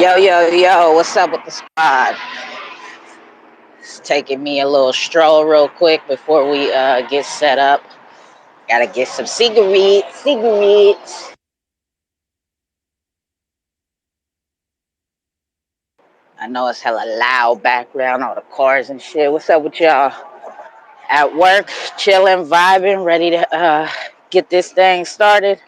Yo, yo, yo, what's up with the squad? It's taking me a little stroll real quick before we get set up. Gotta get some cigarettes. I know it's hella loud background, all the cars and shit. What's up with y'all? At work, chilling, vibing, ready to get this thing started.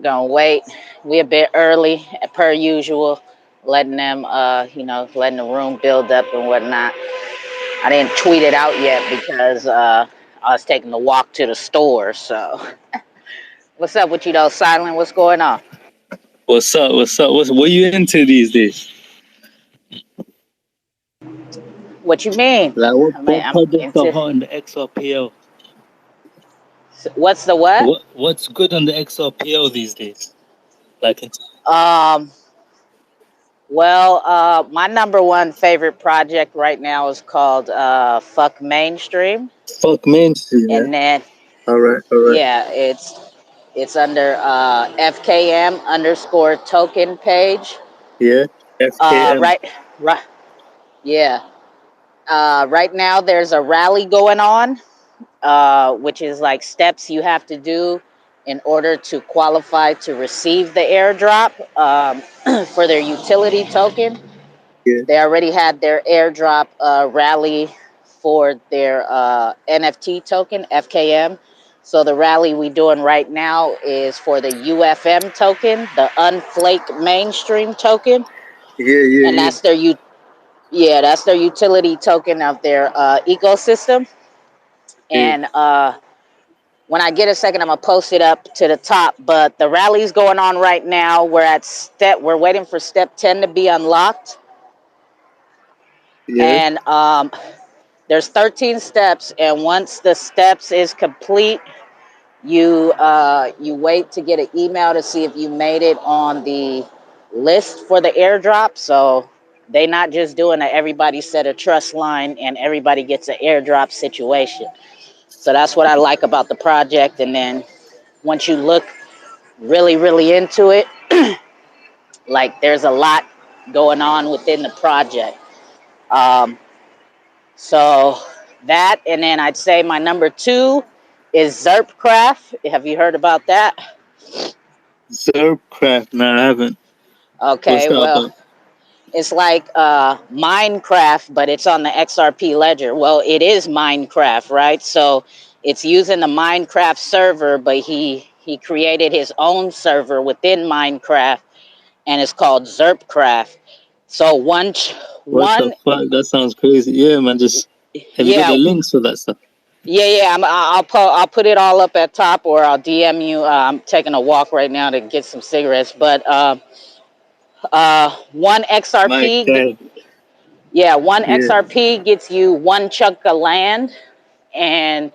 Gonna wait. We a bit early, per usual, letting them, letting the room build up and whatnot. I didn't tweet it out yet because I was taking the walk to the store. So, what's up with you though, Silent? What's going on? What's up? What you into these days? What you mean? Like what I'm projects are into. hot on the XRPL? What's the what? What's good on the XRPL these days? Like it's Um. My number one favorite project right now is called "Fuck Mainstream," fuck mainstream, yeah. and then All right. yeah, it's under FKM underscore token page. Yeah. FKM. Right, yeah. Right now, there's a rally going on, which is like steps you have to do in order to qualify to receive the airdrop for their utility token. Yeah. They already had their airdrop rally for their NFT token, FKM. So the rally we doing right now is for the UFM token, the Unflake Mainstream token, and Yeah. that's their utility token of their ecosystem. Yeah. And when I get a second, I'm gonna post it up to the top. But the rally's going on right now. We're waiting for step 10 to be unlocked, Yeah. and there's 13 steps. And once the steps is complete, you wait to get an email to see if you made it on the list for the airdrop. So they not just doing a everybody set a trust line and everybody gets an airdrop situation. So that's what I like about the project. And then once you look really, really into it, like there's a lot going on within the project. Um, so that, and then I'd say my number two is Xrpl. Have you heard about that? Xrpl. No, I haven't. What's Okay, that well, about? it's like Minecraft, but it's on the XRP ledger. Well, it is Minecraft, right? So it's using the Minecraft server, but he created his own server within Minecraft, and it's called Xrpl. So What the one, fuck? That sounds crazy. Yeah, man. Just have you got yeah, the links for that stuff? yeah. I'll put it all up at top, or I'll DM you. I'm taking a walk right now to get some cigarettes, but one My XRP. God. Yeah, one Yeah. XRP gets you one chunk of land. And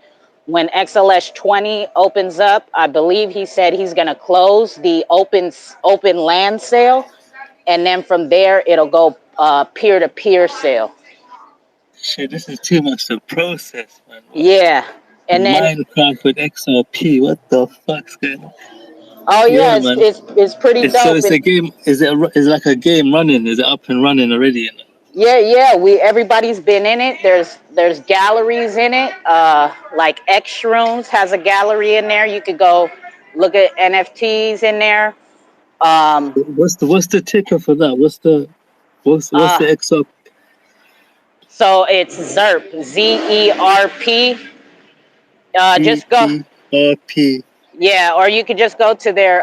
when XLS 20 opens up, I believe he said he's going to close the open land sale. And then from there, it'll go peer-to-peer sale. Shit, this is too much to process, man. What? Yeah. And then, Minecraft with XRP. What the fuck's going on? oh, Yeah, yeah, man. it's pretty dope. It's a game. Is like a game running? Is it up and running already? Yeah. Everybody's been in it. There's galleries in it. Like X Shrooms has a gallery in there. You could go look at NFTs in there. What's the ticker for that? What's Uh, the XRP? so it's Zerp, Zerp. Just go, XRP. yeah, or you could just go to their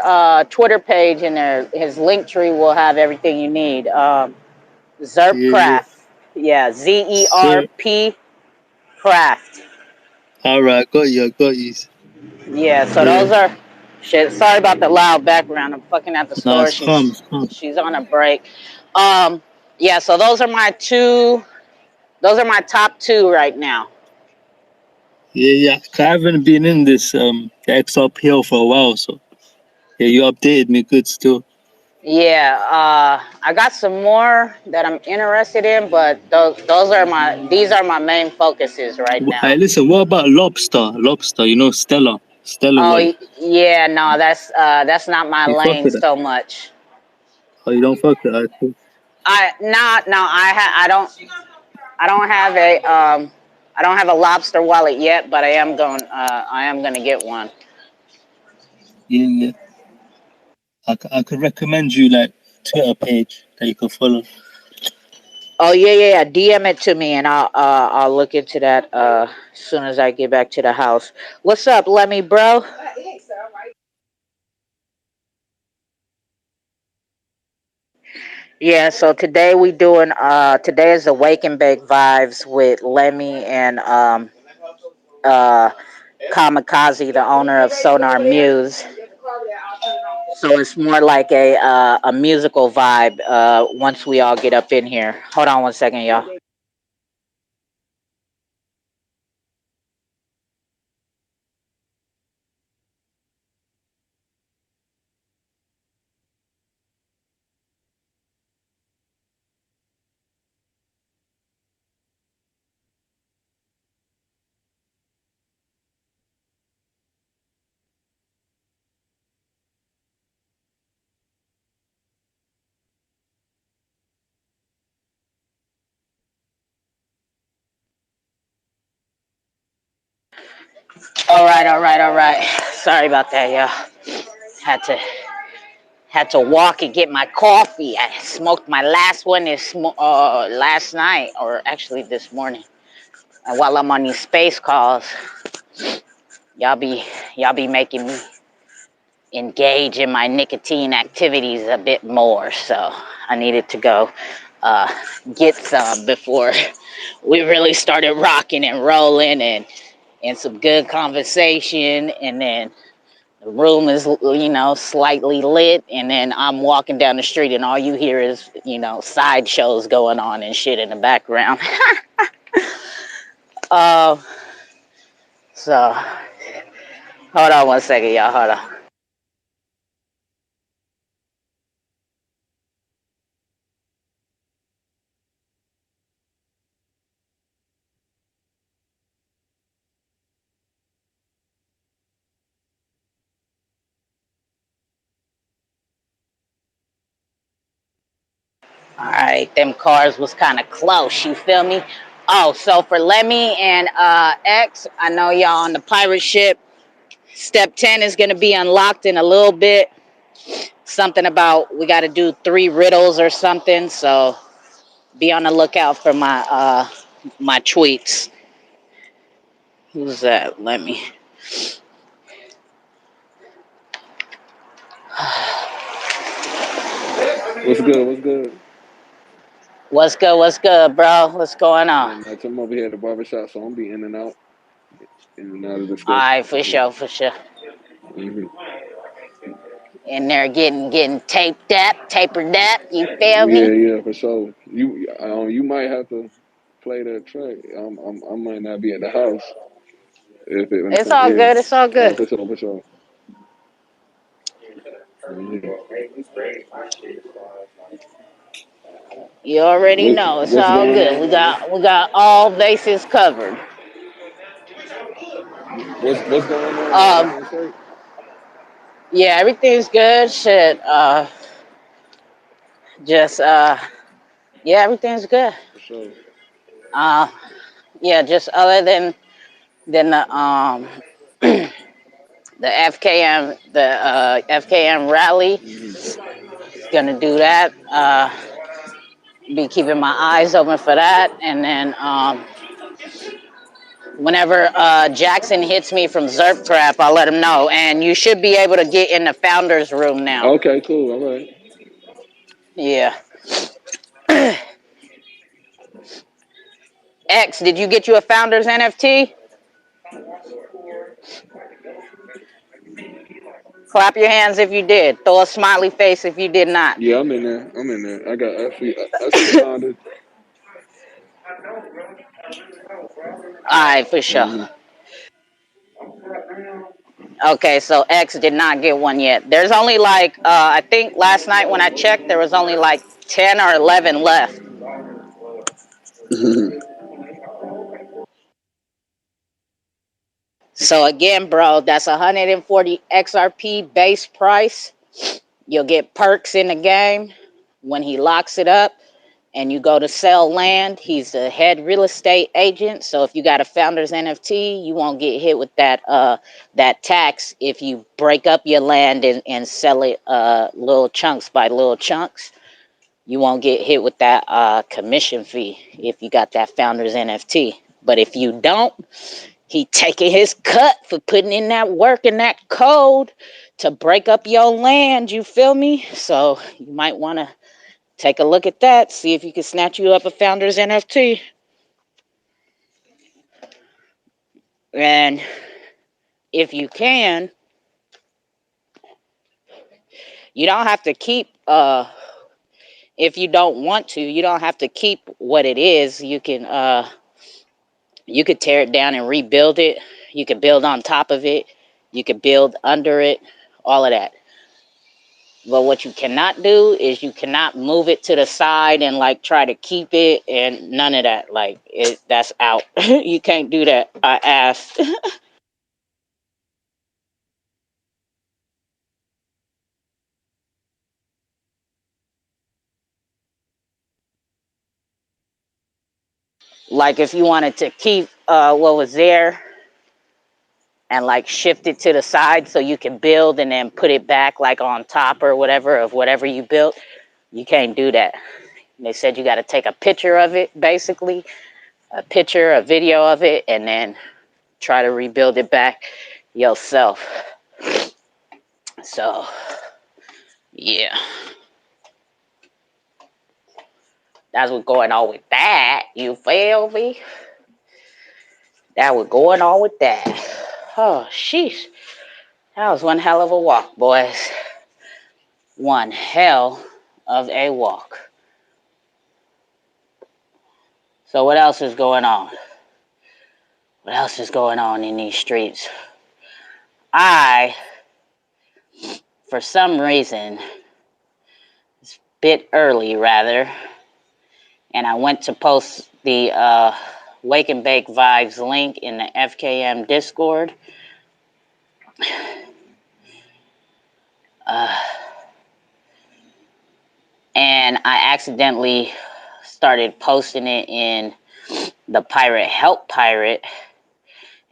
Twitter page, and his link tree will have everything you need. Zerp Yeah. Craft, yeah, Sir. Zerp Craft. All right, got you. Yeah, so Yeah. those are shit. Sorry about the loud background. I'm fucking at the Nah, store. it's calm. It's calm. She's on a break. Yeah, so those are my two. Those are my top two right now. Yeah. I haven't been in this the XRPL for a while, so yeah, you updated me good still. Yeah, I got some more that I'm interested in, but these are my main focuses right now. Hey, listen, what about Lobster? Lobster, you know, Stella Oh wallet. yeah, no, that's not my You fuck lane with that? so much. Oh, you don't fuck with iTunes? I don't have a I don't have a lobster wallet yet, but I am gonna get one. Yeah, yeah. I could recommend you like Twitter page that you can follow. Oh yeah. DM it to me and I'll look into that as soon as I get back to the house. What's up, Lemmy bro? Yeah, so today is the Wake and Bake Vibes with Lemmy and uh Kamikaze, the owner of Sonar Muse. So it's more like a musical vibe once we all get up in here. Hold on one second, y'all. All right. Sorry about that, y'all. Had to had to walk and get my coffee. I smoked my last one last night, or actually this morning. And while I'm on these space calls, y'all be y'all be making me engage in my nicotine activities a bit more. So I needed to go uh, get some before we really started rocking and rolling and some good conversation. And then the room is, slightly lit. And then I'm walking down the street and all you hear is, sideshows going on and shit in the background. uh, so hold on one second, y'all. Hold on. All right, them cars was kind of close. You feel me? Oh, so for Lemmy and X, I know y'all on the pirate ship. Step 10 is gonna be unlocked in a little bit. Something about we got to do 3 riddles or something. So be on the lookout for my tweets. Who's that? Lemmy. What's good? What's good? What's good? What's good, bro? What's going on? Not much. I'm over here at the barbershop, so I'm be in and out of the All schedule. right, for sure, for sure. Hmm. In there getting tapered up. You feel Yeah, me? yeah, for sure. You might have to play that track. I might not be at the house if it when it It's comes. all Yeah. good. It's all Oh, good. for sure, for sure. Hmm. You already What know. It's what's all going good. on? We got all bases covered. What's going on? Um, Everything straight? yeah, everything's good. Shit. Just yeah, everything's good. For sure. Uh, yeah, just other than the FKM rally. Hmm. Gonna do that. Be keeping my eyes open for that, and then whenever Jackson hits me from Xrpl, I'll let him know. And you should be able to get in the founders room now. Okay, cool. All right. Yeah. X, did you get you a founders NFT? Clap your hands if you did. Throw a smiley face if you did not. Yeah, I'm in there. I'm in there. I see the founders. All right, for sure. Hmm. Okay, so X did not get one yet. There's only like, I think last night when I checked, there was only like 10 or 11 left. So again, bro, that's 140 XRP base price. You'll get perks in the game. When he locks it up and you go to sell land, he's the head real estate agent. So if you got a founder's NFT, you won't get hit with that tax if you break up your land and sell it little chunks by little chunks. You won't get hit with that commission fee if you got that founder's NFT. But if you don't, he taking his cut for putting in that work and that code to break up your land. You feel me? So you might want to take a look at that. See if you can snatch you up a founder's NFT. And if you can, you don't have to keep if you don't want to, you don't have to keep what it is. You could tear it down and rebuild it. You could build on top of it. You could build under it, all of that. But what you cannot do is you cannot move it to the side and like try to keep it and none of that. Like that's out. You can't do that. I asked. Like if you wanted to keep what was there and like shift it to the side so you can build and then put it back like on top or whatever of whatever you built, you can't do that. They said you got to take a picture of it, basically, a video of it, and then try to rebuild it back yourself. So, yeah, that's what's going on with that. You feel me? That was going on with that. Oh, sheesh. That was one hell of a walk, boys. One hell of a walk. So what else is going on? What else is going on in these streets? For some reason, it's a bit early rather, and I went to post the Wake and Bake Vibes link in the FKM Discord. And I accidentally started posting it in the Pirate Help Pirate,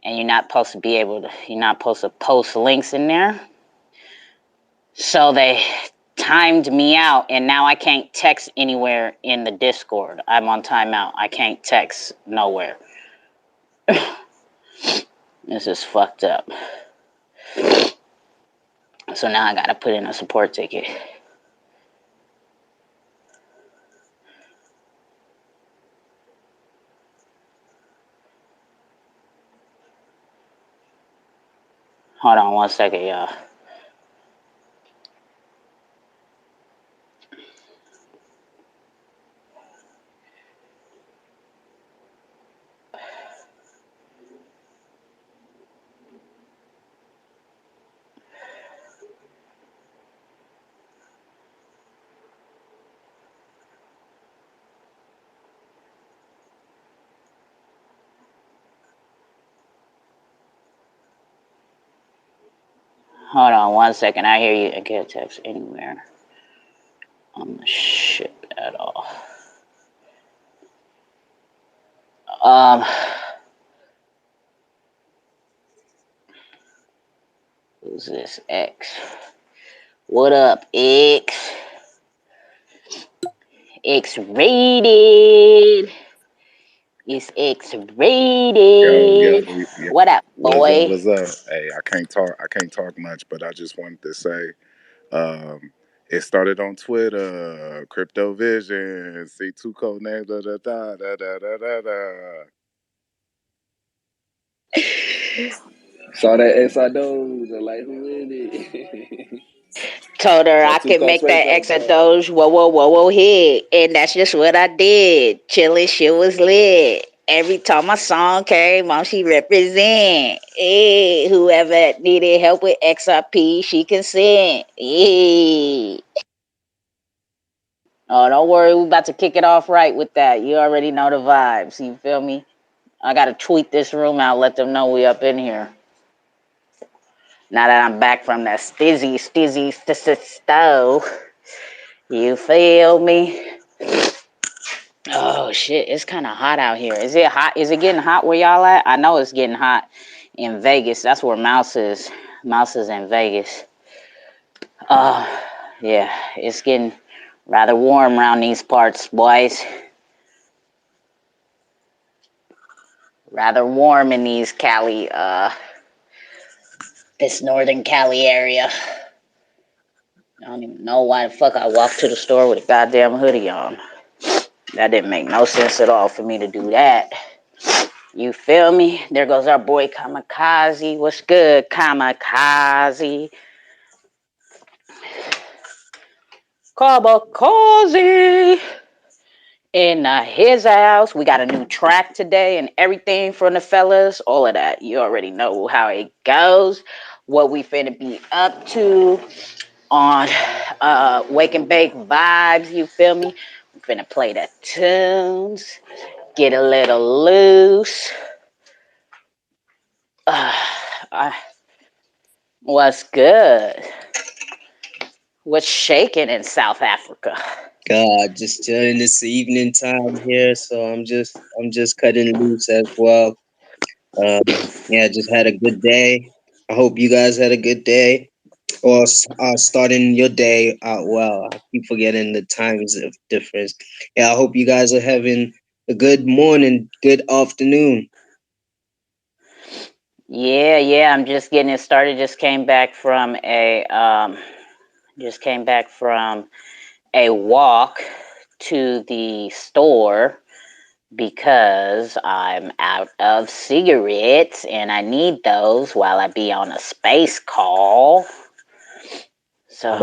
and you're not supposed to post links in there. So they timed me out, and now I can't text anywhere in the Discord. I'm on timeout. I can't text nowhere. This is fucked up. So now I gotta put in a support ticket. Hold on one second, y'all. Hold on one second. I hear you. I can't text anywhere on the ship at all. Who's this? X. What up, X? X rated. It's X Yo, rated. What up, what's up? boy? What's up? Hey, I can't talk much, but I just wanted to say, um, it started on Twitter. Crypto Vision, see two code names. Da da da da da da da. Da. Saw that X I Doge. I'm like, who is it? Told her That I two could cost make face that ass X a dog. Doge whoa hit. And that's just what I did. Chilling shit was lit. Every time my song came on, she represent. Hey, whoever needed help with XRP, she can send. Hey. Oh, don't worry, we about to kick it off right with that. You already know the vibes. You feel me? I gotta tweet this room out, let them know we up in here. Now that I'm back from that stove. You feel me? Oh shit, it's kind of hot out here. Is it hot? Is it getting hot where y'all at? I know it's getting hot in Vegas. That's where Mouse is. Mouse is in Vegas. Yeah, it's getting rather warm around these parts, boys. Rather warm in these Cali, this northern Cali area. I don't even know why the fuck I walked to the store with a goddamn hoodie on. That didn't make no sense at all for me to do that. You feel me? There goes our boy Kamikaze. What's good, Kamikaze? Kamikaze in his house. We got a new track today and everything from the fellas. All of that. You already know how it goes. What we finna be up to on Wake and Bake Vibes. You feel me? We finna play the tunes. Get a little loose. What's good? What's shaking in South Africa? God, just chilling this evening time here, so I'm just cutting loose as well. Yeah, just had a good day. I hope you guys had a good day, or starting your day out well. I keep forgetting the times of difference. Yeah, I hope you guys are having a good morning, good afternoon. Yeah, I'm just getting it started. Just came back from a walk to the store because I'm out of cigarettes and I need those while I be on a space call. So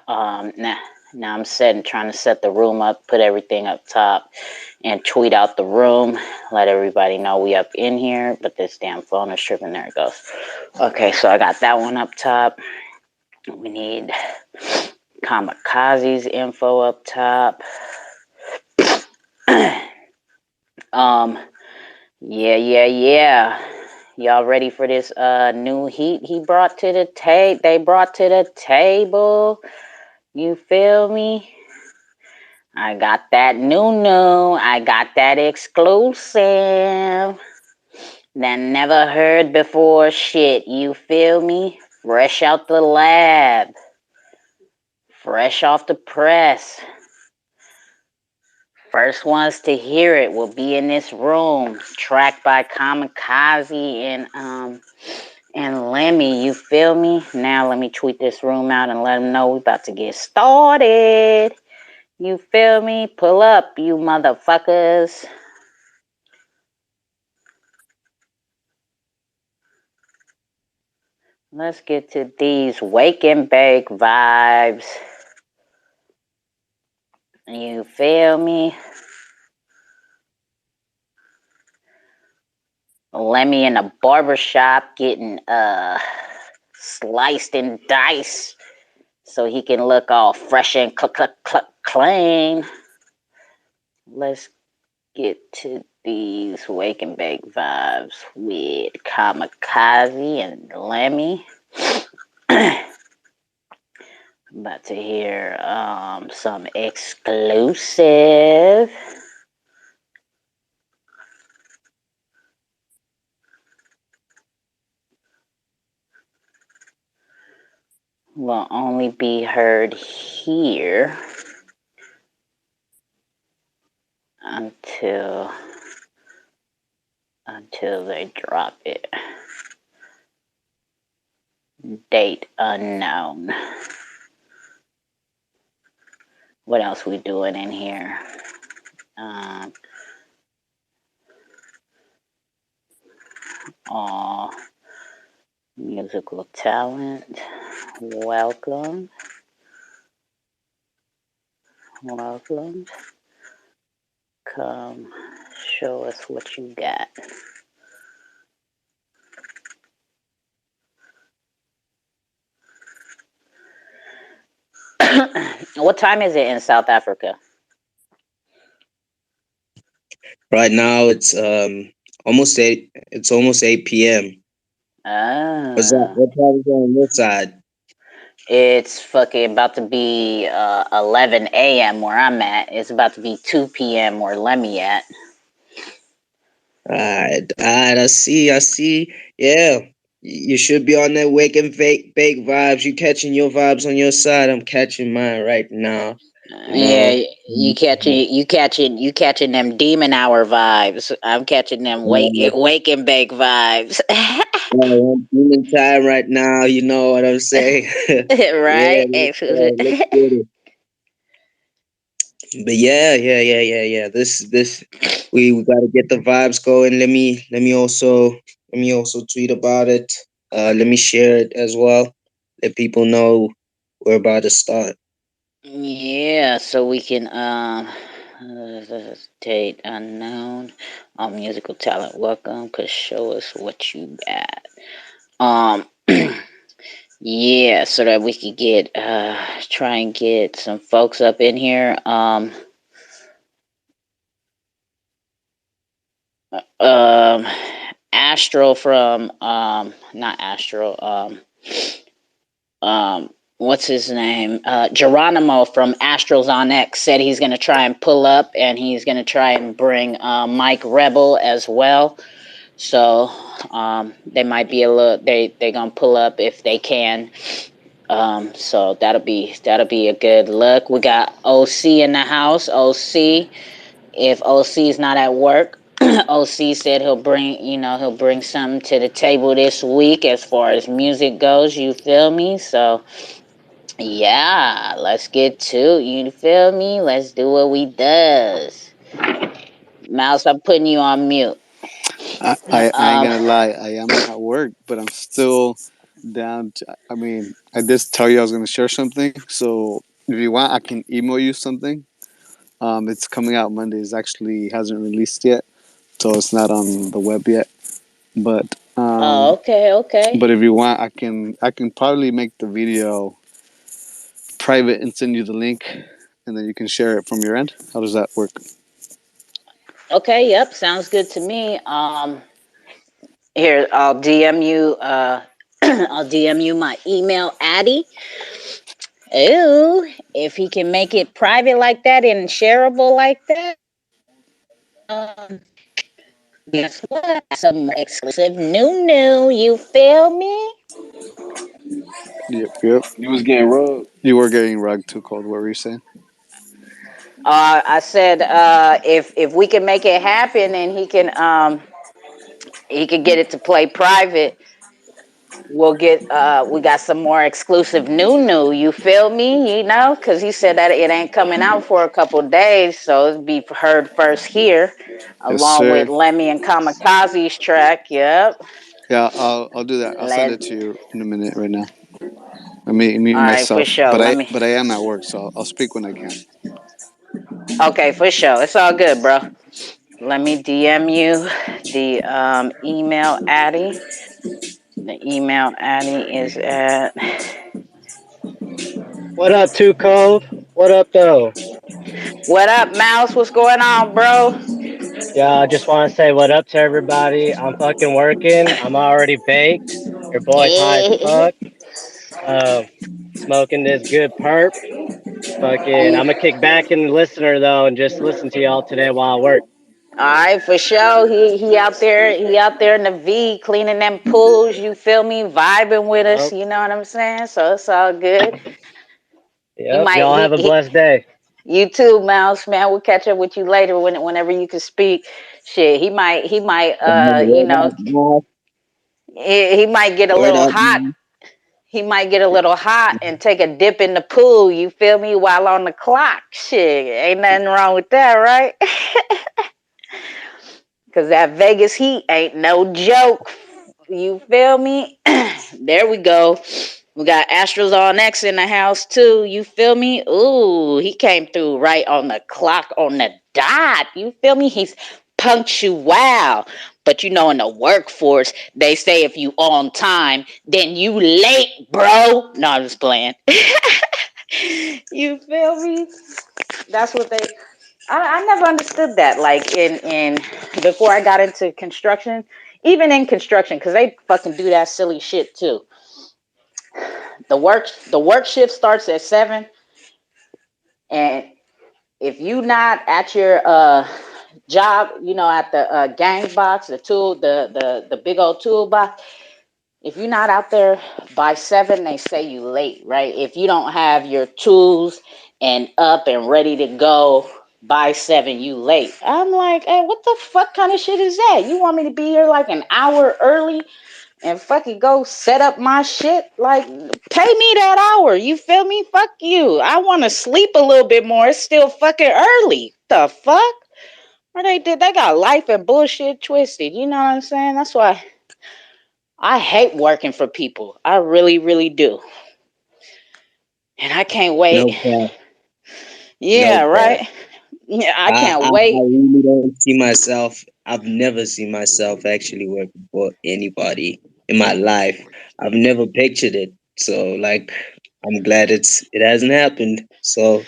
now I'm trying to set the room up, put everything up top, and tweet out the room, let everybody know we up in here. But this damn phone is tripping. There it goes. Okay, so I got that one up top. We need Kamikaze's info up top. Yeah. Y'all ready for this new heat he brought to the table? They brought to the table. You feel me? I got that new. I got that exclusive. That never heard before shit. You feel me? Fresh out the lab. Fresh off the press. First ones to hear it will be in this room. Tracked by Kamikaze and Lemmy. You feel me? Now let me tweet this room out and let them know we about to get started. You feel me? Pull up, you motherfuckers. Let's get to these wake and bake vibes. You feel me? Lemmy in a barbershop getting sliced and diced so he can look all fresh and clean. Let's get to these wake and bake vibes with Kamikaze and Lemmy. About to hear some exclusive. Will only be heard here until they drop it. Date unknown. What else we doing in here? Musical talent. Welcome. Come show us what you got. What time is it in South Africa? Right now it's almost 8. It's almost 8 p.m. What's that? What time is it on this side? It's fucking about to be 11 a.m. where I'm at. It's about to be 2 p.m. where Lemmy at. Alright, I see. Yeah, you should be on that wake and bake vibes. You catching your vibes on your side. I'm catching mine right now. You know. Yeah, you catching them demon hour vibes. I'm catching them wake and bake vibes. I'm feeling time right now. You know what I'm saying? Yeah, Right? let's get it. But yeah. This we gotta get the vibes going. Let me also tweet about it. Let me share it as well. Let people know we're about to start. Yeah, so we can date unknown. Musical talent, welcome. Cause show us what you got. Um, yeah, so that we could get try and get some folks up in here. Um, Astral from not Astral. What's his name? Geronimo from Astrals on X said he's gonna try and pull up, and he's gonna try and bring Mike Rebel as well. So they might be a little. They gonna pull up if they can. So that'll be a good look. We got OC in the house. OC, if OC's not at work, OC said he'll bring something to the table this week as far as music goes. You feel me? So yeah, let's get to, you feel me? Let's do what we does. Mouse, I'm putting you on mute. I ain't gonna lie. I am at work, but I'm still down. I mean, I just tell you I was gonna share something. So if you want, I can email you something. It's coming out Monday. It actually hasn't released yet, so it's not on the web yet. But Oh, okay. but if you want, I can probably make the video private and send you the link, and then you can share it from your end. How does that work? Okay, yep, sounds good to me. Here, I'll DM you, I'll DM you my email, Addy. Ooh, if he can make it private like that and shareable like that, guess what? Some exclusive new, you feel me? Yep. You was getting rubbed. You were getting rugged too cold. What were you saying? I said if we can make it happen and he can get it to play private, we'll get we got some more exclusive new. You feel me? You know, because he said that it ain't coming out for a couple days, so it'll be heard first here, Yes, along with sir. Lemmy and Kamikaze's track. Yep. Yeah, I'll do that. I'll send Let it to you in a minute right now. I may mute All right, for myself, sure. but Let me. I am at work, so I'll speak when I can. Okay, for sure. It's all good, bro. Let me DM you the email, Addy. The email, Addy, is at. What up, Too Cold? What up, though? What up, Mouse? What's going on, bro? Yeah, I just want to say what up to everybody. I'm fucking working. I'm already baked. Your boy's high as fuck. Smoking this good perp. Fucking, I'm gonna kick back in the listener though and just listen to y'all today while I work. All right, for sure. He out there. He out there in the V cleaning them pools. You feel me? Vibing with us. Yep. You know what I'm saying? So it's all good. He Yep. might. Y'all have a blessed day. You too, Mouse. Man, we'll catch up with you later whenever you can speak. Shit, he might. He might. Word up, man. He might get a Word little up, hot. man. He might get a little hot and take a dip in the pool. You feel me? While on the clock. Shit, ain't nothing wrong with that, right? Because that Vegas heat ain't no joke. You feel me? There we go. We got Astros on X in the house too. You feel me? Ooh, he came through right on the clock, on the dot. You feel me? He's punctual. But you know, in the workforce, they say if you on time, then you late, bro. No, I'm just playing. You feel me? That's what they. I never understood that. Like in before I got into construction, even in construction, because they fucking do that silly shit too. The work shift starts at 7, and if you not at your job, at the gang box, the big old toolbox. If you're not out there by 7, they say you late, right? If you don't have your tools and up and ready to go by 7, you late. I'm like, hey, what the fuck kind of shit is that? You want me to be here like an hour early and fucking go set up my shit? Like, pay me that hour. You feel me? Fuck you. I want to sleep a little bit more. It's still fucking early. The fuck? Or they got life and bullshit twisted. You know what I'm saying? That's why I hate working for people. I really, really do. And I can't wait. No cap, no Yeah, cap. right? Yeah, I I can't wait. really don't see myself. I've never seen myself actually working for anybody in my life. I've never pictured it. So like, I'm glad it hasn't happened. So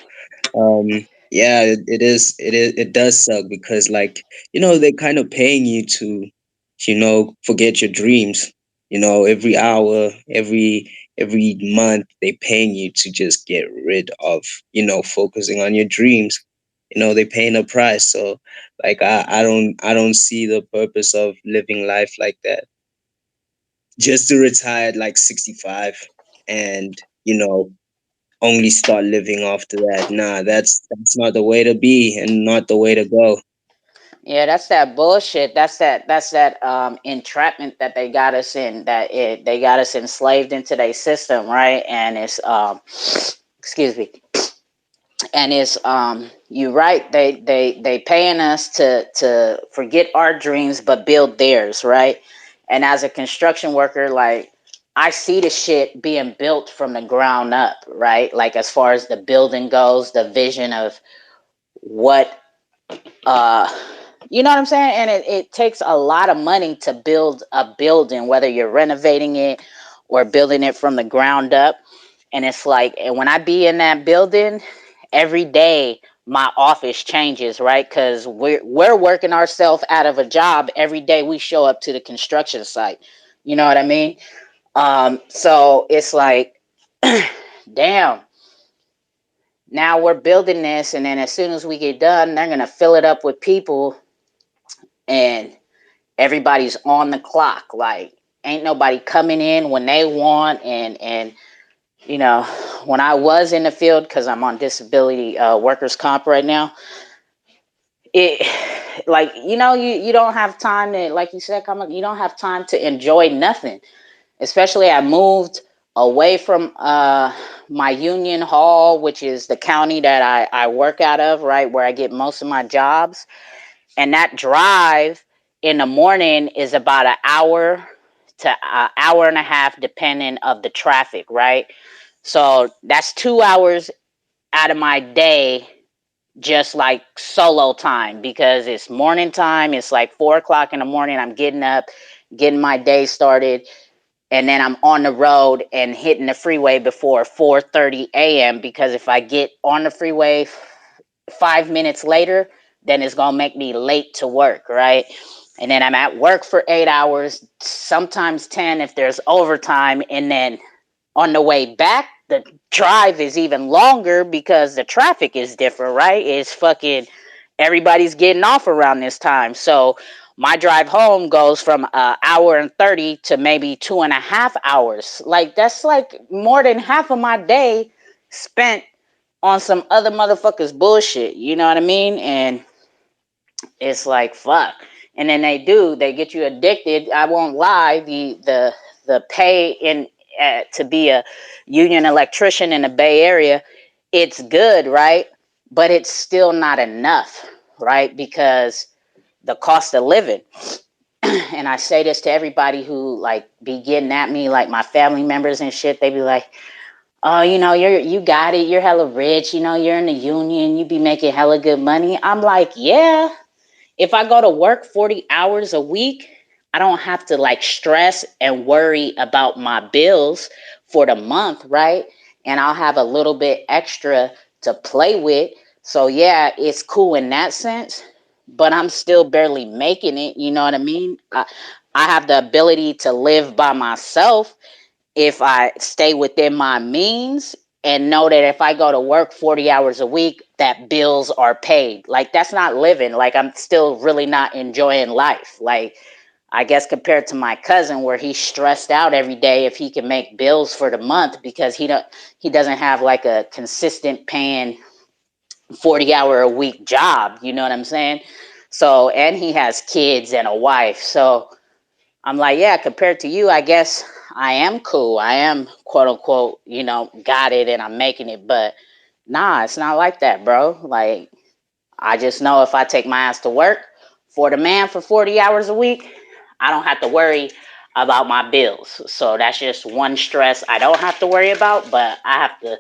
yeah, it does suck because like, they're kind of paying you to, forget your dreams. Every hour, every month they paying you to just get rid of, focusing on your dreams. They're paying a price. So like, I don't see the purpose of living life like that. Just to retire at like 65 and, only start living after that. Nah, that's not the way to be and not the way to go. Yeah, that's that bullshit. That's that entrapment that they got us in. They got us enslaved into their system, right? And it's excuse me. And it's you're right. They paying us to forget our dreams but build theirs, right? And as a construction worker, like, I see the shit being built from the ground up, right? Like, as far as the building goes, the vision of what uh you know what I'm saying? And it takes a lot of money to build a building, whether you're renovating it or building it from the ground up. And it's like, and when I be in that building, every day my office changes, right? Because we're working ourselves out of a job every day we show up to the construction site. You know what I mean? So it's like, damn, now we're building this, and then as soon as we get done, they're gonna fill it up with people, and everybody's on the clock. Like, ain't nobody coming in when they want. And when I was in the field, because I'm on disability workers comp right now, it like, you don't have time to, like you said, you don't have time to enjoy nothing. Especially, I moved away from my union hall, which is the county that I work out of, right, where I get most of my jobs. And that drive in the morning is about an hour to an hour and a half, depending of the traffic, right? So that's 2 hours out of my day, just like solo time, because it's morning time. It's like 4 o'clock in the morning. I'm getting up, getting my day started, and then I'm on the road and hitting the freeway before 4:30 a.m. because if I get on the freeway 5 minutes later, then it's gonna make me late to work, right? And then I'm at work for 8 hours, sometimes 10 if there's overtime, and then on the way back, the drive is even longer because the traffic is different, right? It's fucking, everybody's getting off around this time. So my drive home goes from an hour and 30 to maybe 2.5 hours. Like, that's like more than half of my day spent on some other motherfuckers bullshit. You know what I mean? And it's like, fuck. And then they get you addicted. I won't lie. The pay in to be a union electrician in the Bay Area, it's good, right? But it's still not enough, right? Because the cost of living. And I say this to everybody who like be getting at me, like my family members and shit. They be like, oh, you got it. You're hella rich. You're in the union. You be making hella good money. I'm like, yeah. If I go to work 40 hours a week, I don't have to like stress and worry about my bills for the month, right? And I'll have a little bit extra to play with. So yeah, it's cool in that sense, but I'm still barely making it. You know what I mean? I have the ability to live by myself, if I stay within my means and know that if I go to work 40 hours a week, that bills are paid. Like, that's not living. Like, I'm still really not enjoying life. Like, I guess compared to my cousin, where he's stressed out every day if he can make bills for the month because he doesn't have like a consistent paying 40-hour a week job. You know what I'm saying? So, and he has kids and a wife. So I'm like, yeah, compared to you, I guess I am cool. I am, quote unquote, got it and I'm making it. But nah, it's not like that, bro. Like, I just know if I take my ass to work for the man for 40 hours a week, I don't have to worry about my bills. So that's just one stress I don't have to worry about, but I have to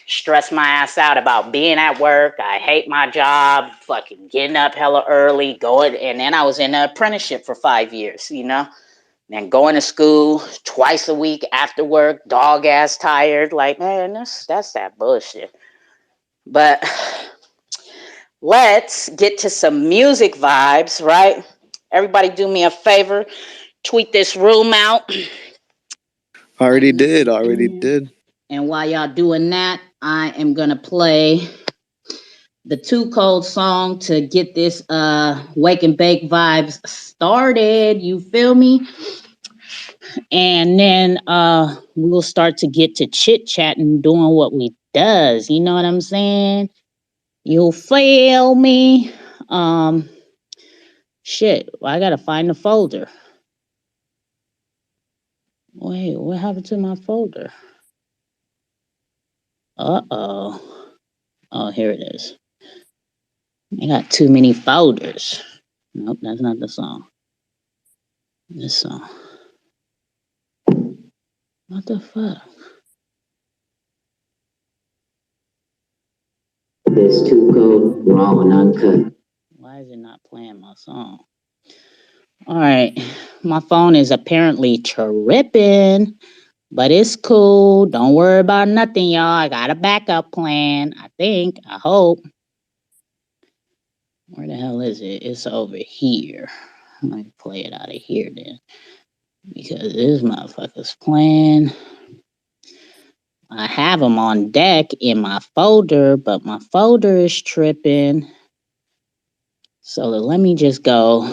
stress my ass out about being at work. I hate my job, fucking getting up hella early, going, and then I was in an apprenticeship for 5 years, and going to school twice a week after work, dog ass tired. Like, man, that's that bullshit. But let's get to some music vibes, right? Everybody do me a favor. Tweet this room out. Already did. And while y'all doing that, I am going to play the Too Cold song to get this wake and bake vibes started. You feel me? And then we'll start to get to chit chatting, doing what we does. You know what I'm saying? You feel me? Shit, I gotta find the folder. Wait, what happened to my folder? Uh-oh. Oh, here it is. I got too many folders. Nope, that's not the song. This song. What the fuck? This Too Cold, raw and uncut. Why is it not playing my song? All right, my phone is apparently tripping, but it's cool. Don't worry about nothing, y'all. I got a backup plan. I think. I hope. Where the hell is it? It's over here. Let me play it out of here then, because this motherfucker's playing. I have them on deck in my folder, but my folder is tripping. So let me just go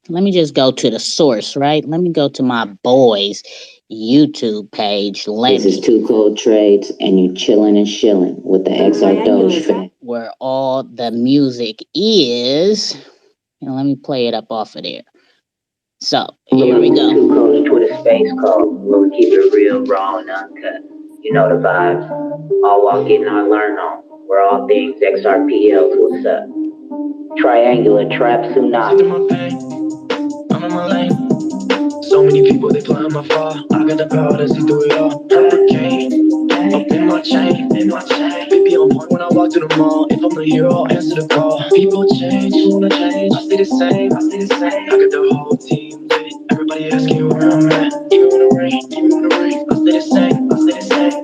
to the source, right? Let me go to my boys' YouTube page. This is Too Cold Trades, and you chilling and shilling with the XRPL, where all the music is. And let me play it up off of there. So here we go. Too Cold's Twitter space code, where we keep it real, raw, and uncut. You know the vibes. All while getting our learn on. We're all things XRPLs. What's up? Triangular trap tsunami. I'm in my lane. So many people, they flying my far. I got the power to see through it all. Hurricane, up in my chain. Baby on point when I walk through the mall. If I'm the hero, I'll answer the call. People change, you wanna change. I stay the same. I got the whole team lit. Everybody asking where I'm at. Even when it rain, I stay the same.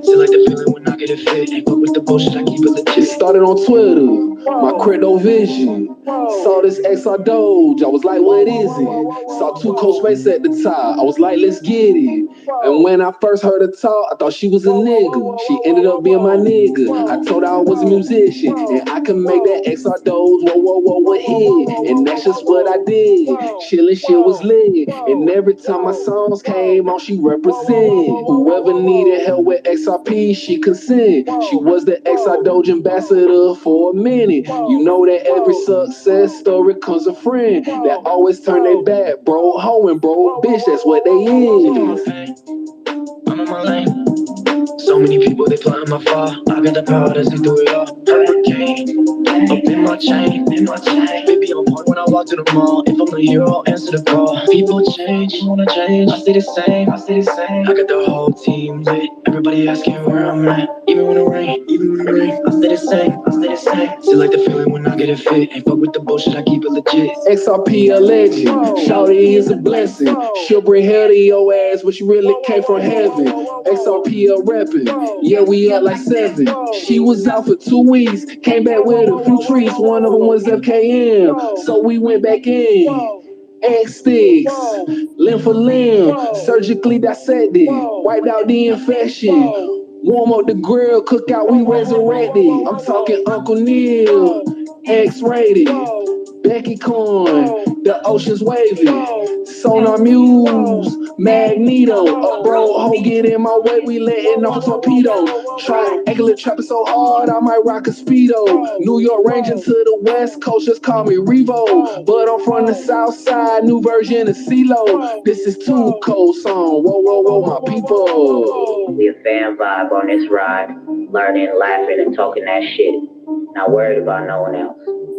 Still like the feeling when I get it fit. Ain't fuck with the bullshit, I keep it legit. It started on Twitter, my crypto vision. Saw this XR Doge, I was like, what is it? Saw Too Cold Space at the top, I was like, let's get it. And when I first heard her talk, I thought she was a nigga. She ended up being my nigga. I told her I was a musician, and I could make that XR Doge, what hit. And that's just what I did. Chillin' shit was lit. And every time my songs came on, she represent. Whoever needed help with XRP, she could send. She was the XR Doge ambassador for a minute. You know that every success story comes a friend that always turn their back, bro. Hoeing, bro. Bitch, that's what they is. I'm in my lane. So many people, they flying my far. I got the power to see through it all. Hurricane, up in my chain. Baby on point when I walk through the mall. If I'm the hero, I'll answer the call. People change, you wanna change. I stay the same. I got the whole team lit. Everybody asking where I'm at. Even when it rain, I stay the same. Still like the feeling when I get it fit. Ain't fuck with the bullshit, I keep it legit. XRPL legend, shawty is a blessing. She'll bring hell to your ass, but she really came from heaven. XRPL reppin', yeah, we up like 7. She was out for 2 weeks, came back with a few treats. One of them was FKM, so we went back in. X sticks, limb for limb, surgically dissected, wiped out the infection. Warm up the grill, cook out, we resurrected. I'm talking Uncle Neil, X-rated, Becky Corn, the ocean's waving. Sonar Muse, Magneto, a bro hoe get in my way, we letting off a torpedo. Triangular trapping so hard, I might rock a speedo. New York ranging to the west coast, just call me Revo. But I'm from the south side, new version of CeeLo. This is too cold song, whoa, whoa, whoa, my people. We a fan vibe on this ride, learning, laughing, and talking that shit. Not worried about no one else.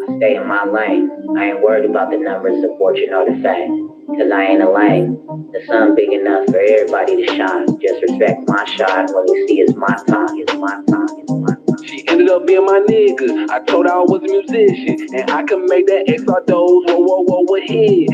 I stay in my lane. I ain't worried about the numbers, the fortune, or the fame. Cause I ain't a lame. The sun big enough for everybody to shine. Just respect my shot when you see it's my time. It's my time. It's my time. She ended up being my nigga. I told her I was a musician, and I can make that XR dose. Whoa, whoa, whoa, what hit?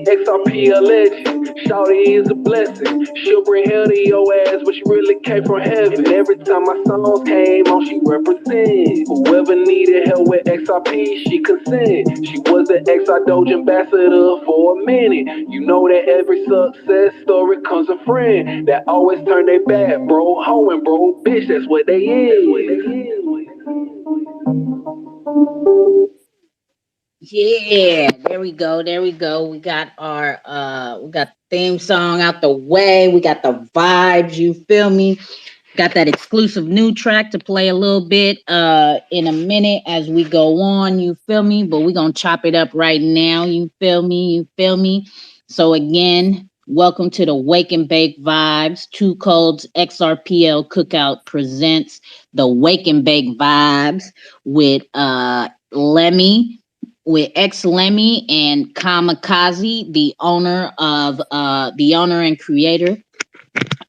XRPL legend. Shawty is a blessing. She'll bring hell to your ass, but she really came from heaven. Every time my songs came on, she represent. Whoever needed help with XRP, she consent. She was the XR Doge ambassador for a minute. You know that every success story comes a friend that always turn their back, bro. Hoeing, bro. Bitch, that's what they is. Yeah, there we go. There we go. We got our we got theme song out the way. We got the vibes, you feel me? Got that exclusive new track to play a little bit in a minute as we go on, you feel me? But we're gonna chop it up right now, you feel me? You feel me? So again, welcome to the Wake and Bake Vibes. Two Codes XRPL Cookout presents the Wake and Bake Vibes with Lemmy, with XLemi and Kamikaze, the owner and creator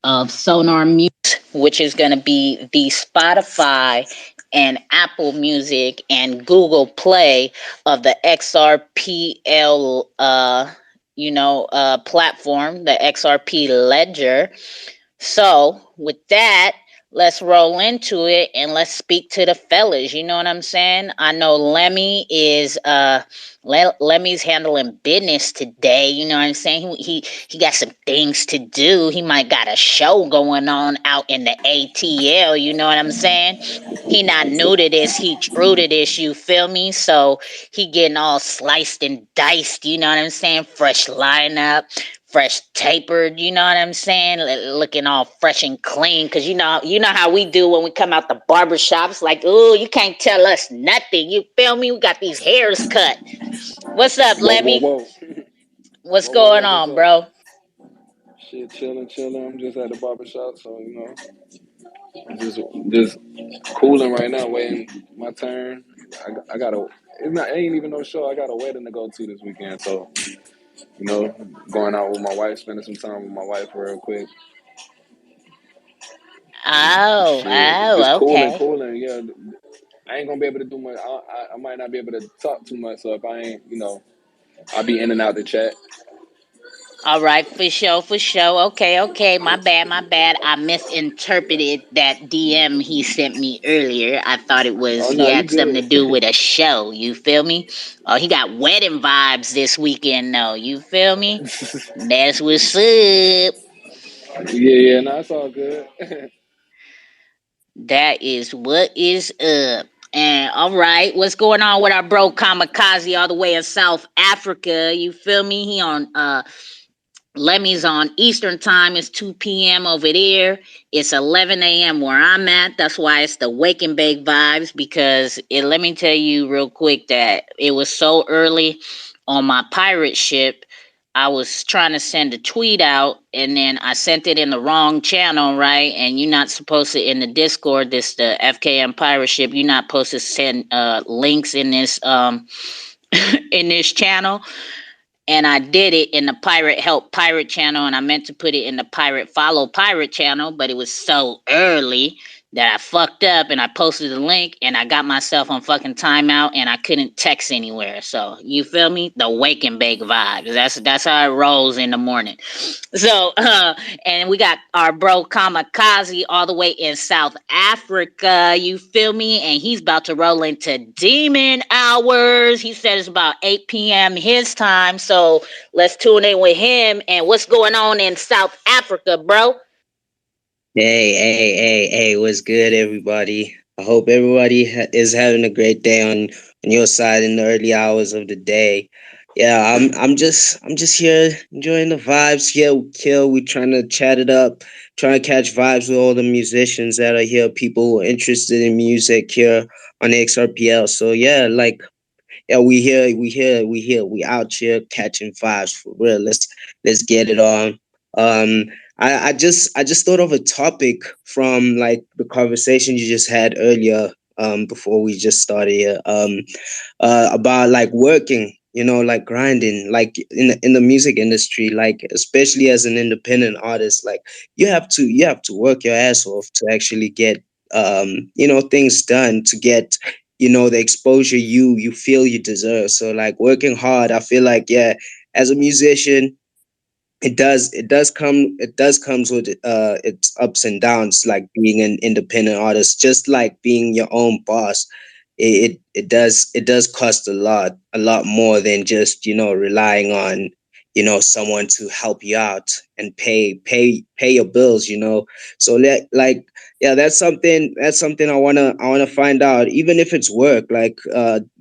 of Sonar Muse, which is going to be the Spotify and Apple Music and Google Play of the XRPL, platform, the XRP ledger. So, with that, let's roll into it and let's speak to the fellas. You know what I'm saying? I know Lemmy's handling business today. You know what I'm saying? He got some things to do. He might got a show going on out in the ATL. You know what I'm saying? He not new to this. He true to this. You feel me? So he getting all sliced and diced. You know what I'm saying? Fresh lineup, fresh tapered, you know what I'm saying? Looking all fresh and clean, cause you know how we do when we come out the barbershops. Like, ooh, you can't tell us nothing. You feel me? We got these hairs cut. What's up, Whoa, whoa, Lemmy? whoa. What's Whoa, whoa, going whoa. What's on, up? bro? Shit, chilling. I'm just at the barber shop, so, just cooling right now, waiting my turn. I got a, it ain't even no show. I got a wedding to go to this weekend, so, going out with my wife, spending some time with my wife real quick. And Oh, shit, just oh, okay. cooling. Yeah, I ain't gonna be able to do much. I might not be able to talk too much, so if I ain't, I'll be in and out the chat. All right, for sure, for sure. Okay. My bad. I misinterpreted that DM he sent me earlier. I thought it was Oh, he no, you had something to do good. with a show. You feel me? Oh, he got wedding vibes this weekend, though. You feel me? That's what's up. Yeah, no, it's all good. That is what is up. And all right, what's going on with our bro Kamikaze all the way in South Africa? You feel me? He on Lemmy's on Eastern time. It's 2 p.m. over there. It's 11 a.m. where I'm at. That's why it's the Wake and Bake vibes, because let me tell you real quick that it was so early on my pirate ship. I was trying to send a tweet out and then I sent it in the wrong channel, right? And you're not supposed to, in the Discord, the FKM pirate ship, you're not supposed to send links in this in this channel. And I did it in the Pirate Help Pirate channel, and I meant to put it in the Pirate Follow Pirate channel, but it was so early that I fucked up and I posted the link and I got myself on fucking timeout and I couldn't text anywhere. So you feel me? The wake and bake vibes. That's how it rolls in the morning. So and we got our bro Kamikaze all the way in South Africa. You feel me? And he's about to roll into demon hours. He said it's about 8 p.m. his time. So let's tune in with him. And what's going on in South Africa, bro? Hey, what's good, everybody? I hope everybody is having a great day on your side in the early hours of the day. Yeah, I'm just here enjoying the vibes here with Kill. We trying to chat it up, trying to catch vibes with all the musicians that are here, people who are interested in music here on the XRPL. So yeah, like yeah, we out here catching vibes for real. Let's get it on. Um, I just thought of a topic from like the conversation you just had earlier. Before we just started here. About like working. You know, like grinding, like in the music industry, like especially as an independent artist, like you have to work your ass off to actually get things done, to get the exposure you feel you deserve. So like working hard, I feel like, yeah, as a musician, it does comes with its ups and downs, like being an independent artist, just like being your own boss. It does cost a lot more than just relying on someone to help you out and pay your bills. So like, yeah, that's something I want to find out, even if it's work, like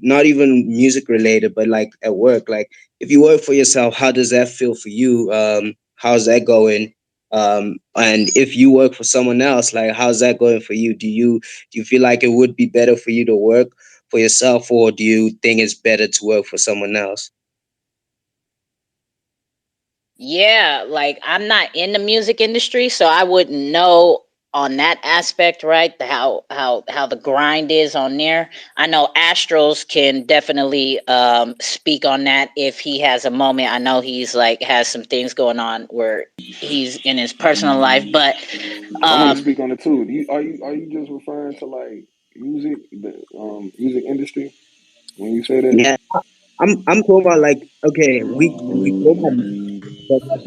not even music related, but like at work. Like, if you work for yourself, how does that feel for you? How's that going? And if you work for someone else, like, how's that going for you? Do you feel like it would be better for you to work for yourself, or do you think it's better to work for someone else? Yeah, like I'm not in the music industry, so I wouldn't know on that aspect, right? How the grind is on there. I know Astros can definitely speak on that if he has a moment. I know he's like has some things going on where he's in his personal life, but I want to um speak on it too. Are you just referring to like music, the music industry when you say that? Yeah, I'm talking about, like, okay, we talk about music, but like,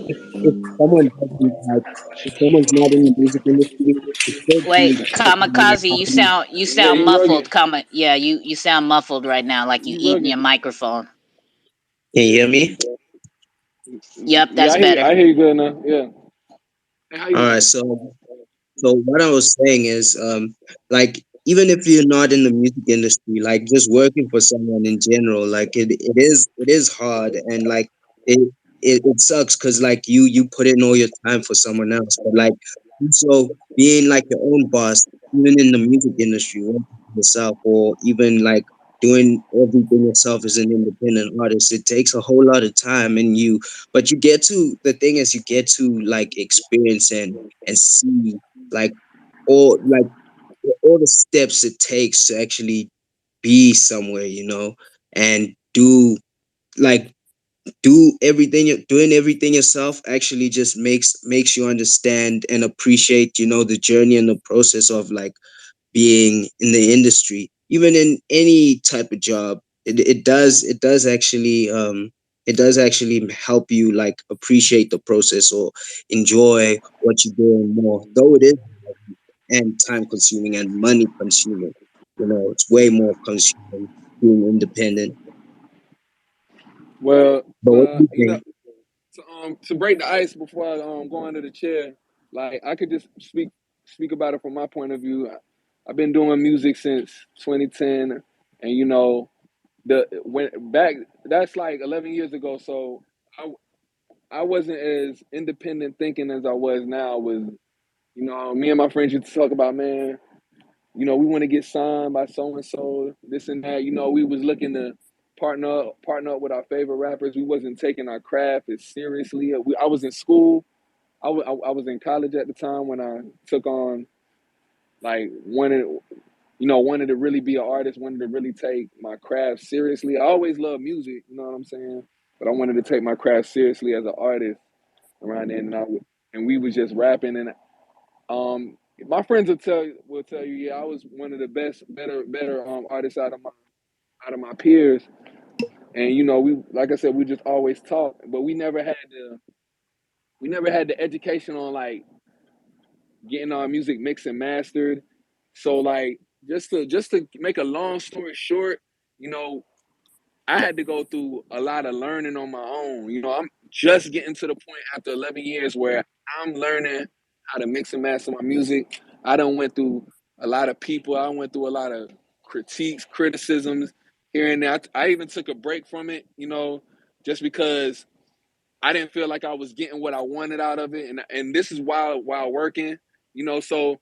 if someone doesn't like if someone's not in the music industry, it could wait, be Kamikaze, you Yeah, sound you muffled. rugged. Yeah, you sound muffled right now, like you You eating rugged. your microphone. Can you hear me? Yep, Yeah, that's I hear you. better. I hear you good now. Yeah. Hey, how you All right, doing? so what I was saying is, like, even if you're not in the music industry, like just working for someone in general, like it is hard, and like it it sucks because like you put in all your time for someone else, but like also being like your own boss, even in the music industry, working for yourself, or even like doing everything yourself as an independent artist, it takes a whole lot of time, but you get to the thing is you get to like experience and see like all the steps it takes to actually be somewhere, and like doing everything yourself actually just makes you understand and appreciate, the journey and the process of like being in the industry, even in any type of job. It does actually help you like appreciate the process or enjoy what you're doing more, though it is and time consuming and money consuming. It's way more consuming being independent. Well, But what do you think? to break the ice before I go under the chair, like I could just speak about it from my point of view. I've been doing music since 2010, and the when back that's like 11 years ago. So I I wasn't as independent thinking as I was now. Me and my friends used to talk about, man, we want to get signed by so and so, this and that. We was looking to partner up with our favorite rappers. We wasn't taking our craft as seriously. I was in school. I was in college at the time when I took on like wanted to really be an artist, wanted to really take my craft seriously. I always loved music, you know what I'm saying? But I wanted to take my craft seriously as an artist around then, and we was just rapping, and My friends will tell you, yeah, I was one of the better artists out of my peers. And we, like I said, we just always talk, but we never had the education on like getting our music mixed and mastered. So like just to make a long story short, you know, I had to go through a lot of learning on my own. I'm just getting to the point after 11 years where I'm learning how to mix and master my music. I done went through a lot of people. I went through a lot of critiques, criticisms here and there. I even took a break from it, just because I didn't feel like I was getting what I wanted out of it. And this is while working, so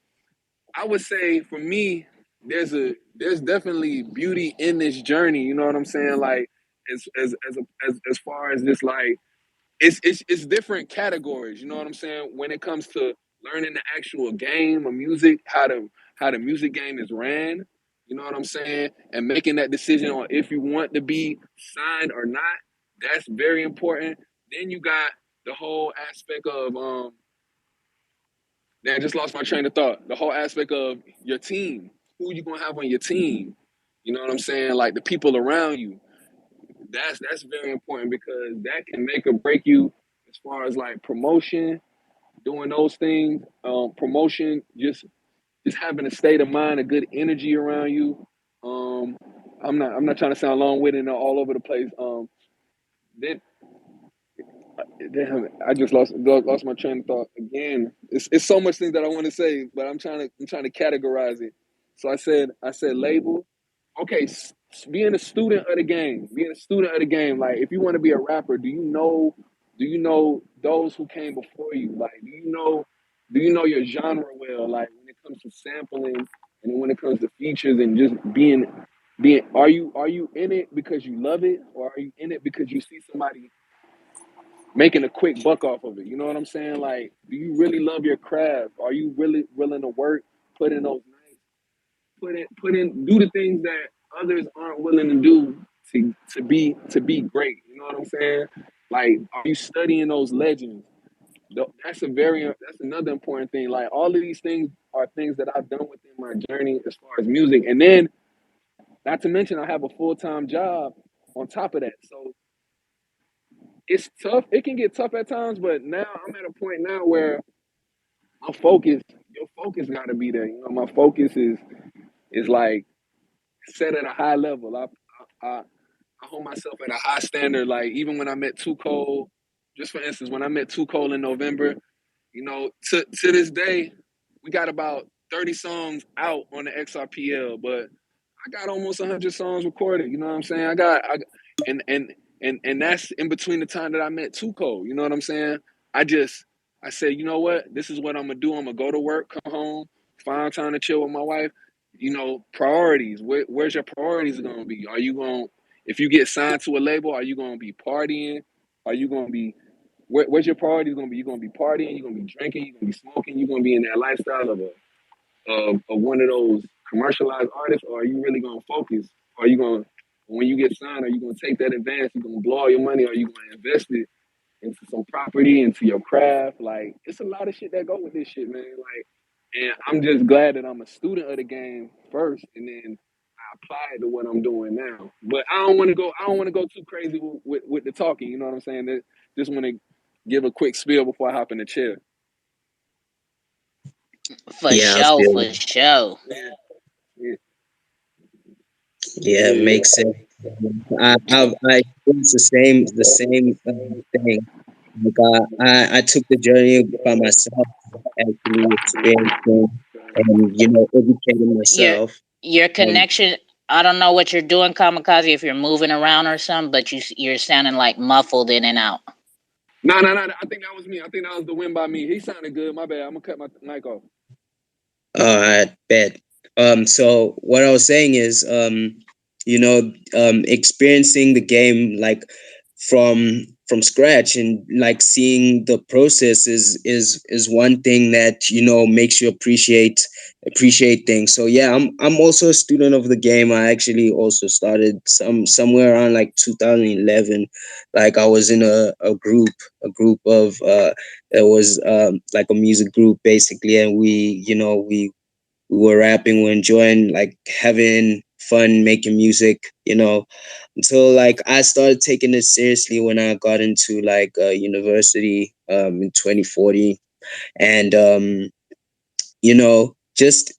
I would say for me, there's definitely beauty in this journey. You know what I'm saying? Like as far as this, like it's different categories. You know what I'm saying? When it comes to learning the actual game of music, how the music game is ran. You know what I'm saying? And making that decision on if you want to be signed or not. That's very important. Then you got the whole aspect of I just lost my train of thought. The whole aspect of your team. Who you gonna have on your team? You know what I'm saying? Like the people around you. That's very important because that can make or break you as far as like promotion, doing those things. Promotion, just having a state of mind, a good energy around you. Um, I'm not trying to sound long-winded and all over the place. Then Damn it, I just lost my train of thought again. It's so much things that I want to say, but I'm trying to categorize it. So I said label. Okay, being a student of the game, like if you want to be a rapper, do you know those who came before you? Like, do you know your genre well? Like when it comes to sampling and then when it comes to features and just being, are you in it because you love it, or are you in it because you see somebody making a quick buck off of it? You know what I'm saying? Like, do you really love your craft? Are you really willing to work, put in those nights, do the things that others aren't willing to do to be great? You know what I'm saying? Like, are you studying those legends? That's another important thing. Like, all of these things are things that I've done within my journey as far as music, and then not to mention I have a full-time job on top of that. So it's tough. It can get tough at times, but now I'm at a point now where my focus, your focus got to be there. My focus is like set at a high level. I hold myself at a high standard. Like even when I met Too Cold, just for instance, when I met Too Cold in November, to this day, we got about 30 songs out on the XRPL, but I got almost 100 songs recorded. You know what I'm saying? And that's in between the time that I met Tuco. You know what I'm saying? I said, you know what? This is what I'm gonna do. I'm gonna go to work, come home, find time to chill with my wife. Priorities. Where's your priorities gonna be? If you get signed to a label, are you gonna be partying? Are you gonna be where's your priorities gonna be? You gonna be partying? You gonna be drinking? You gonna be smoking? You gonna be in that lifestyle of one of those commercialized artists, or are you really gonna focus? Are you gonna, when you get signed, are you gonna take that advance? You gonna blow all your money? Or are you gonna invest it into some property, into your craft? Like, it's a lot of shit that go with this shit, man. Like, and I'm just glad that I'm a student of the game first, and then I apply it to what I'm doing now. But I don't want to go. I don't want to go too crazy with the talking. You know what I'm saying? Just want to give a quick spiel before I hop in the chair. For Yeah, I sure, feel for it. sure. Yeah, yeah, Yeah, it yeah. makes sense. I experienced the same thing. Like I took the journey by myself, actually experiencing and educating Your myself. your Um, connection. I don't know what you're doing, Kamikaze. If you're moving around or something, but you're sounding like muffled in and out. No, no, no. I think that was me. I think that was the win by me. He sounded good. My bad. I'm gonna cut my mic off. I bet. So what I was saying is, experiencing the game like from from scratch, and like seeing the process is one thing that makes you appreciate things. So yeah, I'm also a student of the game. I actually also started somewhere around like 2011. Like I was in a group of it was like a music group basically, and we were rapping, we were enjoying, like having fun making music, until like I started taking it seriously when I got into like university in 2040. And just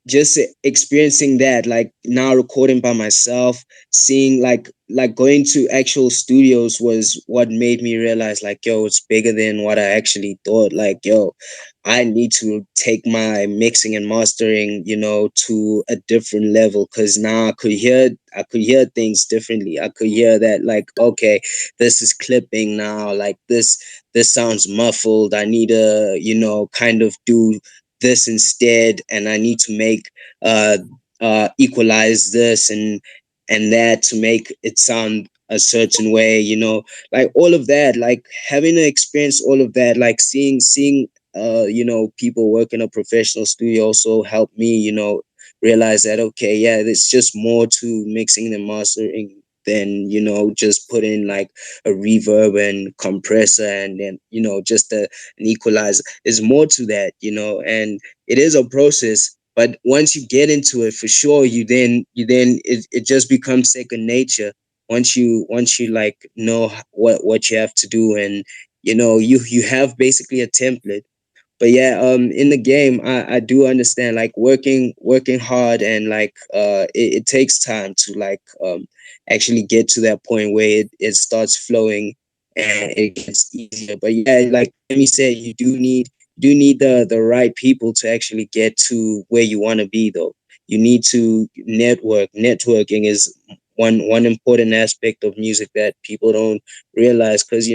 experiencing that, like now recording by myself, seeing like going to actual studios was what made me realize, like, yo, it's bigger than what I actually thought. Like, yo, I need to take my mixing and mastering, to a different level, because now I could hear things differently. I could hear that, like, okay, this is clipping now, like this sounds muffled. I need to, kind of do this instead, and I need to make uh equalize this and that to make it sound a certain way, like all of that, like having to experience all of that, like seeing people work in a professional studio also helped me, realize that, okay, yeah, there's just more to mixing and mastering than, just putting like a reverb and compressor and then, just an equalizer. There's more to that, and it is a process. But once you get into it, for sure, it just becomes second nature. Once you like know what you have to do, and you have basically a template. But yeah, in the game, I do understand, like working hard, and like it takes time to like actually get to that point where it starts flowing and it gets easier. But yeah, like Lemmy said, you do need the right people to actually get to where you want to be, though. You need to network. Networking is one important aspect of music that people don't realize, because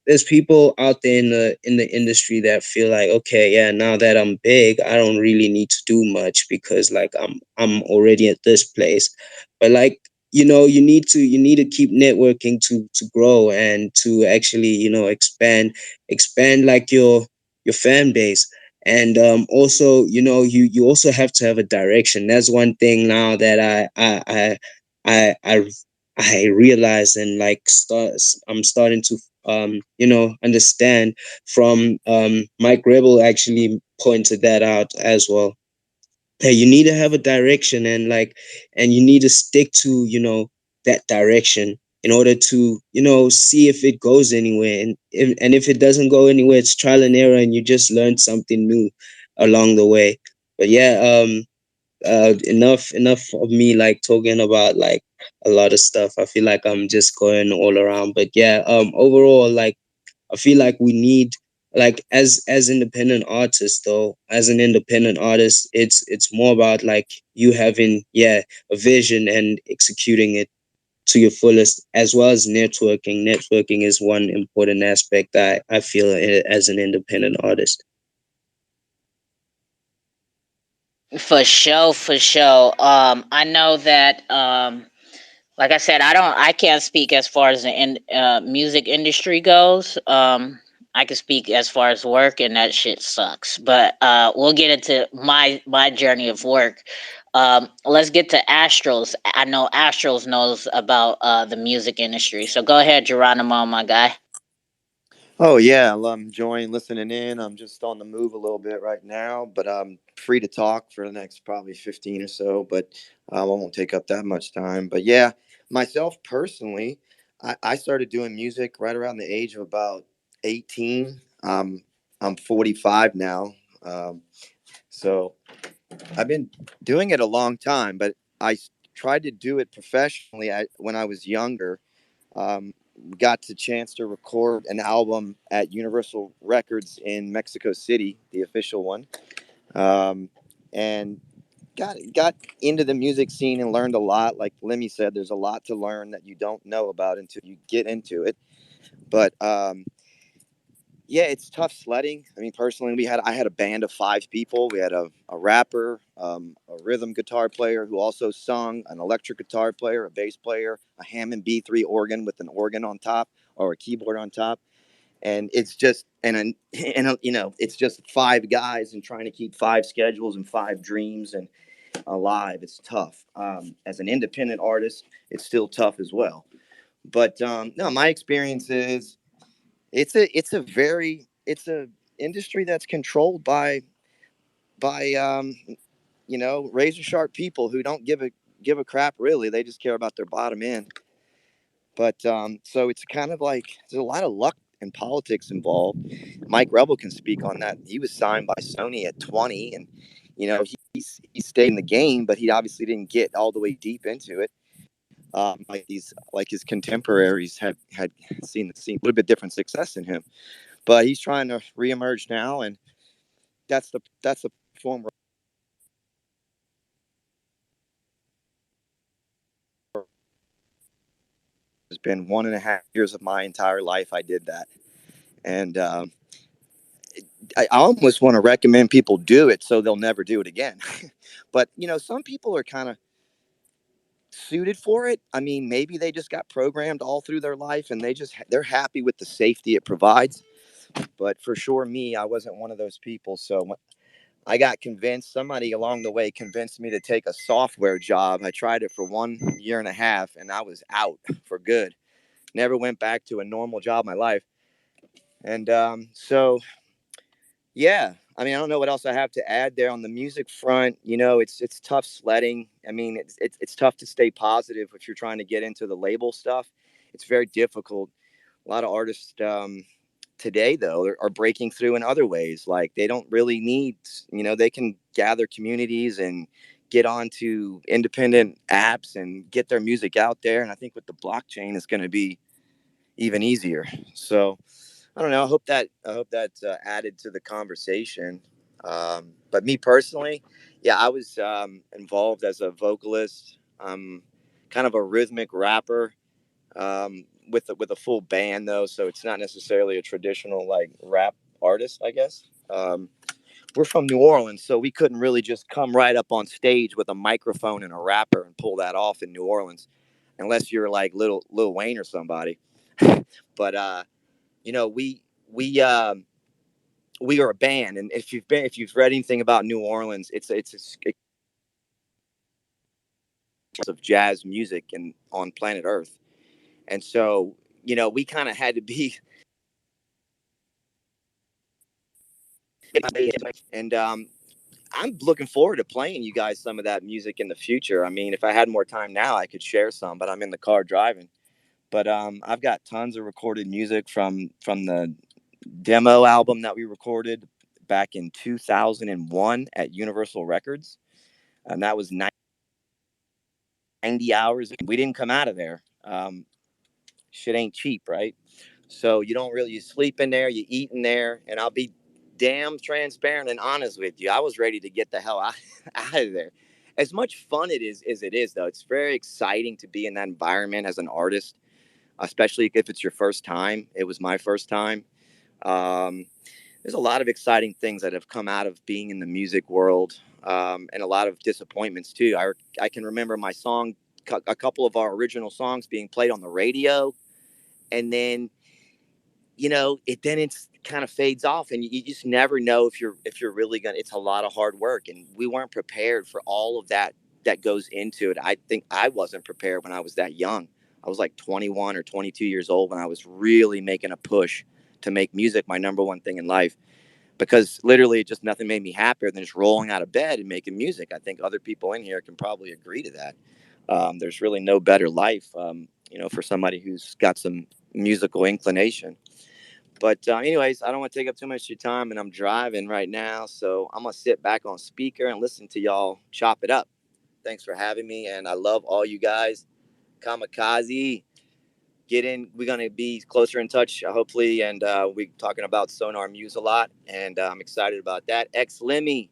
there's people out there in the industry that feel like, okay, yeah, now that I'm big, I don't really need to do much because like I'm already at this place. But like, you need to keep networking to grow and to actually, expand like your fan base. And also, you also have to have a direction. That's one thing now that I I realize, and like I'm starting to understand from Mike Rebel actually pointed that out as well. Hey, you need to have a direction, and you need to stick to, that direction in order to, see if it goes anywhere. And if it doesn't go anywhere, it's trial and error, and you just learn something new along the way. But yeah, enough of me like talking about like a lot of stuff. I feel like I'm just going all around. But yeah, overall, like I feel like we need, like, as independent artists, though, as an independent artist, it's more about like you having, yeah, a vision and executing it to your fullest, as well as networking. Networking is one important aspect that I feel as an independent artist. For sure, for sure. I know that, like I said, I can't speak as far as the music industry goes. I can speak as far as work, and that shit sucks. But we'll get into my journey of work. Let's get to Astros. I know Astros knows about the music industry. So go ahead, Geronimo, my guy. Oh yeah, I'm enjoying listening in. I'm just on the move a little bit right now, but I'm free to talk for the next probably 15 or so. But I won't take up that much time. But yeah, myself personally, I started doing music right around the age of about 18. I'm 45 now, so I've been doing it a long time. But tried to do it professionally when I was younger. um, got the chance to record an album at Universal Records in Mexico City, the official one, and got into the music scene and learned a lot. Like Lemmy said, there's a lot to learn that you don't know about until you get into it. But yeah, it's tough sledding. I mean, personally, I had a band of 5 people. We had a rapper, a rhythm guitar player who also sung, an electric guitar player, a bass player, a Hammond B3 organ with an organ on top or a keyboard on top. And it's just it's just 5 guys and trying to keep 5 schedules and 5 dreams and alive. It's tough. As an independent artist, it's still tough as well. But no, my experience is it's a industry that's controlled by razor sharp people who don't give a crap really. They just care about their bottom end. But so it's kind of like there's a lot of luck and politics involved. Mike Rebel can speak on that. He was signed by Sony at 20, and he stayed in the game, but he obviously didn't get all the way deep into it. Like his contemporaries had seen a little bit different success in him, but he's trying to reemerge now, and that's the form has been 1.5 years of my entire life. I did that, and I almost want to recommend people do it so they'll never do it again. But some people are kind of suited for it. I mean, maybe they just got programmed all through their life, and they're happy with the safety it provides. But for sure, me, I wasn't one of those people. So I got convinced. Somebody along the way convinced me to take a software job. I tried it for 1.5 years, and I was out for good. Never went back to a normal job in my life. And so yeah, I mean, I don't know what else I have to add there on the music front. It's tough sledding. I mean, it's tough to stay positive if you're trying to get into the label stuff. It's very difficult. A lot of artists today, though, are breaking through in other ways. Like they don't really need, they can gather communities and get onto independent apps and get their music out there. And I think with the blockchain, it's going to be even easier. So I don't know. I hope that added to the conversation. But me personally, yeah, I was involved as a vocalist, kind of a rhythmic rapper with a full band though, so it's not necessarily a traditional like rap artist, I guess. We're from New Orleans, so we couldn't really just come right up on stage with a microphone and a rapper and pull that off in New Orleans, unless you're like Lil Wayne or somebody. But you know, we we are a band, and if you've read anything about New Orleans, it's of jazz music and on planet Earth, and so we kind of had to be, and I'm looking forward to playing you guys some of that music in the future. I mean, if I had more time now, I could share some, but I'm in the car driving. But I've got tons of recorded music from the demo album that we recorded back in 2001 at Universal Records, and that was 90 hours. We didn't come out of there. Shit ain't cheap, right? So you sleep in there, you eat in there, and I'll be damn transparent and honest with you. I was ready to get the hell out of there. As much fun it is as it is, though, it's very exciting to be in that environment as an artist, especially if it's your first time. It was my first time. Um, there's a lot of exciting things that have come out of being in the music world, and a lot of disappointments too. I can remember a couple of our original songs being played on the radio, and then it's kind of fades off, and you just never know if you're really gonna. It's a lot of hard work, and we weren't prepared for all of that goes into it. I think I wasn't prepared when I was that young. I was like 21 or 22 years old when I was really making a push to make music my number one thing in life, because literally just nothing made me happier than just rolling out of bed and making music. I think other people in here can probably agree to that. There's really no better life, for somebody who's got some musical inclination. But anyways, I don't want to take up too much of your time, and I'm driving right now, so I'm gonna sit back on speaker and listen to y'all chop it up. Thanks for having me, and I love all you guys. Kamikaze, get in. We're gonna be closer in touch, hopefully, and we're talking about Sonar Muse a lot, and I'm excited about that. XLemi,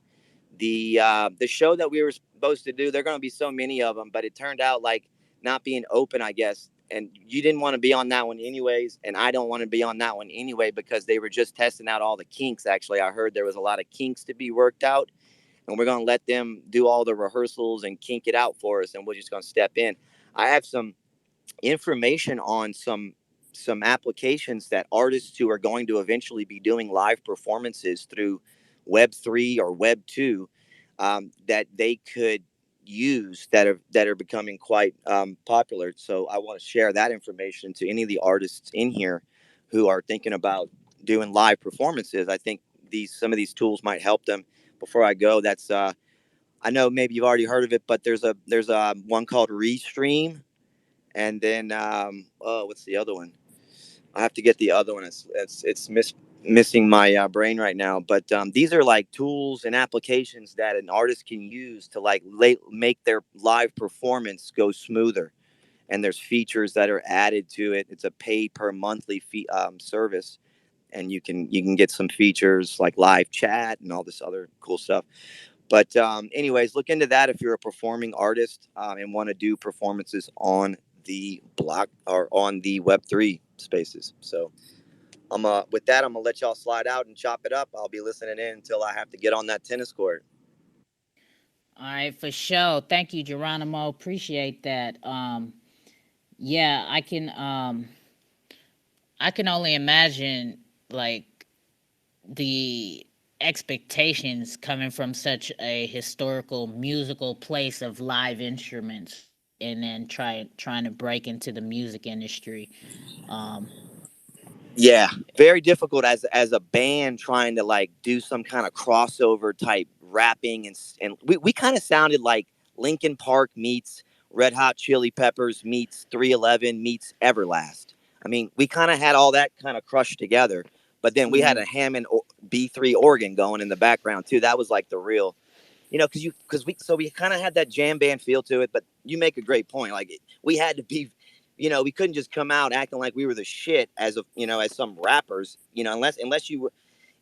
the show that we were supposed to do. There are gonna be so many of them, but it turned out like not being open, I guess. and you didn't want to be on that one anyways, and I don't want to be on that one anyway because they were just testing out all the kinks. Actually, I heard there was a lot of kinks to be worked out, and we're going to let them do all the rehearsals and kink it out for us, and we're just going to step in. I have some information on some applications that artists who are going to eventually be doing live performances through Web3 or Web2, that they could use that are becoming quite popular. So I want to share that information to any of the artists in here who are thinking about doing live performances. I think these some of these tools might help them. Before I go, that's I know maybe you've already heard of it, but there's a one called Restream, and then oh, what's the other one? I have to get the other one. It's missing my brain right now. But these are like tools and applications that an artist can use to like make their live performance go smoother. And there's features that are added to it. It's a pay per monthly service, and you can get some features like live chat and all this other cool stuff. But anyways, look into that if you're a performing artist and want to do performances on the block or on the Web3 spaces. So with that, I'm gonna let y'all slide out and chop it up. I'll be listening in until I have to get on that tennis court. All right, for sure. Thank you, Geronimo. Appreciate that. Yeah, I can only imagine like the expectations coming from such a historical musical place of live instruments, right? And then trying to break into the music industry. Um, Yeah, very difficult as a band trying to like do some kind of crossover type rapping, and we kind of sounded like Linkin Park meets Red Hot Chili Peppers meets 311 meets Everlast. I mean, we kind of had all that kind of crushed together, but then we had a Hammond B3 organ going in the background too. That was like the real, we kind of had that jam band feel to it. But you make a great point. Like we had to be, we couldn't just come out acting like we were the shit as some rappers, unless you were.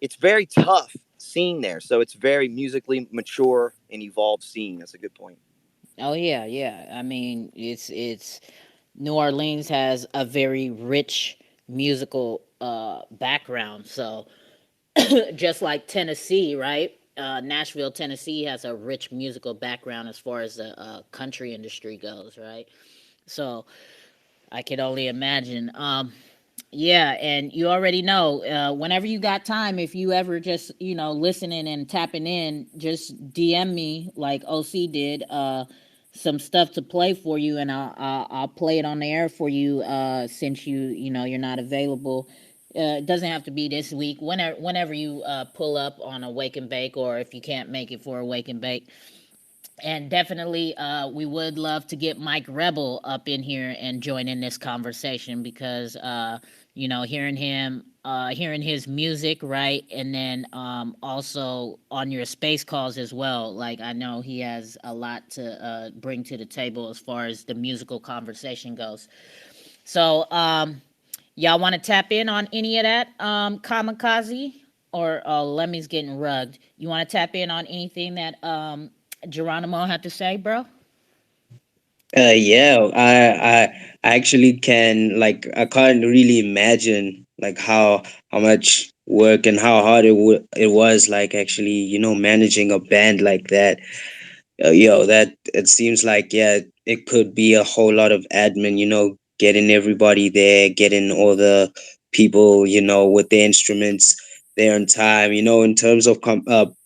It's very tough scene there, so it's very musically mature and evolved scene. That's a good point. oh yeah, yeah. I mean, it's New Orleans has a very rich musical background. So just like Tennessee, right? Nashville, Tennessee has a rich musical background as far as the country industry goes, right? So I could only imagine. Yeah, and you already know, whenever you got time, if you ever just, listening and tapping in, just DM me like OC did, some stuff to play for you, and I'll play it on the air for you, since you're not available. It doesn't have to be this week. Whenever you pull up on a wake and bake, or if you can't make it for a wake and bake. And definitely, we would love to get Mike Rebel up in here and join in this conversation, because, hearing his music, right, and then also on your space calls as well. Like, I know he has a lot to bring to the table as far as the musical conversation goes. So, y'all want to tap in on any of that, Kamikaze? Or Lemmy's getting rugged. You want to tap in on anything that Geronimo had to say, bro? Yeah, I actually can, like, I can't really imagine like how much work and how hard it was, like, actually, managing a band like that. That it seems like, yeah, it could be a whole lot of admin, getting everybody there, getting all the people, with the instruments there in time, in terms of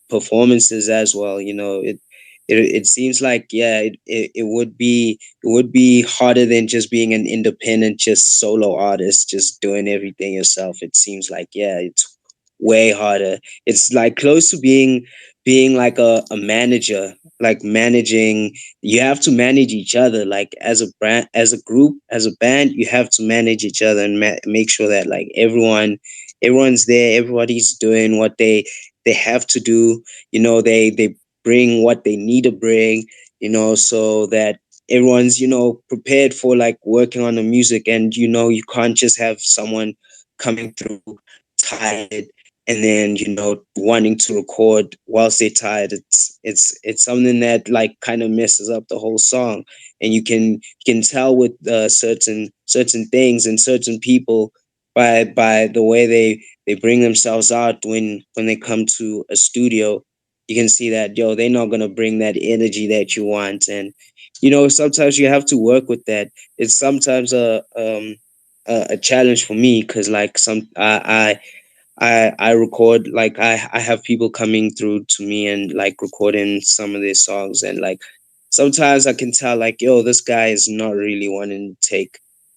performances as well. It seems like, yeah, it would be harder than just being an independent, just solo artist, just doing everything yourself. It seems like, yeah, it's way harder. It's like close to being like a manager, like managing. You have to manage each other, like as a brand, as a group, as a band. You have to manage each other and make sure that, like, everyone's there, everybody's doing what they have to do. They bring what they need to bring, so that everyone's, prepared for, like, working on the music. And you can't just have someone coming through tired, and then wanting to record whilst they're tired. It's something that like kind of messes up the whole song, and you can tell with certain things and certain people by the way they bring themselves out when they come to a studio. You can see that, yo, they're not gonna bring that energy that you want, and sometimes you have to work with that. It's sometimes a challenge for me, because like I record, like I have people coming through to me and like recording some of their songs, and like sometimes I can tell, like, yo, this guy is not really wanting to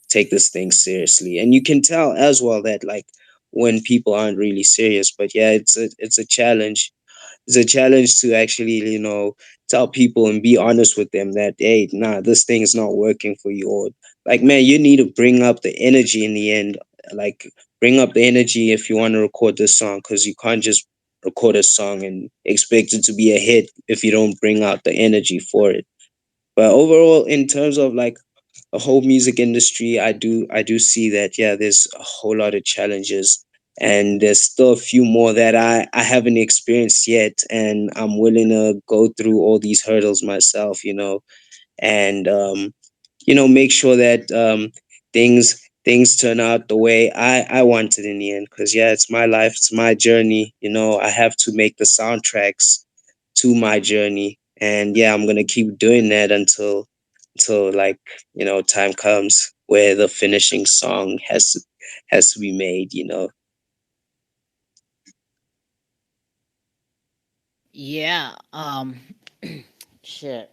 take this thing seriously. And you can tell as well that, like, when people aren't really serious. But yeah, it's a challenge. It's a challenge to actually, tell people and be honest with them that, hey, nah, this thing is not working for you. Or like, man, you need to bring up the energy in the end. Like, bring up the energy if you want to record this song, because you can't just record a song and expect it to be a hit if you don't bring out the energy for it. But overall, in terms of like a whole music industry, I do see that, yeah, there's a whole lot of challenges, and there's still a few more that I haven't experienced yet, and I'm willing to go through all these hurdles myself, and make sure that things turn out the way I wanted in the end. Because yeah, it's my life, it's my journey. I have to make the soundtracks to my journey, and yeah, I'm gonna keep doing that until like time comes where the finishing song has to be made. Yeah. Shit.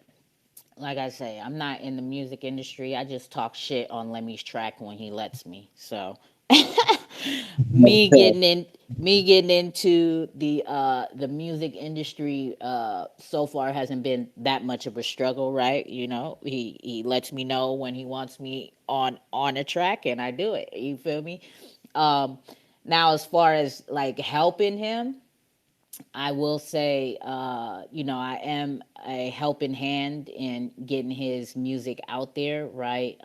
Like I say, I'm not in the music industry. I just talk shit on Lemmy's track when he lets me. So me getting in me getting into the music industry so far hasn't been that much of a struggle, right? He lets me know when he wants me on a track, and I do it. You feel me? Um Now, as far as like helping him, I will say, I am a helping hand in getting his music out there, right?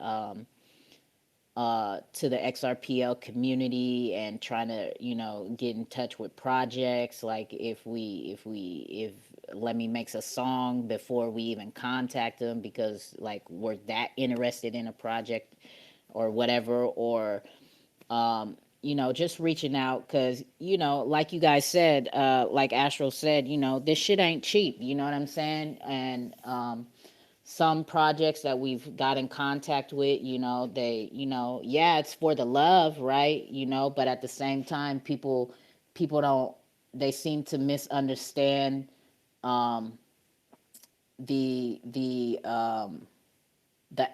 To the XRPL community, and trying to, get in touch with projects. Like, if Lemmy makes a song before we even contact him, because like we're that interested in a project or whatever, or just reaching out, because like you guys said, like Astro said, this shit ain't cheap. You know what I'm saying? And some projects that we've got in contact with, they, yeah, it's for the love, right? But at the same time, people don't, they seem to misunderstand um, the the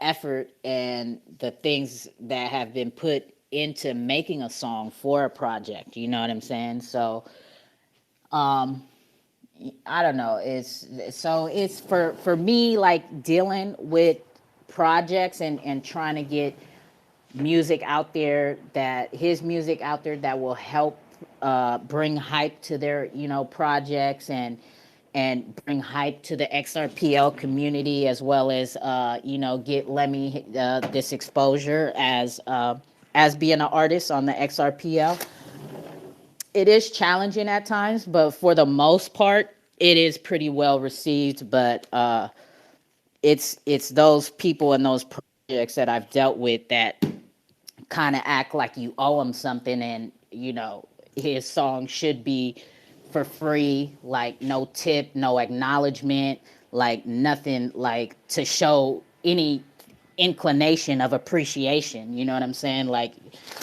effort and the things that have been put into making a song for a project. You know what I'm saying? So um I don't know. It's for me, like, dealing with projects and trying to get music out there, that his music out there, that will help bring hype to their projects, and bring hype to the XRPL community, as well as get Lemmy this exposure as being an artist on the XRPL. It is challenging at times, but for the most part, it is pretty well received. But it's those people and those projects that I've dealt with that kind of act like you owe them something, and his song should be for free, like no tip, no acknowledgement, like nothing, like to show any inclination of appreciation. You know what I'm saying? Like,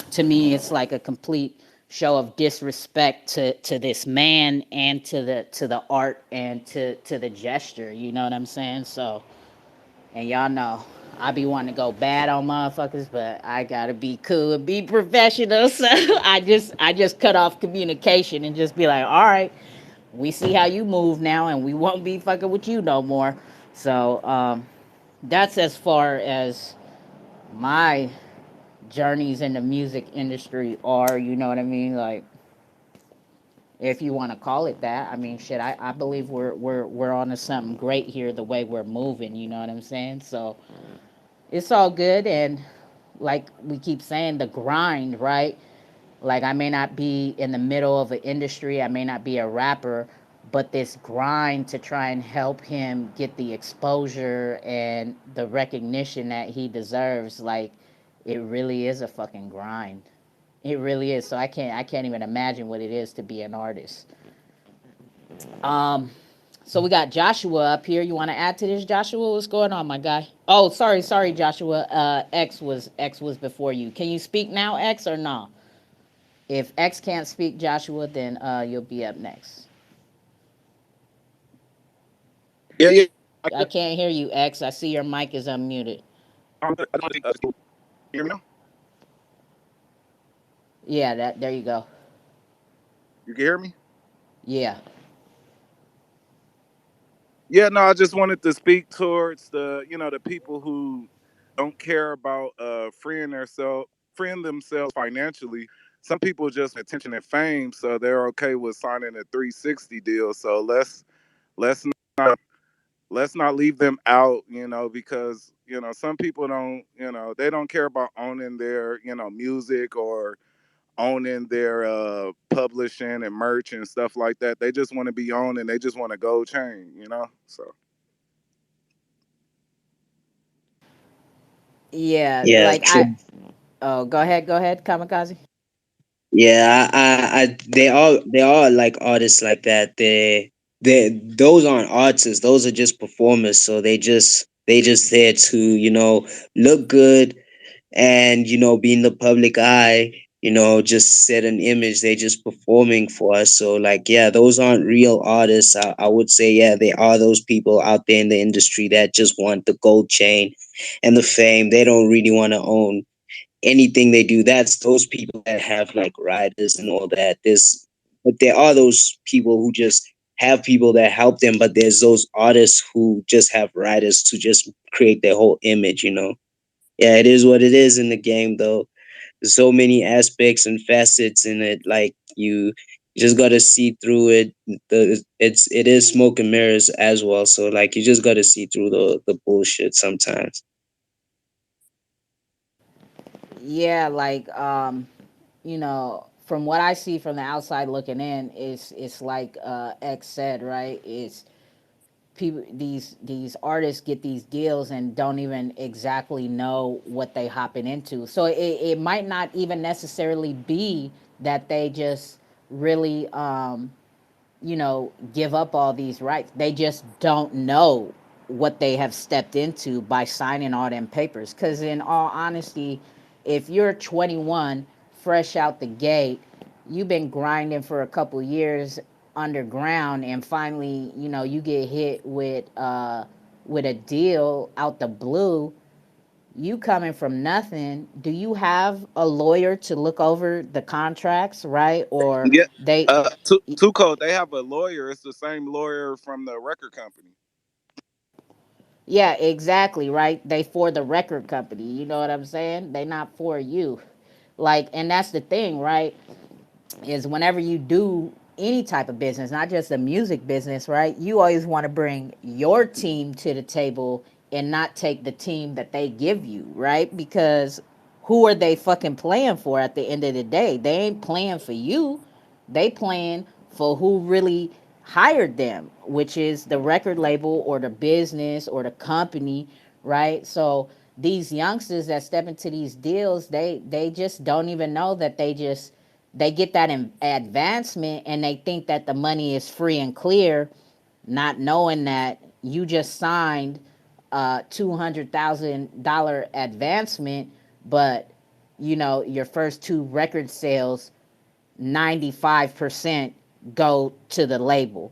to me, it's like a complete show of disrespect to this man, and to the art, and to the gesture. You know what I'm saying? So, and y'all know I be wanting to go bad on motherfuckers, but I gotta be cool and be professional. So I just cut off communication and just be like, all right, we see how you move now, and we won't be fucking with you no more. So that's as far as my journeys in the music industry are. You know what I mean? Like, if you want to call it that. I mean, shit. I believe we're on to something great here. The way we're moving. You know what I'm saying? So it's all good. And like we keep saying, the grind, right? Like I may not be in the middle of an industry, I may not be a rapper, but this grind to try and help him get the exposure and the recognition that he deserves, like it really is a fucking grind. It really is. So I can't even imagine what it is to be an artist. Um so we got Joshua up here. You want to add to this, Joshua? What's going on, my guy? Oh, sorry, Joshua. X was before you. Can you speak now, X, or no? If X can't speak, Joshua, then you'll be up next. Yeah, yeah. I can't hear you, X. I see your mic is unmuted. Hear me now? Yeah, that there you go. You can hear me? Yeah. Yeah, no, I just wanted to speak towards the people who don't care about freeing themselves financially. Some people just attention and fame, so they're okay with signing a 360 deal. So let's not let's not leave them out, because some people don't, they don't care about owning their, music or owning their publishing and merch and stuff like that. They just want to be owned and they just want a gold chain. So Yeah, Yeah, like I true. oh, go ahead, Kamikaze. Yeah, they are like artists like that. They those aren't artists. Those are just performers. So they just there to look good and be in the public eye. Just set an image. They just performing for us. So like yeah, those aren't real artists. I would say yeah, they are those people out there in the industry that just want the gold chain and the fame. They don't really want to own anything they do. That's those people that have like riders and all that. But there are those people who just have people that help them, but there's those artists who just have riders to just create their whole image. Yeah, it is what it is in the game though. There's so many aspects and facets in it, like you just gotta see through it. It is smoke and mirrors as well, so like you just gotta see through the bullshit sometimes. Yeah, like from what I see from the outside looking in, it's like X said, right? It's people these artists get these deals and don't even exactly know what they hopping into. So it might not even necessarily be that they just really give up all these rights. They just don't know what they have stepped into by signing all them papers. Because, in all honesty, if you're 21, fresh out the gate, you've been grinding for a couple years underground, and finally, you get hit with a deal out the blue. You coming from nothing. Do you have a lawyer to look over the contracts, right? Or yeah, they Tuco, they have a lawyer. It's the same lawyer from the record company. Yeah, exactly, right? They for the record company. You know what I'm saying? They not for you. Like, and that's the thing, right? Is whenever you do any type of business, not just the music business, right? You always want to bring your team to the table and not take the team that they give you, right? Because who are they fucking playing for at the end of the day? They ain't playing for you. They playing for who really hired them, which is the record label or the business or the company, right? So these youngsters that step into these deals, they just don't even know that they get that advancement and they think that the money is free and clear, not knowing that you just signed a $200,000 advancement, but your first two record sales 95% go to the label.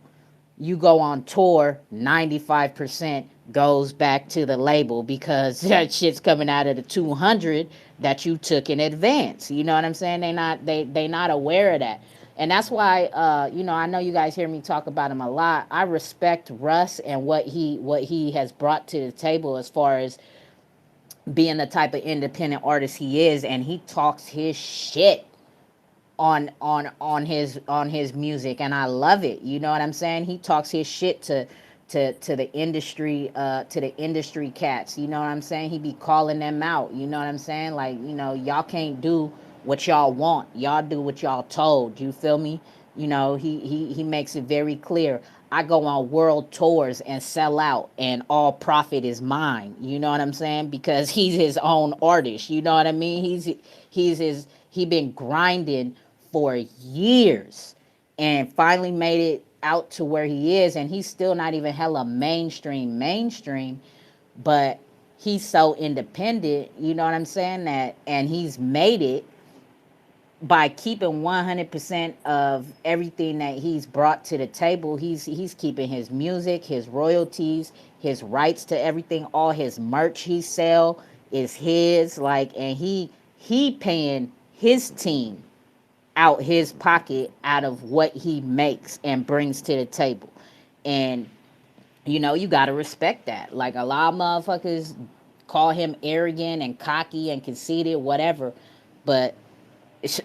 You go on tour, 95% goes back to the label because that shit's coming out of the 200 that you took in advance. You know what I'm saying? They not aware of that. And that's why I know you guys hear me talk about him a lot. I respect Russ and what he has brought to the table as far as being the type of independent artist he is, and he talks his shit on his music, and I love it. You know what I'm saying? He talks his shit to the industry cats. You know what I'm saying? He be calling them out. You know what I'm saying? Like, y'all can't do what y'all want. Y'all do what y'all told. You feel me? You know, he makes it very clear. I go on world tours and sell out, and all profit is mine. You know what I'm saying? Because he's his own artist. You know what I mean? He been grinding for years, and finally made it out to where he is, and he's still not even hella mainstream, but he's so independent. You know what I'm saying? That, and he's made it by keeping 100% of everything that he's brought to the table. He's keeping his music, his royalties, his rights to everything. All his merch he sell is his. Like, and he paying his team out his pocket out of what he makes and brings to the table. And you know, you gotta respect that. Like, a lot of motherfuckers call him arrogant and cocky and conceited, whatever. But it's,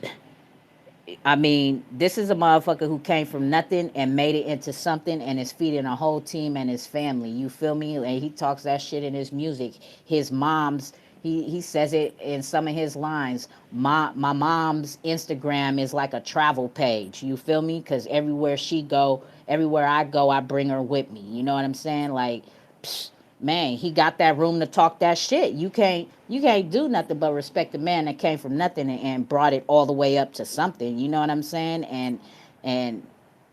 I mean, this is a motherfucker who came from nothing and made it into something, and is feeding a whole team and his family. You feel me? And he talks that shit in his music. His mom's, he says it in some of his lines. My mom's Instagram is like a travel page. You feel me? Because everywhere I go, I bring her with me. You know what I'm saying? Like, psh, man, he got that room to talk that shit. You can't do nothing but respect the man that came from nothing and brought it all the way up to something. You know what I'm saying? And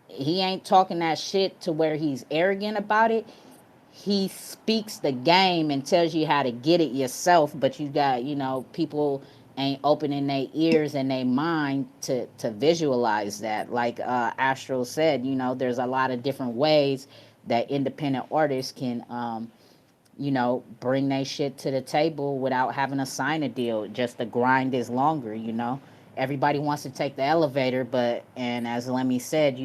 he ain't talking that shit to where he's arrogant about it. He speaks the game and tells you how to get it yourself, but you got, people ain't opening their ears and their mind to visualize that. Like Astro said, there's a lot of different ways that independent artists can bring their shit to the table without having to sign a deal. Just the grind is longer. Everybody wants to take the elevator, and as Lemmy said,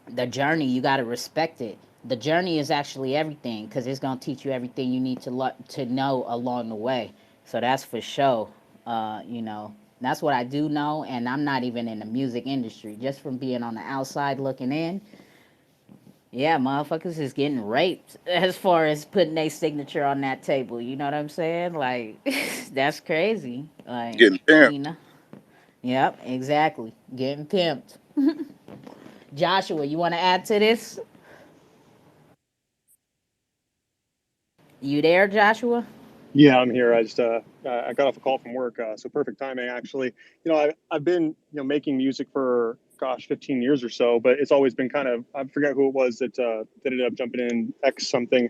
the journey, you got to respect it. The journey is actually everything, because it's going to teach you everything you need to know along the way. So that's for sure. That's what I do know, and I'm not even in the music industry. Just from being on the outside looking in, yeah, motherfuckers is getting raped as far as putting their signature on that table. You know what I'm saying? Like, that's crazy. Like, Getting pimped. you know. Yep, exactly. Getting pimped. Joshua, you want to add to this? You there, Joshua? Yeah, I'm here. I got off a call from work, so perfect timing actually. I've been making music for 15 years or so, but it's always been kind of, I forget who it was that ended up jumping in X something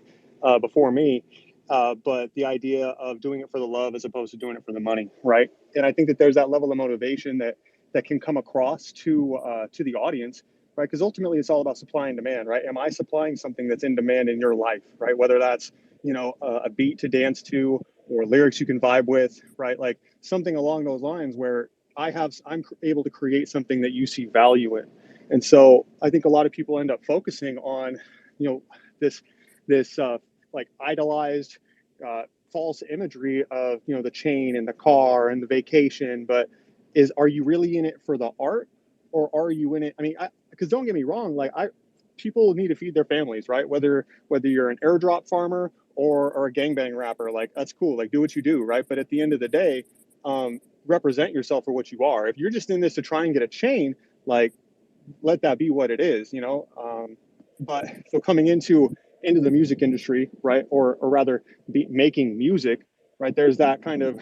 before me. But the idea of doing it for the love as opposed to doing it for the money, right? And I think that there's that level of motivation that can come across to the audience, right? Because ultimately it's all about supply and demand, right? Am I supplying something that's in demand in your life, right? Whether that's a beat to dance to, or lyrics you can vibe with, right? Like something along those lines where I'm able to create something that you see value in. And so I think a lot of people end up focusing on, this like idolized, false imagery of, the chain and the car and the vacation. But are you really in it for the art, or are you in it? I mean, because don't get me wrong, like people need to feed their families, right? Whether you're an airdrop farmer or a gangbang rapper, like that's cool, like do what you do, right? But at the end of the day, represent yourself for what you are. If you're just in this to try and get a chain, like let that be what it is. But so coming into the music industry, right, or rather making music, right, there's that kind of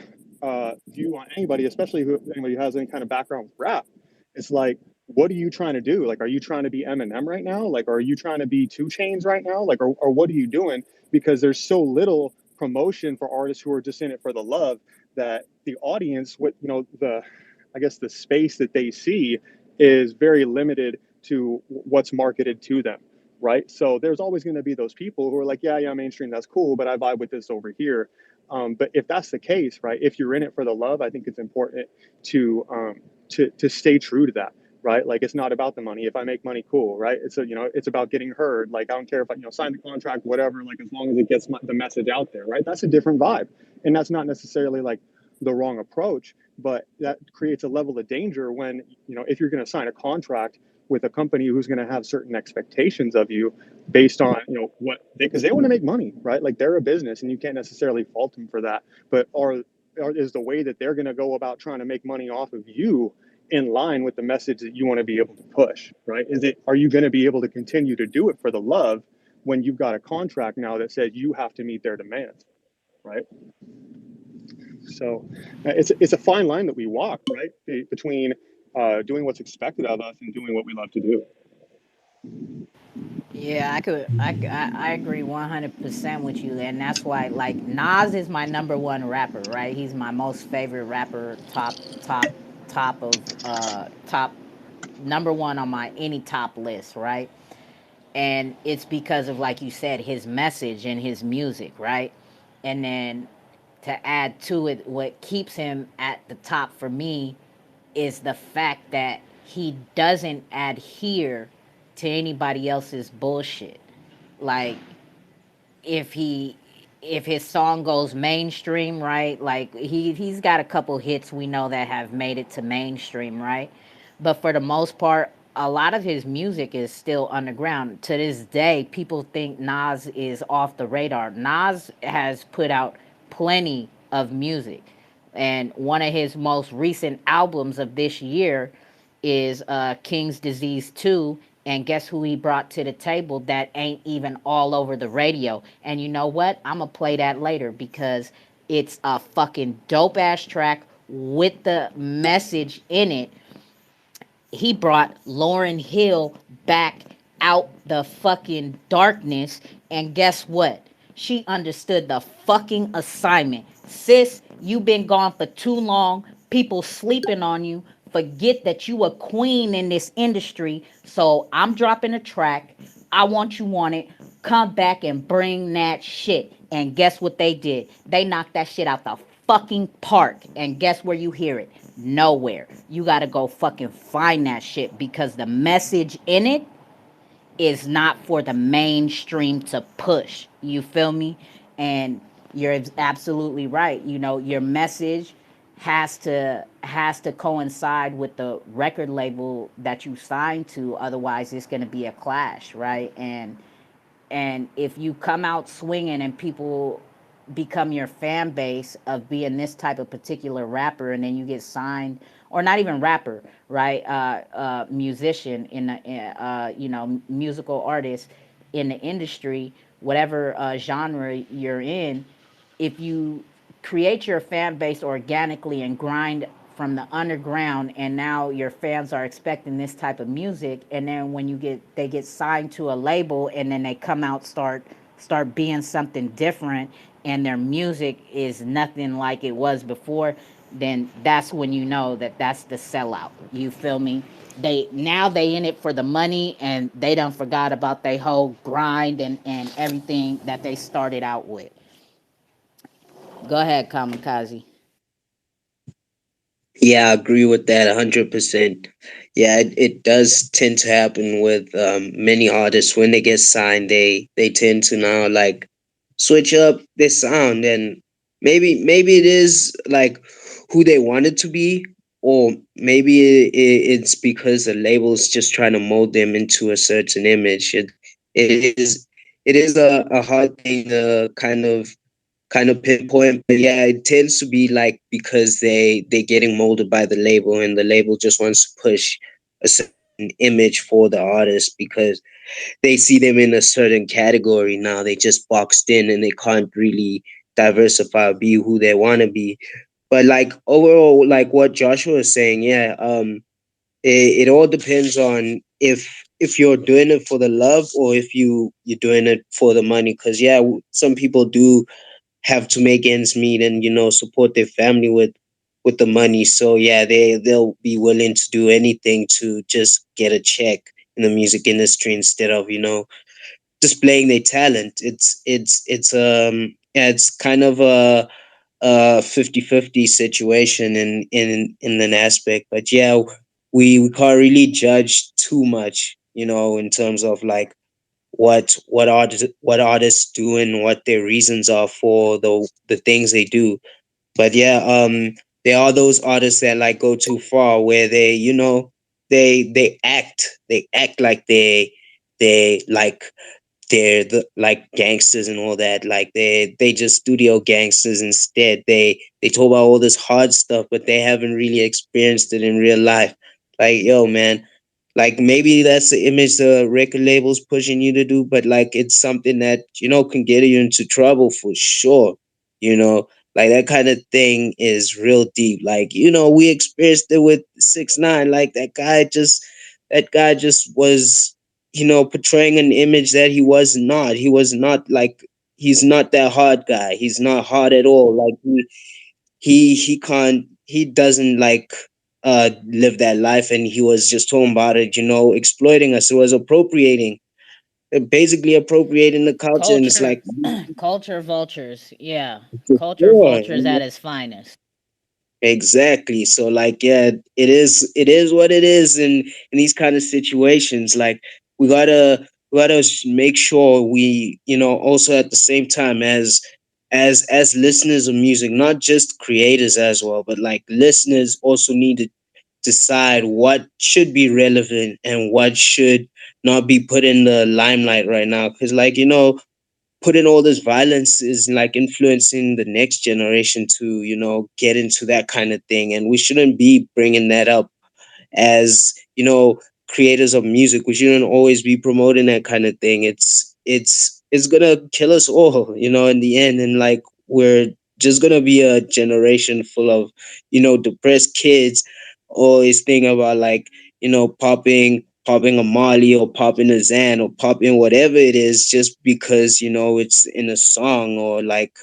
view on anybody, especially anybody who has any kind of background with rap. It's like, what are you trying to do? Like, are you trying to be Eminem right now? Like, are you trying to be 2 Chainz right now? Like, or what are you doing? Because there's so little promotion for artists who are just in it for the love, that the audience, I guess the space that they see is very limited to what's marketed to them, right? So there's always going to be those people who are like, yeah, mainstream, that's cool, but I vibe with this over here. But if that's the case, right, if you're in it for the love, I think it's important to stay true to that, right? Like, it's not about the money. If I make money, cool, right? It's about getting heard. Like, I don't care if I sign the contract, whatever. Like, as long as it gets the message out there, right? That's a different vibe, and that's not necessarily like the wrong approach, but that creates a level of danger when if you're going to sign a contract with a company who's going to have certain expectations of you based on what because they want to make money, right? Like, they're a business and you can't necessarily fault them for that. But is the way that they're going to go about trying to make money off of you in line with the message that you want to be able to push, right? Are you going to be able to continue to do it for the love when you've got a contract now that says you have to meet their demands, right? So it's a fine line that we walk, right, between doing what's expected of us and doing what we love to do. Yeah, I agree 100% with you, and that's why like Nas is my number one rapper, right? He's my most favorite rapper, top of top number one on my any top list, right? And it's because of, like you said, his message and his music, right? And then to add to it, what keeps him at the top for me is the fact that he doesn't adhere to anybody else's bullshit. Like if he if his song goes mainstream, right? Like he's got a couple hits we know that have made it to mainstream, right? But for the most part, a lot of his music is still underground. To this day, people think Nas is off the radar. Nas has put out plenty of music. And one of his most recent albums of this year is King's Disease 2. And guess who he brought to the table that ain't even all over the radio? And you know what? I'm going to play that later because it's a fucking dope ass track with the message in it. He brought Lauren Hill back out the fucking darkness. And guess what? She understood the fucking assignment. Sis, you been gone for too long. People sleeping on you. Forget that you a queen in this industry. So I'm dropping a track. I want you on it. Come back and bring that shit. And guess what they did? They knocked that shit out the fucking park. And guess where you hear it? Nowhere. You gotta go fucking find that shit because the message in it is not for the mainstream to push. You feel me? And you're absolutely right. You know, your message has to coincide with the record label that you signed to, otherwise it's going to be a clash, right? And if you come out swinging and people become your fan base of being this type of particular rapper, and then you get signed, or not even rapper, right? Musician in the, musical artist in the industry, whatever genre you're in, if you create your fan base organically and grind from the underground, and now your fans are expecting this type of music, and then when they get signed to a label, and then they come out start being something different, and their music is nothing like it was before, then that's when you know that that's the sellout. You feel me? They in it for the money, and they done forgot about their whole grind and everything that they started out with. Go ahead, Kamikaze. Yeah, I agree with that 100%. Yeah, it does tend to happen with many artists when they get signed. They tend to now like switch up their sound, and maybe it is like who they want it to be, or maybe it's because the label's just trying to mold them into a certain image. It is it is a hard thing to kind of pinpoint, but yeah, it tends to be like because they're getting molded by the label, and the label just wants to push a certain image for the artist because they see them in a certain category now. They just boxed in and they can't really diversify or be who they want to be. But like overall, like what Joshua is saying, yeah, it all depends on if you're doing it for the love or if you're doing it for the money. Because yeah, some people do have to make ends meet and support their family with the money. So yeah, they'll be willing to do anything to just get a check in the music industry instead of displaying their talent. It's yeah, it's kind of a 50-50 situation in an aspect. But yeah, we can't really judge too much, in terms of like what artists do and what their reasons are for the things they do. But yeah, there are those artists that like go too far where they act like they like they're like gangsters and all that. Like they just studio gangsters instead. They talk about all this hard stuff, but they haven't really experienced it in real life. Like, yo, man, like maybe that's the image the record label's pushing you to do, but like it's something that, can get you into trouble for sure. You know, like that kind of thing is real deep. Like, we experienced it with 6ix9ine. Like that guy just was, portraying an image that he was not. He was not like, he's not that hard guy. He's not hard at all. Like he doesn't like live that life, and he was just talking about it, exploiting us. It was basically appropriating the culture, and it's Culture, like, culture vultures. Yeah, for culture sure. vultures at its finest. Exactly. So like, yeah, it is what it is in these kind of situations. Like we gotta make sure we, also at the same time, as listeners of music, not just creators as well, but like listeners also need to decide what should be relevant and what should not be put in the limelight right now. Cause like, putting all this violence is like influencing the next generation to, get into that kind of thing, and we shouldn't be bringing that up as, creators of music. We shouldn't always be promoting that kind of thing. It's gonna kill us all, in the end. And like, we're just gonna be a generation full of, depressed kids, always thinking about like, popping a Molly or popping a Zan or popping whatever it is, just because, it's in a song. Or like,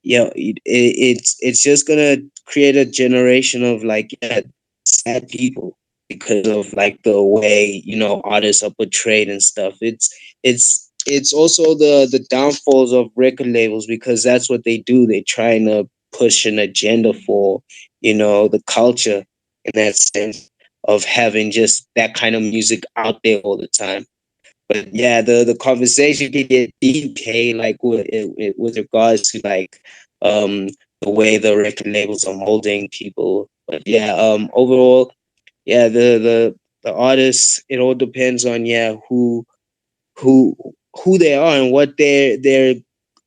yeah, it's just gonna create a generation of like, yeah, sad people, because of like the way, artists are portrayed and stuff. It's also the downfalls of record labels, because that's what they do. They trying to push an agenda for, the culture, in that sense of having just that kind of music out there all the time. But yeah, the conversation can get deep, hey, like with regards to like the way the record labels are molding people. But yeah, overall, yeah, the artists, it all depends on, yeah, who who they are and what their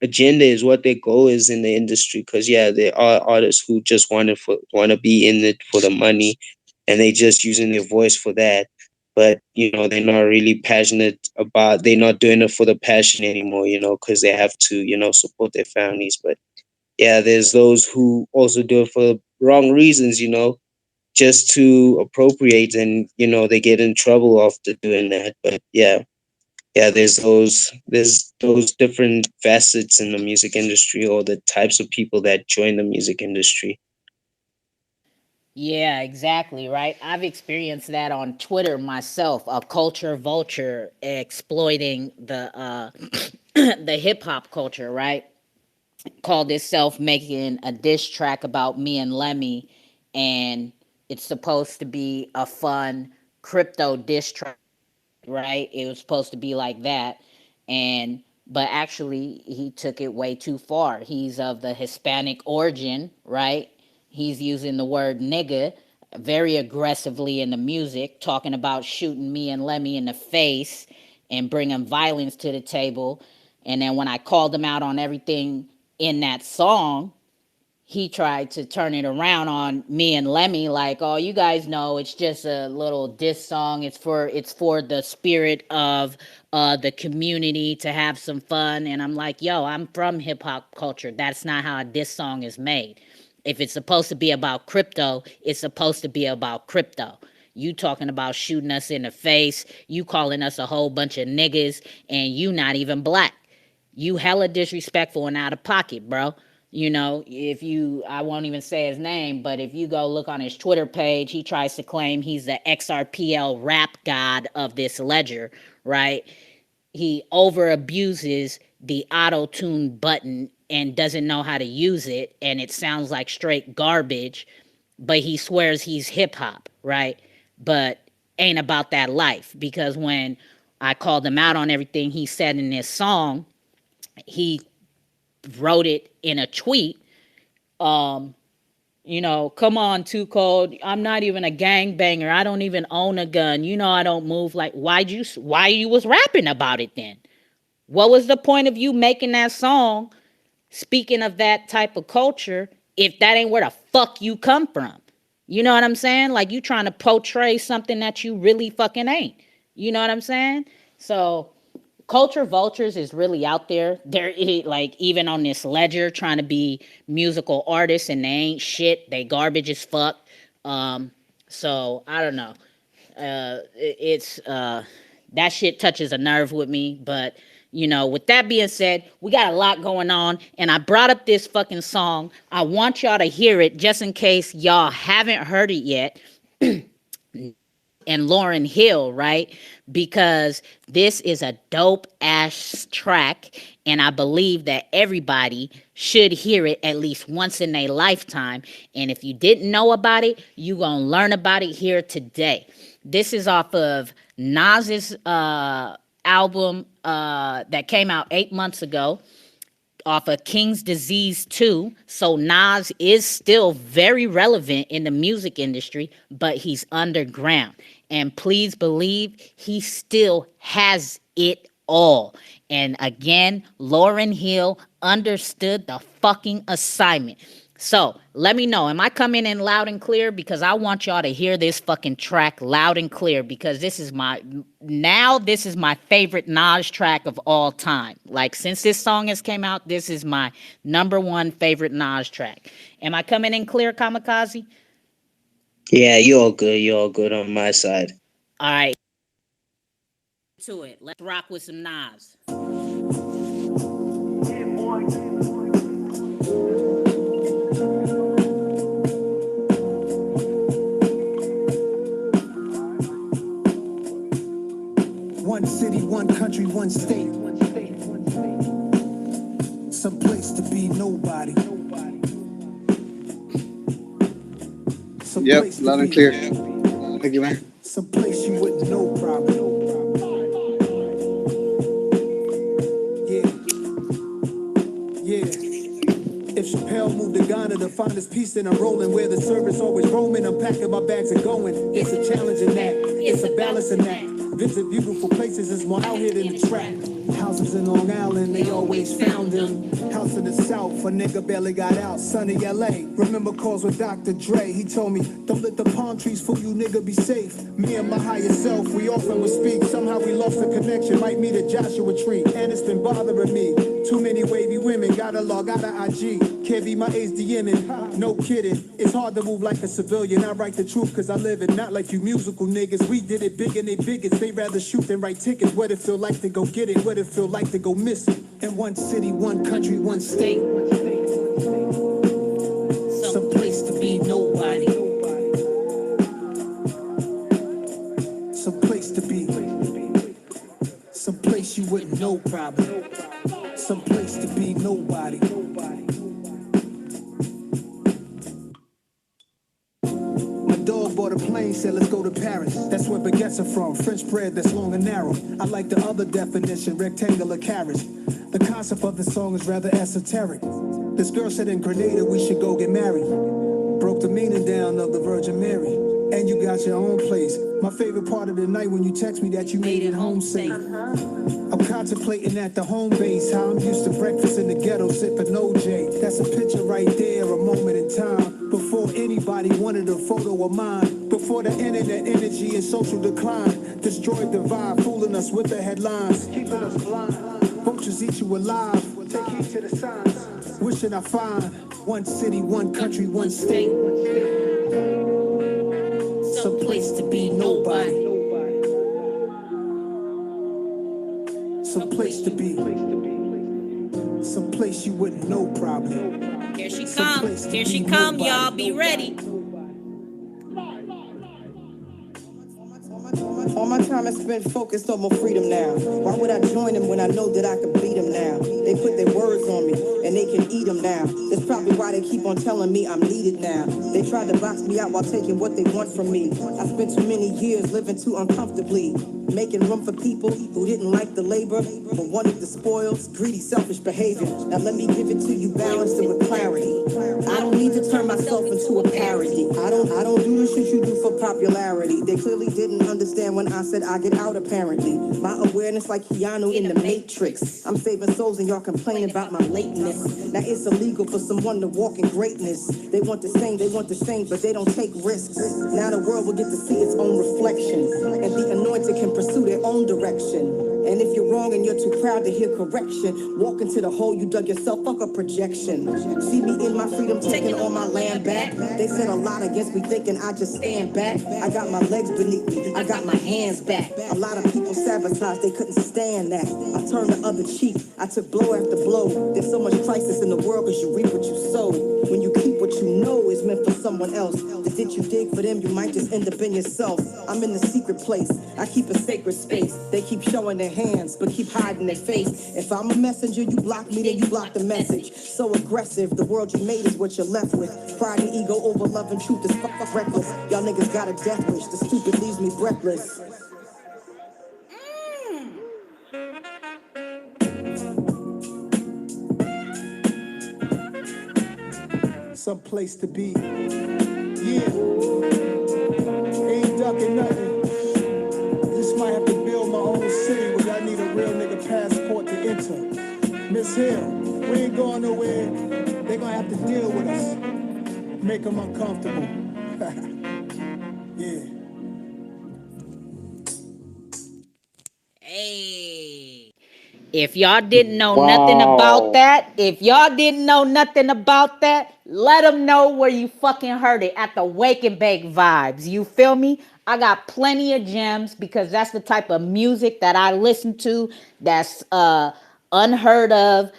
agenda is, what their goal is in the industry. Because yeah, there are artists who just want to be in it for the money, and they just using their voice for that. But they're not really passionate about. They're not doing it for the passion anymore. Because they have to, support their families. But yeah, there's those who also do it for wrong reasons. Just to appropriate, and they get in trouble after doing that. But yeah, there's those different facets in the music industry, or the types of people that join the music industry. Yeah, exactly, right? I've experienced that on Twitter myself, a culture vulture exploiting the the hip hop culture, right? Called itself making a diss track about me and Lemmy, and it's supposed to be a fun crypto diss track, right? It was supposed to be like that. And but actually he took it way too far. He's of the Hispanic origin, right? He's using the word nigga very aggressively in the music, talking about shooting me and Lemmy in the face and bringing violence to the table. And then when I called him out on everything in that song, he tried to turn it around on me and Lemmy, like, oh, you guys know it's just a little diss song. It's for the spirit of the community to have some fun. And I'm like, yo, I'm from hip hop culture. That's not how a diss song is made. If it's supposed to be about crypto, it's supposed to be about crypto. You talking about shooting us in the face, you calling us a whole bunch of niggas, and you not even black. You hella disrespectful and out of pocket, bro. If you, I won't even say his name, but if you go look on his Twitter page, he tries to claim he's the XRPL rap god of this ledger, right? He over abuses the auto tune button and doesn't know how to use it, and it sounds like straight garbage, but he swears he's hip hop, right? But ain't about that life, because when I called him out on everything he said in this song, he wrote it in a tweet. Um, come on, Too Cold. I'm not even a gangbanger. I don't even own a gun. I don't move like. Why you was rapping about it then? What was the point of you making that song, speaking of that type of culture, if that ain't where the fuck you come from? You know what I'm saying? Like, you trying to portray something that you really fucking ain't. You know what I'm saying? So culture vultures is really out there. They're like even on this ledger trying to be musical artists, and they ain't shit. They garbage as fuck. Um, so I don't know. It's that shit touches a nerve with me. But you know, with that being said, we got a lot going on, and I brought up this fucking song. I want y'all to hear it just in case y'all haven't heard it yet. And Lauryn Hill, right? Because this is a dope ass track, and I believe that everybody should hear it at least once in their lifetime. And if you didn't know about it, you gonna learn about it here today. This is off of Nas's album that came out 8 months ago, off of King's Disease 2. So Nas is still very relevant in the music industry, but he's underground. And please believe he still has it all. And again, Lauryn Hill understood the fucking assignment. So let me know. Am I coming in loud and clear? Because I want y'all to hear this fucking track loud and clear, because this is my favorite Nas track of all time. Like, since this song has came out, this is my number one favorite Nas track. Am I coming in clear, Kamikaze? Yeah, you're all good. You're all good on my side. All right. To it. Let's rock with some Nas. One city, one country, one state. Some place to be nobody. Yep, loud and clear. Thank you, man. Some place you wouldn't know probably. Yeah. If Chappelle moved to Ghana to find his peace, then I'm rolling where the service always roaming. I'm packing my bags and going. It's a challenge in that. It's a balancing act. Visit beautiful places, it's more out here than the track. Houses in Long Island, they always found him. House in the South, a nigga barely got out. Sunny LA, remember calls with Dr. Dre. He told me, don't let the palm trees fool you, nigga, be safe. Me and my higher self, we often would speak. Somehow we lost the connection, might meet a Joshua tree. And it's been bothering me. Too many wavy women, gotta log out of IG. Can't be my age DMing, no kidding. It's hard to move like a civilian. I write the truth cause I live it, not like you musical niggas. We did it big and they bigots. They rather shoot than write tickets. What it feel like to go get it, what it feel like to go miss it. In one city, one country, one state. Some place to be nobody. Some place to be. Some place you wouldn't know probably. Some place to be nobody. My dog bought a plane, said let's go to Paris. That's where baguettes are from, French bread that's long and narrow. I like the other definition, rectangular carriage. The concept of the song is rather esoteric. This girl said in Grenada we should go get married. Broke the meaning down of the Virgin Mary. And you got your own place. My favorite part of the night when you text me that you made it home safe. I'm contemplating at the home base how I'm used to breakfast in the ghetto sipping OJ. That's a picture right there, a moment in time. Before anybody wanted a photo of mine. Before the internet energy and social decline destroyed the vibe, fooling us with the headlines. Keeping us blind. Vultures eat you alive. Take heed to the signs. Wishing I find one city, one country, one state. Some place to be nobody. Some place to be. Some place you wouldn't know probably. Here she comes. Here she come, y'all. Be ready. All my time is spent focused on my freedom now. Why would I join them when I know that I can beat them now? They put their words on me and they can eat them now. That's probably why they keep on telling me I'm needed now. They tried to box me out while taking what they want from me. I spent too many years living too uncomfortably, making room for people who didn't like the labor but wanted the spoils, greedy, selfish behavior. Now let me give it to you balanced and with clarity. I don't need to turn myself into a parody. I don't do the shit you do for popularity. They clearly didn't understand when I said I get out apparently. My awareness like Keanu in the Matrix. I'm saving souls and y'all complaining about my lateness. Now it's illegal for someone to walk in greatness. They want the same, but they don't take risks. Now the world will get to see its own reflection. And the anointed can pursue their own direction. And if you're wrong and you're too proud to hear correction, walk into the hole you dug yourself, fuck a projection. See me in my freedom, taking all my land back. They said a lot against me, thinking I just stand back. I got my legs beneath me, I got my hands back. A lot of people sabotaged, they couldn't stand that. I turned the other cheek, I took blow after blow. There's so much crisis in the world cause you reap what you sow. When you keep what you know is meant for someone else, but did you dig for them, you might just end up in yourself. I'm in the secret place, I keep a sacred space. They keep showing their hands, but keep hiding their face. If I'm a messenger, you block me, then you block the message. So aggressive, the world you made is what you're left with. Pride and ego over love and truth is fuck reckless. Y'all niggas got a death wish, the stupid leaves me breathless. Some place to be. Yeah, ain't ducking nothing. Just might have to build my own city where I need a real nigga passport to enter. Miss Hill, we ain't going nowhere. They gonna have to deal with us. Make them uncomfortable. Yeah. Hey. If y'all didn't know nothing about Wow. that, let them know where you fucking heard it at the Wake and Bake Vibes. You feel me? I got plenty of gems because that's the type of music that I listen to that's unheard of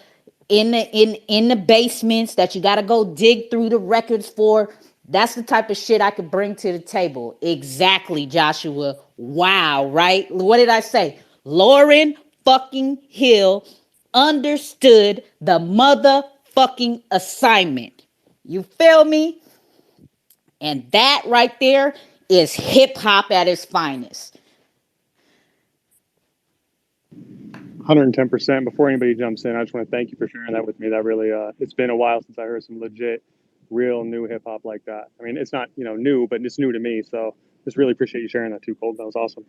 in the basements that you got to go dig through the records for. That's the type of shit I could bring to the table. Exactly, Joshua. Wow, right? What did I say? Lauren fucking Hill understood the motherfucking assignment. You feel me? And that right there is hip hop at its finest. 110%. Before anybody jumps in, I just want to thank you for sharing that with me. That really, it's been a while since I heard some legit, real new hip hop like that. I mean, it's not, new, but it's new to me. So just really appreciate you sharing that too, Colt. That was awesome.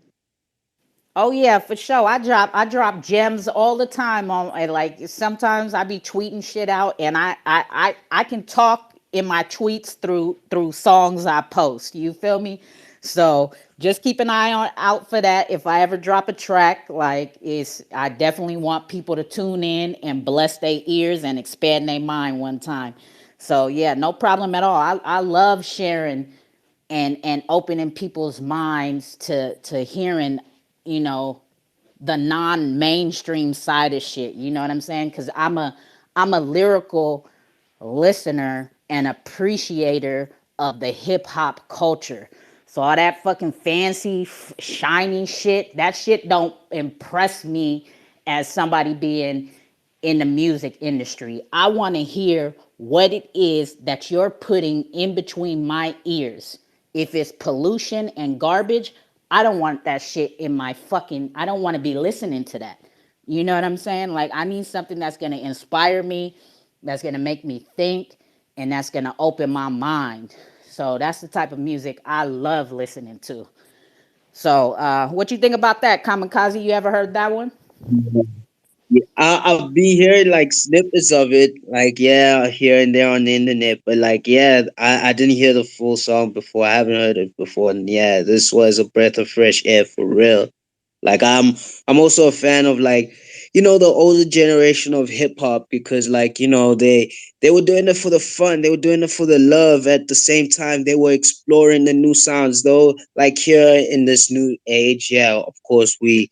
Oh yeah, for sure. I drop gems all the time on like sometimes I be tweeting shit out and I can talk in my tweets through songs I post. You feel me? So just keep an eye on out for that. If I ever drop a track, like it's I definitely want people to tune in and bless their ears and expand their mind one time. So yeah, no problem at all. I love sharing and opening people's minds to hearing, you know, the non-mainstream side of shit. You know what I'm saying? Because I'm a lyrical listener and appreciator of the hip hop culture. So all that fucking fancy, shiny shit, that shit don't impress me as somebody being in the music industry. I want to hear what it is that you're putting in between my ears. If it's pollution and garbage, I don't want that shit in my fucking, I don't want to be listening to that. You know what I'm saying? Like, I need something that's going to inspire me, that's going to make me think, and that's going to open my mind. So that's the type of music I love listening to. So, what you think about that, Kamikaze? You ever heard that one? Yeah, I'll be hearing like snippets of it, like yeah, here and there on the internet. But like yeah, I didn't hear the full song before. I haven't heard it before, and yeah, this was a breath of fresh air for real. Like I'm also a fan of like the older generation of hip hop because like they were doing it for the fun, they were doing it for the love. At the same time, they were exploring the new sounds. Though like here in this new age, yeah, of course we're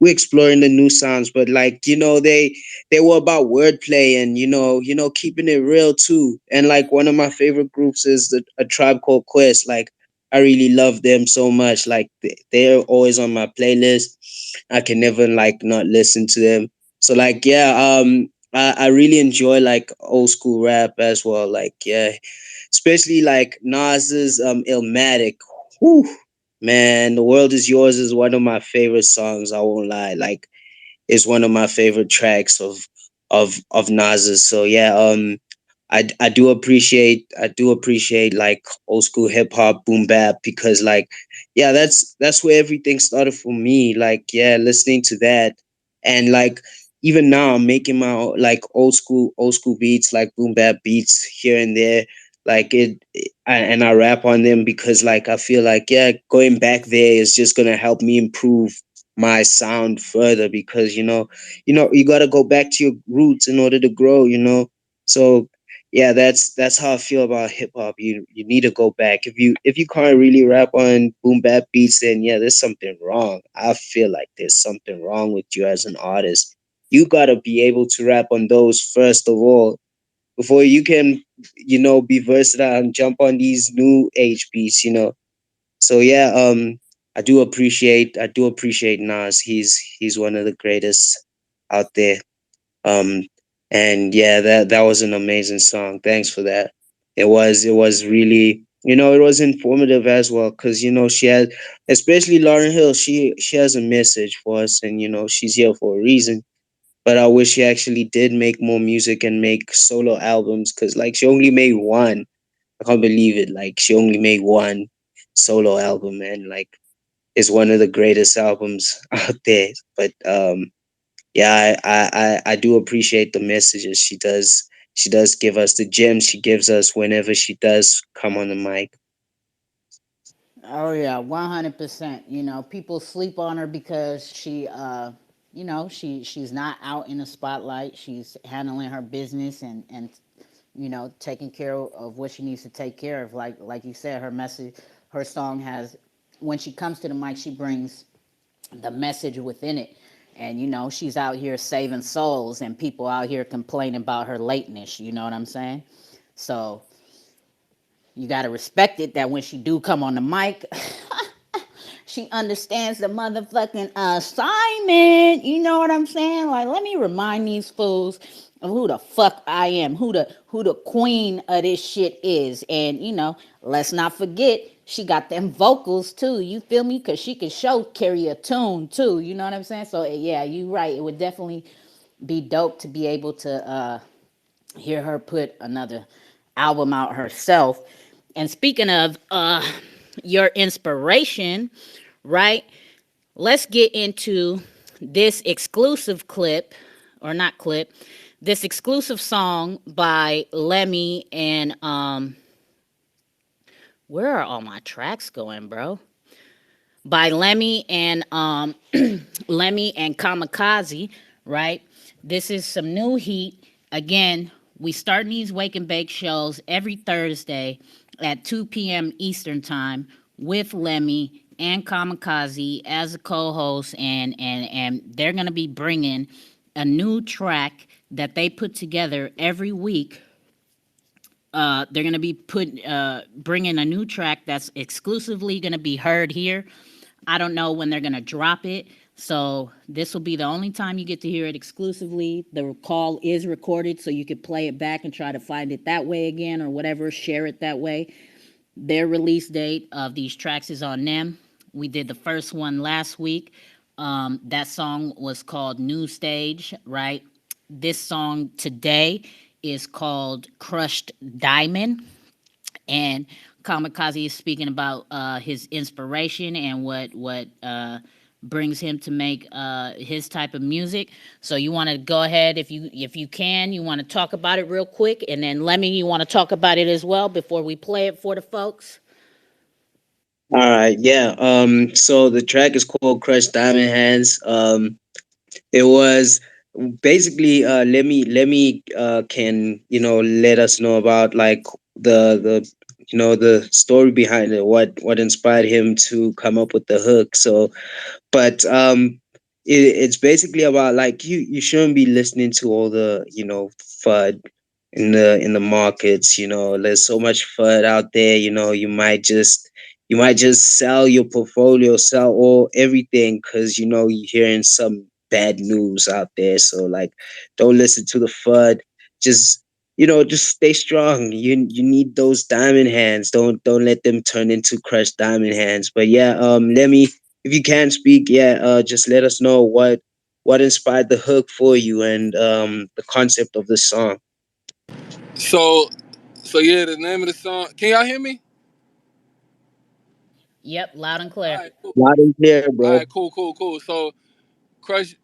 exploring the new sounds, but like they were about wordplay and keeping it real too. And like one of my favorite groups is a tribe called Quest. Like I really love them so much. Like they're always on my playlist. I can never like not listen to them. So like yeah, I really enjoy like old school rap as well. Like yeah, especially like Nas's Illmatic. Whew, man, The World Is Yours is one of my favorite songs. I won't lie. Like it's one of my favorite tracks of Nas's. So yeah, I do appreciate like old school hip hop boom bap because like yeah that's where everything started for me, like yeah, listening to that. And like even now I'm making my like old school beats, like boom bap beats here and there, like and I rap on them because like I feel like yeah, going back there is just gonna help me improve my sound further because you got to go back to your roots in order to grow, so yeah, that's how I feel about hip hop. You need to go back. If you can't really rap on boom bap beats, then yeah, there's something wrong. I feel like there's something wrong with you as an artist. You gotta be able to rap on those first of all before you can, be versatile and jump on these new age beats. So yeah, I do appreciate Nas. He's one of the greatest out there. Um, and yeah, that was an amazing song. Thanks for that. It was really, it was informative as well because she had, especially Lauren Hill. She has a message for us, and she's here for a reason. But I wish she actually did make more music and make solo albums because like she only made one. I can't believe it. Like she only made one solo album, and like it's one of the greatest albums out there. But yeah, I do appreciate the messages she does. She does give us the gems she gives us whenever she does come on the mic. Oh yeah, 100%. People sleep on her because she's not out in the spotlight. She's handling her business and taking care of what she needs to take care of. Like you said, her message, her song has, when she comes to the mic, she brings the message within it. And she's out here saving souls, and people out here complaining about her lateness. You know what I'm saying? So you gotta respect it that when she do come on the mic, she understands the motherfucking assignment. You know what I'm saying? Like, let me remind these fools of who the fuck I am, who the queen of this shit is. And let's not forget, she got them vocals too. You feel me? Cause she can show carry a tune too. You know what I'm saying? So yeah, you right. It would definitely be dope to be able to hear her put another album out herself. And speaking of your inspiration, right? Let's get into this exclusive clip, or not clip, this exclusive song by Lemmy and where are all my tracks going, bro? By Lemmy and Lemmy and Kamikaze, right? This is some new heat. Again, we start these wake and bake shows every Thursday at 2 p.m. Eastern time with Lemmy and Kamikaze as a co-host, and they're gonna be bringing a new track that they put together every week. They're gonna be bringing a new track that's exclusively gonna be heard here. I don't know when they're gonna drop it, so this will be the only time you get to hear it exclusively. The call is recorded, so you could play it back and try to find it that way again or whatever. Share it that way. Their release date of these tracks is on them. We did the first one last week. That song was called New Stage, right? This song today is called Crushed Diamond. And Kamikaze is speaking about his inspiration and what brings him to make his type of music. So you want to go ahead, if you can, you want to talk about it real quick, and then Lemmy, you want to talk about it as well before we play it for the folks. All right, yeah. So the track is called Crush Diamond Hands. It was basically let me can let us know about like the the story behind it, what inspired him to come up with the hook. So but it's basically about like you shouldn't be listening to all the fud in the markets. There's so much fud out there. You might just sell your portfolio, sell all everything because you're hearing some bad news out there. So like, don't listen to the fud. Just just stay strong. You need those diamond hands. Don't let them turn into crushed diamond hands. But yeah, let me, if you can speak, yeah, just let us know what inspired the hook for you and the concept of the song. So yeah, the name of the song. Can y'all hear me? Yep, loud and All clear. right, cool. Loud and clear, All bro. right, cool. So Crush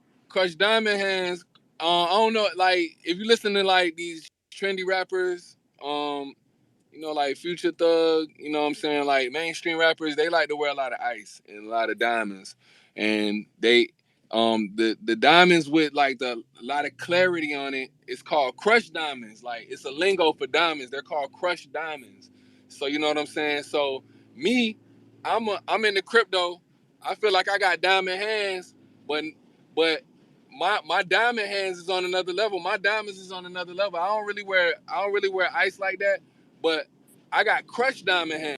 Diamond Hands. I don't know, like if you listen to like these trendy rappers, like Future Thug, you know what I'm saying? Like mainstream rappers, they like to wear a lot of ice and a lot of diamonds. And they the diamonds with like a lot of clarity on it, it's called crushed diamonds. Like it's a lingo for diamonds. They're called crushed diamonds. So you know what I'm saying? So me, I'm in the crypto. I feel like I got diamond hands, but my diamond hands is on another level. My diamonds is on another level. I don't really wear ice like that, but I got crushed diamond hands.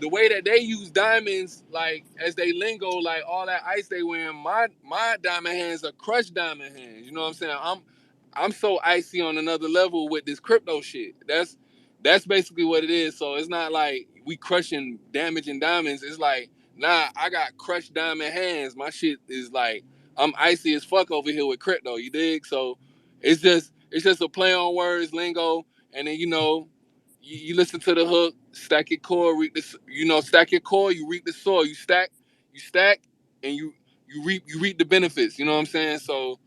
The way that they use diamonds, like as they lingo, like all that ice they wearing, my diamond hands are crushed diamond hands. You know what I'm saying? I'm so icy on another level with this crypto shit. That's basically what it is. So it's not like we crushing damaging diamonds. It's like, nah, I got crushed diamond hands. My shit is like I'm icy as fuck over here with crypto. You dig? So it's just a play on words, lingo, and then you listen to the hook, stack your core, reap this. Stack your core, you reap the soil. You stack, and you reap the benefits. You know what I'm saying? So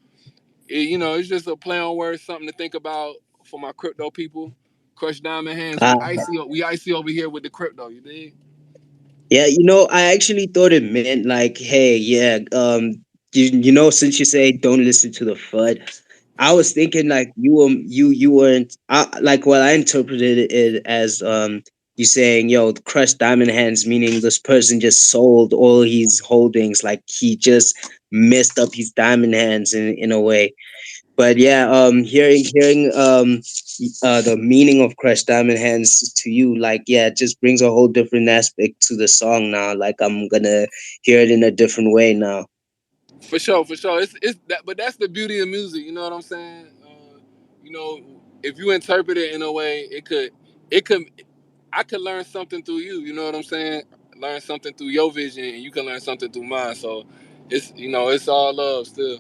it's just a play on words, something to think about for my crypto people. Crush diamond hands. Uh, We icy over here with the crypto. You dig? yeah, I actually thought it meant like, hey, yeah, since you say don't listen to the FUD, I was thinking like you weren't like, well, I interpreted it as you saying, yo, the crushed diamond hands, meaning this person just sold all his holdings, like he just messed up his diamond hands in a way. But yeah, hearing the meaning of crushed diamond hands to you, like, yeah, it just brings a whole different aspect to the song now. Like I'm gonna hear it in a different way now. For sure, for sure. It's that, but that's the beauty of music. You know what I'm saying? You know, if you interpret it in a way, it could, I could learn something through you. You know what I'm saying? Learn something through your vision, and you can learn something through mine. So it's all love still.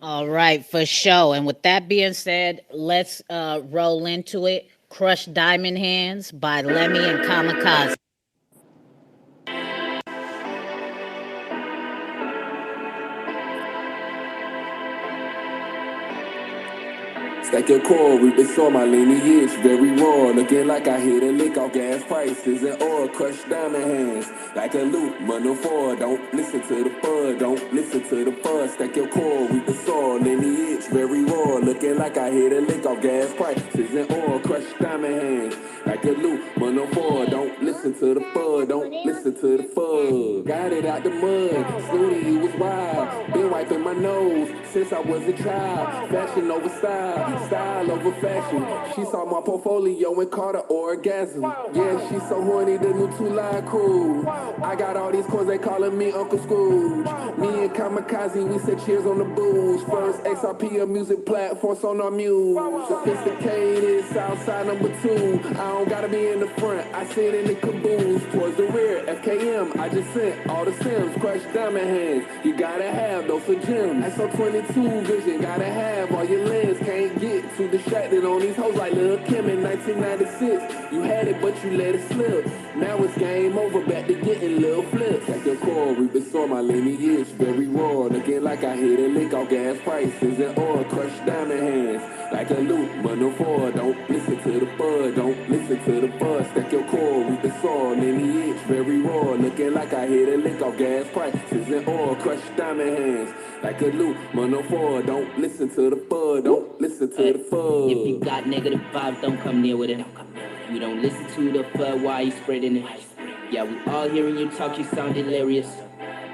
All right, for sure. And with that being said, let's roll into it. Crush Diamond Hands by Lemmy and Kamikaze. Stack your core, reap the soil, my lineage very raw. Looking like I hit a lick off gas prices and oil. Crushed diamond hands, like a loop, money for. Don't listen to the FUD, don't listen to the FUD. Stack your core, reap the soil, lineage very raw. Looking like I hit a lick off gas prices and oil. Crushed diamond hands, like a loop, money for. Don't listen to the FUD, don't listen to the FUD. Got it out the mud, Snooty, it was wild. Been wiping my nose since I was a child. Fashion over style over fashion. She saw my portfolio and caught an orgasm. Yeah, she so horny, the new two-line crew. I got all these coins, they calling me Uncle Scrooge. Me and Kamikaze, we said cheers on the booze. First XRPL music platform, Sonar Muse. Sophisticated, Southside #2. I don't gotta be in the front, I sit in the caboose. Towards the rear, FKM, I just sent all the Sims. Crushed diamond hands, you gotta have those for gems. SO22 vision, gotta have all your lens. Can't get too distracted on these hoes like Lil' Kim in 1996. You had it, but you let it slip. Now it's game over, back to getting little flips. Like the core, reap the soil, my lineage very raw. Looking like I hit a lick off gas prices and oil. Crushed diamond hands, like a loop, money for. Don't listen to the FUD, don't listen to the FUD. Stack your core, reap the soil, lineage very raw. Looking like I hit a lick off gas prices and oil. Crushed diamond hands, like a loop, money for. Don't listen to the FUD, don't listen to the FUD. If you got negative vibes, don't come near with it. You don't listen to the FUD, why you spreading it? Yeah, we all hearing you talk, you sound delirious.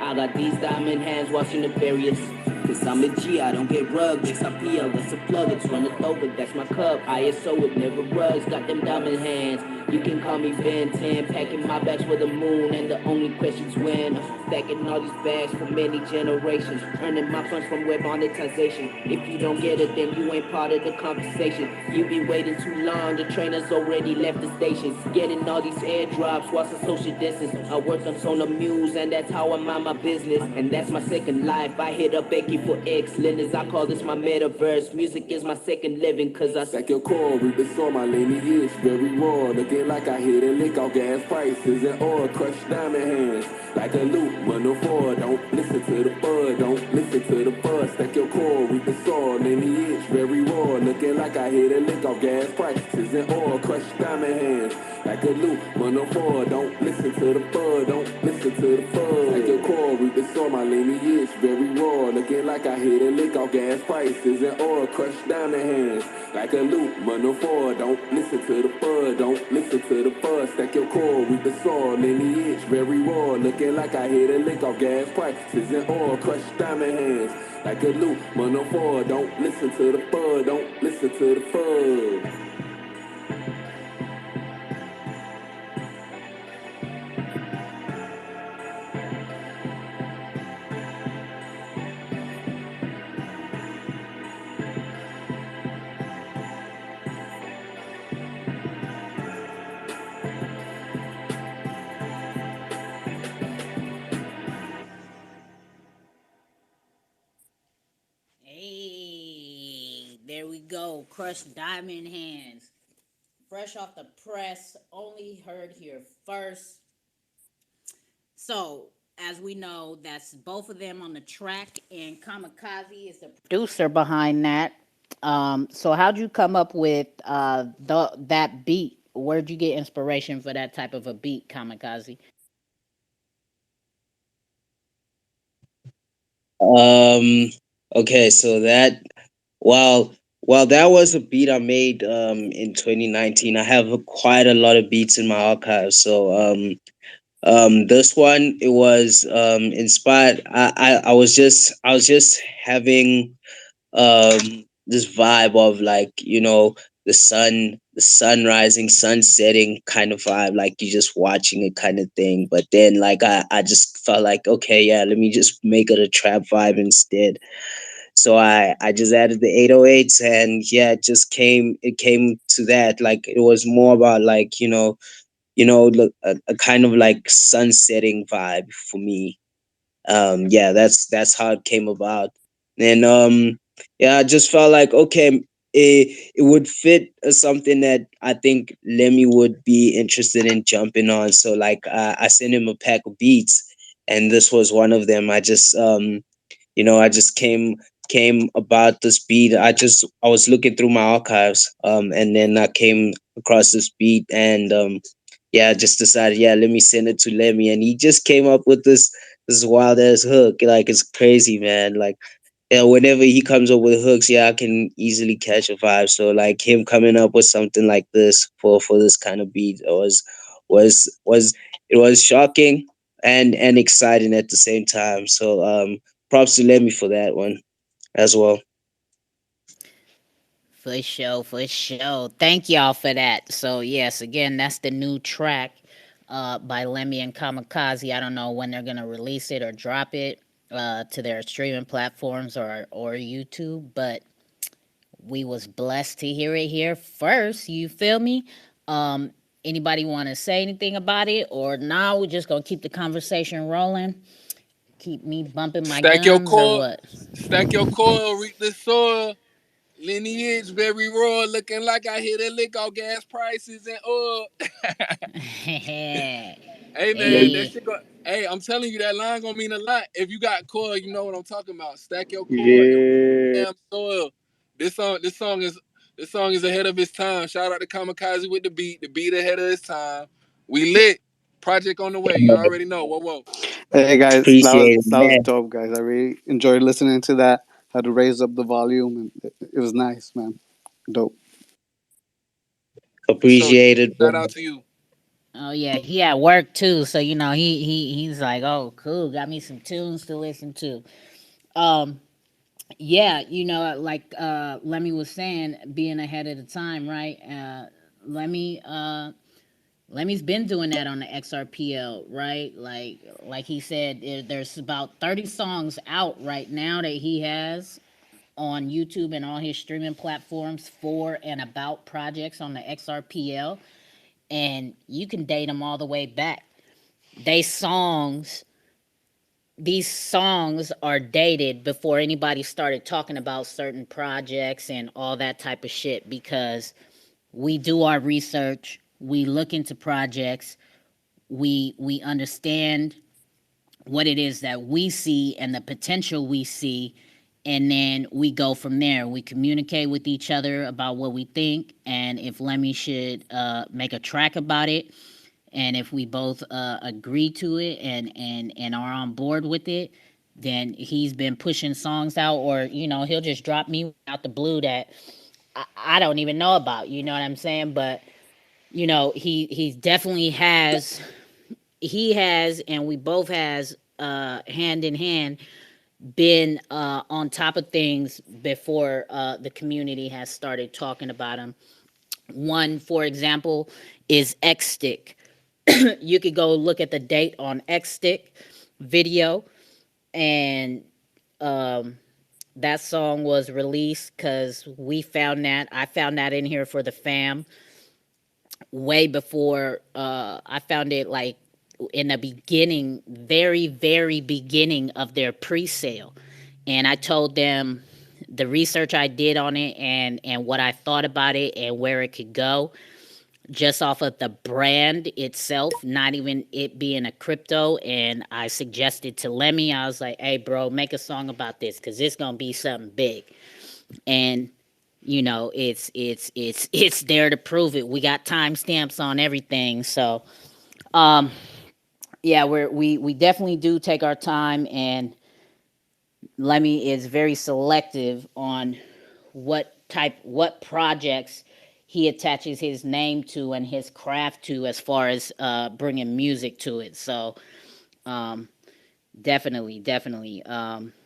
I got these diamond hands watching the barriers. Cause I'm a G, I don't get rugged. XRPL, that's a plug, it's runneth over, that's my cup. ISO, it never rugs, got them diamond hands. You can call me Ben 10, packing my bags for the moon, and the only question's when. I'm stacking all these bags for many generations, earning my funds from web monetization. If you don't get it, then you ain't part of the conversation. You be waiting too long, the trainer's already left the station. Getting all these airdrops whilst I social distance. I work on Sonar Muse, and that's how I mind my business. And that's my second life, I hit up AK looking for excellence. I call this my metaverse. Music is my second living, cause I Stack your core, reap the storm, my lineage very raw. Looking like I hit a lick off gas prices and oil, crushed diamond hands. Like a loop, run four. Don't listen to the bud, don't listen to the buzz. Stack your core, reap the soil, lineage very raw. Looking like I hit a lick off gas prices and oil, crushed diamond hands. Like a loop, run four. Don't listen to the bud, don't listen to the buzz. Stack your core, reap the soil, my lineage very raw. Looking like I hit a lick off gas prices and oil, crushed diamond hands. Like a loop, run four. Don't listen to the bud, don't listen to the buzz. Stack your core, reap the soil, lineage very raw. Looking like I hit a lick off gas prices and oil, crushed diamond hands. Like a loop, run four. Don't listen to the bud, don't listen to the buzz. Hey, there we go. Crushed Diamond Hands. Fresh off the press, only heard here first. So, as we know, that's both of them on the track, and Kamikaze is the producer behind that. So how'd you come up with that beat? Where'd you get inspiration for that type of a beat, Kamikaze? Um. Okay, so that while that was a beat I made in 2019, I have quite a lot of beats in my archive. So this one, it was inspired. I was just having this vibe of, like, the sun rising, sun setting kind of vibe, like you just watching it kind of thing. But then, like, I just felt like, okay, yeah, let me just make it a trap vibe instead. So I just added the 808s, and yeah, it came to that. Like, it was more about, like, look, a kind of like sunsetting vibe for me. Yeah, that's how it came about. And yeah, I just felt like, okay, it would fit something that I think Lemmy would be interested in jumping on. So, like, I sent him a pack of beats, and this was one of them. I just came about this beat. I was looking through my archives, and then I came across this beat, and yeah, I just decided, yeah, let me send it to Lemmy, and he just came up with this wild ass hook. Like, it's crazy, man. Like, yeah, whenever he comes up with hooks, yeah, I can easily catch a vibe. So, like, him coming up with something like this for this kind of beat was it was shocking and exciting at the same time. So props to Lemmy for that one as well. For sure, for sure. Thank y'all for that. So yes, again, that's the new track by Lemmy and Kamikaze. I don't know when they're gonna release it or drop it to their streaming platforms or YouTube, but we was blessed to hear it here first. You feel me? Um, Anybody want to say anything about it, or now we're just gonna keep the conversation rolling? Keep me bumping my Stack your gums or core, what? stack your coil, reap the soil. Lineage very raw, looking like I hit a lick off gas prices and oil. Hey man, that Hey, shit go. Hey, I'm telling you, that line gonna mean a lot. If you got core, you know what I'm talking about. Stack your core and Yeah. damn soil. This song, this song is ahead of its time. Shout out to Kamikaze with the beat ahead of its time. We lit. Project on the way. You already know. Whoa, whoa. Hey guys, Appreciate it, that was man. dope, guys. I really enjoyed listening to that. Had to raise up the volume, and it was nice, man. Dope. For sure. Appreciate it, bro. Shout out to you. oh yeah, he at work too, so you know he's like, oh cool, got me some tunes to listen to. Um, yeah, like Lemmy was saying, being ahead of the time, right? Lemmy, Lemmy's been doing that on the XRPL, right? Like he said, there's about 30 songs out right now that he has on YouTube and all his streaming platforms for and about projects on the XRPL, and you can date them all the way back. They songs these songs are dated before anybody started talking about certain projects and all that type of shit, because we do our research, we look into projects, we understand what it is that we see and the potential we see, and then we go from there. We communicate with each other about what we think, and if Lemmy should make a track about it, and if we both agree to it and are on board with it, then he's been pushing songs out, or he'll just drop me out the blue that I don't even know about. You know what I'm saying? But he definitely has. He has, and we both has hand in hand been on top of things before the community has started talking about him. One, for example, is X Stick. You could go look at the date on X Stick video, and that song was released because I found that in here for the fam way before. I found it like in the beginning, very, very beginning of their pre-sale. And I told them the research I did on it and what I thought about it and where it could go, just off of the brand itself, not even it being a crypto. And I suggested to Lemmy, I was like, hey, bro, make a song about this because it's going to be something big. And it's there to prove it. We got timestamps on everything. So yeah, we definitely do take our time, and Lemmy is very selective on what projects he attaches his name to and his craft to, as far as bringing music to it. So definitely.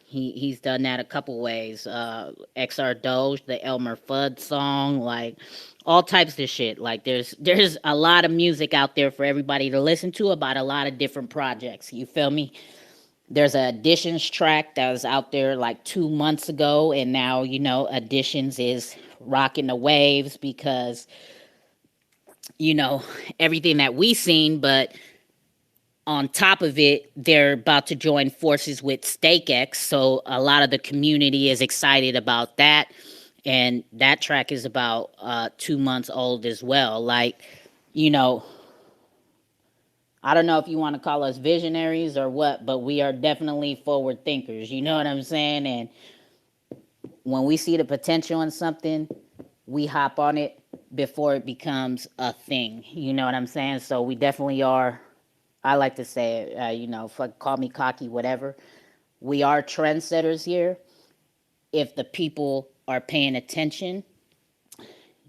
He's done that a couple ways. XR Doge, the Elmer Fudd song, like all types of shit. Like there's a lot of music out there for everybody to listen to about a lot of different projects. You feel me? There's a Additions track that was out there like 2 months ago, and now Additions is rocking the waves because you know everything that we seen, but on top of it, they're about to join forces with StakeX, so a lot of the community is excited about that. And that track is about 2 months old as well. Like, you know, I don't know if you want to call us visionaries or what, but we are definitely forward thinkers. You know what I'm saying? And when we see the potential in something, we hop on it before it becomes a thing. You know what I'm saying? So we definitely are. I like to say it, fuck, call me cocky, whatever. We are trendsetters here if the people are paying attention.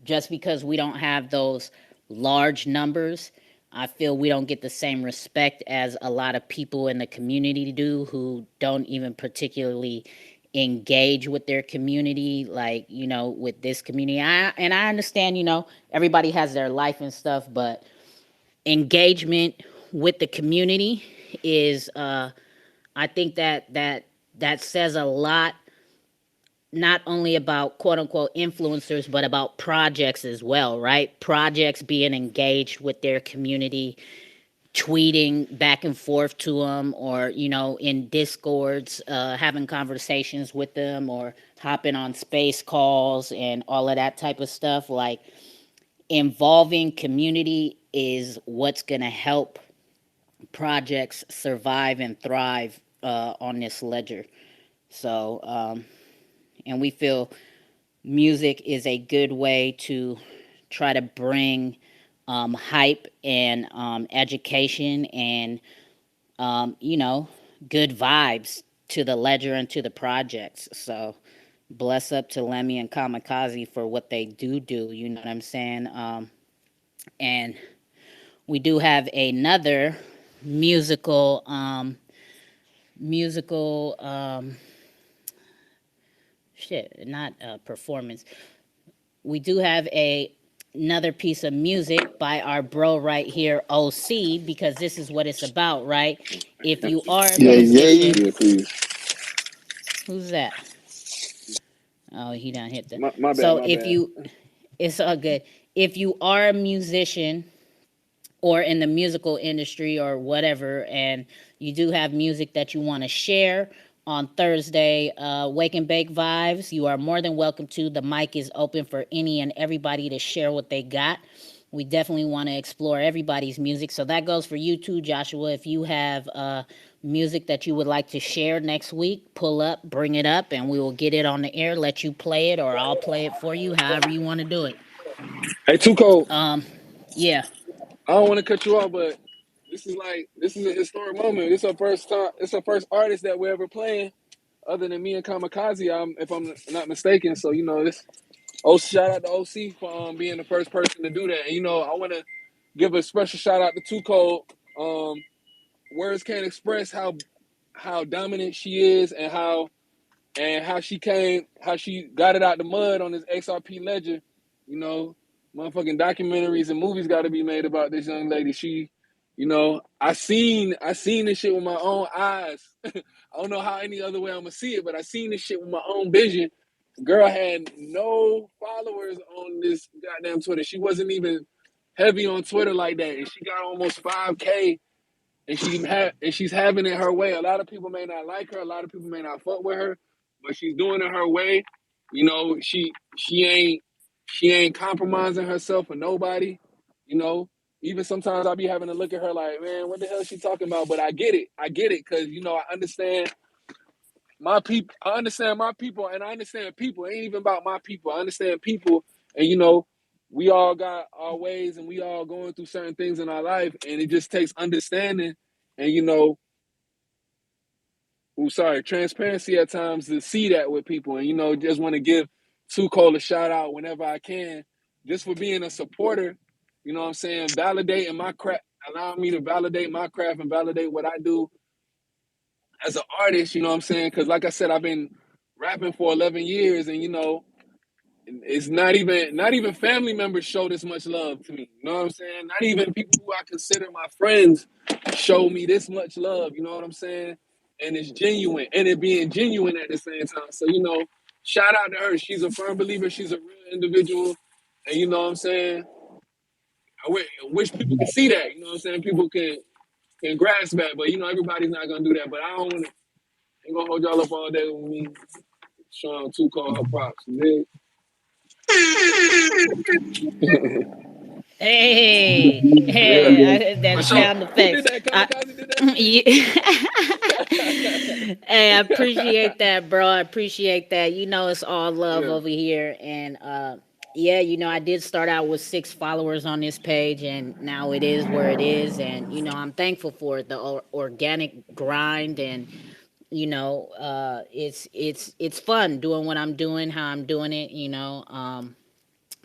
Just because we don't have those large numbers, I feel we don't get the same respect as a lot of people in the community do, who don't even particularly engage with their community, like, with this community. I understand, everybody has their life and stuff, but engagement with the community is I think that says a lot, not only about quote unquote influencers, but about projects as well, right? Projects being engaged with their community, tweeting back and forth to them, or in discords, having conversations with them, or hopping on space calls and all of that type of stuff. Like, involving community is what's going to help projects survive and thrive on this ledger. So and we feel music is a good way to try to bring hype and education and good vibes to the ledger and to the projects. So bless up to Lemmy and Kamikaze for what they do. You know what I'm saying? And we do have another musical shit, not performance. We do have another piece of music by our bro right here, OC, because this is what it's about, right? If you are a musician, Yeah, please. who's that? Oh, he done hit the. My bad, So my if bad. you, it's all good. If you are a musician or in the musical industry or whatever, and you do have music that you want to share on Thursday, Wake and Bake Vibes, you are more than welcome to. The mic is open for any and everybody to share what they got. We definitely want to explore everybody's music. So that goes for you too, Joshua. If you have music that you would like to share next week, pull up, bring it up, and we will get it on the air, let you play it, or I'll play it for you, however you want to do it. Hey, Tuco, Um, yeah. I don't want to cut you off, but this is a historic moment. This is our first time. It's our first artist that we're ever playing, other than me and Kamikaze. If I'm not mistaken. So this. Oh, shout out to OC for being the first person to do that. And I want to give a special shout out to Tuco. Words can't express how dominant she is and how she got it out the mud on this XRP ledger. You know, Motherfucking documentaries and movies got to be made about this young lady. I seen this shit with my own eyes. I don't know how any other way I'm gonna see it, but I seen this shit with my own vision. Girl had no followers on this goddamn Twitter. She wasn't even heavy on Twitter like that, and she got almost 5K, and she's having it her way. A lot of people may not like her. A lot of people may not fuck with her, but she's doing it her way. She ain't compromising herself for nobody. You know, Even sometimes I be having to look at her like, man, what the hell is she talking about? But I get it. I get it because I understand my people. I understand my people, and I understand people. It ain't even about my people. I understand people, and we all got our ways, and we all going through certain things in our life, and it just takes understanding, and transparency at times to see that with people, and just want to give Too Cold a shout out whenever I can, just for being a supporter. You know what I'm saying? Validating my craft, allowing me to validate my craft and validate what I do as an artist. You know what I'm saying? Because like I said, I've been rapping for 11 years, and it's not even family members show this much love to me. You know what I'm saying? Not even people who I consider my friends show me this much love. You know what I'm saying? And it's genuine, and it being genuine at the same time. So shout out to her. She's a firm believer. She's a real individual, and you know what I'm saying. I wish people could see that. You know what I'm saying? People can grasp that, but everybody's not gonna do that. But I don't want to. Ain't gonna hold y'all up all day with me showing Too Cold her props. You dig? Hey, Yeah, hey, that for sure. sound Who did effects. that? Kamikaze did that Yeah. Hey, I appreciate that, bro. I appreciate that. It's all love shit? over here. And yeah, I did start out with 6 followers on this page, and now it is where it is. And I'm thankful for it, the organic grind, and it's fun doing what I'm doing, how I'm doing it.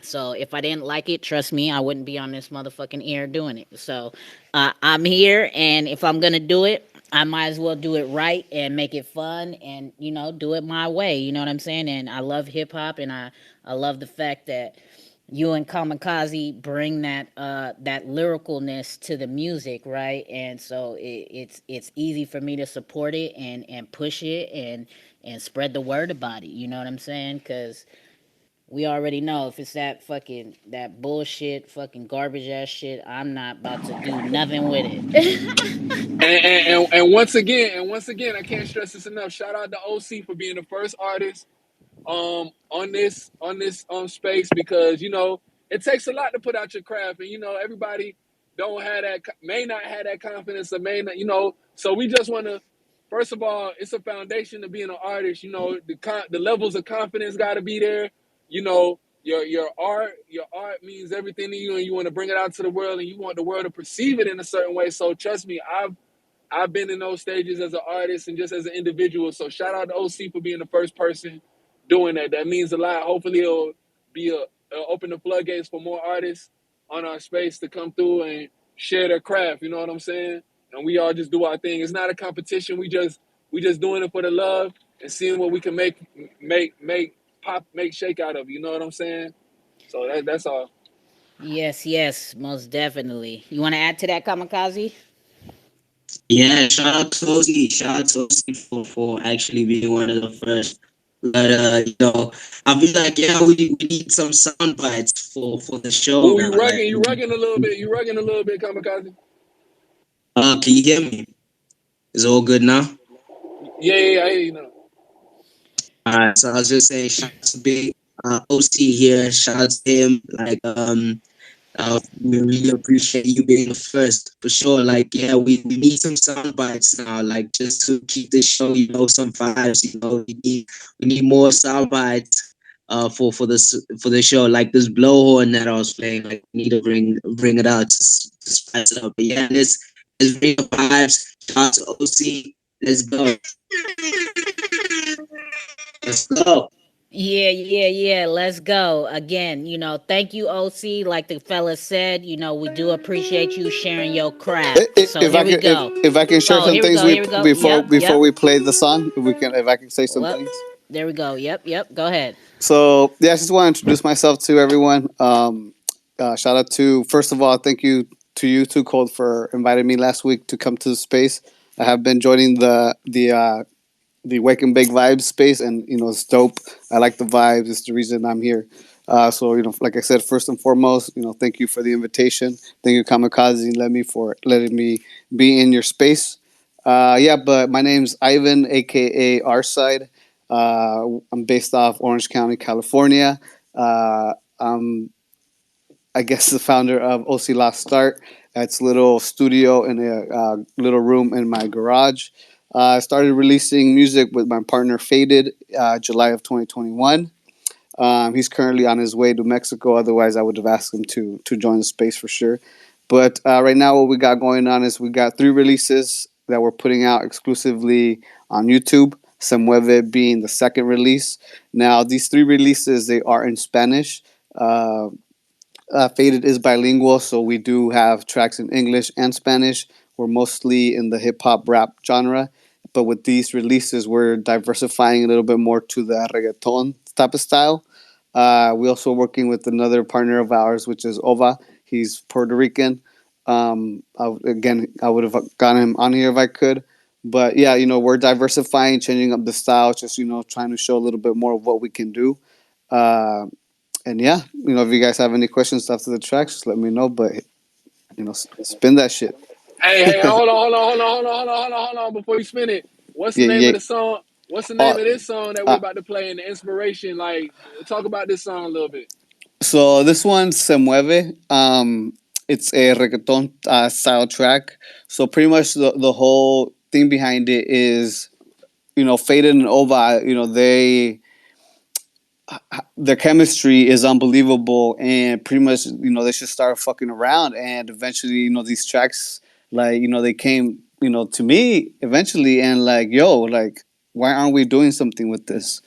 So if I didn't like it, trust me, I wouldn't be on this motherfucking air doing it. So I'm here, and if I'm gonna do it, I might as well do it right and make it fun, and do it my way. You know what I'm saying? And I love hip hop, and I love the fact that you and Kamikaze bring that lyricalness to the music, right? And so it's easy for me to support it and push it and spread the word about it. You know what I'm saying? Because we already know if it's that bullshit, fucking garbage ass shit, I'm not about to do nothing with it. And once again, I can't stress this enough. Shout out to OC for being the first artist on this space, because it takes a lot to put out your craft, and everybody don't have that, may not have that confidence, or may not, so we just want to, first of all, it's a foundation to being an artist. The levels of confidence got to be there. Your art means everything to you, and you want to bring it out to the world, and you want the world to perceive it in a certain way. So trust me, I've been in those stages as an artist and just as an individual. So shout out to OC for being the first person doing that. That means a lot. Hopefully it'll open the floodgates for more artists on our space to come through and share their craft. You know what I'm saying? And we all just do our thing. It's not a competition. We just doing it for the love and seeing what we can make shake out of. You know what I'm saying? So that's all. Yes, yes, most definitely. You want to add to that, Kamikaze? Yeah, shout out to OC. Shout out to OC for actually being one of the first But I feel like we need some sound bites for the show Ooh, now. you rugging a little bit. You rugging a little bit, Kamikaze. Can you hear me? Is it all good now? Yeah, I hear you now. All right, so I was just saying, shout out to Big OC here. Shout out to him. We really appreciate you being the first for sure. We need some sound bites now, just to keep the show, some vibes. We need more sound bites. For the show, like this blowhorn that I was playing, we need to bring it out to spice it up. But yeah, let's bring the vibes. Shout out to OC. Let's go. Let's go. Yeah. Let's go. Again, thank you, OC. Like the fella said, we do appreciate you sharing your craft. So If here I we can, go. if I can share Oh, some here we things go. Here we go. before Yep. we play the song, if I can say some Well, things. there we go. Yep. Go ahead. So yeah, I just want to introduce myself to everyone. Shout out to, first of all, thank you to you too, Cold, for inviting me last week to come to the space. I have been joining the Wake and Bake Vibes space, and it's dope. I like the vibes. It's the reason I'm here. So like I said, first and foremost, thank you for the invitation. Thank you, Kamikaze, for letting me be in your space. Yeah, but my name's Ivan, aka Arside. I'm based off Orange County, California. I'm, I guess, the founder of OC Lost Start. It's a little studio in a little room in my garage. I started releasing music with my partner Faded July of 2021. He's currently on his way to Mexico. Otherwise, I would have asked him to join the space for sure. But right now, what we got going on is we got 3 releases that we're putting out exclusively on YouTube. Se Mueve being the second release. Now, these 3 releases, they are in Spanish. Faded is bilingual, so we do have tracks in English and Spanish. We're mostly in the hip hop rap genre, but with these releases, we're diversifying a little bit more to the reggaeton type of style. We're also working with another partner of ours, which is Ova. He's Puerto Rican. I would have gotten him on here if I could. But yeah, we're diversifying, changing up the style, just trying to show a little bit more of what we can do. Uh, and yeah, if you guys have any questions after the tracks, just let me know. But spin that shit. Hey, hold on. Before you spin it, what's the Yeah, name yeah. of the song? What's the name Uh, of this song that we uh, about to play and the inspiration? Talk about this song a little bit. so this one, Se Mueve. It's a reggaeton style track. So pretty much the whole thing behind it is, Faded and Ova. Their chemistry is unbelievable, and pretty much they just started fucking around, and eventually these tracks, they came to me eventually, and why aren't we doing something with this?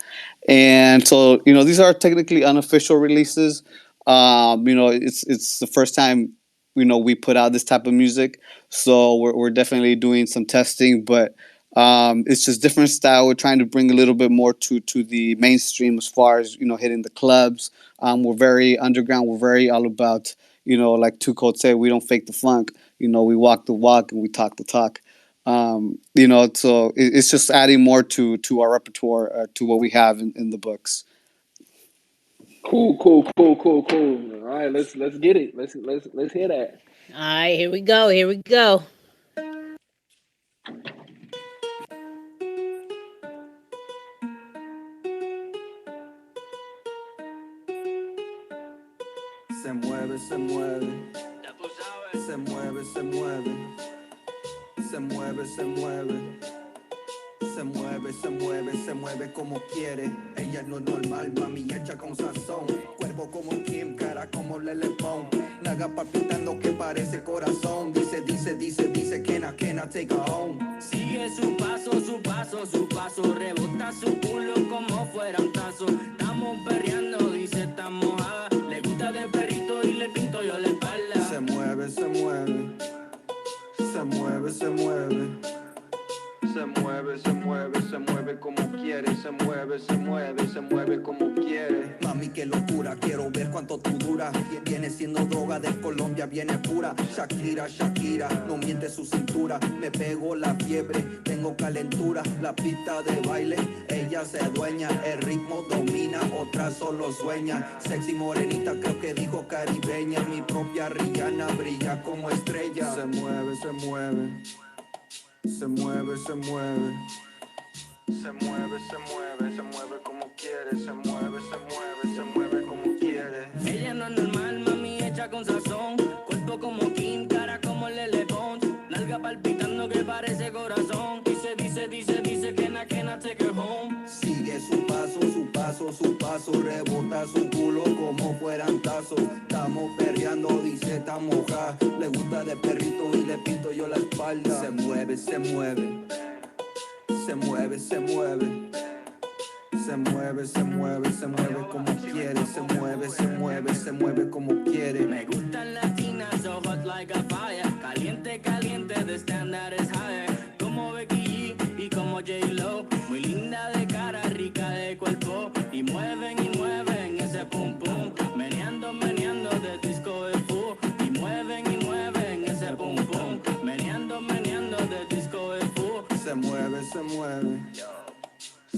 And so these are technically unofficial releases. It's the first time we put out this type of music, so we're definitely doing some testing, but it's just different style. We're trying to bring a little bit more to the mainstream as far as hitting the clubs. We're very underground. We're very all about like Two Cold say, we don't fake the funk. We walk the walk and we talk the talk. So it's just adding more to our repertoire, to what we have in the books. Cool. All right, let's get it. Let's hear that. All right, here we go. Here we go. Se mueve, se mueve. Se mueve, se mueve. Se mueve, se mueve. Se mueve, se mueve, se mueve como quiere. Ella no es normal, mami, hecha con sazón. Cuerpo como Kim, cara como Lele Pon. Naga palpitando que parece corazón. Dice que na take her home. Sigue su paso, su paso, su paso. Rebota su culo como fuera un tazo. Estamos perreando, dice está mojada. Le gusta de perrito y le pinto yo la espalda. Se mueve, se mueve. Se mueve, se mueve. Se mueve, se mueve, se mueve como quiere. Se mueve, se mueve, se mueve como quiere. Mami, qué locura, quiero ver cuánto tú duras. Viene siendo droga de Colombia, viene pura. Shakira, Shakira, no miente su cintura. Me pego la fiebre, tengo calentura. La pista de baile, ella se dueña. El ritmo domina, otra solo sueña. Sexy morenita, creo que dijo caribeña. Mi propia Rihanna brilla como estrella. Se mueve, se mueve. Se mueve, se mueve. Se mueve, se mueve, se mueve como quiere. Se mueve, se mueve, se mueve como quiere. Ella no es normal, mami, hecha con sazón. Cuerpo como Kim, cara como Lele Pons. Nalga palpitando que parece corazón. Dice que na take her home. Sigue su paso, su paso, su paso. Rebota su culo como fueran tazos. Estamos perreando, dice está moja. Le gusta de perrito y le pinto yo la espalda. Se mueve, se mueve. Se mueve, se mueve. Se mueve, se mueve, se mueve como quiere. Se mueve, se mueve, se mueve como quiere. Me gustan latinas, so hot like a fire. Caliente, caliente, the standard is higher. Como Becky G y como J-Lo. Muy linda de cara, rica de cuerpo. Y mueven ese pum pum. Meneando, meneando de disco de fu. Y mueven ese pum pum. Meneando de disco de fu. Se mueve, se mueve.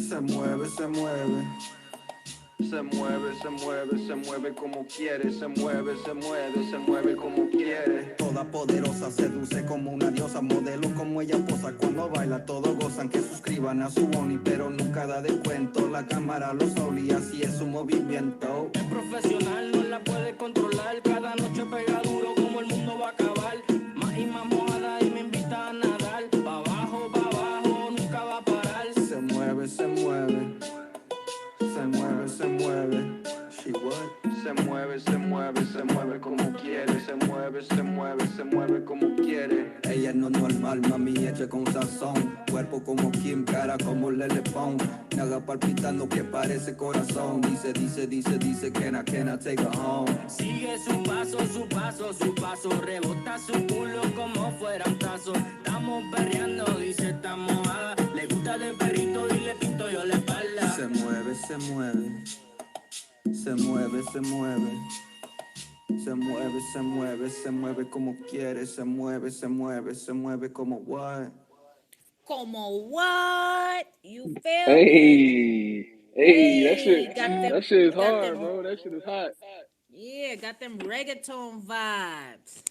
Se mueve, se mueve. Se mueve, se mueve, se mueve como quiere. Se mueve, se mueve, se mueve como quiere. Toda poderosa, seduce como una diosa. Modelo como ella posa. Cuando baila todos gozan. Que suscriban a su boni, pero nunca da descuento. La cámara los obliga, así es su movimiento. Es profesional, no la puede controlar. Cada noche pega duro como el mundo va a acabar. Más y más mojada y me invita a nadar. Pa' abajo, nunca va a parar. Se mueve, se mueve. Se mueve, se mueve. She what? Se mueve, se mueve, se mueve como quiere. Se mueve, se mueve, se mueve como quiere. Ella no es normal, mami, hecha con sazón. Cuerpo como Kim, cara como Lele Pons. Naga palpitando que parece corazón. Dice que na take her home. Sigue su paso, su paso, su paso. Rebota su culo como fuera un tazo. Estamos perreando, dice está mojada. Le gusta de perrito y le pinto yo la espalda. Se mueve, se mueve. Se mueve, se mueve. Se mueve, se mueve, se mueve como quiere. Se mueve, se mueve, se mueve como what? Como what? You feel Hey, hey, that shit, got them, that shit is got hard, them, bro. That shit is hot. yeah, got them reggaeton vibes.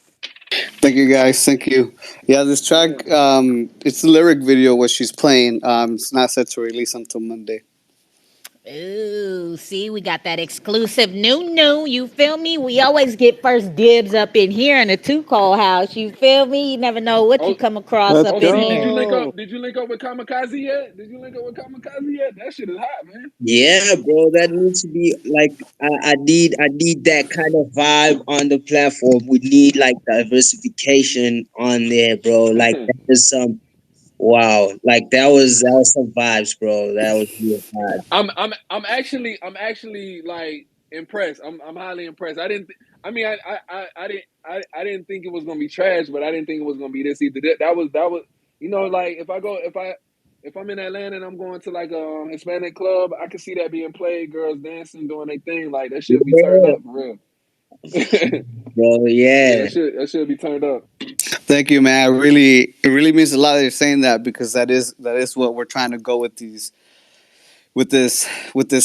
Thank you guys. Thank you. Yeah, this track, it's the lyric video what she's playing. It's not set to release until Monday. Ooh, see, we got that exclusive new. You feel me? We always get first dibs up in here in the Too Cold house. You feel me? You never know what you Oh, come across Let's up oh, in see, here. go. did you link up with Kamikaze yet? Did you link up with Kamikaze yet? That shit is hot, man. Yeah, bro, that needs to be like I need that kind of vibe on the platform. We need like diversification on there, bro. Like that is some wow, like that was some vibes, bro. That was real vibe. I'm actually like impressed. I'm highly impressed. I didn't. I mean, I didn't think it was gonna be trash, but I didn't think it was gonna be this either. That was. You know, like if I'm in Atlanta and I'm going to like a Hispanic club, I can see that being played. Girls dancing, doing their thing. Like that should be turned Yeah, up for real. bro, Yeah, yeah. that should be turned up. Thank you, man. It really means a lot that you're saying that because that is what we're trying to go with this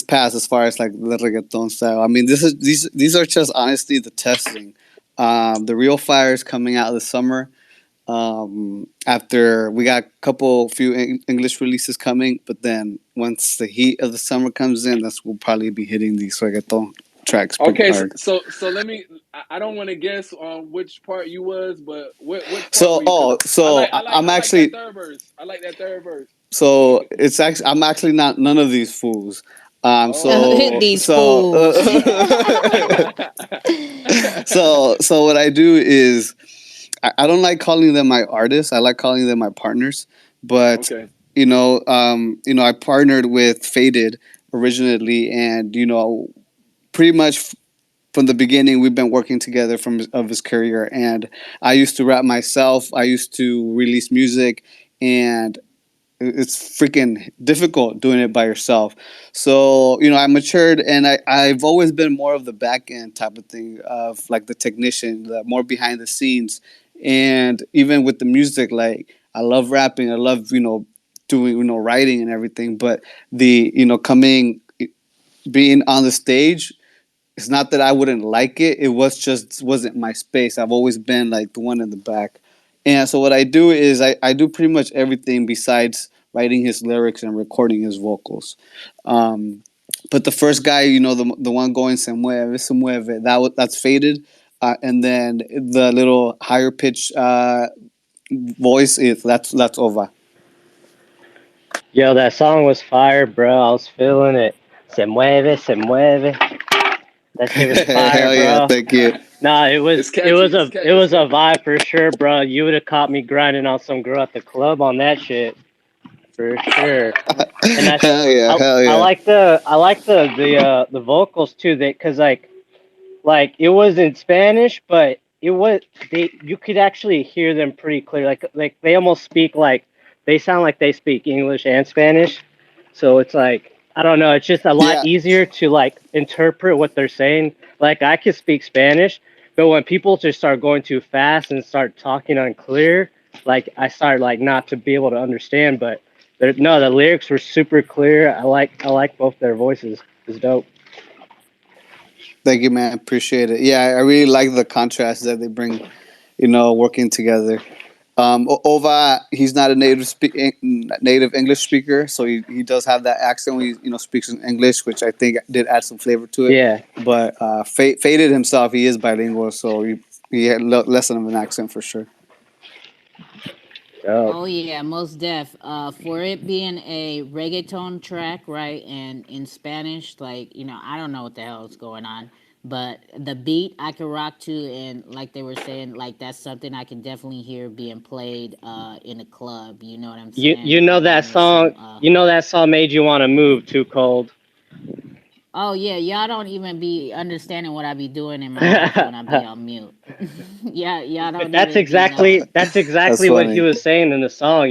pass as far as like the reggaeton style. I mean, these are just honestly the testing. The real fire is coming out this summer. After we got few English releases coming, but then once the heat of the summer comes in, that's we'll probably be hitting these reggaeton tracks pretty Okay, hard. so let me. I don't want to guess on which part you was, but which part So were you? Because I'm I like that actually third verse. I like that third verse. so it's actually I'm actually not none of these fools. Oh. These fools. So what I do is I don't like calling them my artists. I like calling them my partners. But Okay. I partnered with Faded originally, and pretty much from the beginning we've been working together of his career. And I used to rap myself. I used to release music, and it's freaking difficult doing it by yourself. So I matured, and I've always been more of the back end type of thing, of like the technician, the more behind the scenes. And even with the music, like I love rapping, I love doing writing and everything, but the coming being on the stage, it's not that I wouldn't like it. It was just wasn't my space. I've always been like the one in the back. And so what I do is I do pretty much everything besides writing his lyrics and recording his vocals. Um, but the first guy, the one going se mueve, that's Faded. And then the little higher pitch voice is that's Ova. Yo, that song was fire, bro. I was feeling it. Se mueve, se mueve. That shit was fire, Hell yeah, bro. thank you. Nah, it It's was it catchy. was It's a catchy. it It's was a catchy. vibe for sure, bro. You would have caught me grinding on some girl at the club on that shit for sure. And that's Hell yeah, hell I yeah. like the vocals too. That because like it was in Spanish, but it was they you could actually hear them pretty clear. Like they almost speak like they sound like they speak English and Spanish. So it's like I don't know. It's just a lot Yeah, easier to like interpret what they're saying. Like I could speak Spanish, but when people just start going too fast and start talking unclear, like I start like not to be able to understand. But no, the lyrics were super clear. I like both their voices. It's dope. thank you, man. Appreciate it. Yeah, I really like the contrast that they bring, working together. Ova, he's not a native English speaker, so he does have that accent when he speaks in English, which I think did add some flavor to it. Yeah. But Faded himself, he is bilingual, so he had less of an accent for sure. Dope. Oh yeah, most def. For it being a reggaeton track, right, and in Spanish, like I don't know what the hell is going on, but the beat I could rock to, and like they were saying, like that's something I can definitely hear being played in a club. You know what I'm You saying? know that Along with song. some. You know that song made you want to move. Too cold. Oh yeah, y'all don't even be understanding what I be doing in my life when I be But on mute. Yeah, y'all don't that's even be knowing. That's exactly what he funny. was saying in the song.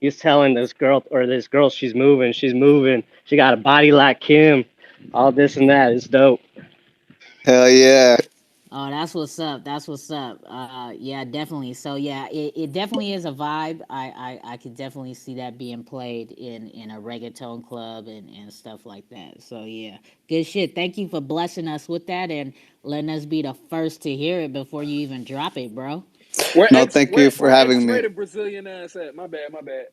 He's telling this girl she's moving. She got a body like Kim. All this and that. It's dope. Hell yeah. Oh, that's what's up. That's what's up. Yeah, definitely. So yeah, it definitely is a vibe. I could definitely see that being played in a reggaeton club and stuff like that. So yeah, good shit. Thank you for blessing us with that and letting us be the first to hear it before you even drop it, bro. No, thank you for Where X having me. rated Brazilian ass at? My bad, my bad.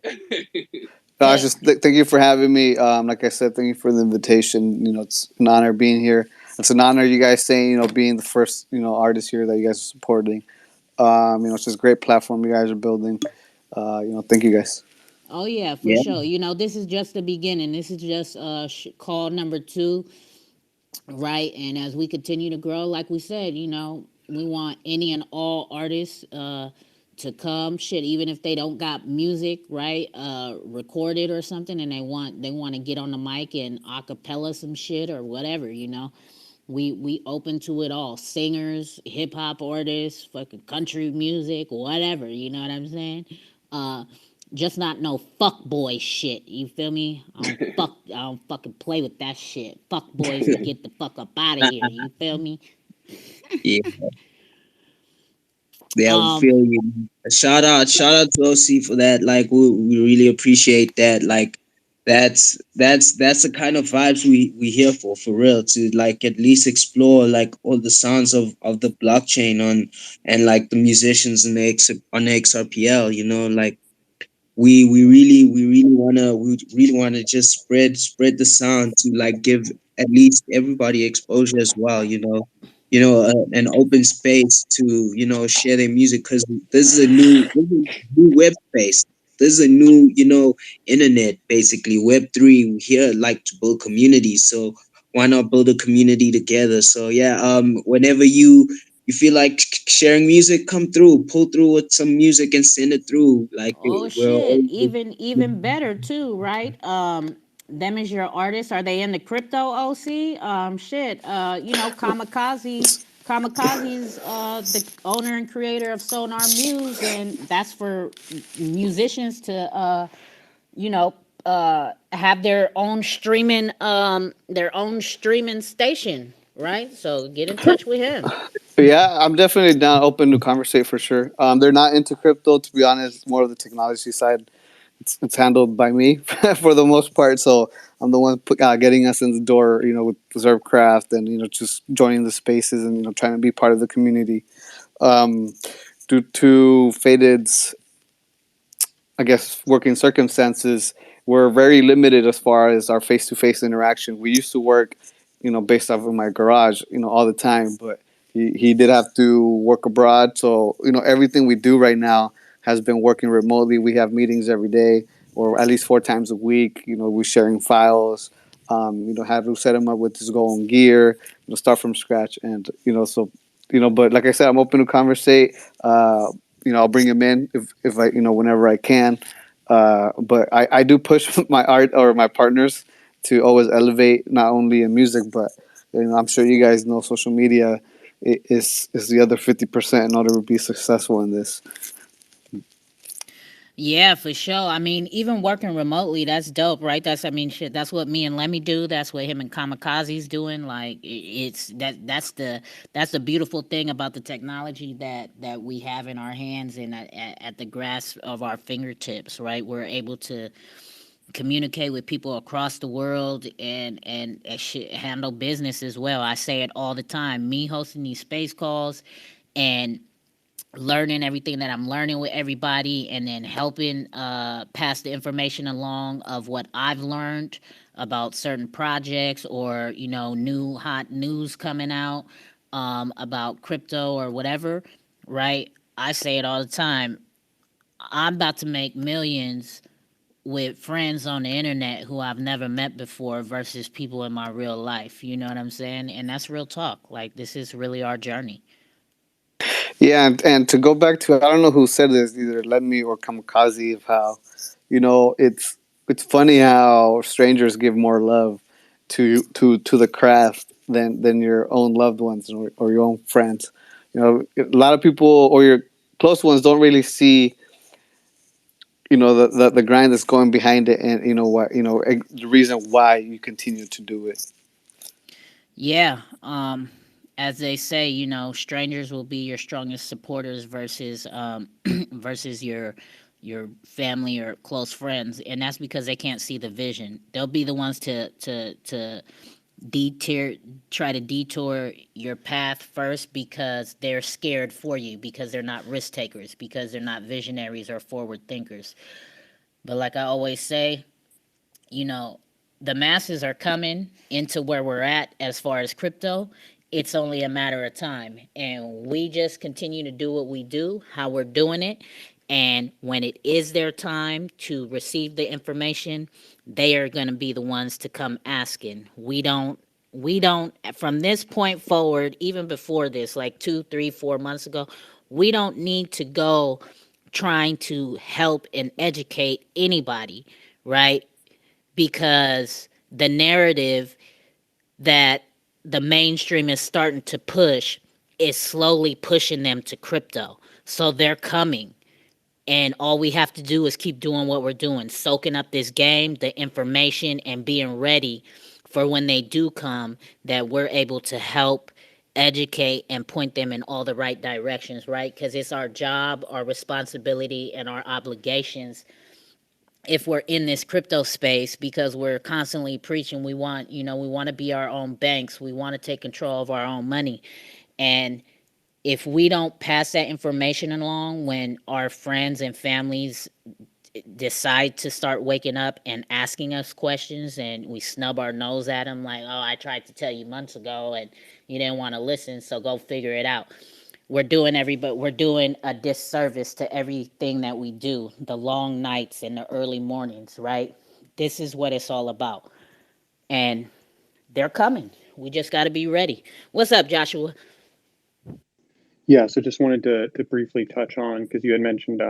No, I was just thank you for having me. Like I said, thank you for the invitation. It's an honor being here. It's an honor you guys saying, being the first, artist here that you guys are supporting. It's just a great platform you guys are building. Thank you guys. Oh yeah, for Yeah. sure. This is just the beginning. This is just call number 2. Right. And as we continue to grow, like we said, we want any and all artists to come, shit, even if they don't got music, right, recorded or something, and they want to get on the mic and acapella some shit or whatever, we open to it all. Singers, hip hop artists, fucking country music, whatever, you know what I'm saying? Uh just not no fuck boy shit. You feel me? I don't fucking play with that shit. Fuck boys can get the fuck up out of here. You feel me? Yeah, yeah, I Um, feel you. Shout out to OC for that. Like we really appreciate that. Like that's the kind of vibes we here for real. To like at least explore like all the sounds of the blockchain on and like the musicians in the on the XRPL. Like we really wanna just spread the sound to like give at least everybody exposure as well. An open space to share their music because this is a new web space. This is a new internet, basically Web3. We here like to build communities, so why not build a community together? So yeah, whenever you feel like sharing music, come through, pull through with some music and send it through. Like oh we're shit, always, even better too, right? Them as your artists, are they in the crypto OC? Shit, Kamikaze's the owner and creator of Sonar Muse, and that's for musicians to you know, have their own streaming station, right? So get in touch with him. But yeah, I'm definitely down, open to conversate for sure. They're not into crypto, to be honest. More of the technology side. It's handled by me for the most part. So I'm the one getting us in the door, with Xrpl and just joining the spaces and trying to be part of the community. Um, Due to Faded's, I guess, working circumstances, we're very limited as far as our face-to-face interaction. We used to work, based off of my garage, all the time, but he did have to work abroad. So, everything we do right now has been working remotely. We have meetings every day or at least 4 times a week. We're sharing files, have to set him up with his own gear, start from scratch. And, but like I said, I'm open to conversate. I'll bring him in if I, whenever I can. But I do push my art or my partners to always elevate not only in music, but I'm sure you guys know social media is the other 50% in order to be successful in this. Yeah, for sure. I mean, even working remotely, that's dope, right? That's, I mean, shit. That's what me and Lemmy do. That's what him and Kamikaze's doing. Like, it's that. That's the beautiful thing about the technology that we have in our hands and at the grasp of our fingertips, right? We're able to communicate with people across the world and handle business as well. I say it all the time. Me hosting these space calls and learning everything that I'm learning with everybody and then helping pass the information along of what I've learned about certain projects or new hot news coming out about crypto or whatever, right? I say it all the time. I'm about to make millions with friends on the internet who I've never met before versus people in my real life. You know what I'm saying? And that's real talk. Like, this is really our journey. Yeah, and to go back to, I don't know who said this, either Lemmy or Kamikaze, of how it's funny how strangers give more love to the craft than your own loved ones or your own friends. A lot of people or your close ones don't really see the grind that's going behind it, and what the reason why you continue to do it. Yeah. As they say, strangers will be your strongest supporters versus versus your family or close friends, and that's because they can't see the vision. They'll be the ones to detour try to detour your path first because they're scared for you, because they're not risk takers, because they're not visionaries or forward thinkers. But like I always say, you know, the masses are coming into where we're at as far as crypto. It's only a matter of time. And we just continue to do what we do, how we're doing it. And when it is their time to receive the information, they are going to be the ones to come asking. We don't, from this point forward, even before this, like 2, 3, 4 months ago, we don't need to go trying to help and educate anybody, right? Because the narrative that the mainstream is starting to push is slowly pushing them to crypto. So they're coming. And all we have to do is keep doing what we're doing, soaking up this game, the information, and being ready for when they do come, that we're able to help educate and point them in all the right directions, right? Because it's our job, our responsibility, and our obligations if we're in this crypto space, because we're constantly preaching we want to be our own banks, we want to take control of our own money. And if we don't pass that information along when our friends and families decide to start waking up and asking us questions, and we snub our nose at them like, oh, I tried to tell you months ago and you didn't want to listen, so go figure it out. We're doing a disservice to everything that we do, the long nights and the early mornings, right? This is what it's all about. And they're coming. We just got to be ready. What's up, Joshua? Yeah, so just wanted to briefly touch on, because you had mentioned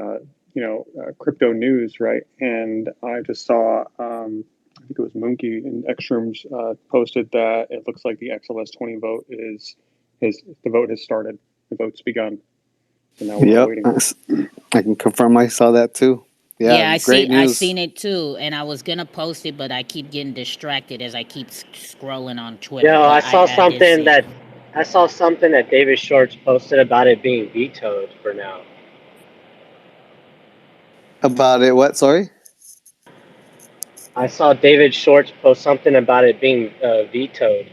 crypto news, right? And I just saw I think it was Monkey and Xrooms posted that it looks like the XLS 20 vote is the vote has started, the vote's begun, so now we're Yep, waiting. I can confirm I saw that too. Yeah, Yeah, great I news. seen it too, and I was gonna post it, but I keep getting distracted as I keep scrolling on Twitter. Yo, But I saw I did something see it. that David Shorts posted about it being vetoed for now. About it, what? Sorry? I saw David Shorts post something about it being vetoed.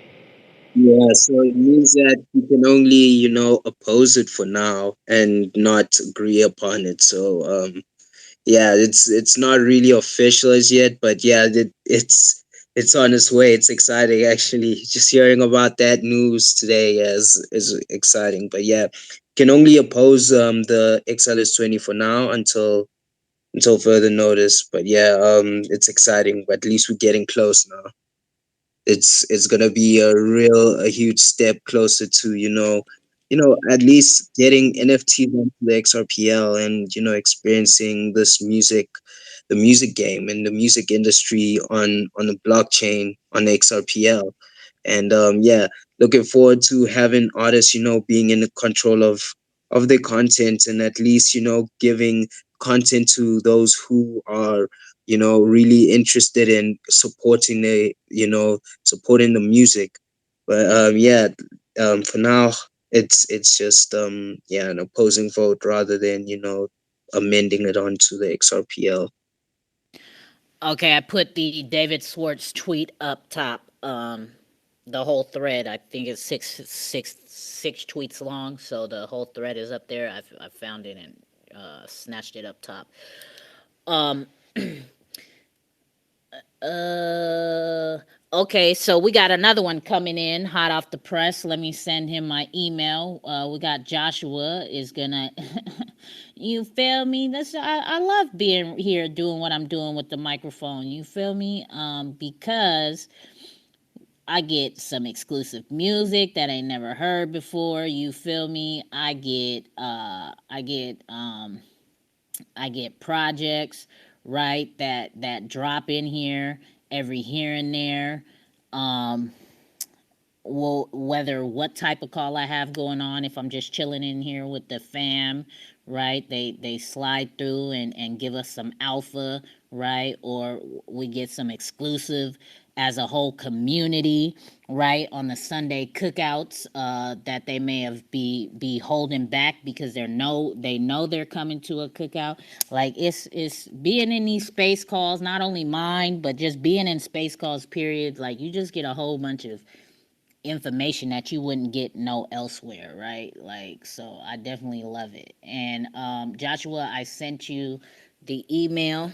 Yeah, so it means that you can only, oppose it for now and not agree upon it. So, yeah, it's not really official as yet, but yeah, it's on its way. It's exciting actually. Just hearing about that news today is exciting. But yeah, can only oppose the XLS 20 for now until further notice. But yeah, it's exciting. But at least we're getting close now. It's gonna be a huge step closer to at least getting NFTs onto the XRPL and experiencing this the music game and the music industry on the blockchain on the XRPL. And yeah, looking forward to having artists being in the control of their content, and at least giving content to those who are really interested in supporting the music. But yeah, for now it's just yeah, an opposing vote rather than amending it onto the XRPL. Okay, I put the David Schwartz tweet up top. The whole thread. I think it's six tweets long, so the whole thread is up there. I found it and snatched it up top. Um, okay, so we got another one coming in hot off the press. Let me send him my email. We got Joshua is gonna you feel me? I love being here doing what I'm doing with the microphone. You feel me? Because I get some exclusive music that I never heard before. You feel me? I get projects, right, that drop in here every here and there. Um, well, whether what type of call I have going on, if I'm just chilling in here with the fam, right? They slide through and give us some alpha, right? Or we get some exclusive as a whole community, right? On the Sunday cookouts that they may have be holding back because they know they're coming to a cookout. Like it's being in these space calls, not only mine, but just being in space calls, period. Like you just get a whole bunch of information that you wouldn't get no elsewhere, right? Like, so I definitely love it. And Joshua, I sent you the email.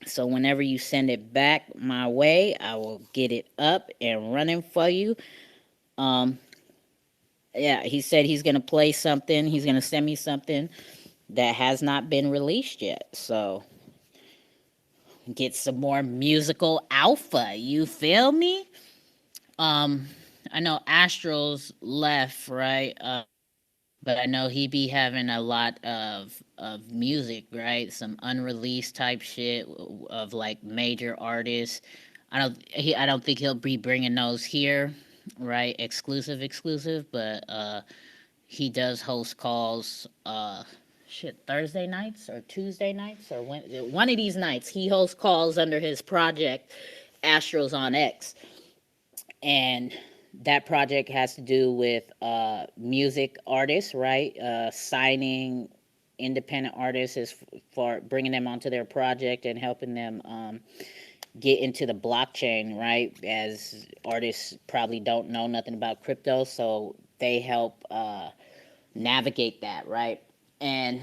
So whenever you send it back my way, I will get it up and running for you. Um, yeah, he said he's gonna play something. He's gonna send me something that has not been released yet. So get some more musical alpha. You feel me? Um, I know Astral's left, right? But I know he be having a lot of music, right? Some unreleased type shit of like major artists. I don't think he'll be bringing those here, right? Exclusive, but he does host calls Thursday nights or Tuesday nights or one of these nights he hosts calls under his project Astros on X, and that project has to do with music artists, right? Signing independent artists is for bringing them onto their project and helping them get into the blockchain, right? As artists probably don't know nothing about crypto, so they help navigate that, right? And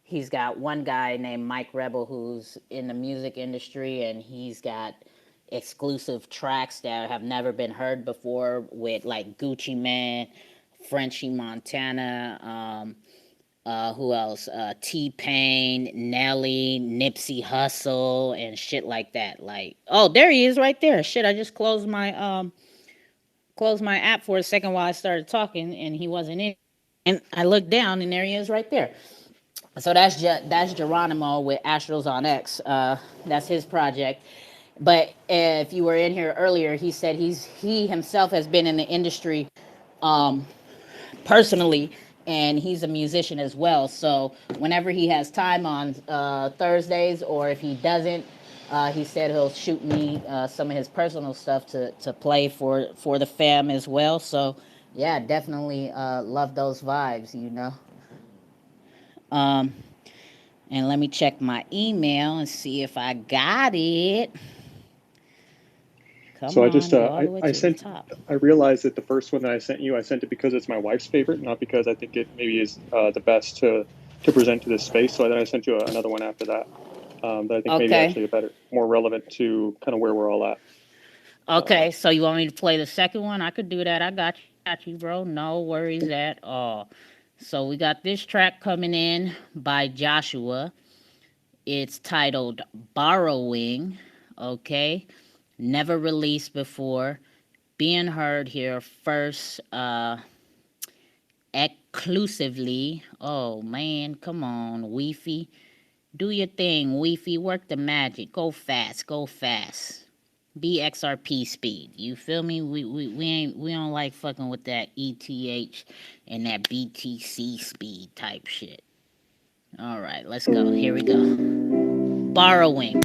he's got one guy named Mike Rebel who's in the music industry, and he's got exclusive tracks that have never been heard before with like Gucci Man, Frenchie Montana, who else? T Pain, Nelly, Nipsey Hussle, and shit like that. Like, oh, there he is right there. Shit, I just closed my app for a second while I started talking, and he wasn't in. And I looked down, and there he is right there. So that's Geronimo with Astros on X. That's his project. But if you were in here earlier, he said he himself has been in the industry personally and he's a musician as well. So whenever he has time on Thursdays, or if he doesn't, he said he'll shoot me some of his personal stuff to play for the fam as well. So yeah, definitely love those vibes, you know. Um, and let me check my email and see if I got it. Come So I just on, go all the way I to the sent top. I realized that the first one that I sent you, I sent it because it's my wife's favorite, not because I think it maybe is the best to present to this space. So then I sent you another one after that that I think maybe Okay. actually a better, more relevant to kind of where we're all at. Okay, so you want me to play the second one? I could do that. Got you, bro. No worries at all. So we got this track coming in by Joshua. It's titled Borrowing. Okay. Never released before. Being heard here first exclusively. Oh man, come on, Weefy. Do your thing, Weefy. Work the magic. Go fast, go fast. Be XRP speed. You feel me? We don't like fucking with that ETH and that BTC speed type shit. All right, let's go. Here we go. Borrowing.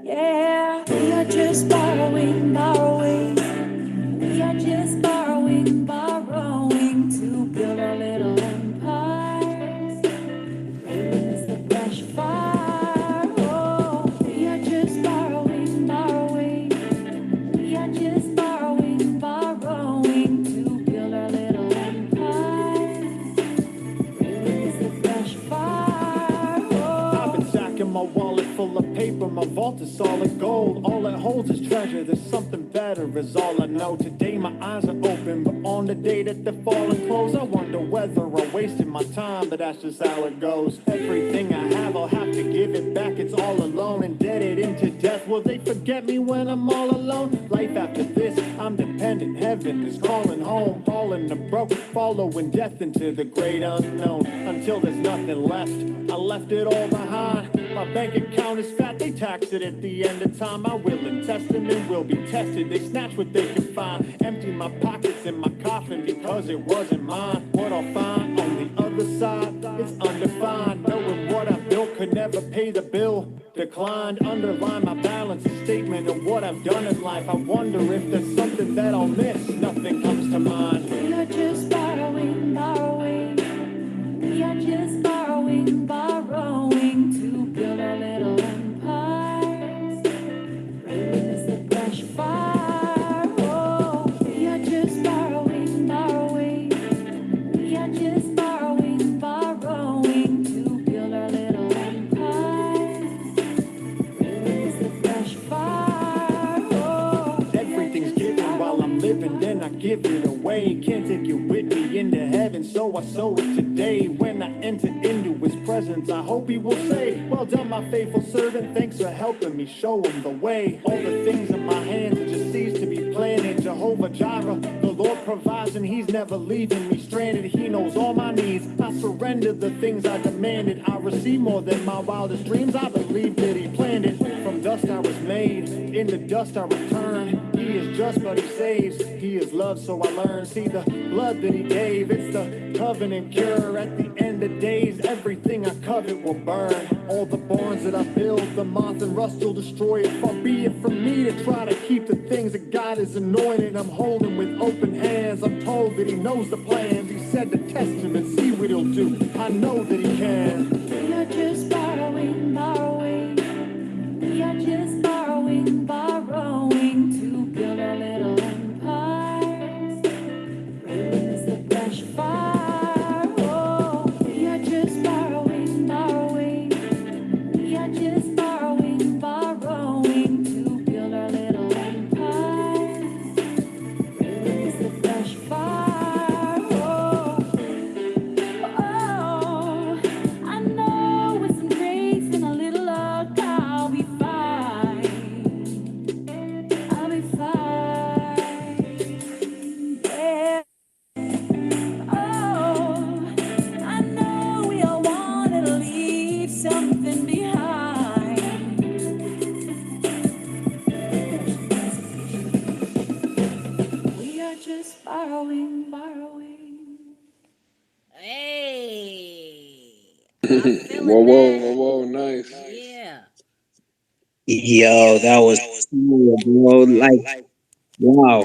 Yeah, we are just borrowing, borrowing. We are just borrowing, borrowing to build our little empires. Raise the fresh fire. Oh, we are just borrowing, borrowing. We are just borrowing, borrowing to build our little empires. Raise the fresh fire. Oh. I've been sacking my wallet full of paper. My vault is solid gold. All it holds is treasure. There's something better is all I know. Today my eyes are open, but on the day that they're falling close, I wonder whether I wasted my time, but that's just how it goes. Everything I have, I'll have to give it back. It's all alone, indebted into death. Will they forget me when I'm all alone? Life after this, I'm dependent. Heaven is calling home. Falling the broke, following death into the great unknown. Until there's nothing left, I left it all behind. My bank account is fat, they tax it at the end of time. My will and testament will be tested. They snatch what they can find. Empty my pockets in my coffin because it wasn't mine. What I'll find on the other side is undefined. Knowing what I built could never pay the bill. Declined, underline my balance, a statement of what I've done in life. I wonder if there's something that I'll miss. Nothing comes to mind. We are just borrowing, borrowing. We are just borrowing, borrowing to build our little empires. Raise the fresh fire. Oh, we are just borrowing, borrowing. We are just borrowing, borrowing to build our little empires. Raise the fresh fire. Oh, everything's given while I'm living, then I give it away. Can't take it with me into heaven, so I sow it today. When I enter into his presence, I hope he will say, well done, my faithful servant, thanks for helping me show him the way. All the things in my hands just cease to be planning. Jehovah Jireh, the Lord provides and he's never leaving me stranded. He knows all my needs. I surrender the things I demanded. I receive more than my wildest dreams. I believe that he planned it. From dust I was made, in the dust I return. He is just but he saves. He is love, so I learn. See the blood that he gave, it's the covenant cure. At the end of days, everything I covet will burn. All the barns that I build, the moth and rust will destroy it. Far be it from me to try to keep the things that God has anointed. I'm holding with open hands. I'm told that he knows the plans. He said to test him and see what he'll do. I know that he can. We are just borrowing, borrowing. We are just borrowing, borrowing to build our little empires. Raise the fresh fire. Oh, we are just borrowing, borrowing. We are just borrowing, borrowing to build our little empires. Raise the fresh fire. Oh, oh, I know with some grace and a little luck I'll be fine. just borrowing, borrowing. Hey, I'm Whoa, feeling whoa, that. whoa, whoa, nice. Yeah. Yo, that was cool, bro. Like, wow.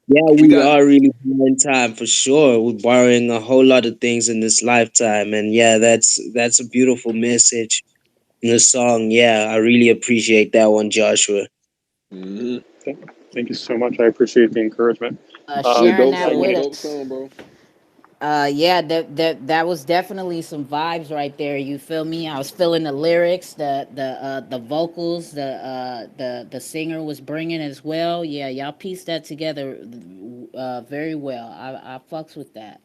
Yeah, You we got are really borrowing time for sure. We're borrowing a whole lot of things in this lifetime, and yeah, that's a beautiful message in the song. Yeah, I really appreciate that one, Joshua. mhm. Thank you so much. I appreciate the encouragement. It's a Sharing dope that I song, would. with dope us. song, bro. Yeah, that was definitely some vibes right there. You feel me? I was feeling the lyrics, the vocals, the singer was bringing as well. Yeah, y'all pieced that together very well. I fucks with that.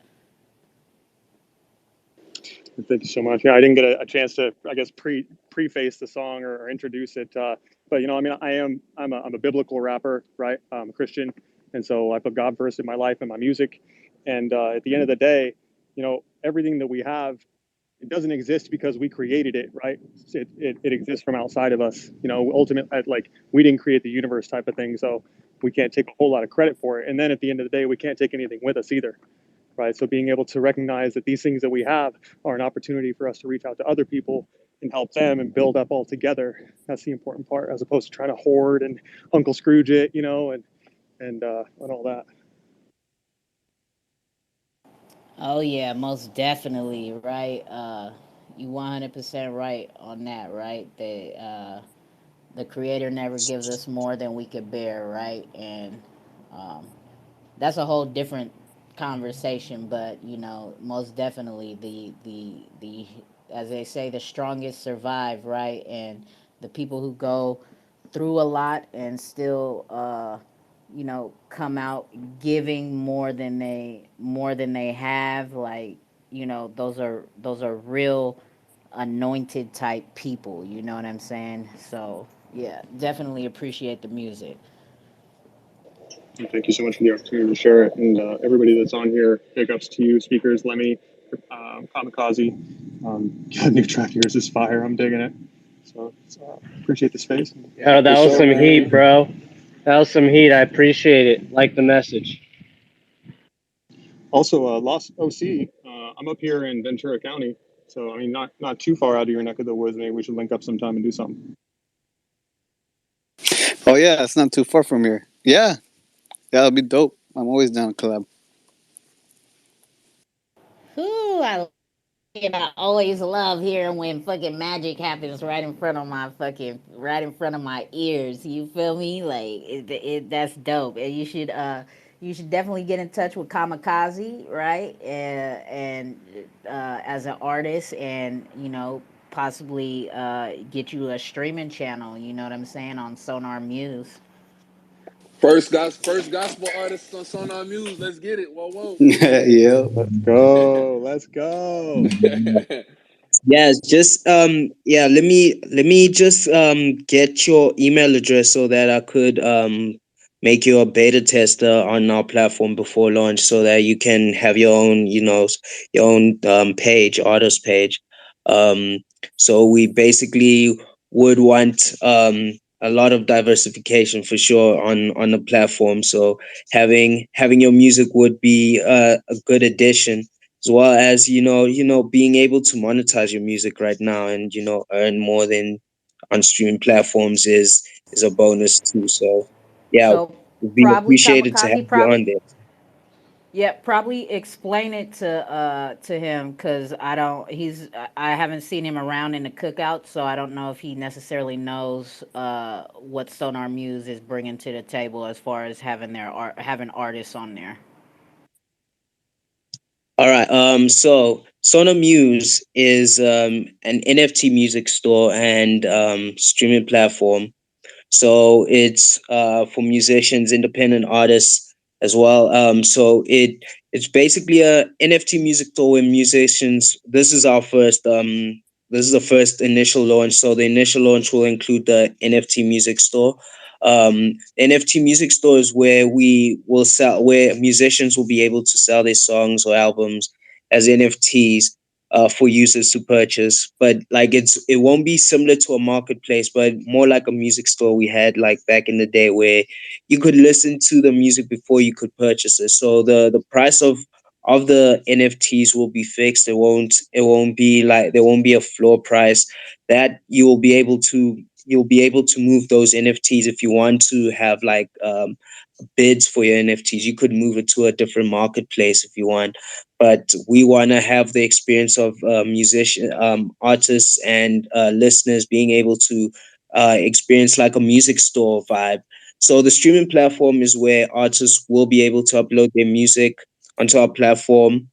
Thank you so much. Yeah, I didn't get a chance to, I guess, preface the song or introduce it. But I mean, I'm a biblical rapper, right? I'm a Christian, and so I put God first in my life and my music. And at the end of the day, everything that we have, it doesn't exist because we created it, right? It exists from outside of us. Ultimately, like we didn't create the universe, type of thing. So we can't take a whole lot of credit for it. And then at the end of the day, we can't take anything with us either, right? So being able to recognize that these things that we have are an opportunity for us to reach out to other people and help them and build up all together. That's the important part, as opposed to trying to hoard and Uncle Scrooge it, and all that. Oh yeah, most definitely, right? You 100% right on that, right? The creator never gives us more than we could bear, right? And um, that's a whole different conversation, but most definitely the as they say, the strongest survive, right? And the people who go through a lot and still come out giving more than they have, like, those are real anointed type people, you know what I'm saying? So yeah, definitely appreciate the music. And thank you so much for the opportunity to share it. And everybody that's on here, big ups to you, speakers, Lemmy, Kamikaze. The new track here is fire. I'm digging it. So appreciate the space. Yo, For that was sure, some heat, man. bro. That was some heat. I appreciate it. Like the message. Also, Lost OC. I'm up here in Ventura County, so I mean, not too far out of your neck of the woods. Maybe we should link up sometime and do something. Oh yeah, it's not too far from here. Yeah, that'll be dope. I'm always down to collab. Whew, I always love hearing when fucking magic happens right in front of my ears. You feel me? Like that's dope. And you should definitely get in touch with Kamikaze, right? And as an artist, and possibly get you a streaming channel. You know what I'm saying, on Sonar Muse. First gospel artist on Sonar Muse. Let's get it. Whoa, Yeah. Let's go. Let's go. whoa. Yes, just yeah, let me just get your email address so that I could make you a beta tester on our platform before launch so that you can have your own, your own page, artist page. Um so we basically would want a lot of diversification for sure on the platform. So having your music would be a good addition, as well as being able to monetize your music right now and earn more than on streaming platforms is a bonus too. So yeah, So it'd be probably appreciated to have Kamikaze, you on probably, there. yeah, probably explain it to him, because I haven't seen him around in the cookout, so I don't know if he necessarily knows what Sonar Muse is bringing to the table as far as having artists on there. All right. So Sonar Muse is an NFT music store and streaming platform. So it's for musicians, independent artists as well. So it's basically a NFT music store where musicians. This is the first initial launch. So the initial launch will include the NFT music store. NFT music store is where musicians will be able to sell their songs or albums as NFTs. for users to purchase. But like it won't be similar to a marketplace, but more like a music store we had like back in the day, where you could listen to the music before you could purchase it. So the price of the NFTs will be fixed. It won't be like, there won't be a floor price that you'll be able to move those NFTs. If you want to have like bids for your NFTs, you could move it to a different marketplace if you want. But we want to have the experience of artists and listeners being able to experience like a music store vibe. So the streaming platform is where artists will be able to upload their music onto our platform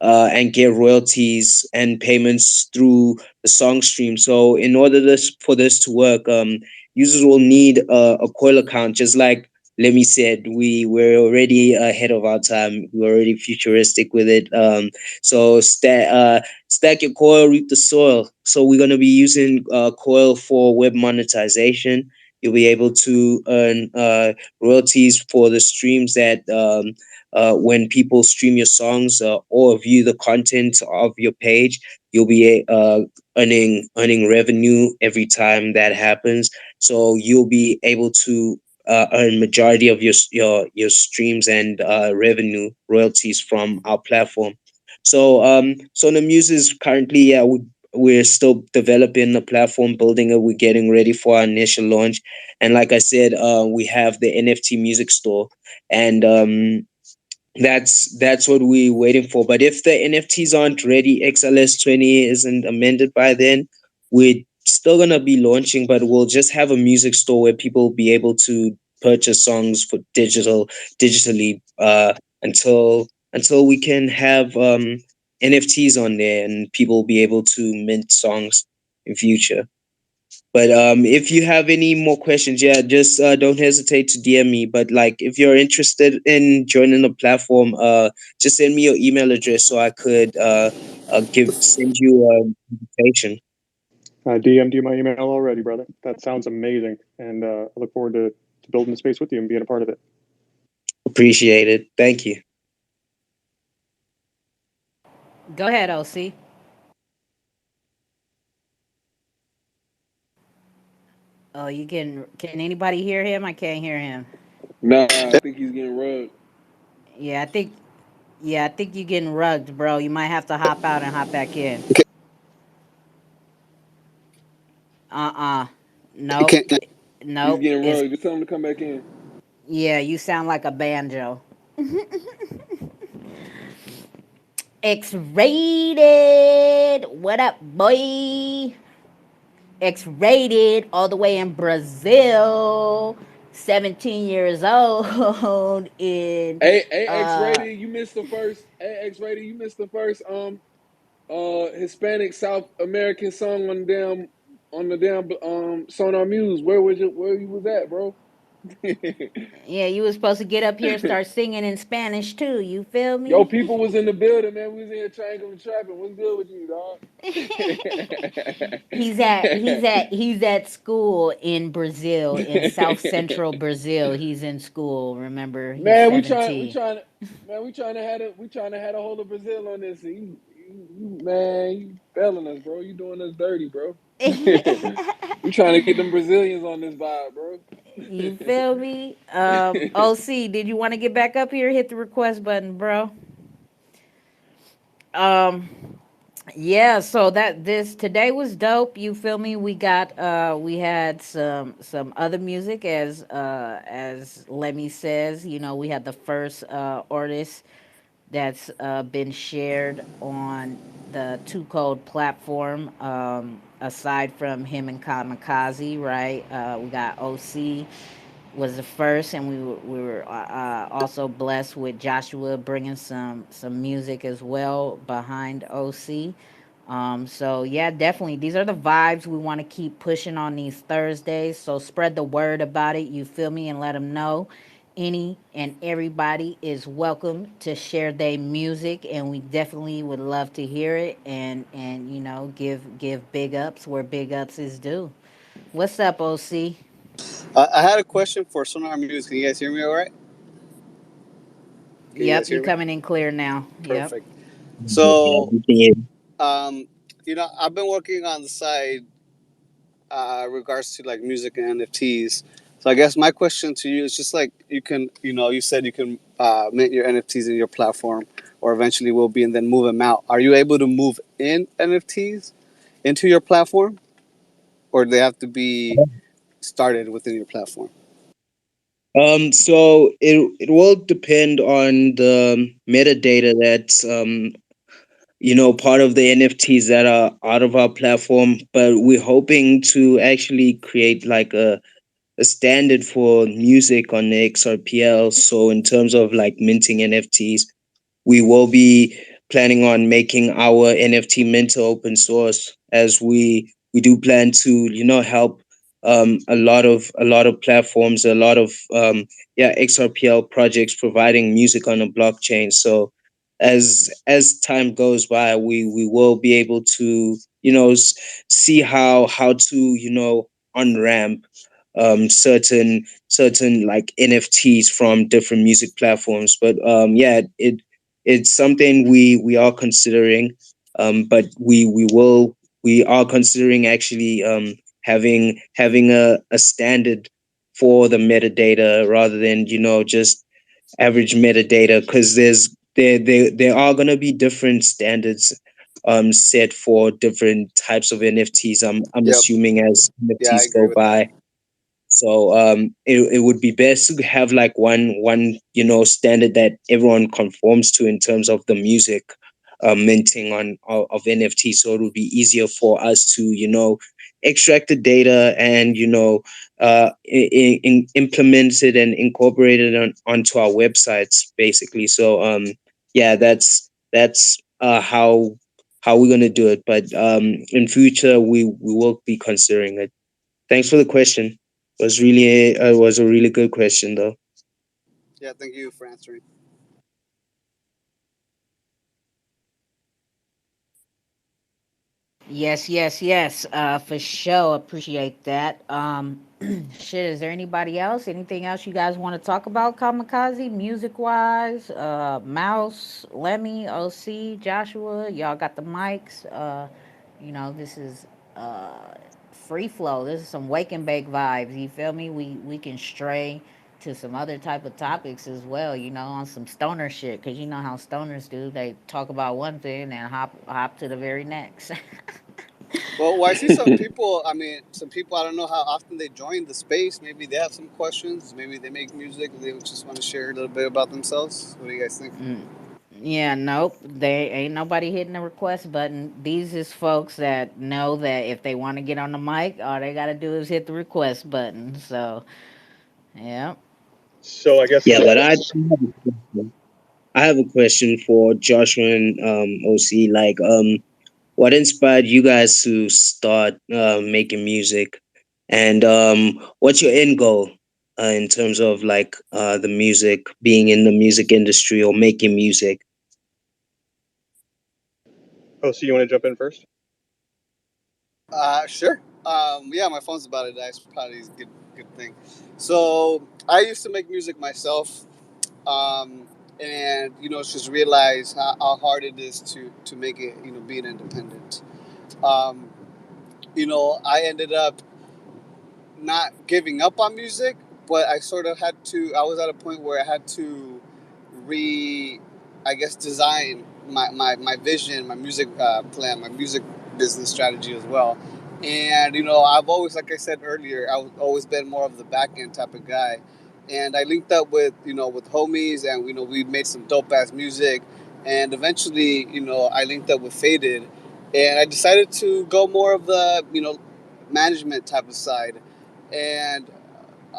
and get royalties and payments through the song stream. So in order for this to work, users will need a coil account, just like Lemmy said. We're already ahead of our time. We're already futuristic with it. So stack your coil, reap the soil. So we're gonna be using coil for web monetization. You'll be able to earn royalties for the streams that when people stream your songs or view the content of your page. You'll be earning revenue every time that happens. So you'll be able to earn majority of your streams and revenue royalties from our platform. So Sonar Muse is currently, we're still developing the platform, building it. We're getting ready for our initial launch, and like I said, we have the NFT music store, and that's what we're waiting for. But if the NFTs aren't ready, XLS 20 isn't amended by then, we're still gonna be launching, but we'll just have a music store where people will be able to purchase songs for digitally until we can have NFTs on there and people will be able to mint songs in future. But if you have any more questions, yeah, just don't hesitate to DM me. But like, if you're interested in joining the platform, just send me your email address so I could send you an invitation. I DM'd you my email already, brother. That sounds amazing, and I look forward to building the space with you and being a part of it. Appreciate it. Thank you. Go ahead, OC. Oh, you can anybody hear him? I can't hear him. Nah, I think he's getting rugged. Yeah, I think yeah, I think you're getting rugged, bro. You might have to hop out and hop back in. Uh-uh. Nope. Can He's Nope. getting It's rugged. Just tell him to come back in. yeah, you sound like a banjo. X rated. What up, boy? X rated all the way in Brazil. 17 years old in X rated, you missed the first. X rated, you missed the first. Hispanic South American song on the damn Sonar Muse. Where you was at, bro? yeah, you was supposed to get up here and start singing in Spanish too. You feel Yo, me? people was in the building, man. We was in here triangle and trapping. What's good with you, dog? He's at school in Brazil, in South Central Brazil. He's in school. Remember, he's Man, 17. we trying to have a hold of Brazil on this. And man, you failing us, bro. You doing us dirty, bro. We trying to get them Brazilians on this vibe, bro. You feel me? OC, did you want to get back up here? Hit the request button, bro. Um, yeah. So that this today was dope. You feel me? We had some other music as Lemmy says. You know, we had the first artist that's been shared on the Two Code platform. Aside from him and Kamikaze, right? We got OC was the first, and we were also blessed with Joshua bringing some music as well behind OC. So yeah, definitely these are the vibes we want to keep pushing on these Thursdays. So spread the word about it. You feel me, and let them know. Any and everybody is welcome to share their music, and we definitely would love to hear it. And give big ups where big ups is due. What's up, OC? I had a question for Sonar Muse. Can you guys hear me all right? Can you guys Yep, you hear me? coming in clear now. Yep. Perfect. Yeah, So we can hear you. Um, I've been working on the side regards to like music and NFTs. So I guess my question to you is just like you said you can mint your NFTs in your platform, or eventually will be, and then move them out. Are you able to move in NFTs into your platform, or do they have to be started within your platform? So it will depend on the metadata that's part of the NFTs that are out of our platform, but we're hoping to actually create like a standard for music on the XRPL. So in terms of like minting NFTs, we will be planning on making our NFT minter open source, as we do plan to help a lot of platforms, a lot of XRPL projects providing music on a blockchain. So as time goes by, we will be able to see how to on ramp certain like NFTs from different music platforms. But it's something we are considering. But we are considering actually having a standard for the metadata, rather than just average metadata, because there are going to be different standards set for different types of NFTs. I'm Yep. assuming as Yeah, I NFTs agree go with that. by. So it would be best to have like one standard that everyone conforms to in terms of the music minting of NFT. So it would be easier for us to extract the data and implement it and incorporate it onto our websites, basically. So yeah, that's how we're gonna do it. But in future we will be considering it. Thanks for the question. Was a really good question though. Yeah, thank you for answering. Yes, yes, yes. For sure. Appreciate that. Shit. Is there anybody else? Anything else you guys want to talk about? Kamikaze, music wise. Mouse, Lemmy, OC, Joshua. Y'all got the mics. This is free flow. This is some wake and bake vibes. You feel me? We can stray to some other type of topics as well, on some stoner shit, because you know how stoners do. They talk about one thing and hop to the very next. Well, I see some people. I mean, some people. I don't know how often they join the space. Maybe they have some questions. Maybe they make music. They just want to share a little bit about themselves. What do you guys think? Mm, yeah, nope. They ain't nobody hitting the request button. These is folks that know that if they want to get on the mic, all they gotta do is hit the request button. So, yeah. So I guess Yeah, but I have a question for Joshua and OC. Like, what inspired you guys to start making music, and what's your end goal in terms of like the music, being in the music industry or making music? oh, so you want to jump in first? Sure. Yeah, my phone's about to die. It's probably a good thing. So I used to make music myself, and just realize how hard it is to make it. Being independent. Um, I ended up not giving up on music, but I sort of had to. I was at a point where I had to I guess, design my vision, my music plan, my music business strategy as well. And I've always, like I said earlier, I've always been more of the back end type of guy. And I linked up with with homies, and we made some dope ass music. And eventually, I linked up with Faded, and I decided to go more of the management type of side. And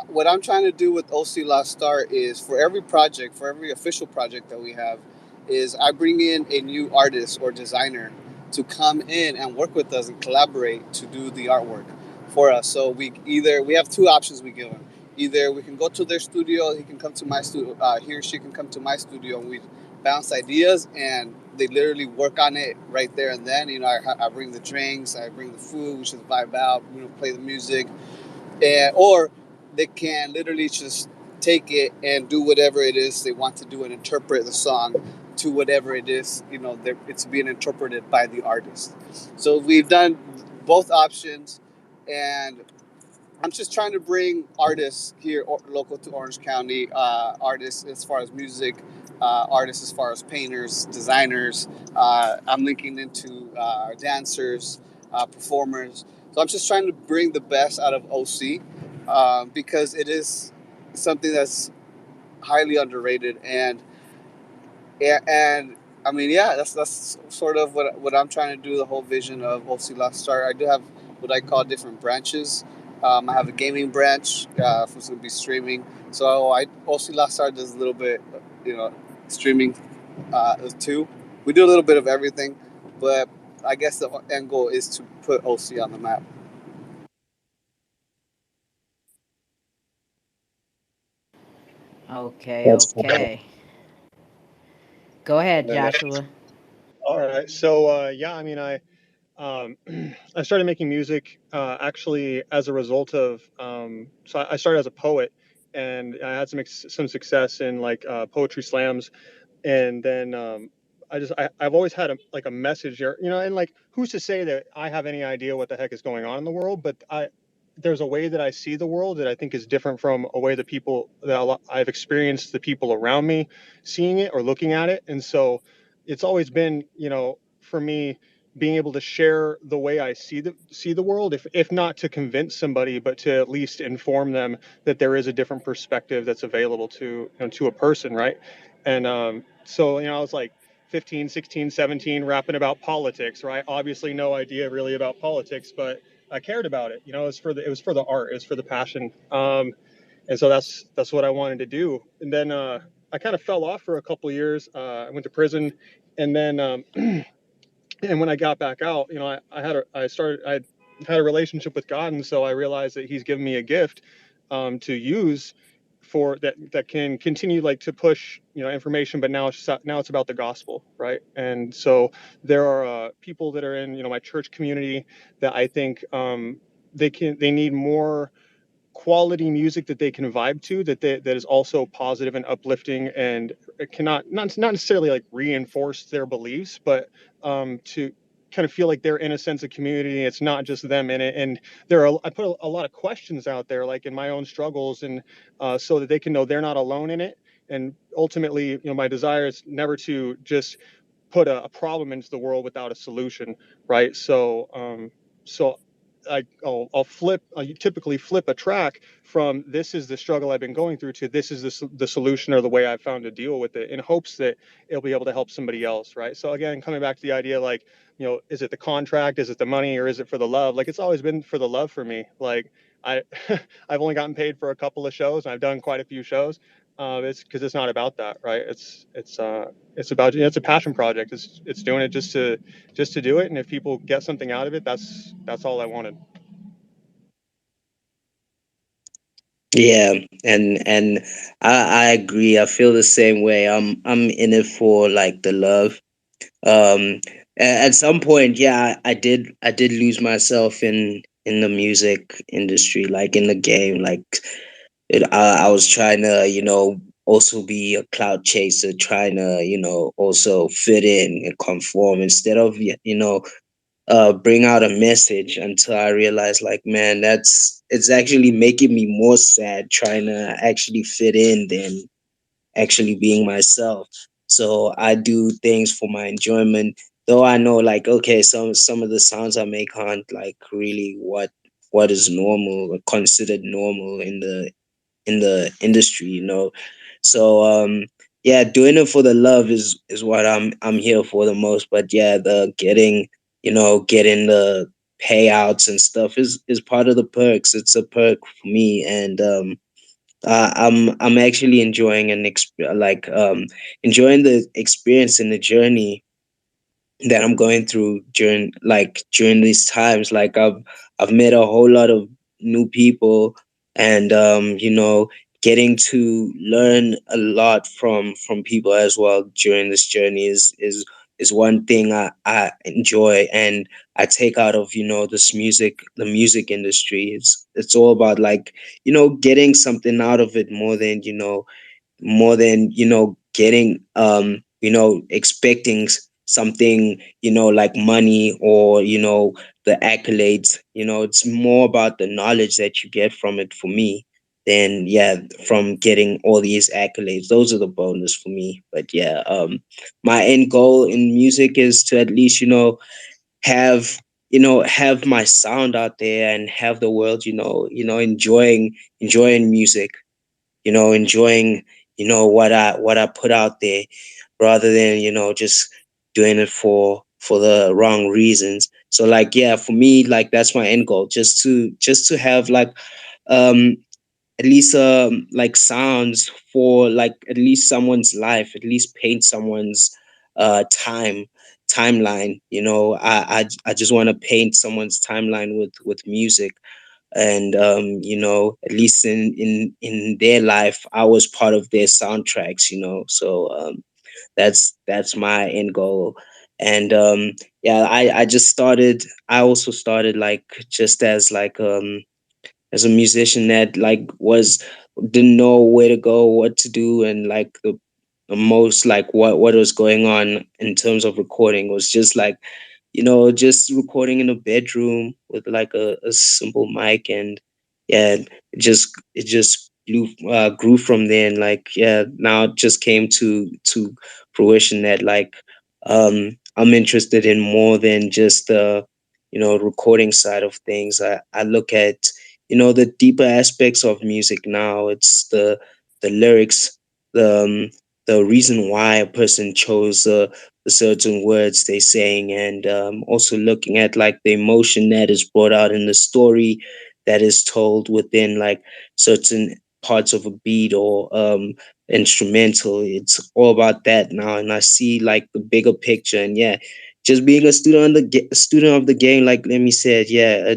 what I'm trying to do with OC Lost Star is, for every project, for every official project that we have, is I bring in a new artist or designer to come in and work with us and collaborate to do the artwork for us. So we have two options we give them. Either we can go to their studio, he can come to my studio, he or she can come to my studio, and we bounce ideas, and they literally work on it right there and then. I bring the drinks, I bring the food, we just vibe out, play the music, or they can literally just take it and do whatever it is they want to do and interpret the song to whatever it is, it's being interpreted by the artist. So we've done both options, and I'm just trying to bring artists here, local to Orange County, artists as far as music, artists as far as painters, designers. I'm linking into dancers, performers. So I'm just trying to bring the best out of OC, because it is something that's highly underrated. And I mean, yeah, that's sort of what I'm trying to do. The whole vision of OC Lost Star. I do have what I call different branches. I have a gaming branch for going to be streaming. So OC Lost Star does a little bit, streaming too. We do a little bit of everything, but I guess the end goal is to put OC on the map. Okay, That's okay. Go ahead, Joshua. All right. So yeah, I mean, um, I started making music actually as a result of. So I started as a poet, and I had some success in like poetry slams, and then I've always had a message here, and like who's to say that I have any idea what the heck is going on in the world, but there's a way that I see the world that I think is different from a way that people that I've experienced the people around me seeing it or looking at it. And so it's always been, for me, being able to share the way I see the world, if not to convince somebody, but to at least inform them that there is a different perspective that's available to a person, right? And so I was like 15, 16, 17, rapping about politics, right? Obviously no idea really about politics, but I cared about it. It was for the art, it was for the passion. And so that's what I wanted to do. And then I kind of fell off for a couple of years. I went to prison, and then and when I got back out, I had a relationship with God, and so I realized that He's given me a gift to use for that can continue like to push information, but now it's about the gospel, right? And so there are people that are in my church community that I think they need more quality music that they can vibe to, that is also positive and uplifting, and it cannot not necessarily like reinforce their beliefs, but to kind of feel like they're in a sense of community. It's not just them in it, and I put a lot of questions out there, like in my own struggles, and so that they can know they're not alone in it. And ultimately, my desire is never to just put a problem into the world without a solution, right? So I'll typically flip a track from this is the struggle I've been going through to this is the solution or the way I've found to deal with it, in hopes that it'll be able to help somebody else, right? So again, coming back to the idea, like, is it the contract, is it the money, or is it for the love? Like, it's always been for the love for me. Like, I I've only gotten paid for a couple of shows, and I've done quite a few shows. It's because it's not about that, right? It's about, it's a passion project. It's doing it just to do it, and if people get something out of it, that's all I wanted. Yeah, and I agree. I feel the same way. I'm in it for like the love. At some point, yeah, I did lose myself in the music industry, like in the game. Like I was trying to, also be a cloud chaser, trying to, also fit in and conform instead of, bring out a message, until I realized, like, man, it's actually making me more sad trying to actually fit in than actually being myself. So I do things for my enjoyment, though I know, like, okay, some of the sounds I make aren't like really what is normal or considered normal in the industry, So yeah, doing it for the love is what I'm here for the most. But yeah, the getting the payouts and stuff is part of the perks. It's a perk for me, and I'm actually enjoying enjoying the experience and the journey that I'm going through during these times. Like, I've met a whole lot of new people, and getting to learn a lot from people as well during this journey is one thing I enjoy, and I take out of the music industry. It's all about, like, getting something out of it, more than getting expecting something, like money or, the accolades. It's more about the knowledge that you get from it for me than, yeah, from getting all these accolades. Those are the bonus for me. But yeah, my end goal in music is to at least, have have my sound out there and have the world, enjoying music, enjoying, what I put out there, rather than, just doing it for the wrong reasons. So like, yeah, for me, like, that's my end goal, just to have like, um at least, like, sounds for, like, at least someone's life, at least paint someone's timeline. I just want to paint someone's timeline with music. And at least in their life, I was part of their soundtracks. So that's my end goal. And yeah, I also started, like, just as a musician that, like, didn't know where to go, what to do, and like the most, like, what was going on in terms of recording was just like, just recording in a bedroom with like a simple mic. And yeah, it just grew from there. And like, yeah, now it just came to fruition that, like, I'm interested in more than just recording side of things. I look at, the deeper aspects of music now. It's the lyrics, the reason why a person chose the certain words they saying. And also looking at, like, the emotion that is brought out in the story that is told within, like, certain parts of a beat or instrumental. It's all about that now, and I see, like, the bigger picture. And yeah, just being a student of the game, like Lemmy said, yeah,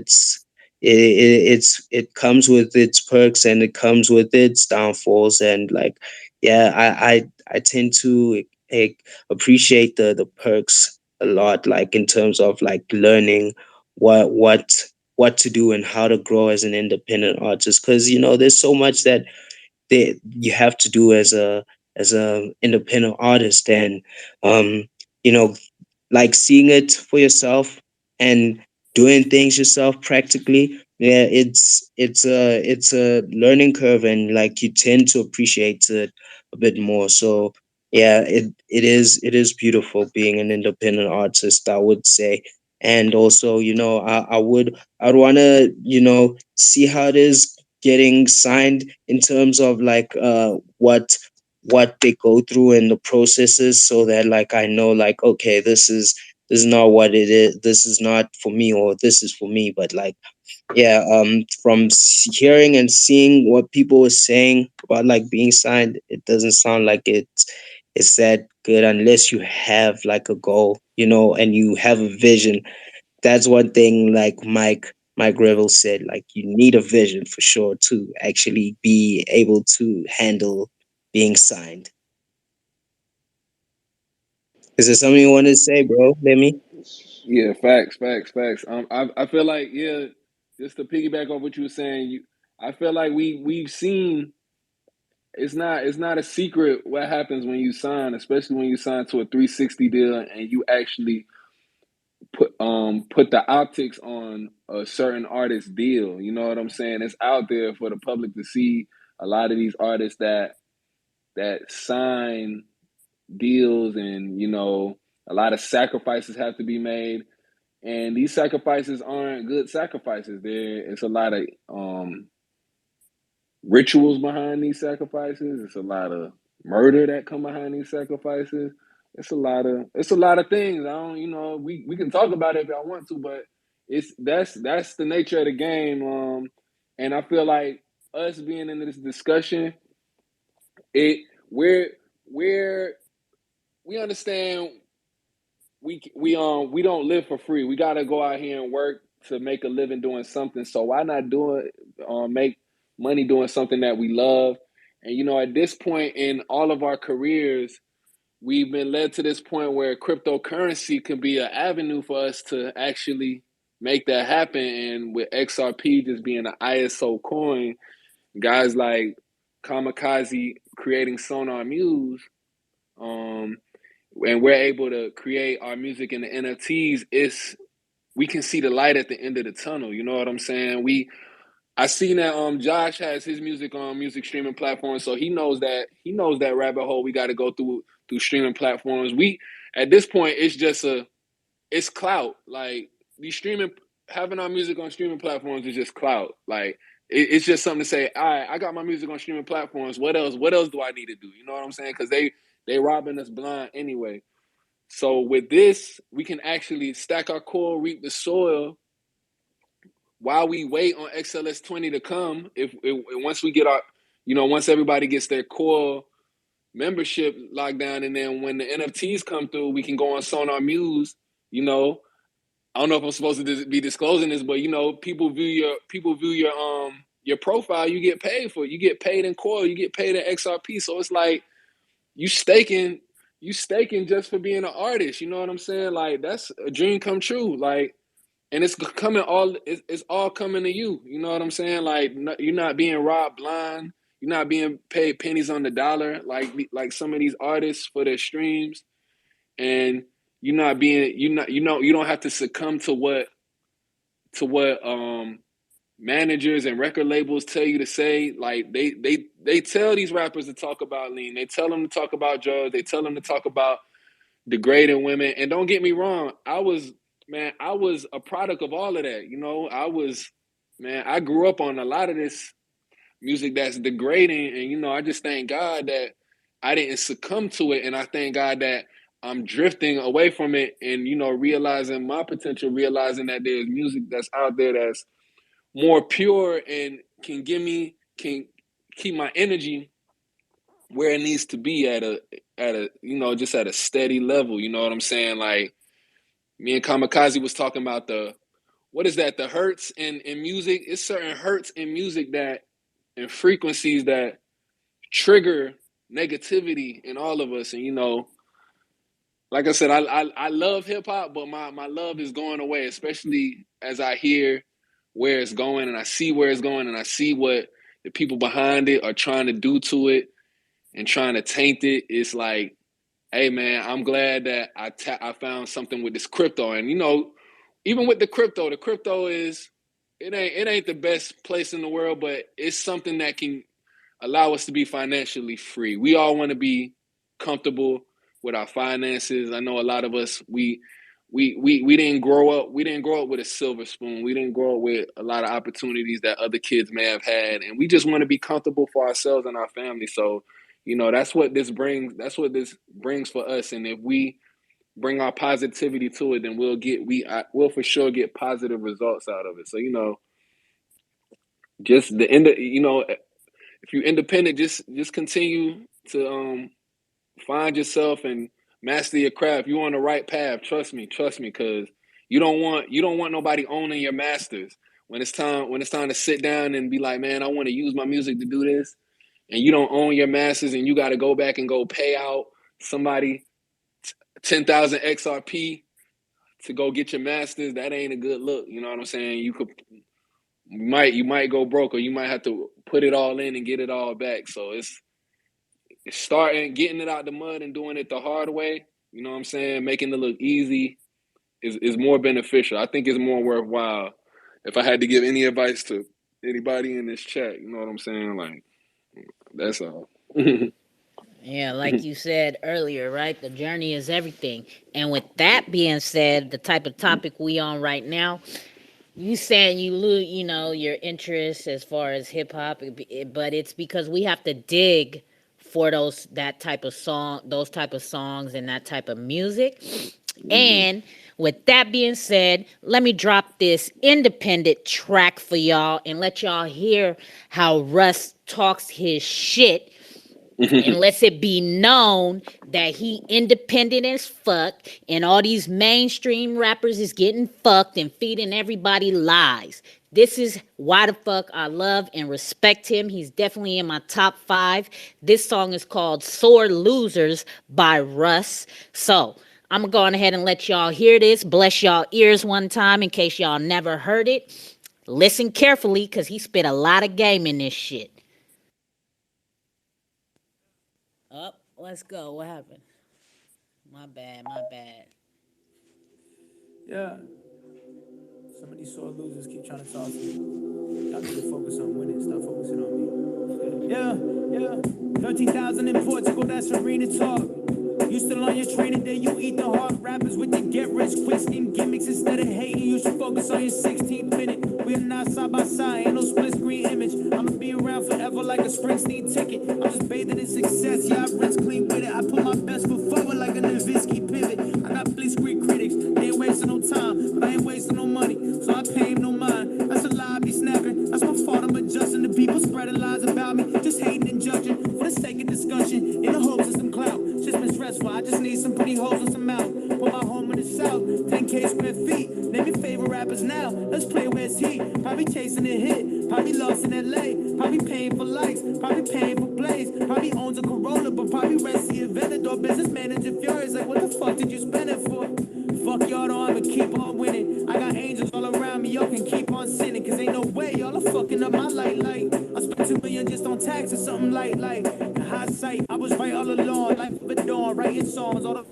it comes with its perks and it comes with its downfalls. And like, yeah, I tend to, like, appreciate the perks a lot, like, in terms of, like, learning what to do and how to grow as an independent artist. Because there's so much that you have to do as a independent artist. And um you know like, seeing it for yourself and doing things yourself practically, yeah, it's a learning curve. And like, you tend to appreciate it a bit more. So yeah, it is beautiful being an independent artist, I would say. And also, I'd want to, see how it is getting signed, in terms of, like, what they go through in the processes, so that, like, I know, like, okay, this is not what it is, this is not for me, or this is for me. But like, yeah, from hearing and seeing what people were saying about, like, being signed, it doesn't sound like it's that good unless you have, like, a goal, and you have a vision. That's one thing, like, Mike Revel said, like, you need a vision for sure to actually be able to handle being signed. Is there something you want to say, bro? Let me. Yeah, facts, facts, facts. I feel like, yeah, just to piggyback on what you were saying, I feel like we've seen, it's not a secret what happens when you sign, especially when you sign to a 360 deal and you actually put the optics on a certain artist deal. You know what I'm saying? It's out there for the public to see. A lot of these artists that sign deals, and a lot of sacrifices have to be made. And these sacrifices aren't good sacrifices. It's a lot of rituals behind these sacrifices. It's a lot of murder that come behind these sacrifices. It's a lot of things. I don't, we can talk about it if I want to, but that's the nature of the game. And I feel like us being in this discussion, it we're we understand we don't live for free. We got to go out here and work to make a living doing something. So why not do it? Make money doing something that we love. And at this point in all of our careers, we've been led to this point where cryptocurrency can be an avenue for us to actually make that happen. And with XRP just being an ISO coin, guys like Kamikaze creating Sonar Muse, um, and we're able to create our music in the NFTs, we can see the light at the end of the tunnel. You know what I'm saying? I seen that Josh has his music on music streaming platforms, so he knows that rabbit hole we got to go through streaming platforms. We at this point it's clout. Like these streaming having our music on streaming platforms is just clout. Like it's just something to say. All right, I got my music on streaming platforms. What else? What else do I need to do? You know what I'm saying? Because they robbing us blind anyway. So with this, we can actually stack our core, reap the soil while we wait on XLS 20 to come. If once we get our, once everybody gets their core membership locked down, and then when the NFTs come through, we can go on Sonar Muse. I don't know if I'm supposed to be disclosing this, but people view your profile. You get paid for it. You get paid in core. You get paid in XRP. So it's like you staking just for being an artist. You know what I'm saying? Like that's a dream come true. Like, and it's all coming to you. You know what I'm saying? Like you're not being robbed blind. You're not being paid pennies on the dollar like some of these artists for their streams, and you don't have to succumb to what managers and record labels tell you to say. Like they tell these rappers to talk about lean. They tell them to talk about drugs. They tell them to talk about degrading women. And don't get me wrong, I was a product of all of that. I grew up on a lot of this music that's degrading, and I just thank God that I didn't succumb to it, and I thank God that I'm drifting away from it, and realizing my potential, realizing that there's music that's out there that's more pure and can keep my energy where it needs to be at a just at a steady level. You know what I'm saying? Like me and Kamikaze was talking about the hertz in music. It's certain hertz in music and frequencies that trigger negativity in all of us. And like I said, I love hip hop, but my love is going away, especially as I hear where it's going, and I see where it's going, and I see what the people behind it are trying to do to it and trying to taint it. It's like, hey man, I'm glad that I found something with this crypto. And even with the crypto is it ain't the best place in the world, but it's something that can allow us to be financially free. We all want to be comfortable with our finances. I know a lot of us we didn't grow up with a silver spoon. We didn't grow up with a lot of opportunities that other kids may have had, and we just want to be comfortable for ourselves and our family. So, that's what this brings. That's what this brings for us. And if we bring our positivity to it, then we'll for sure get positive results out of it. So, just the end of, if you're independent, just continue to find yourself and master your craft. You're on the right path. Trust me, because you don't want nobody owning your masters. When it's time to sit down and be like, man, I want to use my music to do this, and you don't own your masters, and you got to go back and go pay out somebody 10,000 XRP to go get your masters. That ain't a good look. You know what I'm saying? You might go broke, or you might have to put it all in and get it all back. So it's starting, getting it out the mud and doing it the hard way. You know what I'm saying? Making it look easy is more beneficial. I think it's more worthwhile. If I had to give any advice to anybody in this chat, you know what I'm saying? Like, that's all. Yeah, like you said earlier, right? The journey is everything. And with that being said, the type of topic we on right now, you saying you lose, your interest as far as hip hop, but it's because we have to dig for those type of songs and that type of music. And with that being said, let me drop this independent track for y'all and let y'all hear how Russ talks his shit and lets it be known that he independent as fuck and all these mainstream rappers is getting fucked and feeding everybody lies. This is why the fuck I love and respect him. He's definitely in my top 5. This song is called Sore Losers by Russ. So I'm gonna go on ahead and let y'all hear this. Bless y'all ears one time in case y'all never heard it. Listen carefully because he spit a lot of game in this shit. Up, let's go. What happened? My bad, my bad. Yeah. Some of these sore losers keep trying to talk to me. Y'all need to focus on winning. Stop focusing on me. Yeah, yeah. 13,000 in Portugal, that's arena talk. You still on your training day, you eat the hard rappers with the get rich quick scheme gimmicks. Instead of hating, you should focus on your 16th minute. We are not side by side, ain't no split screen image. I'ma be around forever like a Springsteen ticket. I'm just bathing in success, yeah, I rinse clean with it. I put my best foot forward like a Nowitzki pivot. I got blitzkrieg critics, they ain't wasting no time, but I ain't wasting no money, so I pay him no mind. That's a lie I be snapping, that's my fault, I'm adjusting. The people spreading lies about me, just hating and judging for the sake of discussion, in the hopes of some clout. Just been stressful, I just need some pretty hoes and some out. Put my home in the south, 10K square feet. Name your favorite rappers now, let's play where's he. Probably chasing a hit, probably lost in LA. Probably paying for likes, probably paying for plays. Probably owns a Corolla, but probably rents the Aventador. Business manager furious, like what the fuck did you spend it for? Fuck y'all though, I'ma keep on winning. I got angels all around me, y'all can keep on sinning. Cause ain't no way y'all are fucking up my light. I spent 2 million just on taxes, something light. In hindsight, I was right all along. Life of a dawn, writing songs, all the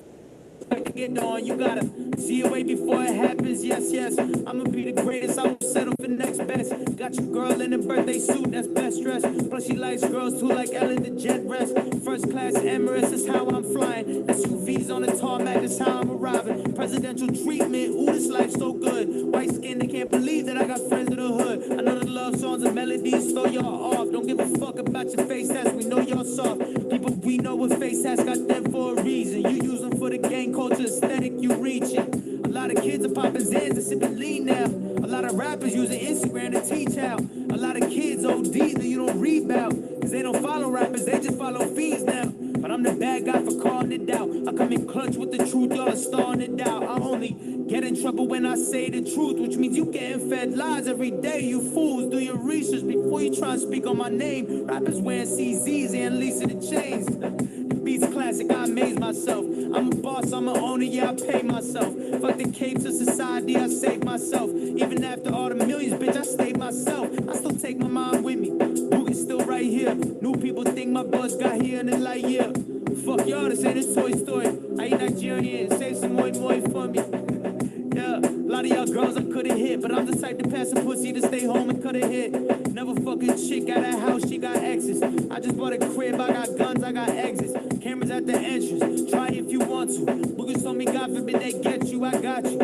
to get on, you gotta see it way before it happens. Yes, yes, I'ma be the greatest. I won't settle for next best. Got your girl in a birthday suit, that's best dress. Plus she likes girls too, like Ellen DeGeneres. First class Emirates is how I'm flying. SUVs on the tarmac is how I'm arriving. Presidential treatment, ooh, this life so good. White skin, they can't believe that I got friends in the hood. I know the love songs and melodies throw y'all off. Don't give a fuck about your face tats, we know y'all soft. People we know with face tats got them for a reason. You use them for the gang culture aesthetic, you reaching. A lot of kids are popping Zans and sipping lean now. A lot of rappers using Instagram to teach how. A lot of kids OD that you don't read about. Cause they don't follow rappers, they just follow fiends now. But I'm the bad guy for calling it out. I come in clutch with the truth, y'all are starting it out. I only get in trouble when I say the truth, which means you getting fed lies every day, you fools. Do your research before you try and speak on my name. Rappers wearing CZs and Lisa the chains. The beat's classic, I amaze myself. I'm a boss, I'm an owner, yeah, I pay myself. Fuck the capes of society, I save myself. Even after all the millions, bitch, I stayed myself. I still take my mind with me. Boogie's still right here. New people think my buzz got here in the light year. Fuck y'all, this ain't a Toy Story. I ain't Nigerian, save some moi moi for me. Yeah, a lot of y'all girls I could've hit, but I'm the type to pass a pussy to stay home and cut a hit. Never fuck a chick at a house, she got exes. I just bought a crib, I got guns, I got exits. Cameras at the entrance, try if you want to. Boogers told me God forbid they get you, I got you.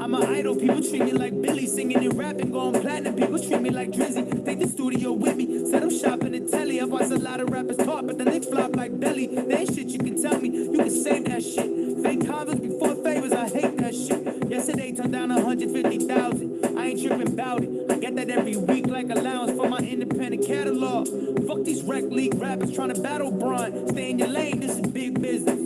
I'm an idol, people treat me like Billy, singing and rapping, going platinum. People treat me like Drizzy, take the studio with me. Said I'm shopping in telly, I've watched a lot of rappers talk, but then they flop like belly. There ain't shit you can tell me, you can save that shit. Fake convos before favors, I hate that shit. Yesterday turned down 150,000, I ain't tripping about it. I get that every week like allowance for my independent catalog. Fuck these rec league rappers trying to battle Braun. Stay in your lane, this is big business.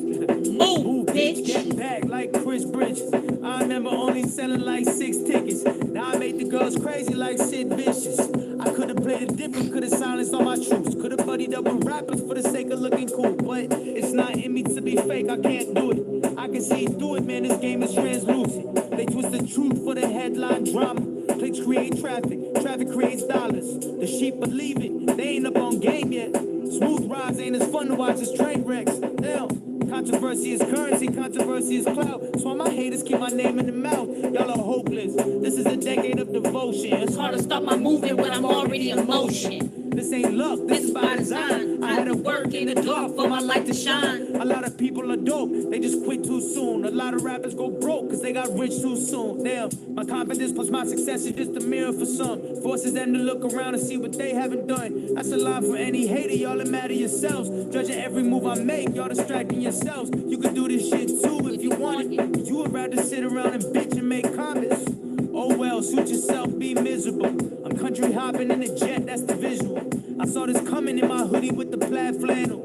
Move, bitch, get back like Chris Bridges. I remember only selling like 6 tickets. Now I make the girls crazy like Sid Vicious. I could've played it different, could've silenced all my troops. Could've buddied up with rappers for the sake of looking cool. But it's not in me to be fake, I can't do it. I can see through it, man, this game is translucent. They twist the truth for the headline drama. Clicks create traffic, traffic creates dollars. The sheep believe it, they ain't up on game yet. Smooth rides ain't as fun to watch as train wrecks. Now, controversy is currency, controversy is clout. So all my haters keep my name in the mouth. Y'all are hopeless. This is a decade of devotion. It's hard to stop my movement when I'm already in motion. This ain't luck, this is by design. I had to work in the dark for my light to shine. A lot of people are dope, they just quit too soon. A lot of rappers go broke cause they got rich too soon. Damn, my confidence plus my success is just a mirror for some. Forces them to look around and see what they haven't done. That's a line for any hater, y'all are mad at yourselves. Judging every move I make, y'all distracting yourselves. You can do this shit too if you want it. You would rather sit around and bitch and make comments. Oh well, suit yourself, be miserable. I'm country hopping in a jet, that's the visual. I saw this coming in my hoodie with the plaid flannel.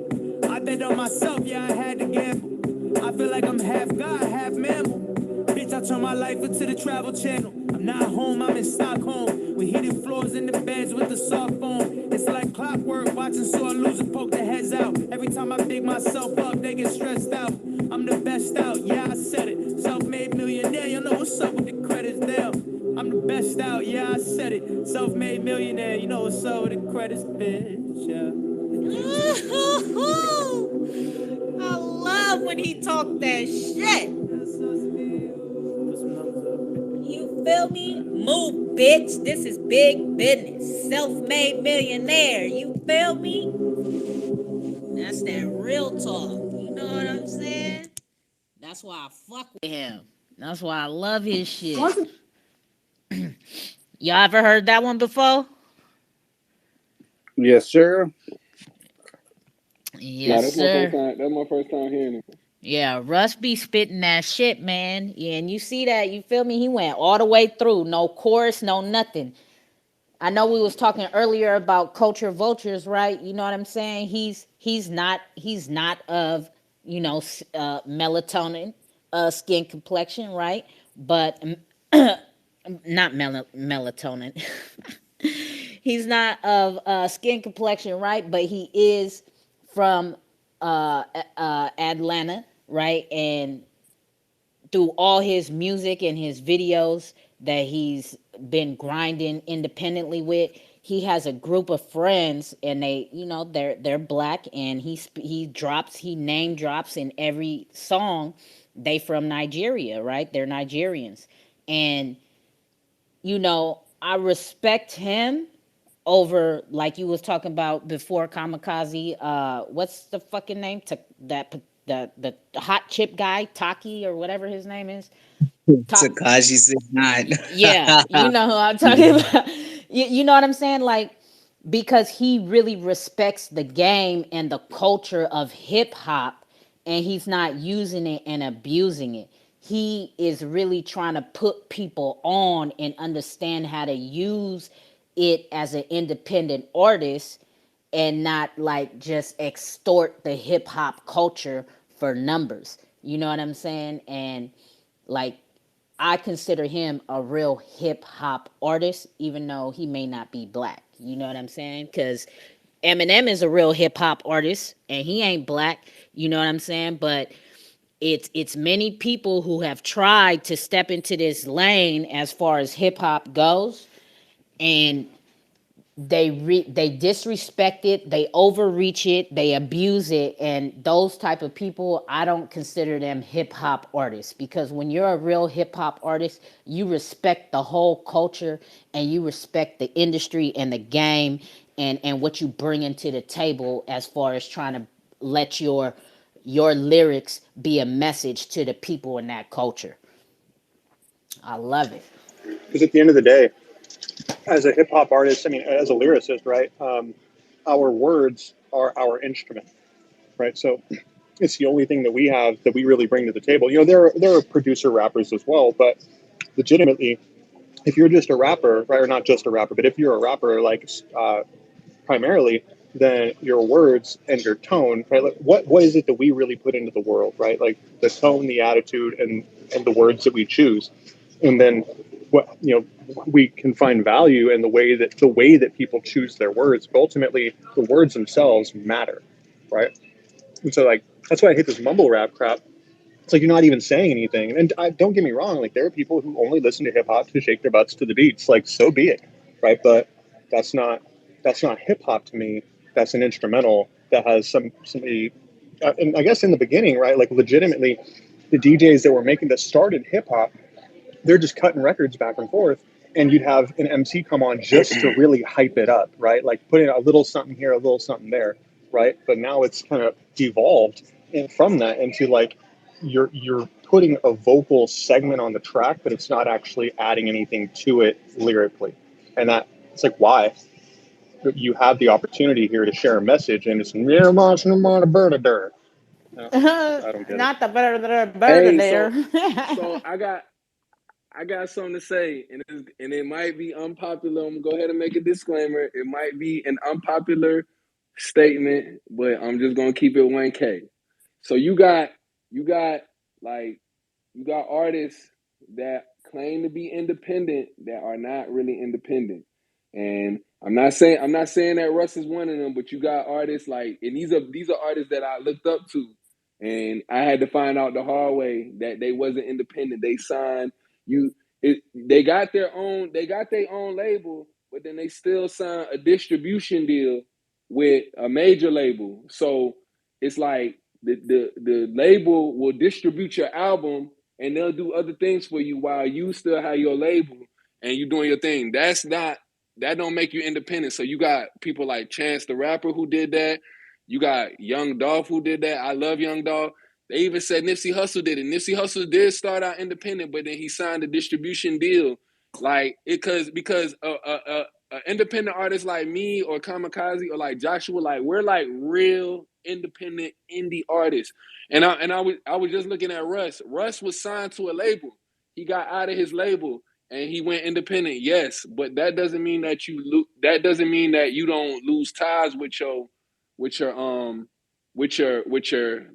I bet on myself, yeah, I had to gamble. I feel like I'm half God, half mammal. Bitch, I turn my life into the travel channel. I'm not home, I'm in Stockholm. With heated floors in the beds with the soft foam. It's like clockwork, watching sore losers poke their heads out. Every time I pick myself up, they get stressed out. I'm the best out, yeah, I said it. Self-made millionaire, you know what's up with the credits there. I'm the best out, yeah, I said it. Self-made millionaire, you know what's up with the credits, bitch, yeah. I love when he talked that shit. You feel me? Move, bitch. This is big business. Self-made millionaire. You feel me? That's that real talk. You know what I'm saying? That's why I fuck with him. That's why I love his shit. Y'all ever heard that one before? Yes, sir. Yes, That's my first sir. time. That's my first time hearing it. Yeah, Russ be spitting that shit, man. Yeah, and you see that, you feel me? He went all the way through. No chorus, no nothing. I know we was talking earlier about culture vultures, right? You know what I'm saying? He's not of, melatonin, skin complexion, right? But not melatonin. He's not of skin complexion, right? But he is from Atlanta, right? And through all his music and his videos that he's been grinding independently with, he has a group of friends, and they're black, and he name drops in every song. They from Nigeria, right? They're Nigerians. And I respect him over, like you was talking about before, Kamikaze. What's the fucking name? The hot chip guy, Taki, or whatever his name is. Takashi 69. Yeah, you know who I'm talking about. You know what I'm saying? Like, because he really respects the game and the culture of hip hop, and he's not using it and abusing it. He is really trying to put people on and understand how to use it as an independent artist, and not like just extort the hip hop culture for numbers. You know what I'm saying? And like, I consider him a real hip hop artist, even though he may not be black. You know what I'm saying? Because Eminem is a real hip hop artist, and he ain't black. You know what I'm saying? But it's many people who have tried to step into this lane as far as hip hop goes, and they disrespect it, they overreach it, they abuse it, and those type of people, I don't consider them hip hop artists, because when you're a real hip hop artist, you respect the whole culture, and you respect the industry and the game, and what you bring into the table as far as trying to let your lyrics be a message to the people in that culture. I love it. Because at the end of the day, as a hip hop artist, I mean, as a lyricist, right? Our words are our instrument, right? So it's the only thing that we have that we really bring to the table. There are producer rappers as well, but legitimately, if you're just a rapper, right, or not just a rapper, but if you're a rapper, like primarily, then your words and your tone, right? Like what is it that we really put into the world, right? Like the tone, the attitude, and the words that we choose, and then we can find value in the way that people choose their words, but ultimately the words themselves matter, right? And so, like, that's why I hate this mumble rap crap. It's like you're not even saying anything. And don't get me wrong, like, there are people who only listen to hip hop to shake their butts to the beats. Like, so be it, right? But that's not hip hop to me. That's an instrumental that has somebody. And I guess in the beginning, right, like, legitimately, the DJs that started hip hop, they're just cutting records back and forth, and you'd have an MC come on just to really hype it up, right? Like, put in a little something here, a little something there, right? But now it's kind of evolved from that into, like, you're putting a vocal segment on the track, but it's not actually adding anything to it lyrically. And that, it's like, why? You have the opportunity here to share a message, and it's near much no more bird. No, I don't get it. Not the better Hey, there. so I got something to say, and it might be unpopular. I'm gonna go ahead and make a disclaimer. It might be an unpopular statement, but I'm just gonna keep it 1K. So like you got artists that claim to be independent that are not really independent. And I'm not saying that Russ is one of them, but you got artists like, and these are artists that I looked up to, and I had to find out the hard way that they wasn't independent. They signed they got their own label, but then they still sign a distribution deal with a major label. So it's like the label will distribute your album and they'll do other things for you while you still have your label and you doing your thing. That don't make you independent. So you got people like Chance the Rapper who did that. You got Young Dolph who did that. I love Young Dolph. They even said Nipsey Hussle did it. Nipsey Hussle did start out independent, but then he signed a distribution deal, like it because an independent artist like me or Kamikaze or like Joshua, like we're like real independent indie artists. And I was just looking at Russ. Russ was signed to a label. He got out of his label and he went independent. Yes, but that doesn't mean that that doesn't mean that you don't lose ties with your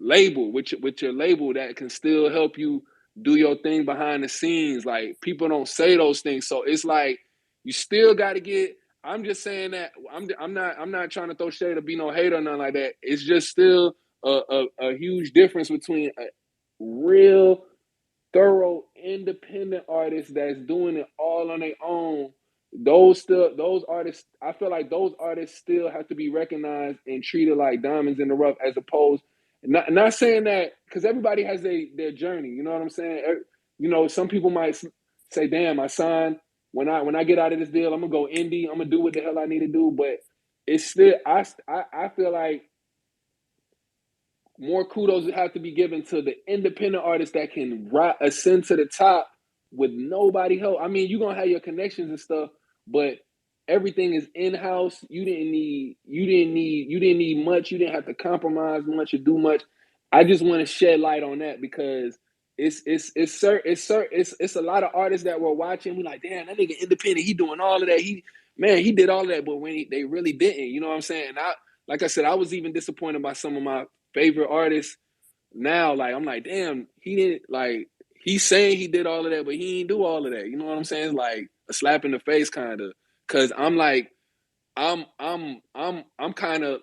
label, with your label that can still help you do your thing behind the scenes. Like people don't say those things. So it's like you still got to get. I'm just saying that I'm not trying to throw shade or be no hater or nothing like that. It's just still a huge difference between a real thorough independent artists that's doing it all on their own. Those artists, I feel like those artists still have to be recognized and treated like diamonds in the rough, as opposed, not saying that, because everybody has their journey, you know what I'm saying? Some people might say, damn, I signed, when I get out of this deal, I'm gonna go indie, I'm gonna do what the hell I need to do. But it's still, I feel like more kudos have to be given to the independent artists that can ascend to the top with nobody help. I mean, you're gonna have your connections and stuff, but everything is in-house. You didn't need much. You didn't have to compromise much or do much. I just want to shed light on that because it's a lot of artists that were watching. We like, damn, that nigga independent. He doing all of that. He did all of that, but when they really didn't. You know what I'm saying? Like I said, I was even disappointed by some of my favorite artists now. Like, I'm like, damn, he didn't, like, he's saying he did all of that, but he didn't do all of that. You know what I'm saying? It's like a slap in the face, kind of. Cause I'm like, I'm kind of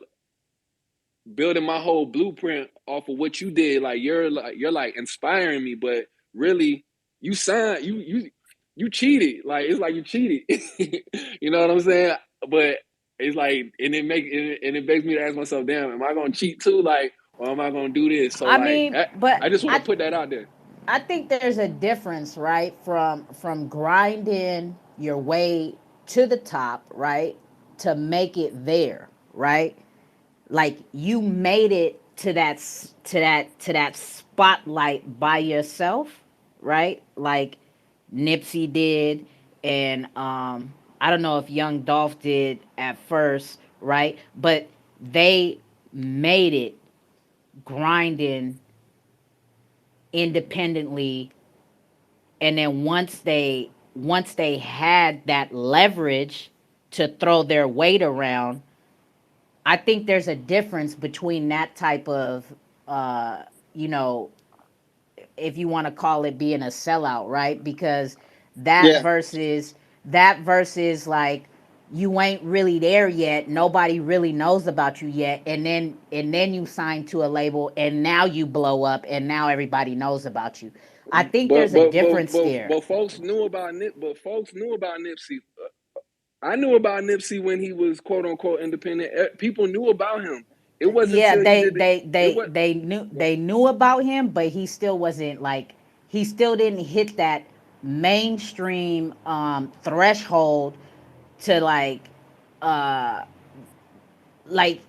building my whole blueprint off of what you did. Like you're like inspiring me, but really you signed, you cheated. Like it's like you cheated. You know what I'm saying? But it's like, and it makes me to ask myself, damn, am I gonna cheat too? Like, or am I gonna do this? So I like, mean, but I just want to put that out there. I think there's a difference, right, from grinding your way to the top, right, to make it there, right? Like you made it to that spotlight by yourself, right? Like Nipsey did, and I don't know if Young Dolph did at first, right? But they made it grinding independently, and then once they had that leverage to throw their weight around, I think there's a difference between that type of, uh, you know, if you want to call it being a sellout, right? Because that Yeah. versus that versus like you ain't really there yet. Nobody really knows about you yet, and then you sign to a label, and now you blow up, and now everybody knows about you. I think But there's a but but difference but there. but folks knew about Nip. But folks knew about Nipsey. I knew about Nipsey when he was quote unquote independent. People knew about him. It wasn't Yeah, until he they did it. they It they was they knew they knew about him, but he still wasn't like he still didn't hit that mainstream threshold to uh like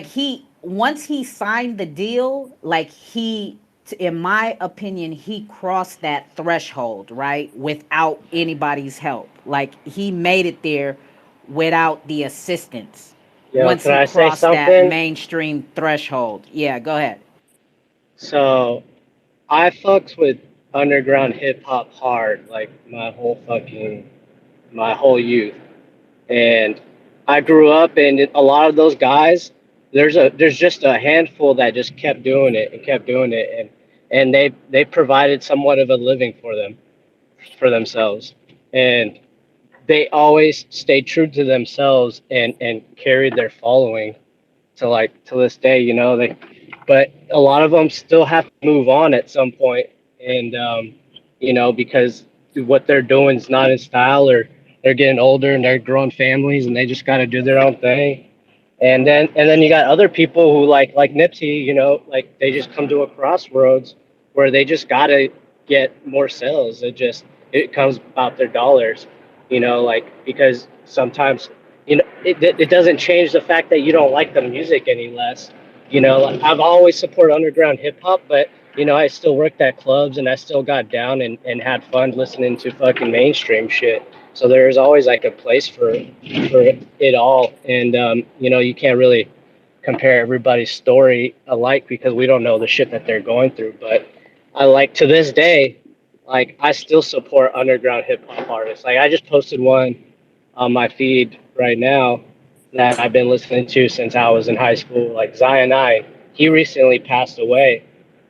he once he signed the deal, like he, in my opinion, he crossed that threshold, right, without anybody's help. Like he made it there without the assistance Yo, once can he I say crossed that something? mainstream threshold. Yeah, go ahead. So I fucks with underground hip hop hard, like my whole youth, and I grew up, and a lot of those guys, there's just a handful that just kept doing it and kept doing it, and they provided somewhat of a living for themselves, and they always stayed true to themselves and carried their following to like to this day, but a lot of them still have to move on at some point, and because what they're doing is not in style, or they're getting older and they're growing families and they just got to do their own thing. And then you got other people who like Nipsey, like they just come to a crossroads where they just gotta get more sales. It comes about their dollars, like because sometimes it doesn't change the fact that you don't like the music any less. Like, I've always supported underground hip hop, but I still worked at clubs and I still got down and had fun listening to fucking mainstream shit. So there's always like a place for it all, and you can't really compare everybody's story alike because we don't know the shit that they're going through. But I like to this day, like I still support underground hip hop artists. Like I just posted one on my feed right now that I've been listening to since I was in high school. Like Zion I, he recently passed away,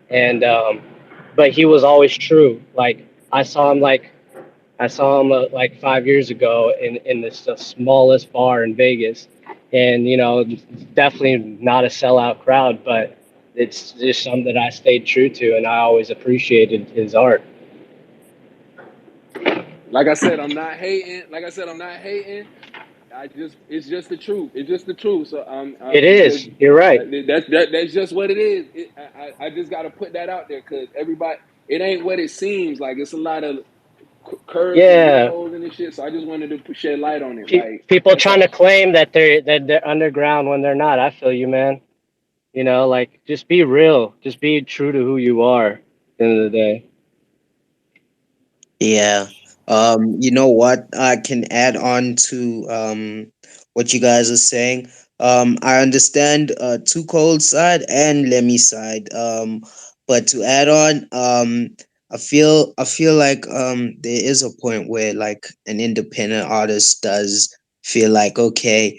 and but he was always true. Like I saw him like 5 years ago in this the smallest bar in Vegas, and definitely not a sellout crowd, but it's just something that I stayed true to, and I always appreciated his art. Like I said, I'm not hating. Like I said, I'm not hating. It's just the truth. It's just the truth. So It because is. You're right. that's just what it is. I just got to put that out there because everybody, it ain't what it seems like. It's a lot of curves and Yeah. loopholes and this shit. So I just wanted to shed light on it. Like People that's trying to all. claim that they're underground when they're not. I feel you, man. Like just be real. Just be true to who you are. At the end of the day. Yeah. You know what? I can add on to what you guys are saying. I understand Too Cold side and Lemmy side. But to add on, I feel like there is a point where like an independent artist does feel like, okay,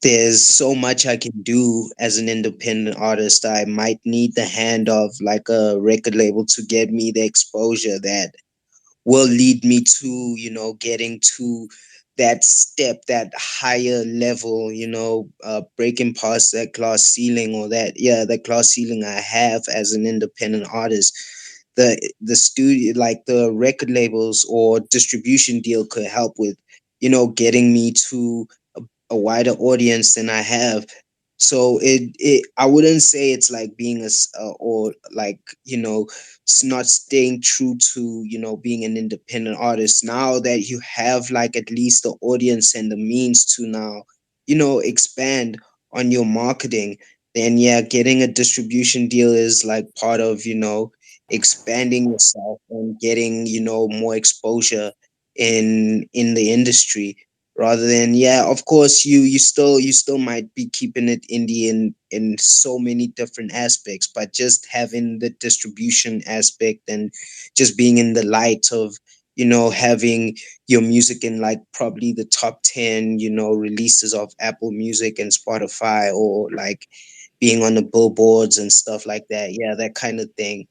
there's so much I can do as an independent artist. I might need the hand of like a record label to get me the exposure that will lead me to getting to that step, that higher level, breaking past that glass ceiling, or that glass ceiling I have as an independent artist. The studio, like the record labels or distribution deal, could help with getting me to a wider audience than I have. So it I wouldn't say it's like being or like not staying true to being an independent artist. Now that you have like at least the audience and the means to now expand on your marketing, then yeah, getting a distribution deal is like part of expanding yourself and getting more exposure in the industry, rather than, yeah, of course, you still might be keeping it indie in so many different aspects, but just having the distribution aspect and just being in the light of having your music in like probably the top 10 releases of Apple Music and Spotify, or like being on the billboards and stuff like that. Yeah, that kind of thing.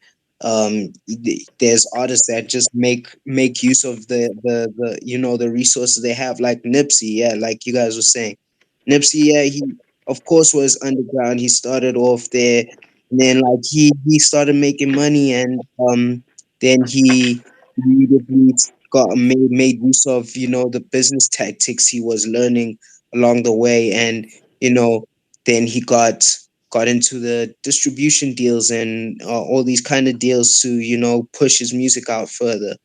There's artists that just make use of the the resources they have, like Nipsey. Yeah, like you guys were saying, Nipsey. Yeah, he of course was underground. He started off there, and then like he started making money, and then he immediately got made use of the business tactics he was learning along the way, and you know then he got into the distribution deals and all these kind of deals to push his music out further.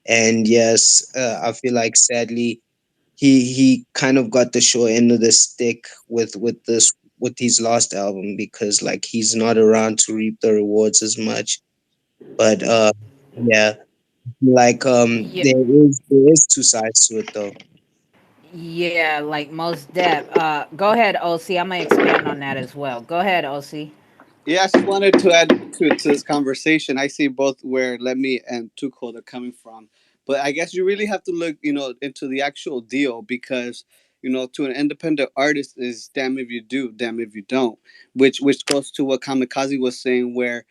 And yes, I feel like sadly he kind of got the short end of the stick with his last album, because like he's not around to reap the rewards as much. But yeah, like Yeah, there is two sides to it though. yeah, like most def. Go ahead, OC. I'm gonna expand on that as well. Go ahead, OC. Yeah, I just wanted to add to this conversation. I see both where Lemmy and Tuchel are coming from, but I guess you really have to look, into the actual deal, because, to an independent artist is damn if you do, damn if you don't. Which goes to what Kamikaze was saying, where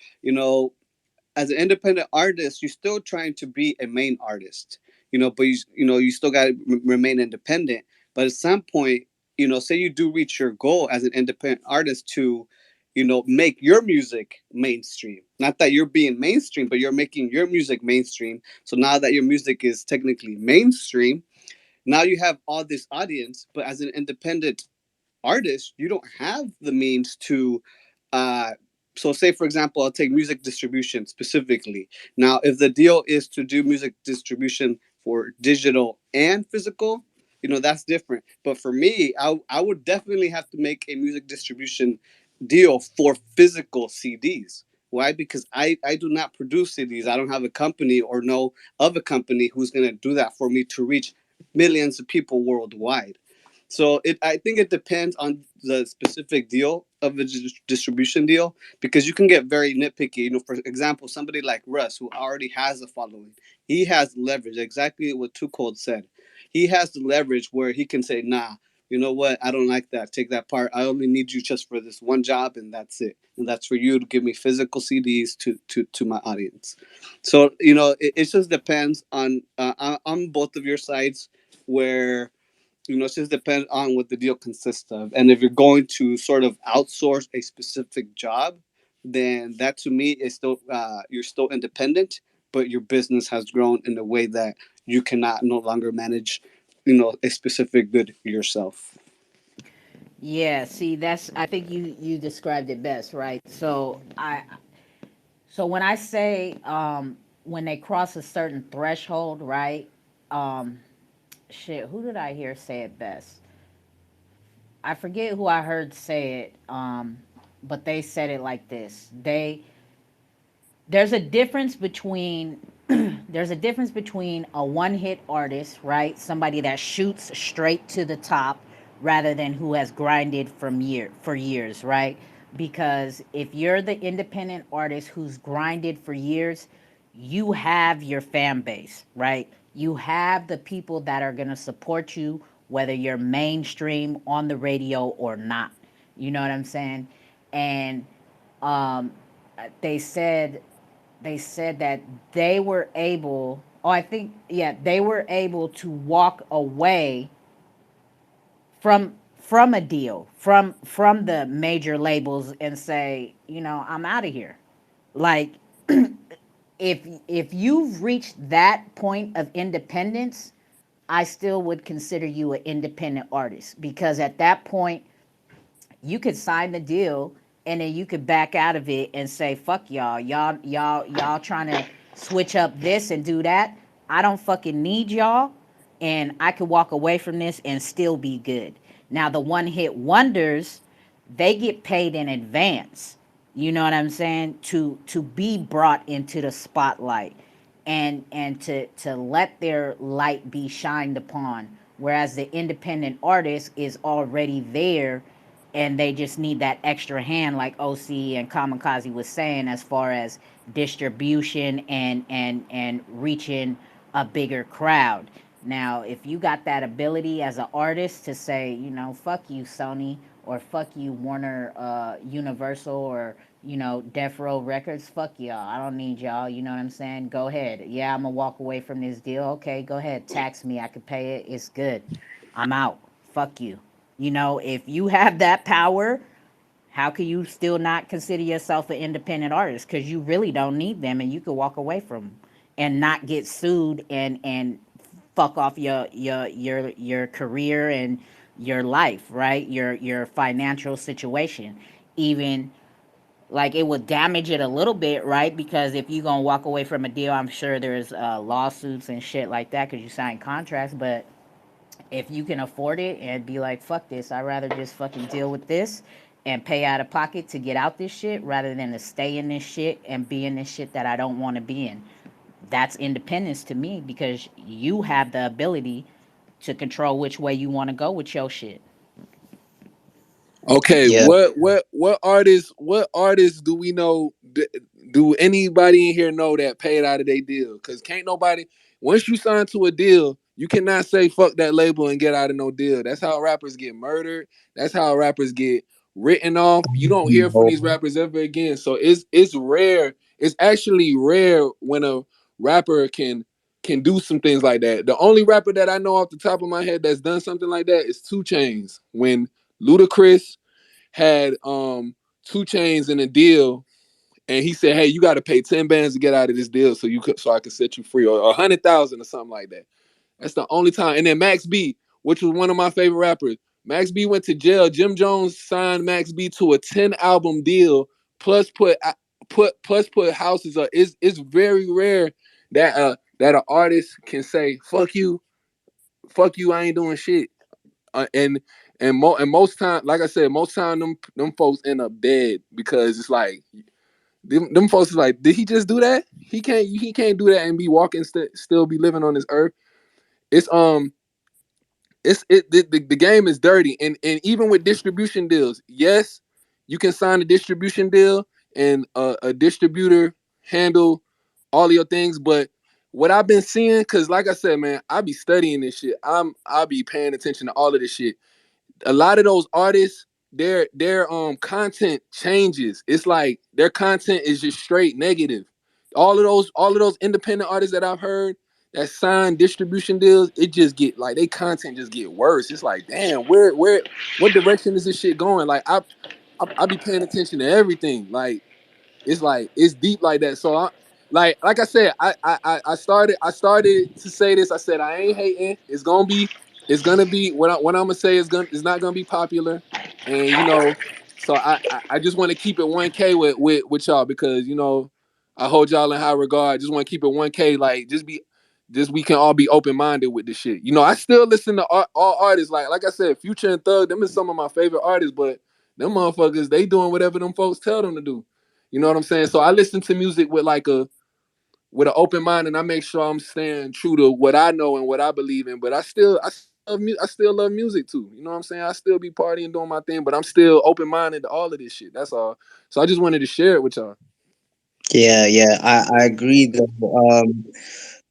as an independent artist, you're still trying to be a main artist, but you still got to remain independent. But at some point, say you do reach your goal as an independent artist to, make your music mainstream. Not that you're being mainstream, but you're making your music mainstream. So now that your music is technically mainstream, now you have all this audience, but as an independent artist, you don't have the means to so say for example, I'll take music distribution specifically. Now if the deal is to do music distribution for digital and physical, that's different. But for me, I would definitely have to make a music distribution deal for physical CDs. Why? Because I do not produce CDs. I don't have a company or know of a company who's going to do that for me to reach millions of people worldwide. So I think it depends on the specific deal of a distribution deal, because you can get very nitpicky. For example, somebody like Russ, who already has a following, he has leverage. Exactly what Too Cold said. He has the leverage where he can say, "Nah, you know what? I don't like that. Take that part. I only need you just for this one job, and that's it. And that's for you to give me physical CDs to my audience." So it just depends on both of your sides, where it just depends on what the deal consists of. And if you're going to sort of outsource a specific job, then that to me is still you're still independent, but your business has grown in a way that you cannot no longer manage, a specific good yourself. Yeah, see, that's I think you described it best, right? So when I say when they cross a certain threshold, right? Um, shit, who did I hear say it best? I forget who I heard say it, but they said it like this. There's a difference between there's a difference between a one-hit artist, right? Somebody that shoots straight to the top rather than who has grinded for years, right? Because if you're the independent artist who's grinded for years, you have your fan base, right? You have the people that are going to support you whether you're mainstream on the radio or not. You know what I'm saying? And um, they said they said that they were able, oh I think, yeah, they were able to walk away from a deal from the major labels and say, I'm out of here. Like, if you've reached that point of independence, I still would consider you an independent artist, because at that point you could sign the deal and then you could back out of it and say, fuck y'all trying to switch up this and do that. I don't fucking need y'all, and I could walk away from this and still be good. Now the one hit wonders, they get paid in advance, you know what I'm saying, to be brought into the spotlight and to let their light be shined upon, whereas the independent artist is already there and they just need that extra hand, like OC and Kamikaze was saying, as far as distribution and reaching a bigger crowd. Now, if you got that ability as an artist to say, fuck you, Sony, or fuck you, Warner, Universal, or Death Row Records, fuck y'all. I don't need y'all. You know what I'm saying? Go ahead. Yeah, I'm gonna walk away from this deal. Okay, go ahead. Tax me. I could pay it. It's good. I'm out. Fuck you. If you have that power, how can you still not consider yourself an independent artist? Because you really don't need them, and you could walk away from them and not get sued and fuck off your career and your life, right? Your financial situation. Even like it would damage it a little bit, right? Because if you're gonna walk away from a deal, I'm sure there's lawsuits and shit like that because you sign contracts. But if you can afford it and be like, fuck this, I'd rather just fucking deal with this and pay out of pocket to get out this shit rather than to stay in this shit and be in this shit that I don't want to be in. That's independence to me, because you have the ability to control which way you want to go with your shit. Okay, Yeah. what artists do we know? Do anybody in here know that paid out of their deal? Because can't nobody. Once you sign to a deal, you cannot say fuck that label and get out of no deal. That's how rappers get murdered. That's how rappers get written off. You don't hear from No. these rappers ever again. So it's rare. It's actually rare when a rapper can do some things like that. The only rapper that I know off the top of my head that's done something like that is 2 Chainz. When Ludacris had 2 Chainz in a deal, and he said, "Hey, you got to pay 10 bands to get out of this deal, so I can set you free, or 100,000 or something like that." That's the only time. And then Max B, which was one of my favorite rappers, Max B went to jail. Jim Jones signed Max B to a 10 album deal, plus put houses up. It's very rare that that an artist can say fuck you, I ain't doing shit. And most time, like I said, most time them folks end up dead because it's like them folks is like, did he just do that? He can't do that and be walking still be living on this earth. It's the game is dirty, and even with distribution deals, yes, you can sign a distribution deal and a distributor handle all of your things, but what I've been seeing, because like I said, man, I be studying this shit. I be paying attention to all of this shit. A lot of those artists, their content changes. It's like their content is just straight negative. All of those independent artists that I've heard that sign distribution deals, it just get like they content just get worse. It's like, damn, where what direction is this shit going? Like I be paying attention to everything. Like it's deep like that. So like I said, I started to say this. I said I ain't hating. It's gonna be what I'm gonna say is not gonna be popular, and so I just want to keep it 1K with y'all because I hold y'all in high regard. Just want to keep it 1K. Like just we can all be open minded with this shit. I still listen to all artists. Like I said, Future and Thug. Them is some of my favorite artists, but them motherfuckers they doing whatever them folks tell them to do. You know what I'm saying? So I listen to music with an open mind, and I make sure I'm staying true to what I know and what I believe in. But I still love music too. You know what I'm saying? I still be partying doing my thing, but I'm still open minded to all of this shit. That's all. So I just wanted to share it with y'all. Yeah, yeah, I agree though.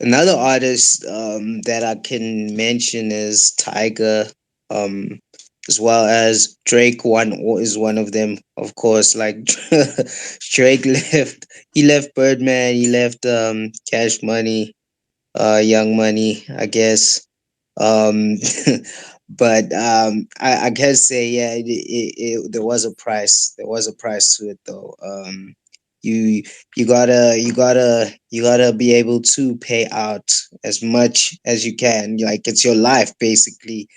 Another artist that I can mention is Tiger, um, as well as Drake. One is one of them, of course. Like Drake left, he left Birdman, he left Cash Money, Young Money, I guess. Um, but I can say yeah, there was a price. There was a price to it though. You you gotta be able to pay out as much as you can. Like it's your life basically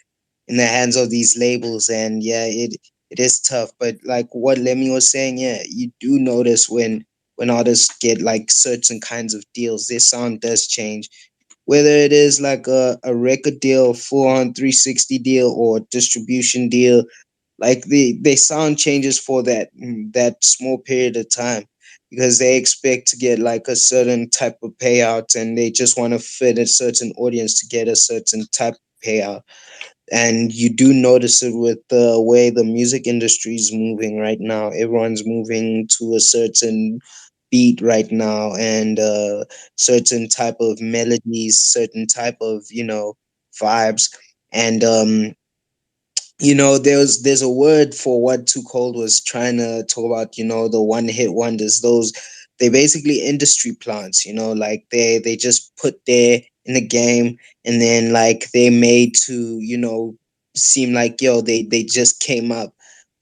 in the hands of these labels, and yeah, it is tough. But like what Lemmy was saying, yeah, you do notice when artists get like certain kinds of deals, their sound does change, whether it is like a record deal, full on 360 deal, or distribution deal. Like the sound changes for that small period of time because they expect to get like a certain type of payout, and they just want to fit a certain audience to get a certain type of payout. And you do notice it with the way the music industry is moving right now. Everyone's moving to a certain beat right now, and certain type of melodies, certain type of vibes. And there's a word for what Too Cold was trying to talk about. The one hit wonders. Those, they basically industry plants. Like they just put there in the game, and then like they made to seem like they just came up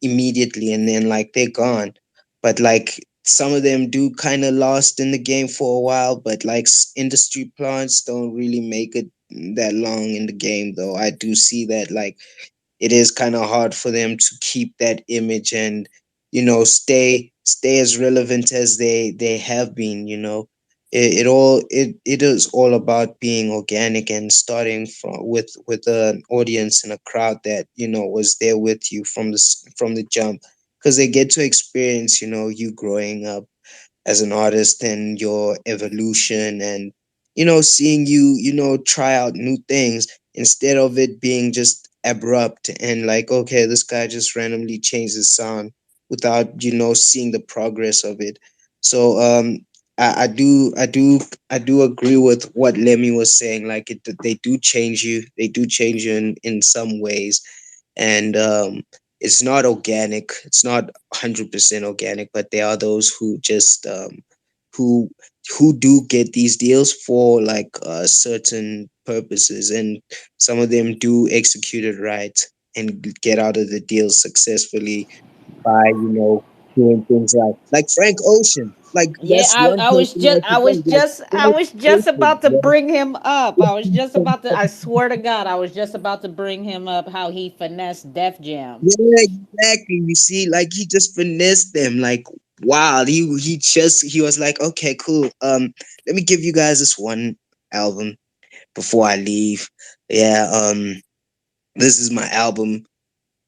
immediately, and then like they're gone. But like some of them do kind of last in the game for a while, but like industry plants don't really make it that long in the game, though. I do see that like it is kind of hard for them to keep that image and stay as relevant as they have been. It is all about being organic and starting from with an audience and a crowd that was there with you from the jump, because they get to experience you growing up as an artist and your evolution, and seeing you try out new things instead of it being just abrupt and like, okay, this guy just randomly changed his sound without seeing the progress of it. So I do agree with what Lemmy was saying. Like they do change you, in some ways. And it's not organic, it's not 100% organic, but there are those who just who who do get these deals for like certain purposes, and some of them do execute it right and get out of the deals successfully by doing things like Frank Ocean. Like Yeah, that's one I was person just I could think like I Frank was just Ocean, about to bro. bring him up. I was just about to, I swear to God, I was just about to bring him up how he finessed Def Jam. Yeah, exactly. You see, like he just finessed them. Like wow, he was like, okay, cool. Let me give you guys this one album before I leave. Yeah, this is my album.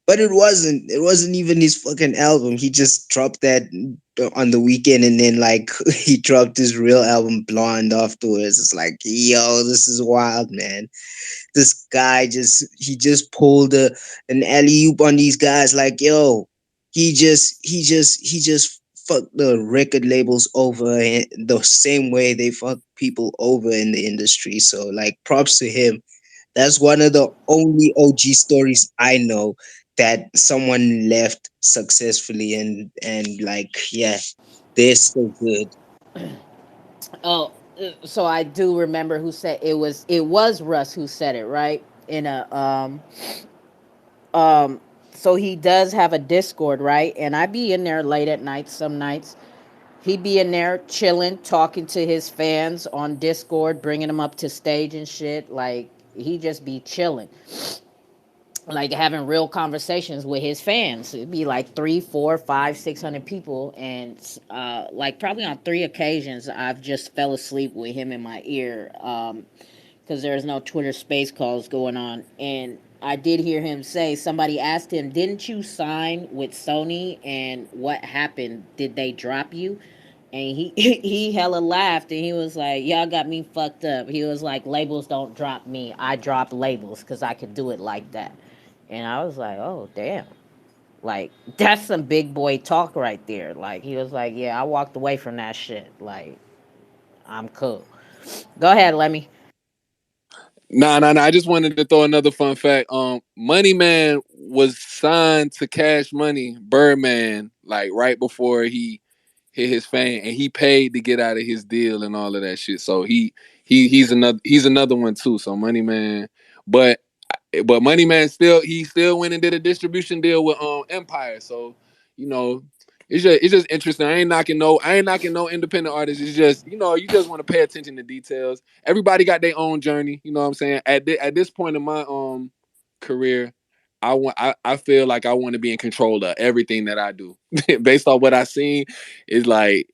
But it wasn't. It wasn't even his fucking album. He just dropped that on the weekend, and then like he dropped his real album Blonde afterwards. It's like, yo, this is wild, man. This guy just pulled an alley oop on these guys. Like, yo, he just fucked the record labels over the same way they fuck people over in the industry. So like, props to him. That's one of the only OG stories I know that someone left successfully and like yeah, they're still good. Oh, so I do remember who said it was. It was Russ who said it, right? In a um. So he does have a Discord, right? And I be in there late at night some nights. He be in there chilling, talking to his fans on Discord, bringing them up to stage and shit. Like he just be chilling, like having real conversations with his fans. It'd be like three, four, five, 600 people, and like probably on three occasions, I've just fell asleep with him in my ear, because there's no Twitter space calls going on, and I did hear him say somebody asked him, "Didn't you sign with Sony? And what happened? Did they drop you?" And he he hella laughed and he was like, "Y'all got me fucked up." He was like, "Labels don't drop me. I drop labels because I could do it like that." And I was like, "Oh damn." Like that's some big boy talk right there. Like he was like, "Yeah, I walked away from that shit. Like I'm cool." Go ahead, Lemmy. Nah, nah, nah. I just wanted to throw another fun fact. Money Man was signed to Cash Money, Birdman, like right before he hit his fame, and he paid to get out of his deal and all of that shit. So he's another one too. So Money Man, but Money Man still went and did a distribution deal with Empire. So you know, it's just interesting. I ain't knocking no independent artists. It's just you just want to pay attention to details. Everybody got their own journey. You know what I'm saying? At this point in my career, I feel like I want to be in control of everything that I do. Based on what I seen, is like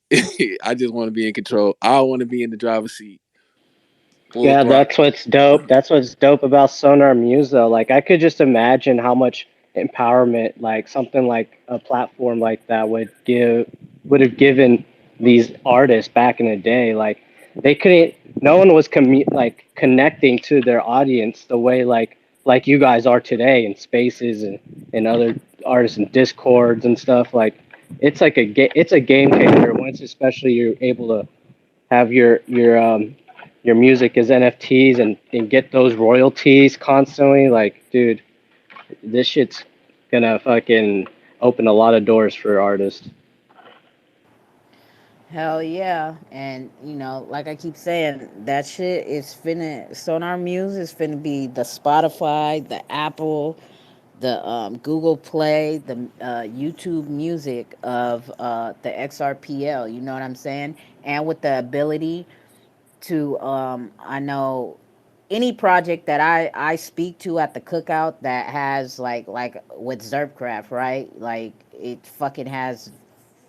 I just want to be in control. I want to be in the driver's seat, full Yeah, throttle. that's what's dope. That's what's dope about Sonar Muse, though. Like, I could just imagine how much empowerment, like something like a platform like that would have given these artists back in the day. Like, they couldn't. No one was like connecting to their audience the way like you guys are today in spaces and other artists and discords and stuff. Like, it's like it's a game changer once, especially you're able to have your music as NFTs and get those royalties constantly. Like, dude, this shit's gonna fucking open a lot of doors for artists. Hell yeah. And like I keep saying, that shit is finna Sonar Muse is finna be the Spotify, the Apple, the Google Play, the YouTube music of the XRPL. You know what I'm saying? And with the ability to I know any project that I speak to at the cookout that has like with Xrpl, right? Like it fucking has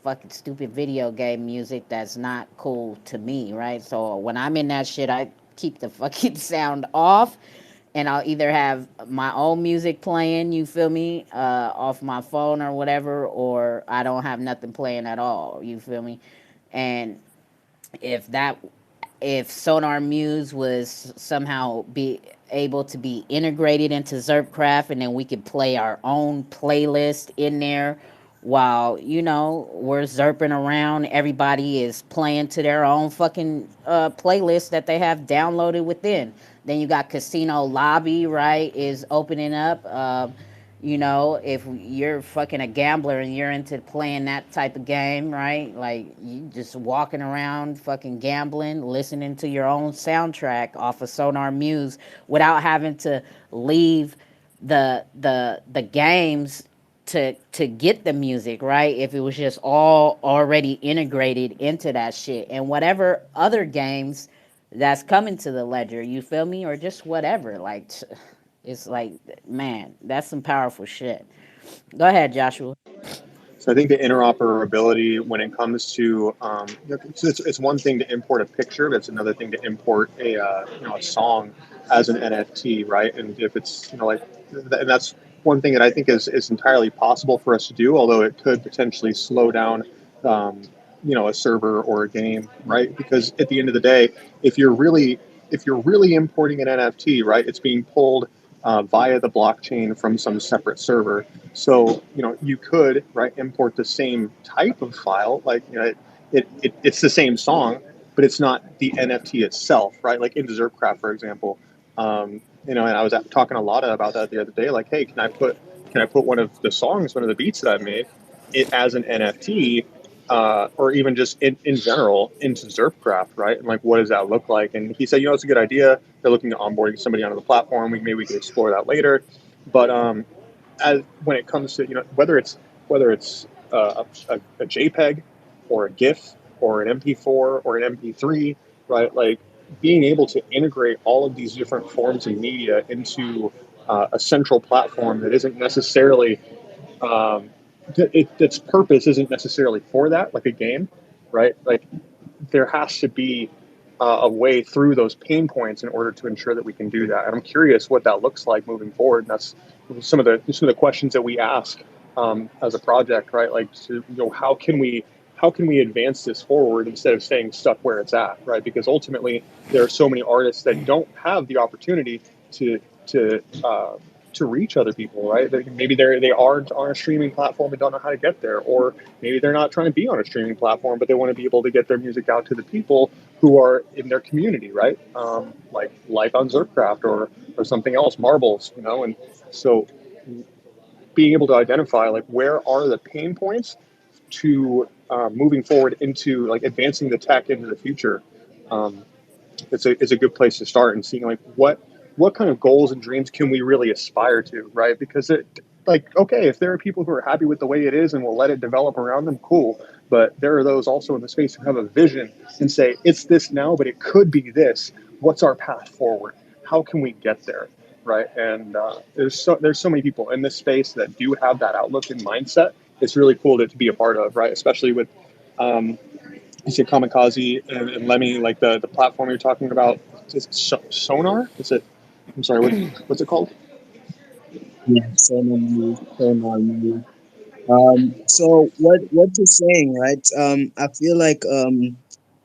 fucking stupid video game music that's not cool to me, right? So when I'm in that shit, I keep the fucking sound off, and I'll either have my own music playing, you feel me, off my phone or whatever, or I don't have nothing playing at all, you feel me? And if that if Sonar Muse was somehow be able to be integrated into Xrpl, and then we could play our own playlist in there while we're zerping around, everybody is playing to their own fucking playlist that they have downloaded within. Then you got Casino Lobby, right, is opening up. If you're fucking a gambler and you're into playing that type of game, right? Like you just walking around fucking gambling, listening to your own soundtrack off of Sonar Muse without having to leave the games to get the music, right? If it was just all already integrated into that shit and whatever other games that's coming to the ledger, you feel me? Or just whatever. Like it's like, man, that's some powerful shit. Go ahead, Joshua. So I think the interoperability when it comes to it's one thing to import a picture, but it's another thing to import a song as an NFT, right? And if it's and that's one thing that I think is entirely possible for us to do, although it could potentially slow down um, a server or a game, right? Because at the end of the day, if you're really importing an NFT, right, it's being pulled via the blockchain from some separate server. So you could import the same type of file, like it's the same song, but it's not the NFT itself, right? Like in Xrpl, for example. And I was talking a lot about that the other day. Like, hey, can I put one of the songs, one of the beats that I made, it as an NFT, or even just in general into Xrpl, right? And like, what does that look like? And he said, it's a good idea. They're looking to onboarding somebody onto the platform. Maybe we could explore that later. But as when it comes to whether it's a JPEG or a GIF or an MP4 or an MP3, right? Like being able to integrate all of these different forms of media into a central platform that isn't necessarily its purpose isn't necessarily for that, like a game, right? Like there has to be a way through those pain points in order to ensure that we can do that. And I'm curious what that looks like moving forward. And that's some of the questions that we ask as a project, right? Like, how can we advance this forward instead of staying stuck where it's at, right? Because ultimately, there are so many artists that don't have the opportunity to to uh, to reach other people, right? Maybe they aren't on a streaming platform and don't know how to get there, or maybe they're not trying to be on a streaming platform, but they want to be able to get their music out to the people who are in their community, right? Like on Zerpcraft or something else, Marbles, and so being able to identify like where are the pain points to moving forward into like advancing the tech into the future. Um, it's a good place to start and seeing like what kind of goals and dreams can we really aspire to, right? Because okay, if there are people who are happy with the way it is and will let it develop around them, cool. But there are those also in the space who have a vision and say it's this now, but it could be this. What's our path forward? How can we get there, right? And there's so many people in this space that do have that outlook and mindset. It's really cool to be a part of, right? Especially with um, you see Kamikaze and Lemmy, like the platform you're talking about. Is it Sonar? Is it? I'm sorry. What's it called? Yeah, Sonar Muse. So what you're saying, right? I feel like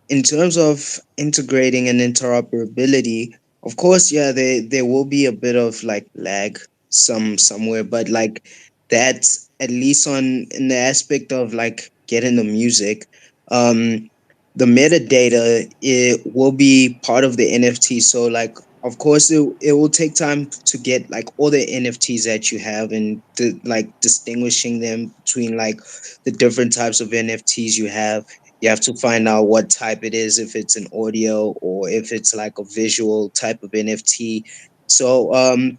in terms of integrating and interoperability, of course, yeah, there will be a bit of like lag somewhere, but like that's at least on in the aspect of like getting the music. Um, the metadata it will be part of the NFT. So like of course it will take time to get like all the NFTs that you have and like distinguishing them between like the different types of NFTs you have. You have to find out what type it is, if it's an audio or if it's like a visual type of NFT. So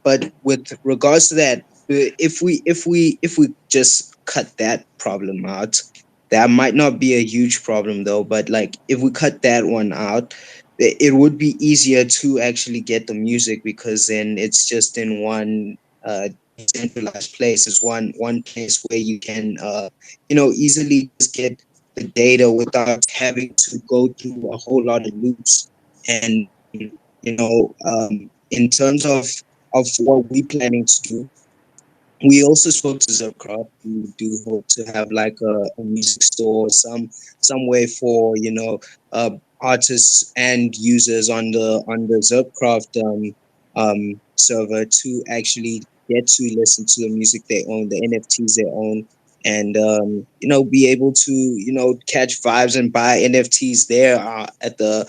but with regards to that, if we just cut that problem out, that might not be a huge problem though, but like if we cut that one out, it would be easier to actually get the music because then it's just in one decentralized place. It's one place where you can easily just get the data without having to go through a whole lot of loops. And in terms of what we're planning to do, we also spoke to Zercraft. We do hope to have like a music store, some way for artists and users on the Zercraft server to actually get to listen to the music they own, the NFTs they own, and be able to catch vibes and buy NFTs there at the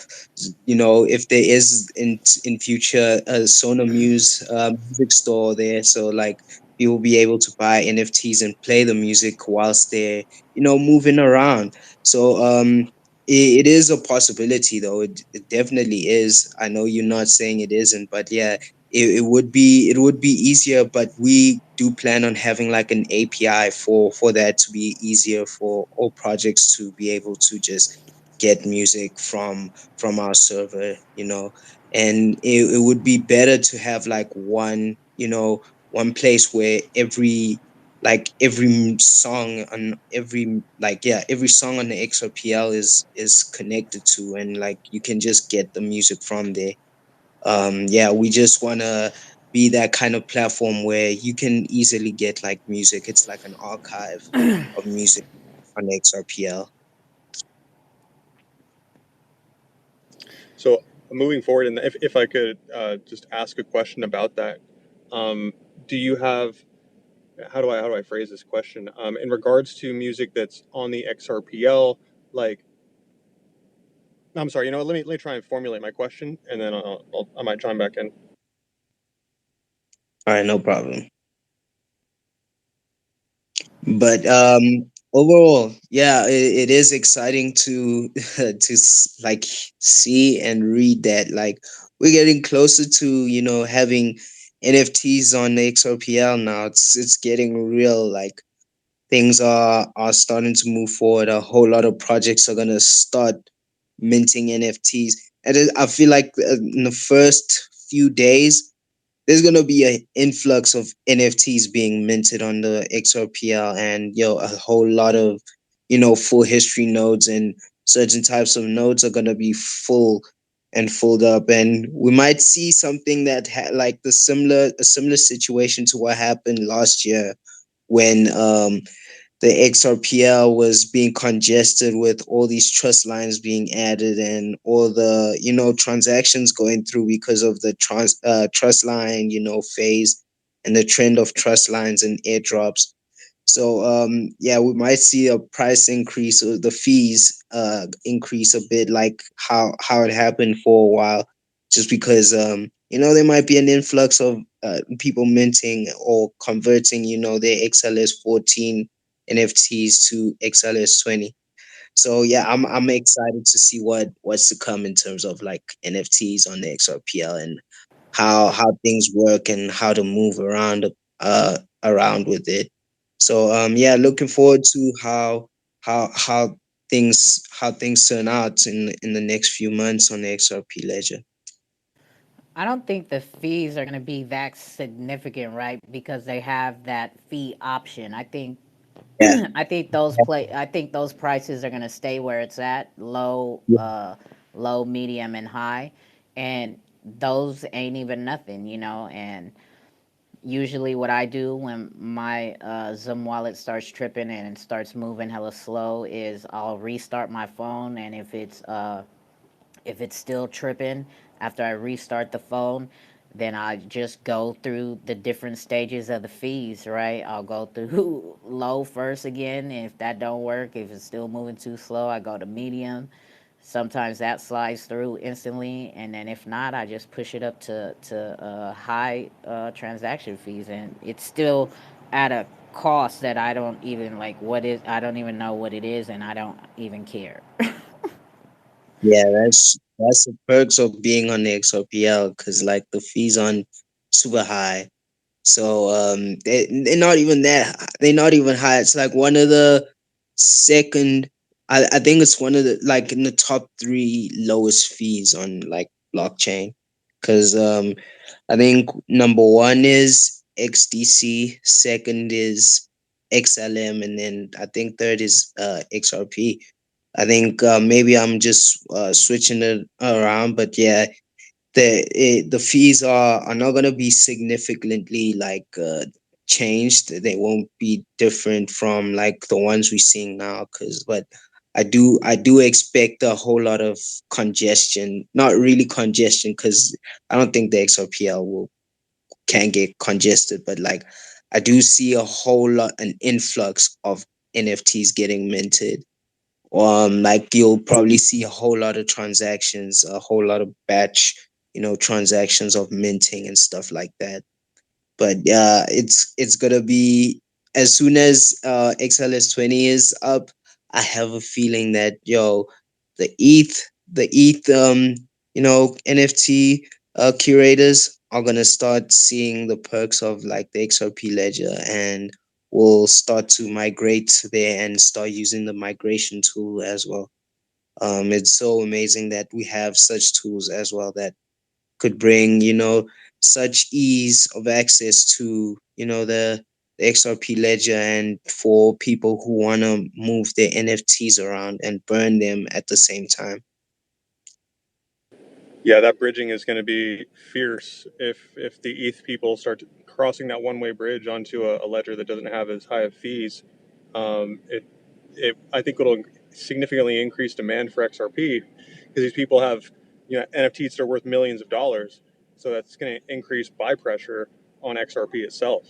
if there is in future a Sonar Muse music store there, so like you will be able to buy NFTs and play the music whilst they're, moving around. So it is a possibility though. It definitely is. I know you're not saying it isn't, but yeah, it would be easier, but we do plan on having like an API for that to be easier for all projects to be able to just get music from our server, and it would be better to have like one place where every song on every song on the XRPL is connected to, and like you can just get the music from there. Yeah, we just want to be that kind of platform where you can easily get like music. It's like an archive of music on XRPL. So moving forward, and if I could just ask a question about that, do you have how do I phrase this question? In regards to music that's on the XRPL, like I'm sorry, let me try and formulate my question, and then I might chime back in. All right, no problem. But overall, yeah, it is exciting to like see and read that like we're getting closer to having NFTs on the XRPL now. It's getting real. Like things are starting to move forward. A whole lot of projects are gonna start minting NFTs, and I feel like in the first few days there's gonna be an influx of NFTs being minted on the XRPL, and a whole lot of full history nodes and certain types of nodes are gonna be full and filled up, and we might see something that like a similar situation to what happened last year when the XRPL was being congested with all these trust lines being added and all the transactions going through because of the trust line phase and the trend of trust lines and airdrops. So yeah, we might see a price increase or the fees increase a bit, like how it happened for a while, just because there might be an influx of people minting or converting their XLS 14 NFTs to XLS 20. So yeah, I'm excited to see what's to come in terms of like NFTs on the XRPL and how things work and how to move around with it. So yeah, looking forward to how things turn out in the next few months on the XRP ledger. I don't think the fees are going to be that significant, right? Because they have that fee option. I think Yeah. I think those prices are going to stay where it's at, low, medium, and high, and those ain't even nothing, And usually, what I do when my Zoom wallet starts tripping and it starts moving hella slow is I'll restart my phone, and if it's still tripping after I restart the phone, then I just go through the different stages of the fees, right? I'll go through low first again. And if that don't work, if it's still moving too slow, I go to medium. Sometimes that slides through instantly, and then if not, I just push it up to high transaction fees, and it's still at a cost that I don't even like. What is? I don't even know what it is, and I don't even care. Yeah, that's the perks of being on the XRPL, because like the fees on super high. So they're not even they're not even high. It's like one of the second I think it's one of the like in the top three lowest fees on like blockchain. Cause I think number one is XDC, second is XLM, and then I think third is XRP. I think maybe I'm just switching it around, but yeah, the fees are not gonna be significantly like changed. They won't be different from like the ones we're seeing now. Cause but I do expect a whole lot of congestion. Not really congestion, because I don't think the XRPL will can get congested, but like I do see a whole lot an influx of NFTs getting minted. Like you'll probably see a whole lot of transactions, a whole lot of batch transactions of minting and stuff like that. But it's gonna be as soon as XLS 20 is up. I have a feeling that the ETH NFT curators are gonna start seeing the perks of like the XRP ledger, and will start to migrate there and start using the migration tool as well. It's so amazing that we have such tools as well that could bring, such ease of access to, the XRP ledger, and for people who want to move their NFTs around and burn them at the same time. Yeah, that bridging is going to be fierce if the ETH people start crossing that one-way bridge onto a ledger that doesn't have as high of fees. It I think it'll significantly increase demand for XRP, because these people have NFTs that are worth millions of dollars, so that's going to increase buy pressure on XRP itself.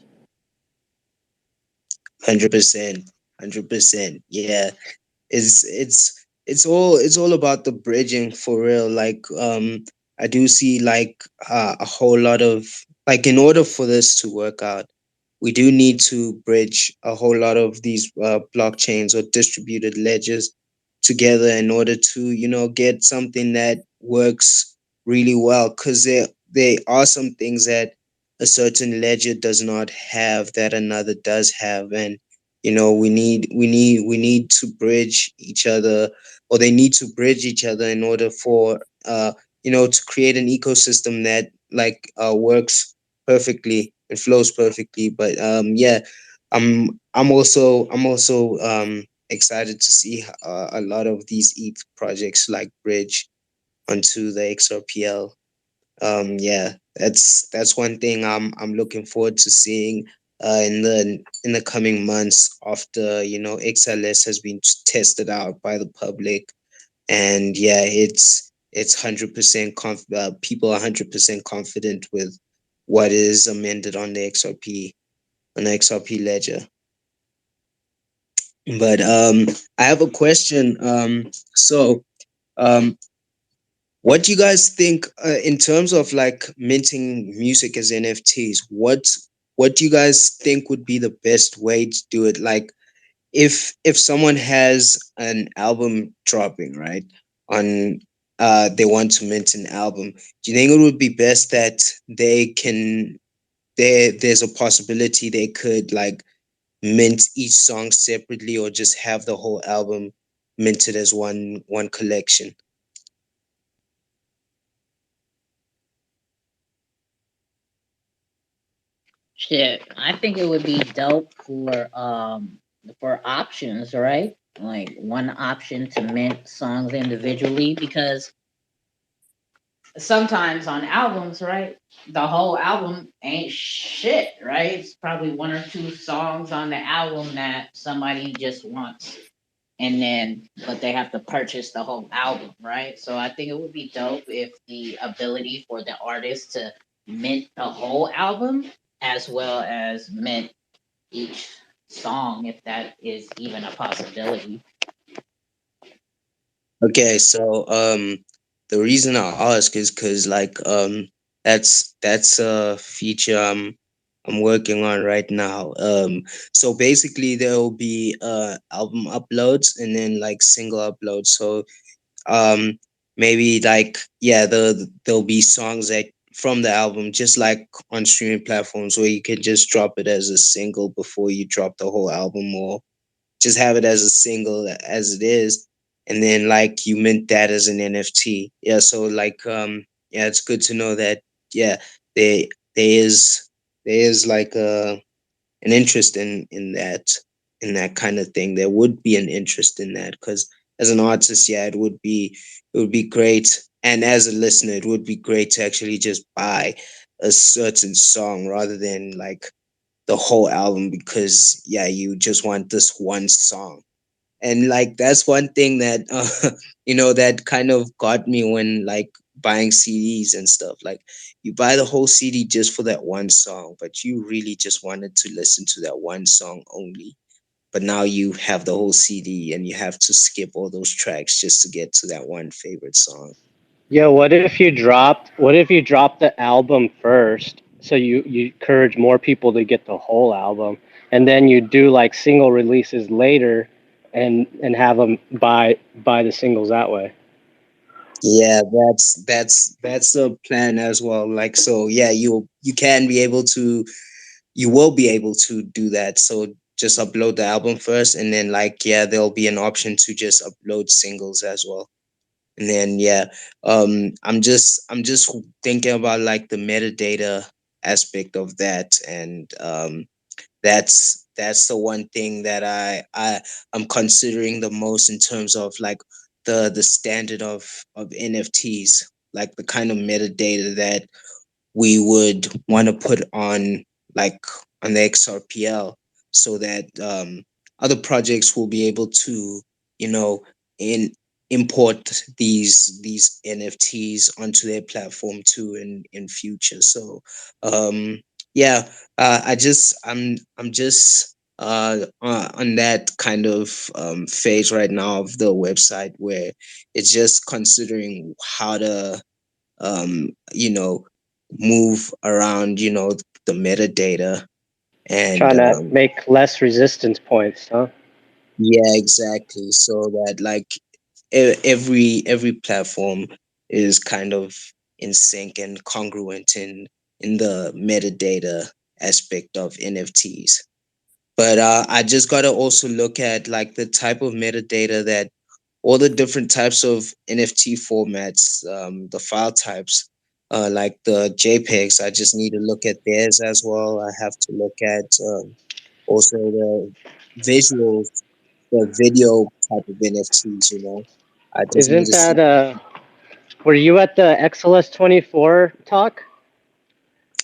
100%, 100%. Yeah, it's all about the bridging for real. Like, I do see like a whole lot of, like, in order for this to work out, we do need to bridge a whole lot of these blockchains or distributed ledgers together in order to get something that works really well, because there are some things that a certain ledger does not have that another does have, and we need to bridge each other, or they need to bridge each other in order for to create an ecosystem that like works perfectly and flows perfectly. But yeah, I'm also excited to see a lot of these ETH projects like bridge onto the XRPL. Yeah, that's one thing I'm looking forward to seeing in the coming months, after XLS has been tested out by the public. And yeah, it's 100% people are 100% confident with what is amended on the XRP ledger. But I have a question. So um what do you guys think, in terms of like minting music as NFTs? What do you guys think would be the best way to do it? Like, if someone has an album dropping, right, on they want to mint an album, do you think it would be best that there's a possibility they could like mint each song separately, or just have the whole album minted as one collection? Shit, I think it would be dope for options, right? Like one option to mint songs individually, because sometimes on albums, right, the whole album ain't shit, right? It's probably one or two songs on the album that somebody just wants, and then but they have to purchase the whole album, right? So I think it would be dope if the ability for the artist to mint the whole album as well as mint each song, if that is even a possibility. Okay, so the reason I ask is because like that's a feature I'm working on right now. So basically there will be album uploads and then like single uploads. So um maybe like, yeah, there'll be songs that from the album, just like on streaming platforms, where you can just drop it as a single before you drop the whole album, or just have it as a single as it is, and then like you mint that as an NFT. Yeah, so like yeah, it's good to know that, yeah, there there is like an interest in that kind of thing. There would be an interest in that, because as an artist, yeah, it would be great, and as a listener, it would be great to actually just buy a certain song rather than like the whole album, because yeah, you just want this one song. And like that's one thing that that kind of got me when like buying CDs and stuff. Like, you buy the whole CD just for that one song, but you really just wanted to listen to that one song only. But now you have the whole CD and you have to skip all those tracks just to get to that one favorite song. Yeah, what if you dropped the album first, so you encourage more people to get the whole album, and then you do like single releases later, and have them buy the singles that way. Yeah, that's the plan as well. Like, so yeah, you can be able to, you will be able to do that. So just upload the album first, and then like yeah, there'll be an option to just upload singles as well. And then yeah, I'm just thinking about like the metadata aspect of that, and that's the one thing that I'm considering the most in terms of like the standard of NFTs, like the kind of metadata that we would want to put on like on the XRPL, so that other projects will be able to, you know, in import these NFTs onto their platform too in future. So yeah, I'm just on that kind of phase right now of the website, where it's just considering how to you know, move around, the metadata, and Trying to make less resistance points, huh? yeah, exactly. So that like every platform is kind of in sync and congruent in the metadata aspect of NFTs. But I just gotta also look at like the type of metadata that all the different types of NFT formats, the file types, like the JPEGs. I just need to look at theirs as well. I have to look at also the visuals, the video type of NFTs. I just need Isn't to see. that were you at the XLS 24 talk?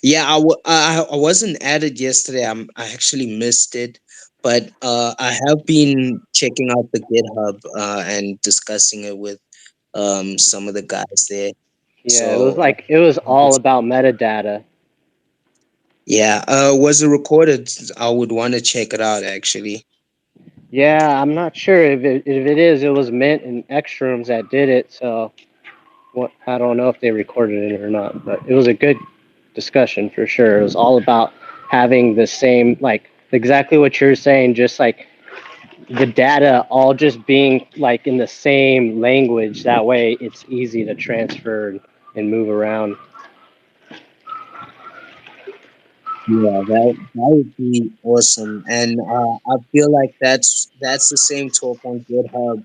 Yeah, I wasn't added yesterday. I actually missed it, but I have been checking out the GitHub and discussing it with some of the guys there. Yeah, So it was all about metadata. yeah, was it recorded? I would want to check it out actually. Yeah, I'm not sure if it is. It was Mint and Xrooms that did it, so what I don't know if they recorded it or not, but it was a good discussion for sure. It was all about having the same, like exactly what you're saying, just like the data all just being like in the same language. That way, it's easy to transfer and move around. Yeah, that would be awesome, and I feel like that's the same talk on GitHub,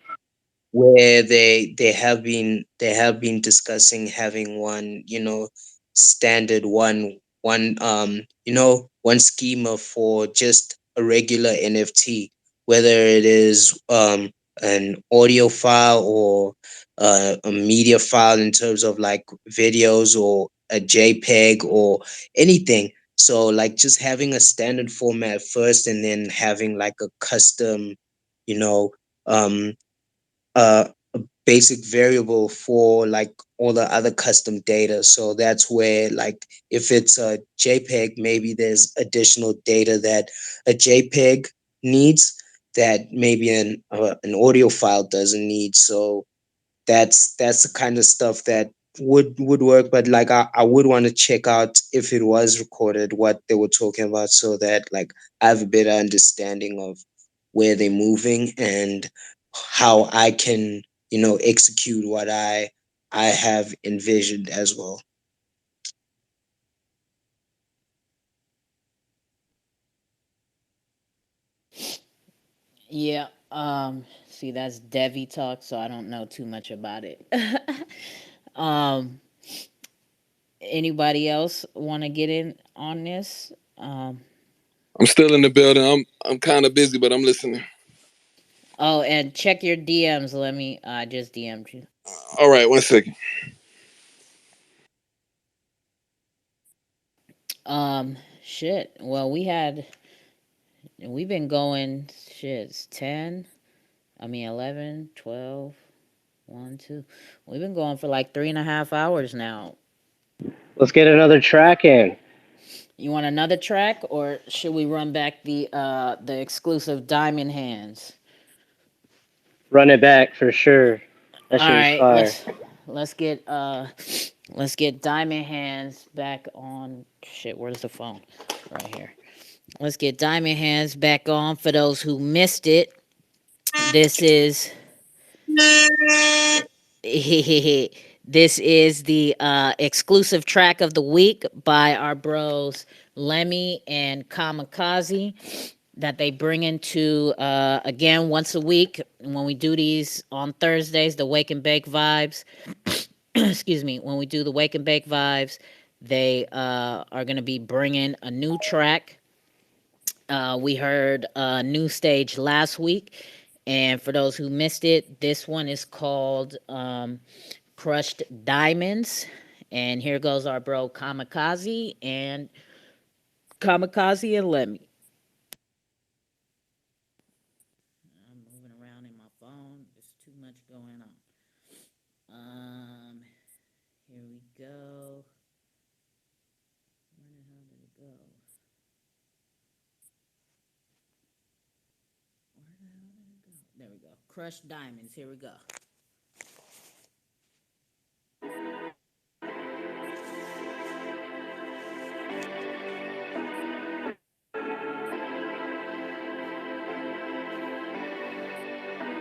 where they have been discussing having one, standard one schema for just a regular NFT, whether it is an audio file or a media file in terms of like videos or a JPEG or anything. So like just having a standard format first, and then having like a custom, you know um a basic variable for like all the other custom data. So that's where like if it's a JPEG, maybe there's additional data that a JPEG needs that maybe an audio file doesn't need. So that's the kind of stuff that would work. But like I would want to check out if it was recorded what they were talking about, so that like I have a better understanding of where they're moving and how I can execute what I have envisioned as well. Yeah. See, that's Devi talk, so I don't know too much about it. um, Anybody else want to get in on this? I'm still in the building. I'm kind of busy, but I'm listening. Oh, and check your DMs. Let me. I just DM'd you. All right, 1 second. Shit. Well, we've been going. Shit. It's 10. I mean 11, 12, 1, 2. We've been going for like 3.5 hours now. Let's get another track in. You want another track, or should we run back the exclusive Diamond Hands? Run it back for sure. That All shit was right, fire. let's get Diamond Hands back on. Shit, where's the phone? Right here. Let's get Diamond Hands back on for those who missed it. This is This is the exclusive track of the week by our bros Lemmy and Kamikaze that they bring into again once a week when we do these on Thursdays, the Wake and Bake Vibes. Excuse me, when we do the Wake and Bake Vibes, they are going to be bringing a new track. We heard New Stage last week, and for those who missed it, this one is called Crushed Diamonds. And here goes our bro Kamikaze and Lemmy. I'm moving around in my phone. There's too much going on. Here we go. Where the hell did it go? Where the hell did it go? There we go. Crushed Diamonds. Here we go.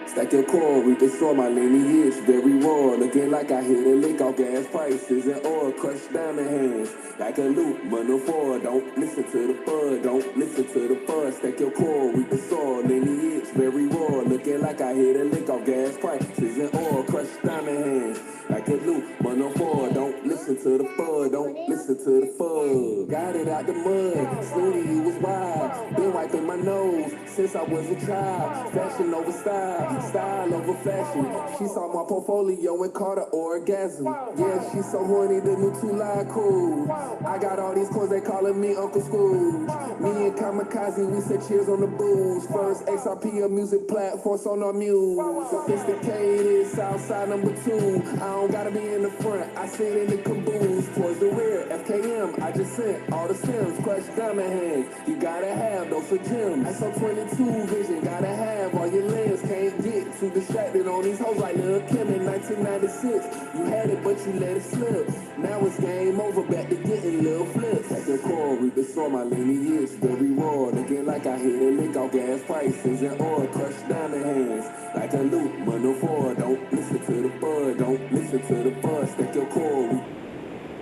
Stack your core, reap the storm, my lineage very raw. Looking like I hit a lick off gas prices and oil, crushed diamond hands. Like a loop, money forward, don't listen to the bud, don't listen to the buzz. Stack your core, reap the soil, lineage very raw. Looking like I hit a lick off gas prices and oil, crushed diamond hands. Like a loop, money forward, don't listen to the bud, don't listen to the fuzz. Got it out the mud, snooty, you was wild. Been wiping my nose since I was a child. Fashion over style, style over fashion. She saw my portfolio and caught an orgasm. Yeah, she's so horny, the new two-line crew. I got all these coins, they calling me Uncle Scrooge. Me and Kamikaze, we said cheers on the booze. First XRPL music platform, Sonar Muse. Sophisticated, Southside #2. I don't gotta be in the front, I sit in the caboose. Towards the rear, FKM, I just sent all the stems. Crushed diamond hands, you gotta have those for gems. ISO22 vision, gotta have all your lens. Can't get too distracted on these hoes like Lil' Kim in 1996. You had it, but you let it slip. Now it's game over, back to getting little flips. At the core, reap the storm, my lineage very raw. Looking like I hit a lick off gas prices and oil, crushed diamond hands. Like a loop, money forward, don't listen to the bud, don't listen to the buzz. Stack your core,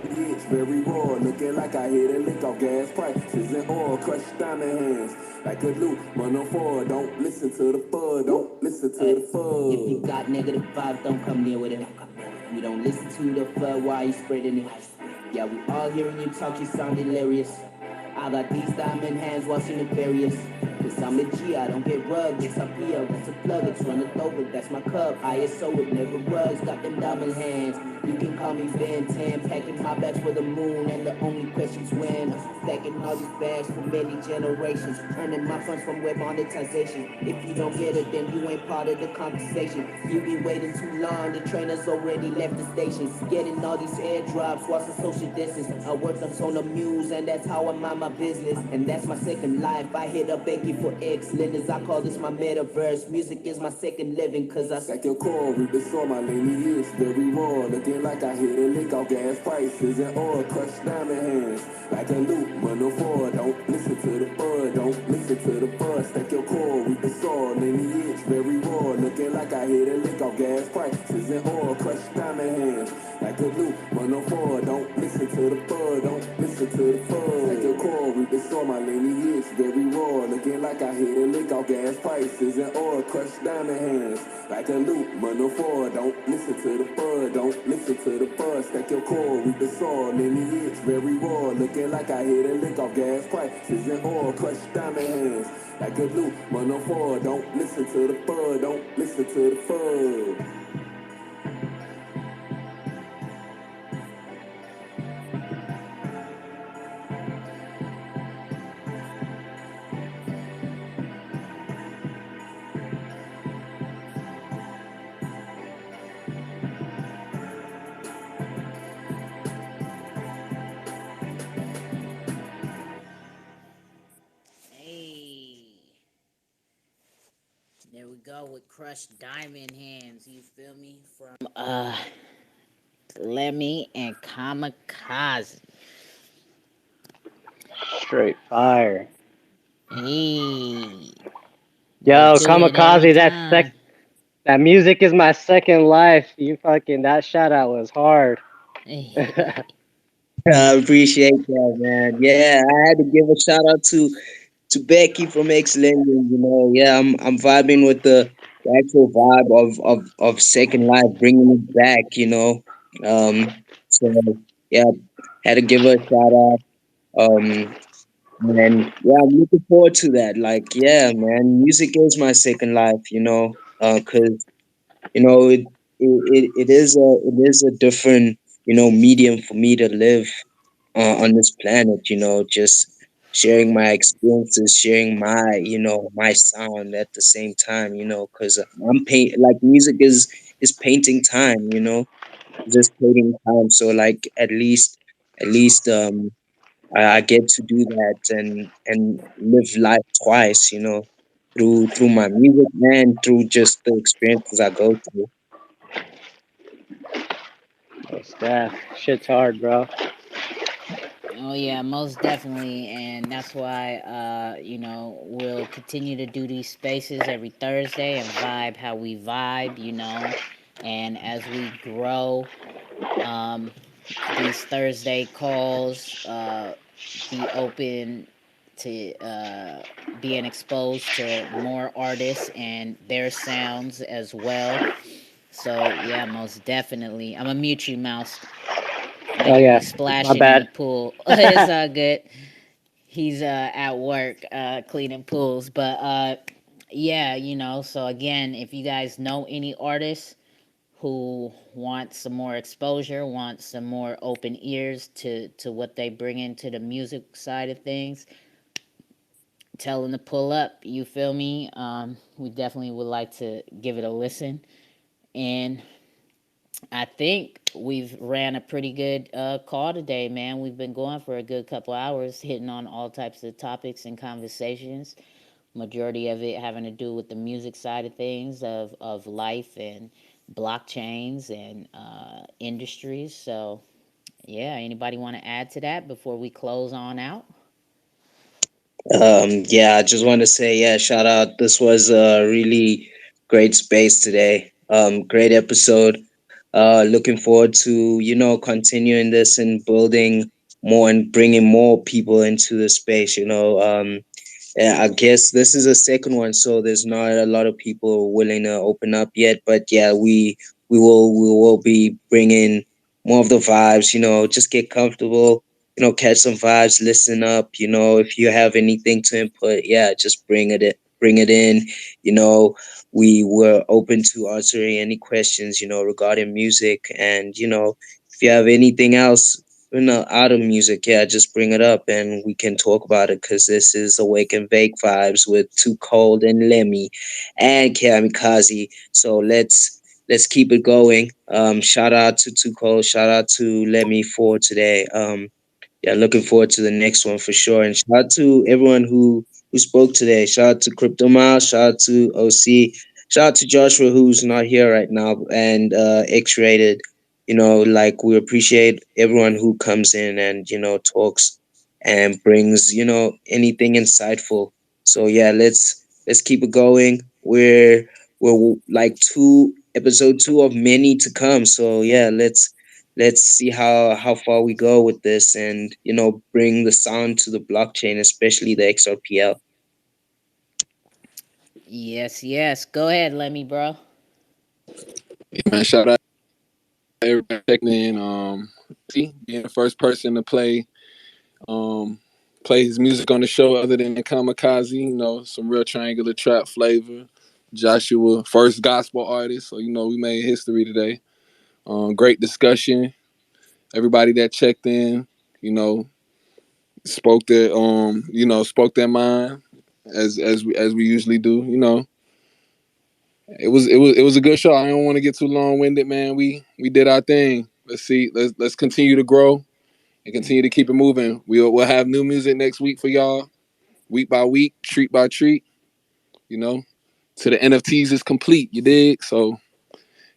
it's very raw, looking like I hit a lick off gas prices and oil, crushed diamond hands. Like a loop, money forward, don't listen to the bud, don't listen to the fuzz. If you got negative vibes, don't come near with it. You don't listen to the flood while you spreading it. Yeah, we all hearing you talk, you sound hilarious. I got these diamond hands watching the barriers. Cause I'm a G, I don't get rugged. XRPL, that's a plug, it's running over, that's my cup. ISO, it never rugs, got them diamond hands. You can call me Ben 10, packing my bags for the moon, and the only question's when. Stacking all these bags for many generations, earning my funds from web monetization. If you don't get it, then you ain't part of the conversation. You be waiting too long, the trainer's already left the station. Getting all these airdrops, what's the social distance? I work on Sonar Muse, and that's how I mind my business. And that's my second life, I hit up begging for X-Lenders. I call this my metaverse, music is my second living, cause I stack your core, reap the storm, my lineage very raw. Looking like I hit a lick off gas prices and oil, crushed diamond hands. Like a loop, money forward, don't listen to the bud, don't listen to the buzz. Stack your core, reap the soil, lineage very raw. Looking like I hit a lick off gas prices and oil, crushed diamond hands. Like a loop, money forward, don't listen to the bud, don't listen to the fuzz. Stack your core, reap the storm, my lineage very raw. Looking like I hit a lick off gas prices and oil, crushed diamond hands. Like a loop, money forward, don't listen to the bud, don't listen to the buzz. Stack your core, reap the soil, lineage very raw. Looking like I hit a lick off gas prices and oil, crushed diamond hands. Like a loop, money forward, don't listen to the bud, don't listen to the fuzz. There we go with Crushed Diamond Hands. You feel me? From Lemmy and Kamikaze. Straight fire. Hey. Yo, Let's do it every Kamikaze, time. That music is my second life. You fucking that shout out was hard. I appreciate that, man. Yeah, I had to give a shout out to Becky from XLemi. You know, yeah, I'm vibing with the actual vibe of Second Life, bringing it back. You know, so yeah, had to give her a shout out. And yeah, I'm looking forward to that. Like, yeah, man, music is my second life. You know, cause you know it is a different medium for me to live on this planet, just sharing my experiences, sharing my sound at the same time, because I'm paint like music is painting time, just painting time. So like at least I get to do that and live life twice, through my music and through just the experiences I go through. Staff, shit's hard, bro. Oh yeah, most definitely, and that's why we'll continue to do these spaces every Thursday and vibe how we vibe, and as we grow, um, these Thursday calls be open to being exposed to more artists and their sounds as well. So yeah, most definitely. I'm gonna mute you, Mouse. Oh Making me yeah, my splashing in the bad. pool. It's all good. He's at work cleaning pools, but yeah, So again, if you guys know any artists who want some more exposure, want some more open ears to what they bring into the music side of things, tell them to pull up. You feel me? We definitely would like to give it a listen, and I think we've ran a pretty good call today, man. We've been going for a good couple hours, hitting on all types of topics and conversations. Majority of it having to do with the music side of things, of life and blockchains and industries. So, yeah, anybody want to add to that before we close on out? Yeah, I just want to say, yeah, shout out. This was a really great space today. Great episode. Looking forward to, continuing this and building more and bringing more people into the space, yeah, I guess this is a second one, so there's not a lot of people willing to open up yet. But yeah, we will be bringing more of the vibes. Just get comfortable. Catch some vibes. Listen up. If you have anything to input, yeah, just bring it in. You know, we were open to answering any questions. Regarding music, and if you have anything else out of music, yeah, just bring it up and we can talk about it because this is Awake and Bake Vibes with Too Cold and Lemmy and Kamikaze. So let's keep it going. Shout out to Too Cold, shout out to Lemmy for today. Yeah, looking forward to the next one for sure. And shout out to everyone who spoke today. Shout out to Crypto Miles, shout out to OC, shout out to Joshua who's not here right now, and X Rated. Like we appreciate everyone who comes in and talks and brings anything insightful. So yeah, let's keep it going. We're like episode two of many to come. So yeah, let's see how far we go with this and bring the sound to the blockchain, especially the XRPL. Yes, yes. Go ahead, Lemmy, bro. Yeah, man, shout out to everybody checking in. Being the first person to um play his music on the show other than Kamikaze, some real triangular trap flavor. Joshua, first gospel artist, so we made history today. Great discussion. Everybody that checked in, you know, spoke their mind as we usually do. It was a good show. I don't want to get too long winded, man. We did our thing. Let's continue to grow and continue to keep it moving. We'll have new music next week for y'all, week by week, treat by treat. You know, till the NFTs is complete. You dig? So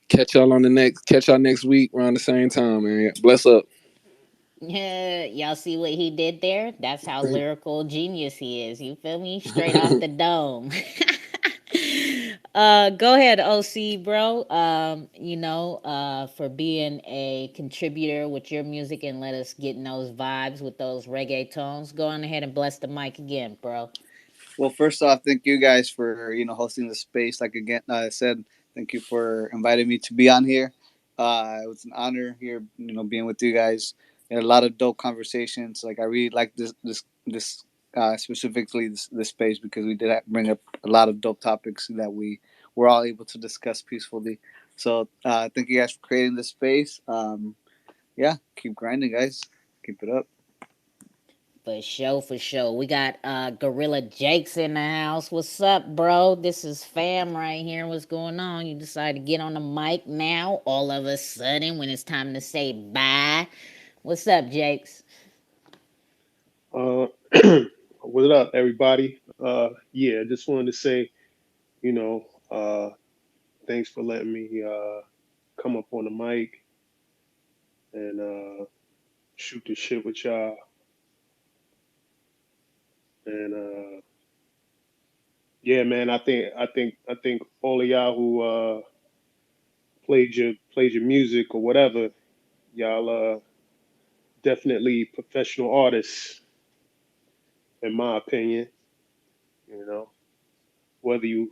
catch y'all next week around the same time, man. Bless up. Y'all see what he did there? That's how lyrical genius he is. You feel me? Straight off the dome. Go ahead, OC, bro. For being a contributor with your music and let us get in those vibes with those reggae tones. Go on ahead and bless the mic again, bro. Well, first off, thank you guys for hosting the space. Like again, I said, thank you for inviting me to be on here. It was an honor here, being with you guys. We had a lot of dope conversations. Like I really like this specifically this space because we did bring up a lot of dope topics that we were all able to discuss peacefully. So thank you guys for creating this space. Yeah, keep grinding, guys. Keep it up. For sure, for sure. We got Gorilla Jakes in the house. What's up, bro? This is fam right here. What's going on? You decided to get on the mic now, all of a sudden, when it's time to say bye. What's up, Jakes? Uh, what up, everybody? Yeah, just wanted to say, you know, uh, thanks for letting me come up on the mic and shoot the shit with y'all. And yeah, man, I think all of y'all who played your music or whatever, y'all definitely professional artists, in my opinion. You know, whether you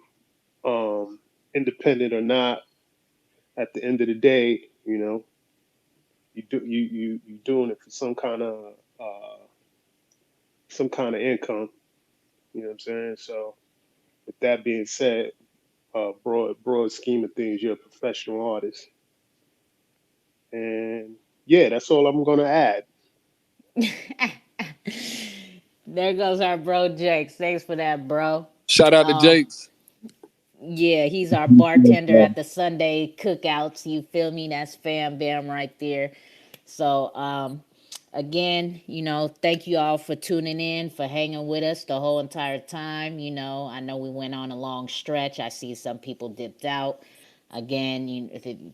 independent or not, at the end of the day, you doing it for some kind of income. You know what I'm saying? So with that being said, broad scheme of things, you're a professional artist, and yeah, that's all I'm gonna add. There goes our bro Jakes. Thanks for that, bro. Shout out to Um, Jakes. yeah, he's our bartender at the Sunday cookouts. You feel me? That's fam bam right there. So, again, thank you all for tuning in, for hanging with us the whole entire time. I know we went on a long stretch. I see some people dipped out. Again,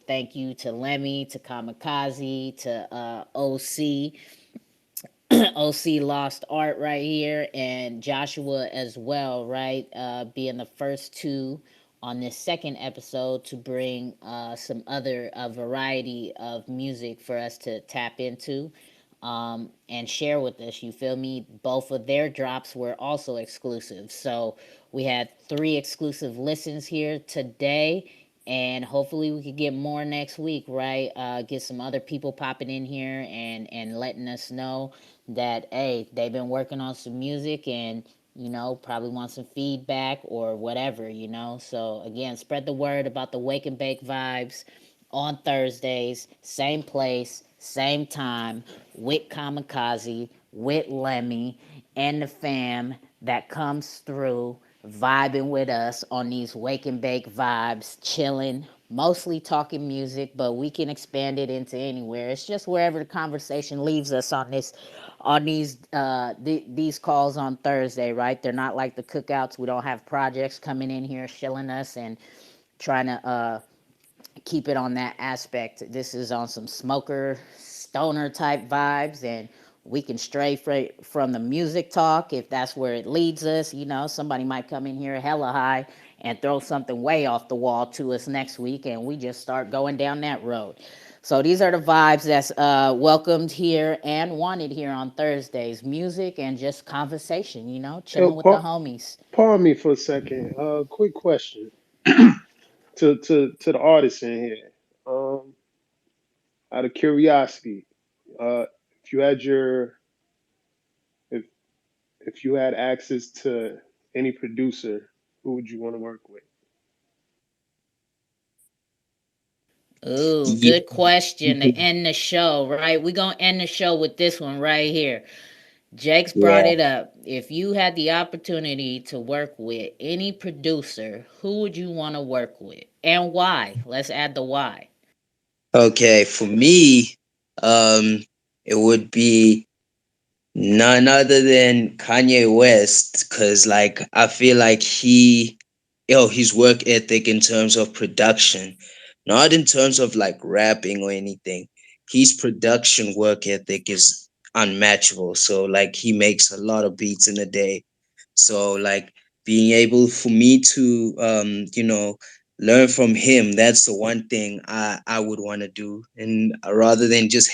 thank you to Lemmy, to Kamikaze, to OC. OC Lost Art right here, and Joshua as well, right? Being the first two on this second episode to bring some other variety of music for us to tap into and share with us. You feel me? Both of their drops were also exclusive. So we had 3 exclusive listens here today. And hopefully we could get more next week, right? Get some other people popping in here and letting us know that hey, they've been working on some music and probably want some feedback or whatever, So again, spread the word about the Wake and Bake vibes on Thursdays, same place, same time, with Kamikaze, with Lemmy, and the fam that comes through vibing with us on these Wake and Bake vibes, chilling, mostly talking music, but we can expand it into anywhere. It's just wherever the conversation leaves us on these calls on Thursday, right? They're not like the cookouts. We don't have projects coming in here shilling us and trying to keep it on that aspect. This is on some smoker, stoner type vibes, and we can stray from the music talk if that's where it leads us. Somebody might come in here hella high and throw something way off the wall to us next week, and we just start going down that road. So these are the vibes that's welcomed here and wanted here on Thursdays. Music and just conversation, Yo, chilling with the homies. pardon me for a second. Quick question to the artists in here. Um, Out of curiosity, uh, if you had your if if you had access to any producer, who would you want to work with? Ooh, Yeah. good question to end the show, right? We're going to end the show with this one right here. Jake's brought Yeah. it up. If you had the opportunity to work with any producer, who would you want to work with and why? Let's add the why. Okay, for me, it would be none other than Kanye West, cause like I feel like his work ethic in terms of production, not in terms of like rapping or anything. His production work ethic is unmatchable. So like he makes a lot of beats in a day. So like being able for me to learn from him. That's the one thing I would want to do. And rather than just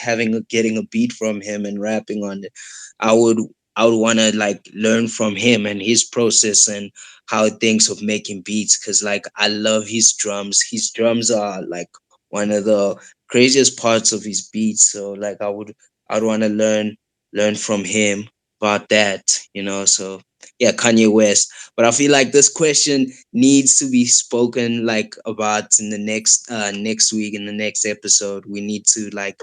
getting a beat from him and rapping on it, I would I would want to like learn from him and his process and how he thinks of making beats, because like I love his drums. His drums are like one of the craziest parts of his beats. So like I'd want to learn from him about that, so yeah, Kanye West. But I feel like this question needs to be spoken like about in the next week, in the next episode. We need to like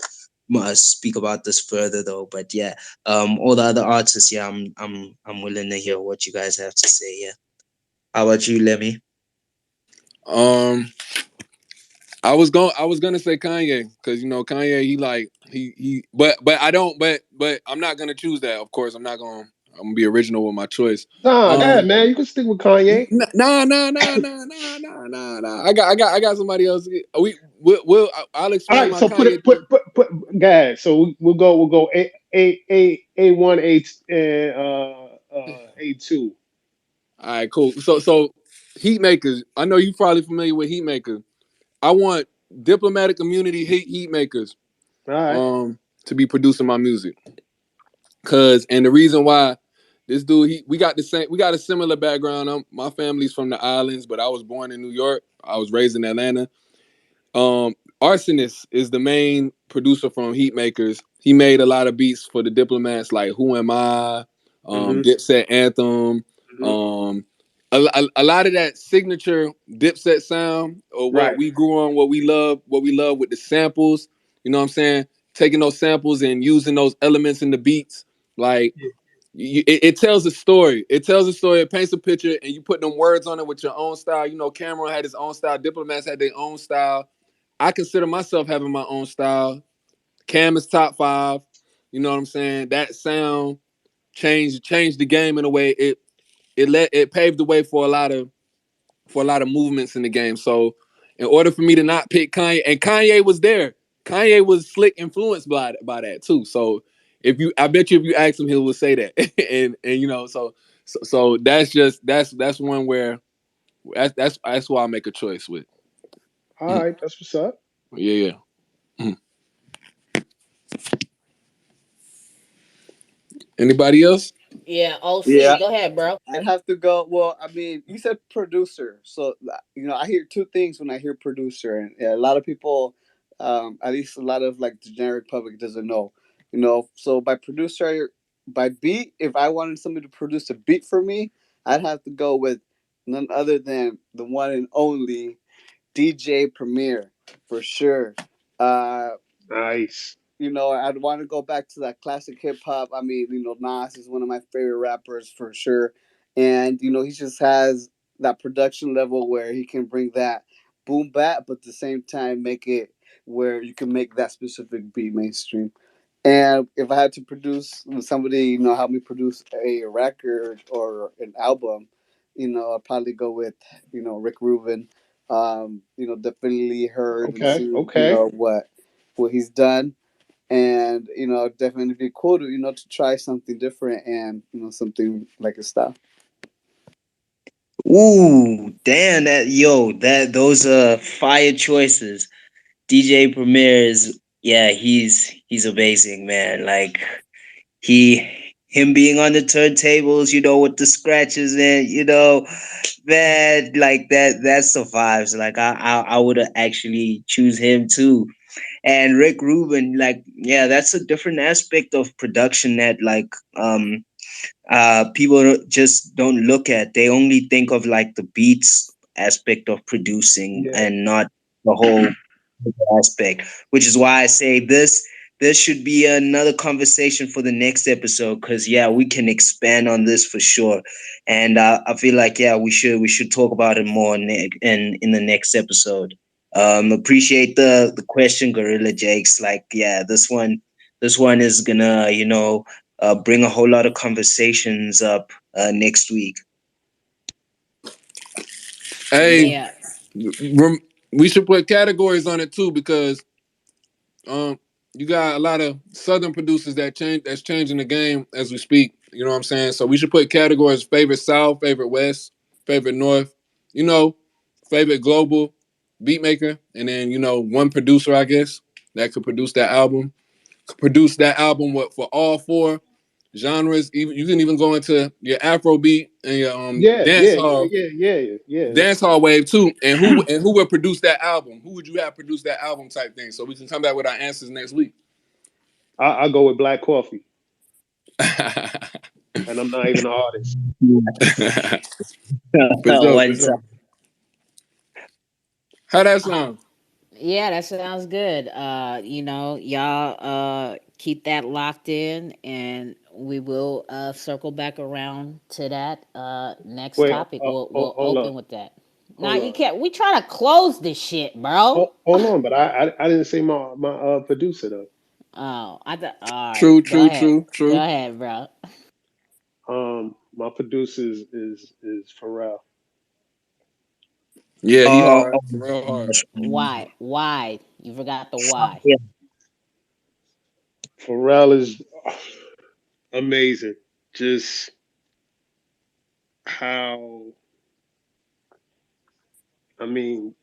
speak about this further though. But yeah, all the other artists, yeah, I'm willing to hear what you guys have to say. Yeah, how about you, Lemmy? Um, I was gonna say Kanye, because Kanye, but I don't, but I'm not gonna choose that. Of course, I'm gonna be original with my choice. Nah, go ahead, Um, man. You can stick with Kanye. no. I got somebody else. I'll All explain right, my so Kanye thing. go ahead. So we'll go A1 and A2. All right, cool. So heat makers. I know you're probably familiar with heat makers. I want diplomatic immunity heat makers All right. to be producing my music. And the reason why, this dude, we got a similar background. My family's from the islands, but I was born in New York. I was raised in Atlanta. Arsonist is the main producer from Heatmakers. He made a lot of beats for the Diplomats, like "Who Am I," Mm-hmm. Dipset Anthem, Mm-hmm. um, a lot of that signature Dipset sound, or what Right. we grew on, what we love with the samples. You know what I'm saying? Taking those samples and using those elements in the beats, like Yeah. it tells a story. It tells a story. It paints a picture, and you put them words on it with your own style. Cameron had his own style. Diplomats had their own style. I consider myself having my own style. Cam is top 5. You know what I'm saying? That sound changed the game in a way. It paved the way for a lot of movements in the game. So in order for me to not pick Kanye, and Kanye was there, Kanye was slick influenced by that too. So I bet you if you ask him, he will say that. and so that's one where that's why I make a choice with. All right, that's what's up. Yeah. Anybody else? Yeah, OC, Yeah, go ahead, bro. I'd have to go. Well, I mean, you said producer, so I hear two things when I hear producer, and yeah, a lot of people, at least a lot of like the generic public doesn't know. So by producer, by beat, if I wanted somebody to produce a beat for me, I'd have to go with none other than the one and only DJ Premier for sure. Uh, Nice. I'd want to go back to that classic hip hop. I mean, Nas is one of my favorite rappers for sure. And, he just has that production level where he can bring that boom bap, but at the same time make it where you can make that specific beat mainstream. And if I had to produce somebody, help me produce a record or an album, I'd probably go with, Rick Rubin. Definitely heard and Okay. seen, Okay. what he's done, and definitely be cool to to try something different and something like his style. Ooh, damn that those are fire choices. DJ Premier is, yeah, he's amazing, man. Like he him being on the turntables, with the scratches and man, like that survives. Like I would actually choose him too. And Rick Rubin, like, yeah, that's a different aspect of production that like people just don't look at. They only think of like the beats aspect of producing Yeah. and not the whole aspect, which is why I say this should be another conversation for the next episode, because yeah, we can expand on this for sure. And I feel like, yeah, we should talk about it more in the next episode. Appreciate the question, Gorilla Jakes. Like, yeah, this one is gonna bring a whole lot of conversations up next week. Hey, Yeah. we should put categories on it too, because um, you got a lot of southern producers that's changing the game as we speak. You know what I'm saying? So we should put categories: favorite South, favorite West. favorite North, you know, favorite global beat maker, and then one producer, I guess, that could produce that album. Produce that album for all four genres. Even you can even go into your Afro beat and your Yeah, yeah, yeah, yeah, yeah, yeah. dance hall wave too. And who would produce that album? Who would you have produce that album type thing? So we can come back with our answers next week. I go with Black Coffee, and I'm not even an artist. For sure, for One time. sure. How that sound? Yeah, that sounds good. Y'all keep that locked in, and we will circle back around to that next Wait, topic. We'll hold on, open with that. Now hold you on, can't. We try to close this shit, bro. hold on. But I didn't say my producer though. Oh, I thought. All right, True, go true, ahead. true, Go true. ahead, bro. My producer is Pharrell. Yeah, he Oh, hard. For real hard. gosh. Why? Why? You forgot the why. Yeah. Pharrell is amazing. Just how I mean,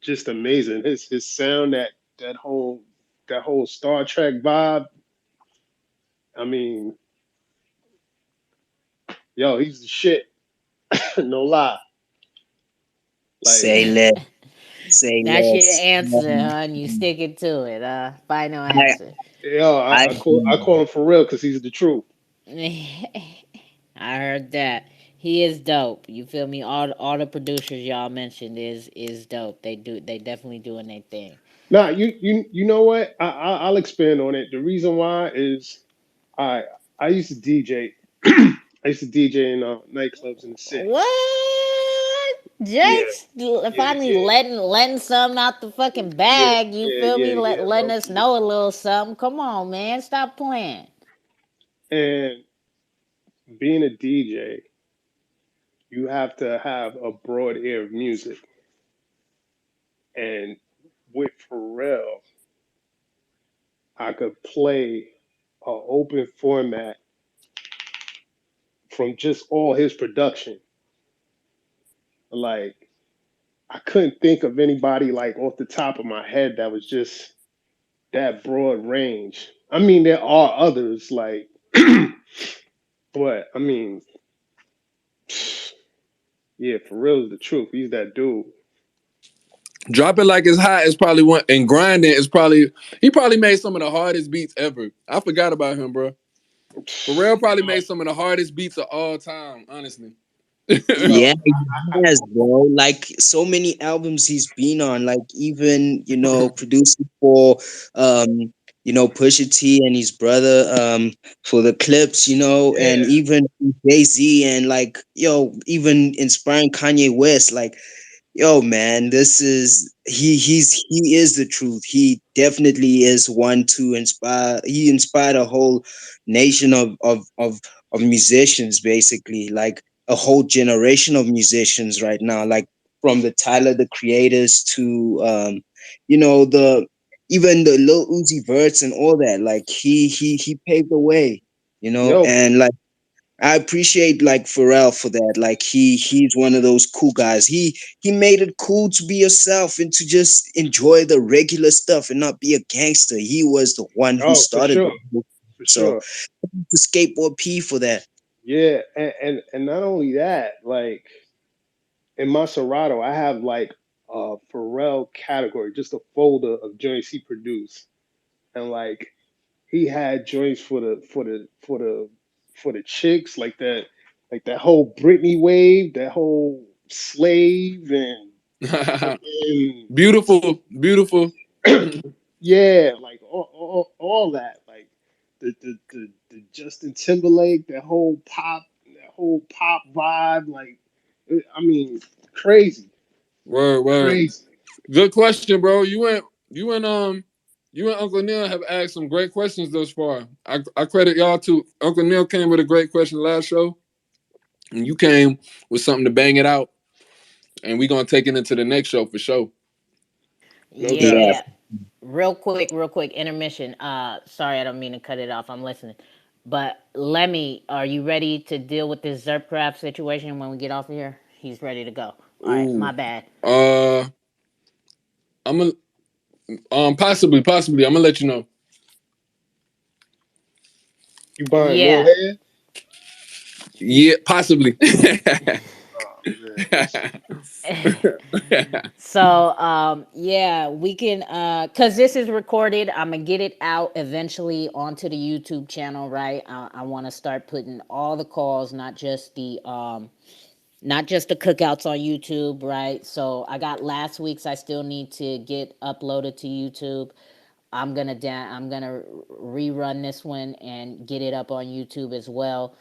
just amazing. His sound, that whole that whole Star Trek vibe. I mean, yo, he's the shit. No lie. Like, Say less. Say That's your less. answer, huh? And you sticking to it. Final I answer. yo, I I call him for real because he's the truth. I heard that. He is dope. You feel me? All the producers y'all mentioned is dope. They definitely doing their thing. Nah, you know what? I'll expand on it. The reason why is I I used to DJ. I used to DJ in nightclubs in the city. What? Yeah, Jake's yeah, finally yeah, letting something out the fucking yeah, bag. You yeah, feel yeah, me? yeah. Letting Low us key. know a little something. Come on, man. Stop playing. And being a DJ, you have to have a broad ear of music. And with Pharrell, I could play a open format from just all his production. Like I couldn't think of anybody like off the top of my head that was just that broad range. I mean, there are others like, but I mean, yeah, Pharrell's the truth. He's that dude. Drop it like it's hot is probably one, and grinding is probably he probably made some of the hardest beats ever. I forgot about him, bro. Pharrell probably No, made some of the hardest beats of all time, honestly. no, Yeah, he has, bro. Like so many albums he's been on, like even, producing for Pusha T and his brother for the clips, and yeah, even Jay-Z and like even inspiring Kanye West. Like, yo, man, this is he is the truth. He definitely is one to inspire. He inspired a whole nation of musicians, basically, like a whole generation of musicians right now, like from the Tyler the Creators to the even the Lil Uzi Verts and all that. Like he paved the way, yo, and like I appreciate like Pharrell for that. Like he's one of those cool guys. He made it cool to be yourself and to just enjoy the regular stuff and not be a gangster. He was the one who oh, for started sure, the whole thing. for So sure. the skateboard P for that. Yeah, and not only that, like in my Serato, I have like a Pharrell category, just a folder of joints he produced, and like he had joints for the chicks, like that whole Britney wave, that whole slave, and Beautiful, beautiful. yeah, like all that, like the Justin Timberlake, that whole pop vibe, like I mean, crazy, Word, word. crazy. Good question, bro. You and Uncle Neil have asked some great questions thus far. I credit y'all too. Uncle Neil came with a great question last show, and you came with something to bang it out. And we're gonna take it into the next show for sure. No doubt. Yeah. Yeah. Real quick, intermission. Sorry, I don't mean to cut it off. I'm listening. But Lemmy, are you ready to deal with this Zerpcraft situation when we get off of here? He's ready to go. All right, Ooh. my bad. I'm gonna possibly. I'm gonna let you know. You buying more Yeah. head? Yeah, possibly. Oh man, listen. So yeah, we can cuz this is recorded. I'm going to get it out eventually onto the YouTube channel, right? I want to start putting all the calls, not just the cookouts on YouTube, right? So I got last week's I still need to get uploaded to YouTube. I'm going to rerun this one and get it up on YouTube as well.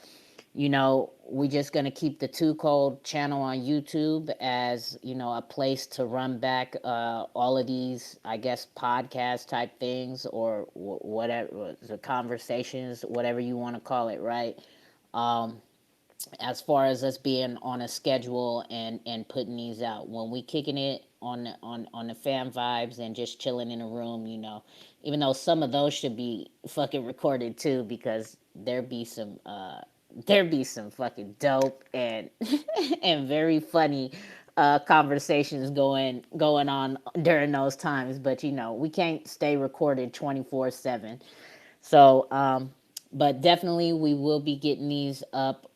You know, we just going to keep the Too Cold channel on YouTube as, you know, a place to run back all of these, I guess, podcast type things or whatever, the conversations, whatever you want to call it, right? Um, as far as us being on a schedule and putting these out when we kicking it on the fan vibes and just chilling in a room, you know, even though some of those should be fucking recorded too because there be some fucking dope and and very funny conversations going on during those times, but you know we can't stay recorded 24/7. So, but definitely we will be getting these up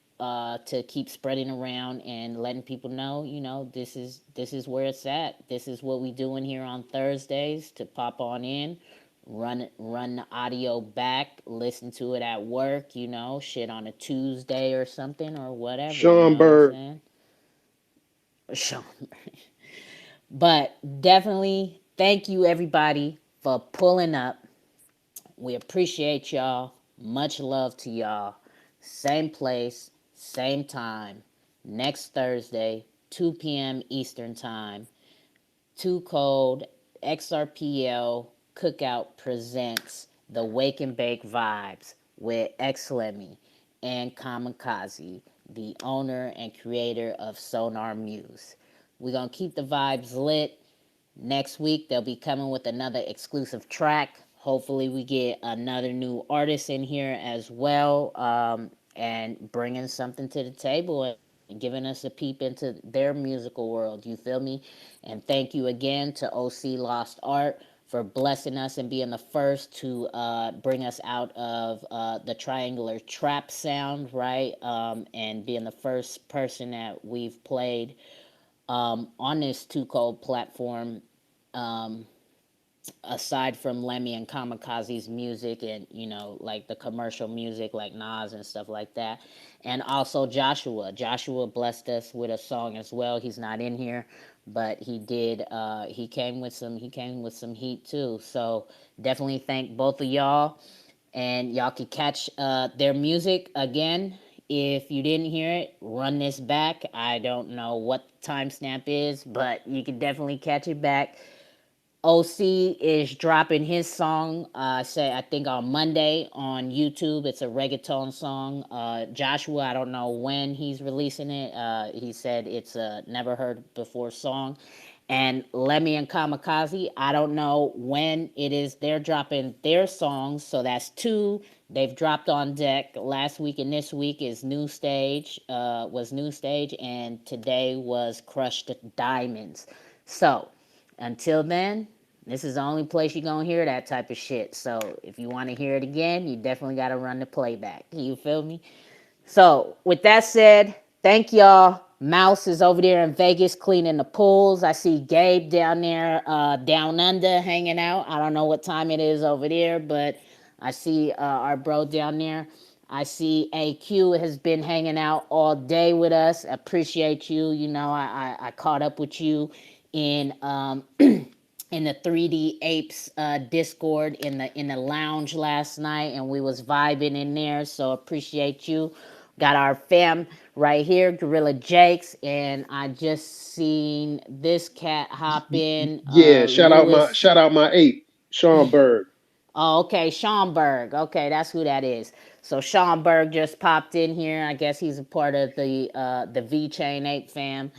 to keep spreading around and letting people know, you know, this is where it's at. This is what we doing here on Thursdays to pop on in, run the audio back, listen to it at work, you know, shit on a Tuesday or something or whatever, you Sean know what I'm Bird. saying? Sean. But definitely thank you everybody for pulling up. We appreciate y'all. Much love to y'all. Same place, same time. Next Thursday, 2 p.m. Eastern Time. Too Cold XRPL Cookout presents the Wake and Bake Vibes with XLemi and Kamikaze, the owner and creator of Sonar Muse. We're going to keep the vibes lit. Next week, they'll be coming with another exclusive track. Hopefully, we get another new artist in here as well, and bringing something to the table and giving us a peep into their musical world. You feel me? And thank you again to OC Lost Art for blessing us and being the first to bring us out of the triangular trap sound, right? And being the first person that we've played on this Too Cold platform, um, aside from Lemmy and Kamikaze's music and, you know, like the commercial music like Nas and stuff like that. And also Joshua. Joshua blessed us with a song as well. He's not in here, but he did he came with some heat too. So definitely thank both of y'all. And y'all can catch their music again. If you didn't hear it, run this back. I don't know what the timestamp is, but you can definitely catch it back. OC is dropping his song, say I think on Monday on YouTube. It's a reggaeton song. Joshua, I don't know when he's releasing it. He said it's a never heard before song. And Lemmy and Kamikaze, I don't know when it is. They're dropping their songs, so that's two. They've dropped on deck last week and this week is New Stage, and today was Crushed Diamonds. So until then, this is the only place you're gonna hear that type of shit. So if you want to hear it again, you definitely gotta run the playback. You feel me? So with that said, thank y'all. Mouse is over there in Vegas cleaning the pools. I see Gabe down there, down under, hanging out. I don't know what time it is over there, but I see our bro down there. I see AQ has been hanging out all day with us. Appreciate you. You know, I caught up with you in in the 3D Apes Discord in the lounge last night, and we was vibing in there. So appreciate you. Got our fam right here, Gorilla Jakes, and I just seen this cat hop in, Yeah, Lewis. shout out my ape, Sean Bird. Oh, okay, Schomburg. Okay, that's who that is. So Schomburg just popped in here. I guess he's a part of the V Chain Ape fam.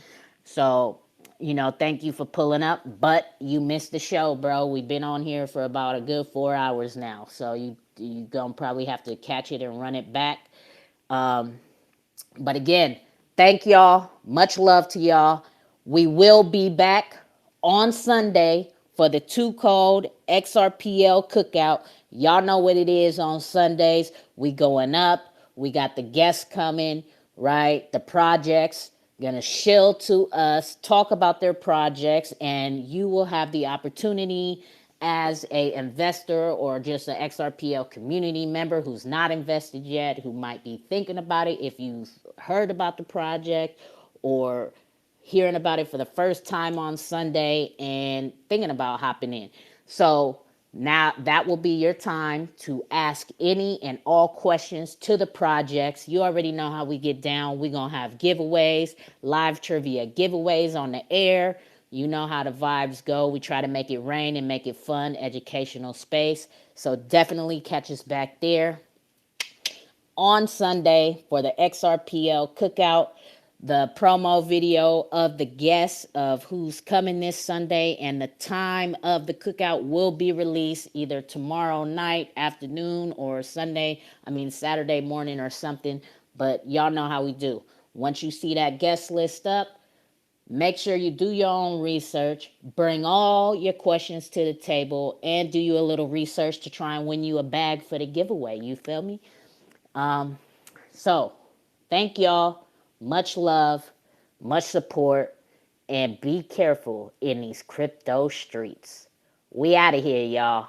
So Thank you for pulling up, but you missed the show, bro. We've been on here for about a good 4 hours now, so you gonna probably have to catch it and run it back. But again, thank y'all. Much love to y'all. We will be back on Sunday for the 2 Code XRPL cookout. Y'all know what it is on Sundays. We going up. We got the guests coming, right? The projects gonna shill to us, talk about their projects, and you will have the opportunity as a investor or just an XRPL community member who's not invested yet, who might be thinking about it, if you've heard about the project or hearing about it for the first time on Sunday and thinking about hopping in. So now that will be your time to ask any and all questions to the projects. You already know how we get down. We're going to have giveaways, live trivia giveaways on the air. You know how the vibes go. We try to make it rain and make it fun, educational space. So definitely catch us back there on Sunday for the XRPL cookout. The promo video of the guests of who's coming this Sunday and the time of the cookout will be released either tomorrow night, afternoon, or Saturday morning or something. But y'all know how we do. Once you see that guest list up, make sure you do your own research, bring all your questions to the table, and do you a little research to try and win you a bag for the giveaway. You feel me? So, thank y'all. Much love, much support, and be careful in these crypto streets. We out of here, y'all.